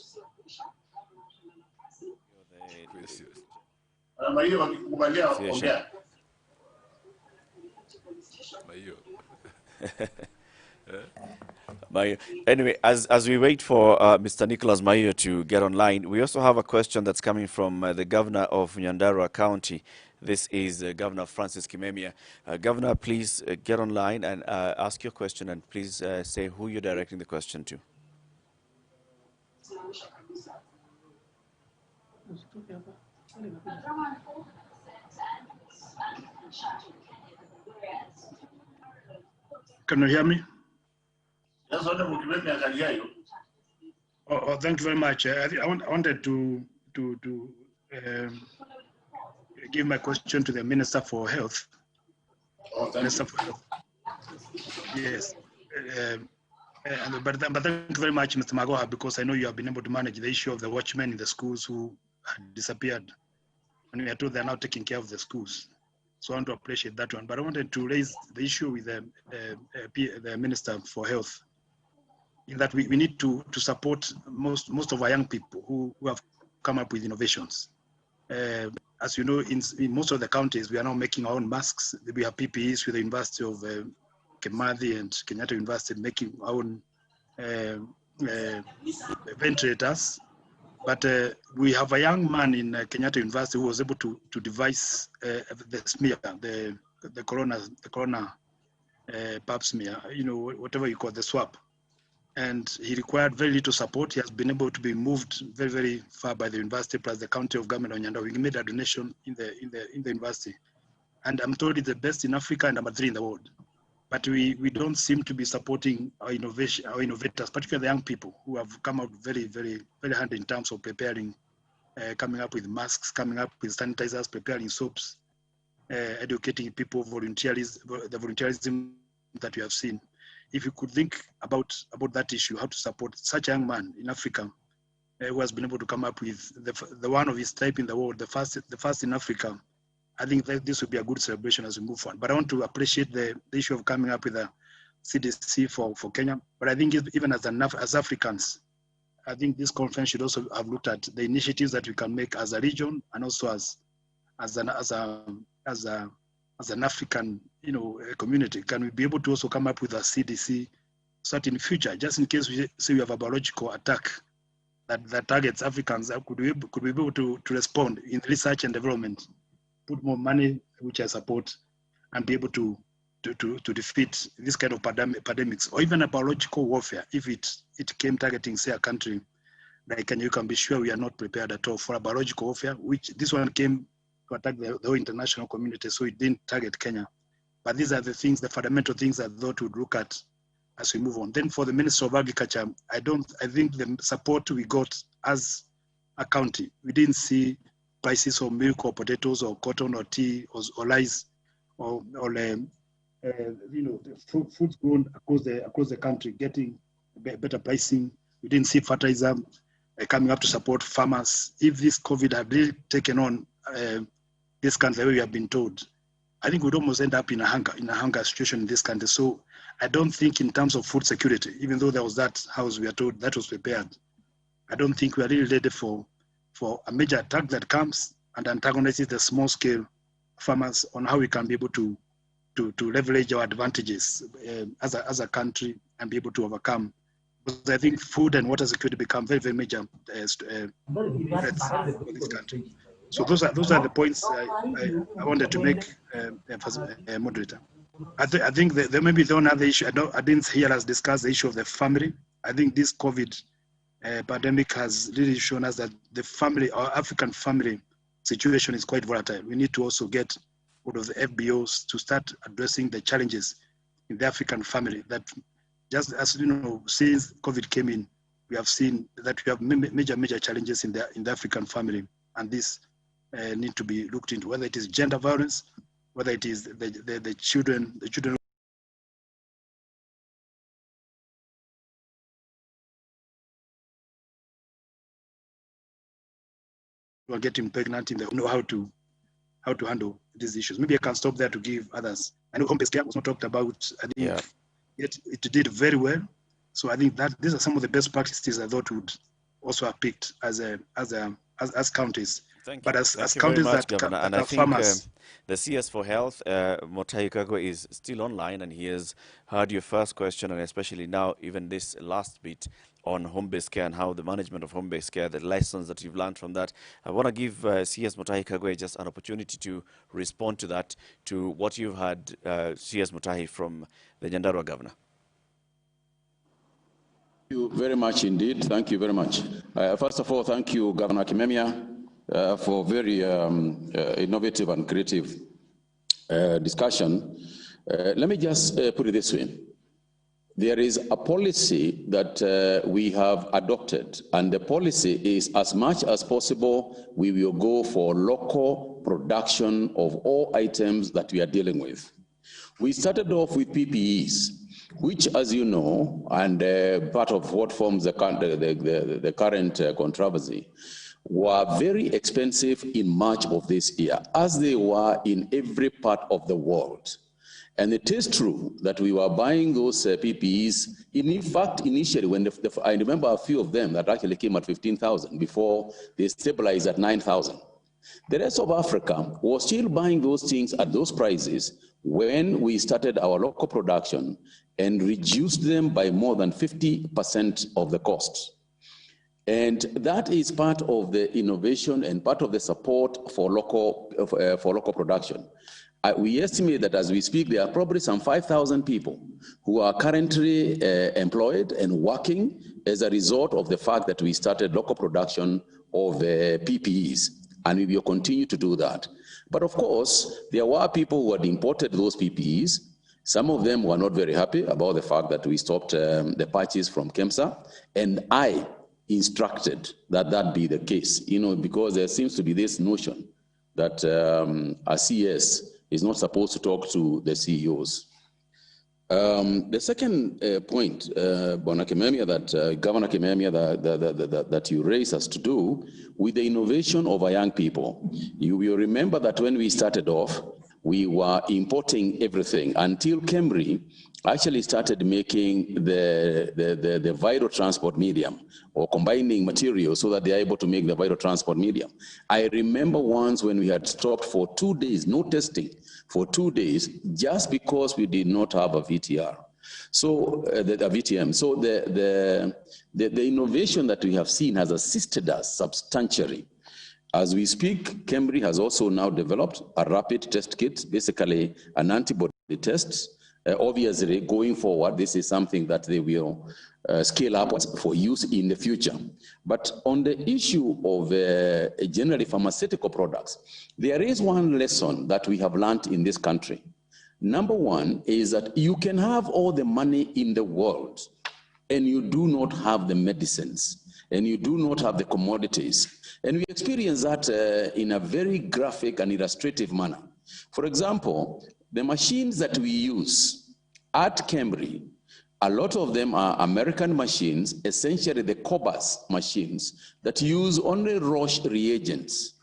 E: Anyway, as we wait for Mr. Nicholas Maio to get online, we also have a question that's coming from the governor of Nyandarua County. This is Governor Francis Kimemia. Governor, please get online and ask your question, and please say who you're directing the question to.
R: Can you hear me?
K: Yes, Honorable Kimemia, I can hear you.
R: Oh, thank you very much. I wanted to give my question to the Minister for Health.
K: Oh, thank you.
R: For Health. Yes. But thank you very much, Mr. Magoha, because I know you have been able to manage the issue of the watchmen in the schools who had disappeared. And we are told they are now taking care of the schools. So I want to appreciate that one. But I wanted to raise the issue with the Minister for Health, in that we need to support most of our young people who have come up with innovations. As you know, in most of the counties, we are now making our own masks. We have PPEs with the University of Kimathi and Kenyatta University making our own ventilators. But we have a young man in Kenyatta University who was able to devise the smear, the corona pap smear, you know, whatever you call the swab. And he required very little support. He has been able to be moved very, very far by the university, plus the county of government of Nyandarua. We made a donation in the university. And I'm told it's the best in Africa and number 3 in the world. But we don't seem to be supporting our innovators, particularly the young people who have come out very, very, very handy in terms of preparing, coming up with masks, coming up with sanitizers, preparing soaps, educating people, the volunteerism that we have seen. If you could think about that issue, how to support such a young man in Africa who has been able to come up with the one of his type in the world, the first in Africa, I think that this would be a good celebration as we move forward. But I want to appreciate the issue of coming up with a CDC for Kenya. But I think even as Africans, I think this conference should also have looked at the initiatives that we can make as a region and also as an African, you know, community. Can we be able to also come up with a CDC so that in future, just in case we say we have a biological attack that targets Africans, could we be able to respond in research and development, put more money, which I support, and be able to defeat this kind of pandemics, or even a biological warfare. If it came targeting, say, a country like Kenya, you can be sure we are not prepared at all for a biological warfare, which this one came to attack the whole international community, so it didn't target Kenya. But these are the things, the fundamental things that I thought would look at as we move on. Then for the Minister of Agriculture, I think the support we got as a county, we didn't see prices of milk or potatoes or cotton or tea or rice or foods grown across the country getting better pricing. We didn't see fertilizer coming up to support farmers. If this COVID had really taken on this country the way we have been told, I think we'd almost end up in a hunger situation in this country. So I don't think in terms of food security, even though there was that house we are told that was prepared, I don't think we are really ready for a major attack that comes and antagonizes the small scale farmers on how we can be able to leverage our advantages as a country and be able to overcome. Because I think food and water security become very, very major threats for this country. So those are the points I wanted to make, moderator. I think there may be another issue. I didn't hear us discuss the issue of the family. I think this COVID pandemic has really shown us that the family, our African family situation is quite volatile. We need to also get out of the FBOs to start addressing the challenges in the African family. That just as you know, since COVID came in, we have seen that we have major challenges in the African family, and this need to be looked into, whether it is gender violence, whether it is the children who are getting pregnant, and they know how to handle these issues. Maybe I can stop there to give others. I know home-based care was not talked about. I think yet it did very well. So I think that these are some of the best practices I thought would also have picked as counties.
E: Thank you.
R: But as
E: Thank you
R: counties
E: very much,
R: that
E: Governor. And
R: are
E: I think
R: farmers.
E: The CS for Health, Mutahi Kagwe, is still online, and he has heard your first question, and especially now, even this last bit on home-based care and how the management of home-based care, the lessons that you've learned from that. I want to give CS Mutahi Kagwe just an opportunity to respond to that, to what you've heard, CS Mutahi, from the Nyandarua governor.
G: Thank you very much indeed. Thank you very much. First of all, thank you, Governor Kimemia, for very innovative and creative discussion. Let me just put it this way. There is a policy that we have adopted, and the policy is, as much as possible, we will go for local production of all items that we are dealing with. We started off with PPEs, which, as you know, and part of what forms the current controversy, were very expensive in March of this year, as they were in every part of the world. And it is true that we were buying those PPEs. In fact, initially, when I remember a few of them that actually came at 15,000 before they stabilized at 9,000. The rest of Africa was still buying those things at those prices when we started our local production and reduced them by more than 50% of the cost. And that is part of the innovation and part of the support for local production. We estimate that as we speak, there are probably some 5,000 people who are currently employed and working as a result of the fact that we started local production of PPEs, and we will continue to do that. But of course, there were people who had imported those PPEs. Some of them were not very happy about the fact that we stopped the purchase from KEMSA, and I instructed that that be the case, because there seems to be this notion that a CS is not supposed to talk to the CEOs. The second point, Governor Kimemia, that you raised us to do with the innovation of our young people. You will remember that when we started off, we were importing everything until Kemri actually started making the vital transport medium, or combining materials so that they are able to make the vital transport medium. I remember once when we had stopped for 2 days, no testing for 2 days, just because we did not have a VTR. So the VTM. So the innovation that we have seen has assisted us substantially. As we speak, Kemri has also now developed a rapid test kit, basically an antibody test. Obviously, going forward, this is something that they will scale up for use in the future. But on the issue of generally pharmaceutical products, there is one lesson that we have learned in this country, Number one is that you can have all the money in the world and you do not have the medicines and you do not have the commodities. And we experience that in a very graphic and illustrative manner. For example, the machines that we use at Cambridge, a lot of them are American machines, essentially the Cobas machines that use only Roche reagents.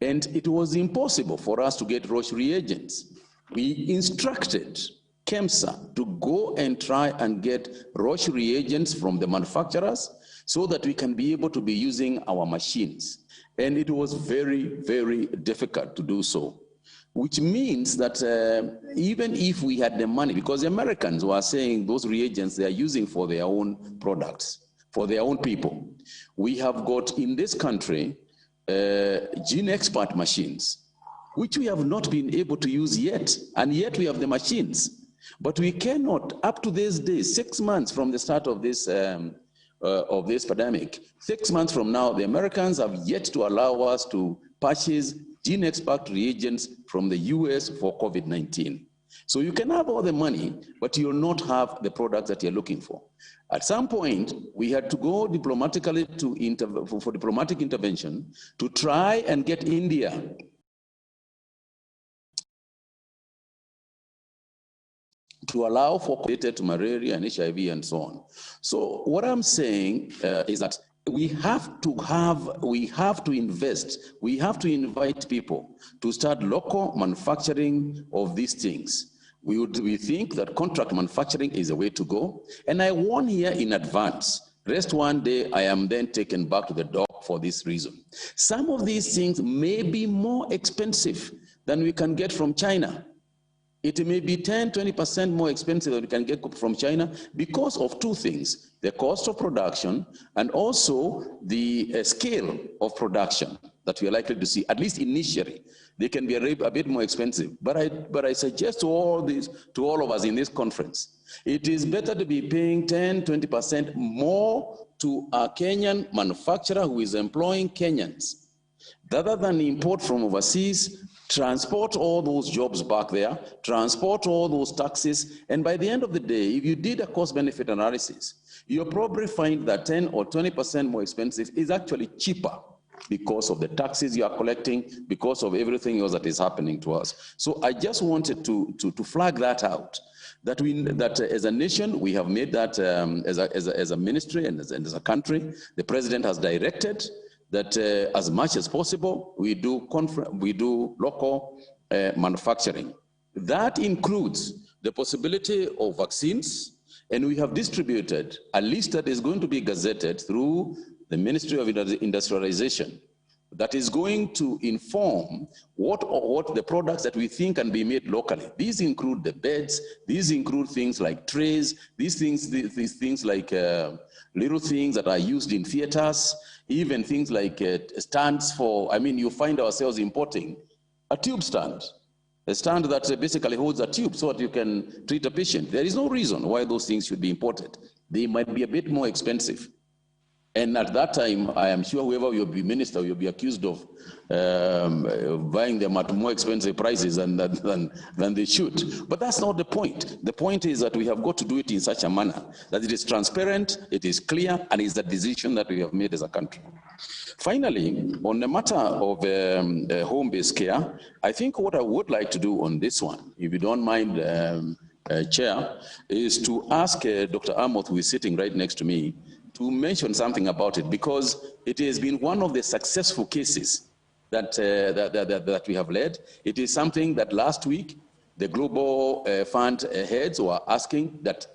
G: And it was impossible for us to get Roche reagents. We instructed KEMSA to go and try and get Roche reagents from the manufacturers so that we can be able to be using our machines. And it was very, very difficult to do so, which means that even if we had the money, because the Americans were saying those reagents they are using for their own products, for their own people. We have got in this country gene expert machines, which we have not been able to use yet, and yet we have the machines. But we cannot, up to this day, 6 months from the start of this pandemic, 6 months from now, the Americans have yet to allow us to purchase gene expert reagents from the US for COVID-19. So you can have all the money, but you'll not have the products that you're looking for. At some point, we had to go diplomatically for diplomatic intervention to try and get India to allow for related to malaria and HIV and so on. So what I'm saying is that we have to invest, we have to invite people to start local manufacturing of these things. We think that contract manufacturing is the way to go. And I warn here in advance, rest one day I am then taken back to the dock for this reason. Some of these things may be more expensive than we can get from China. It may be 10, 20% more expensive than we can get from China because of two things, the cost of production and also the scale of production that we are likely to see, at least initially. They can be a bit more expensive. But I suggest to all of us in this conference, it is better to be paying 10, 20% more to a Kenyan manufacturer who is employing Kenyans, rather than import from overseas, transport all those jobs back there, transport all those taxes, and by the end of the day, if you did a cost-benefit analysis, you'll probably find that 10 or 20% more expensive is actually cheaper because of the taxes you are collecting, because of everything else that is happening to us. So I just wanted to flag that out, that as a nation, we have made that as a ministry and as a country, the president has directed that as much as possible, we do local manufacturing. That includes the possibility of vaccines, and we have distributed a list that is going to be gazetted through the Ministry of Industrialization that is going to inform what the products that we think can be made locally. These include the beds, these include things like trays, these things like little things that are used in theaters, even things like stands for, you find ourselves importing a tube stand, a stand that basically holds a tube so that you can treat a patient. There is no reason why those things should be imported. They might be a bit more expensive. And at that time, I am sure whoever will be minister will be accused of buying them at more expensive prices than they should. But that's not the point. The point is that we have got to do it in such a manner that it is transparent, it is clear, and it's the decision that we have made as a country. Finally, on the matter of home-based care, I think what I would like to do on this one, if you don't mind, Chair, is to ask Dr. Amoth, who is sitting right next to me, to mention something about it, because it has been one of the successful cases that we have led. It is something that last week the Global Fund heads were asking that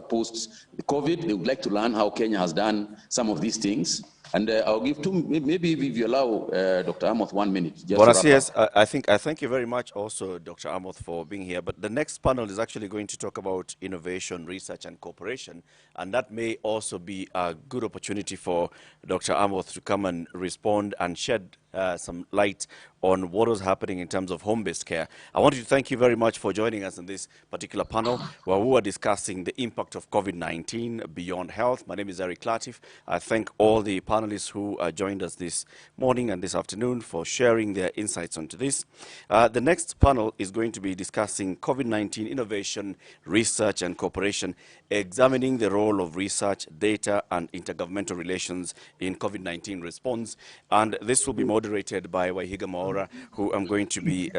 G: post-COVID, they would like to learn how Kenya has done some of these things. And I'll give maybe if you allow Dr. Amoth 1 minute.
E: Yes, I thank you very much also, Dr. Amoth, for being here. But the next panel is actually going to talk about innovation, research, and cooperation. And that may also be a good opportunity for Dr. Amoth to come and respond and shed some light on what was happening in terms of home-based care. I wanted to thank you very much for joining us in this particular panel where we were discussing the impact of COVID-19 beyond health. My name is Eric Latif. I thank all the panelists who joined us this morning and this afternoon for sharing their insights onto this. The next panel is going to be discussing COVID-19 innovation, research and cooperation, examining the role of research, data and intergovernmental relations in COVID-19 response. And this will be moderated by Waihiga Maora, who I'm going to be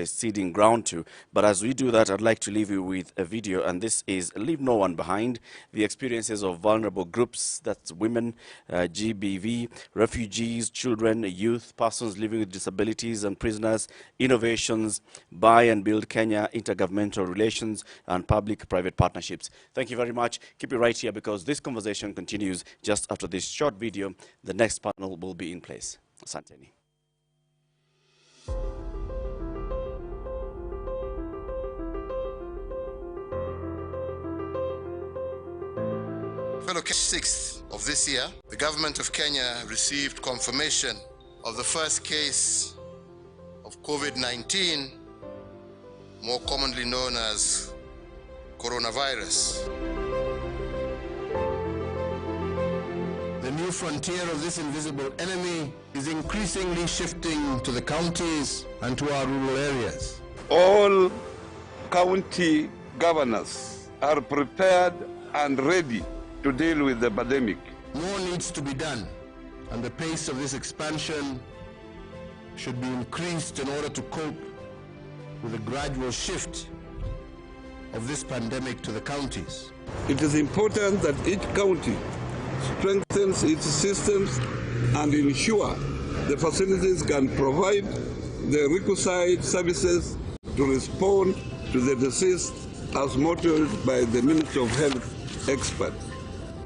E: ceding ground to. But as we do that, I'd like to leave you with a video, and this is Leave No One Behind, the experiences of vulnerable groups, that's women, GBV, refugees, children, youth, persons living with disabilities and prisoners, innovations, buy and build Kenya, intergovernmental relations, and public-private partnerships. Thank you very much. Keep it right here because this conversation continues just after this short video. The next panel will be in place. Asanteni.
S: Fellow 6th of this year, the government of Kenya received confirmation of the first case of COVID-19, more commonly known as coronavirus.
T: The new frontier of this invisible enemy is increasingly shifting to the counties and to our rural areas.
W: All county governors are prepared and ready to deal with the pandemic.
T: More needs to be done, and the pace of this expansion should be increased in order to cope with the gradual shift of this pandemic to the counties.
W: It is important that each county strengthens its systems and ensure the facilities can provide the requisite services to respond to the disease as monitored by the Ministry of Health experts.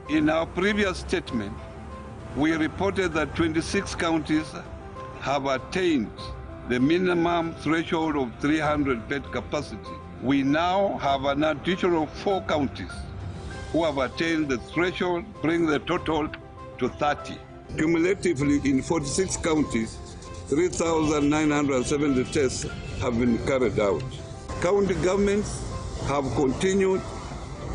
W: In our previous statement, we reported that 26 counties have attained the minimum threshold of 300 bed capacity. We now have an additional 4 counties who have attained the threshold, bringing the total to 30. Cumulatively, in 46 counties, 3,970 tests have been carried out. County governments have continued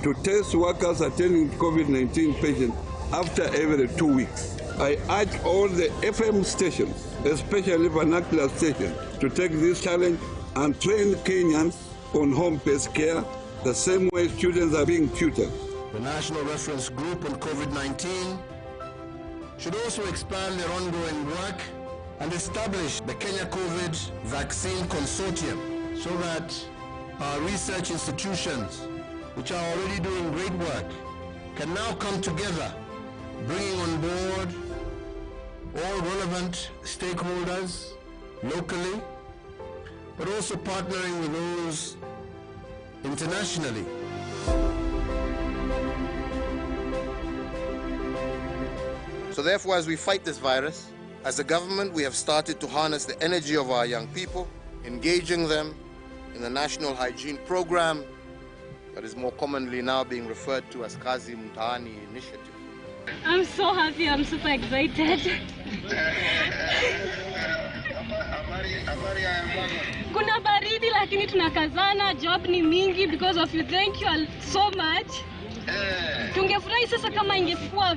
W: to test workers attending COVID-19 patients after every 2 weeks. I urge all the FM stations, especially vernacular stations, to take this challenge and train Kenyans on home-based care the same way students are being tutored.
T: The National Reference Group on COVID-19 should also expand their ongoing work and establish the Kenya COVID Vaccine Consortium so that our research institutions, which are already doing great work, can now come together, bringing on board all relevant stakeholders locally, but also partnering with those internationally.
S: So therefore, as we fight this virus, as a government, we have started to harness the energy of our young people, engaging them in the National Hygiene Program that is more commonly now being referred to as Kazi Mtaani Initiative.
X: I'm so happy, I'm super excited. Kuna baridi lakini tunakazana, job ni mingi because of you. Thank you all so much. Tungefurahi sasa kama ingekuwa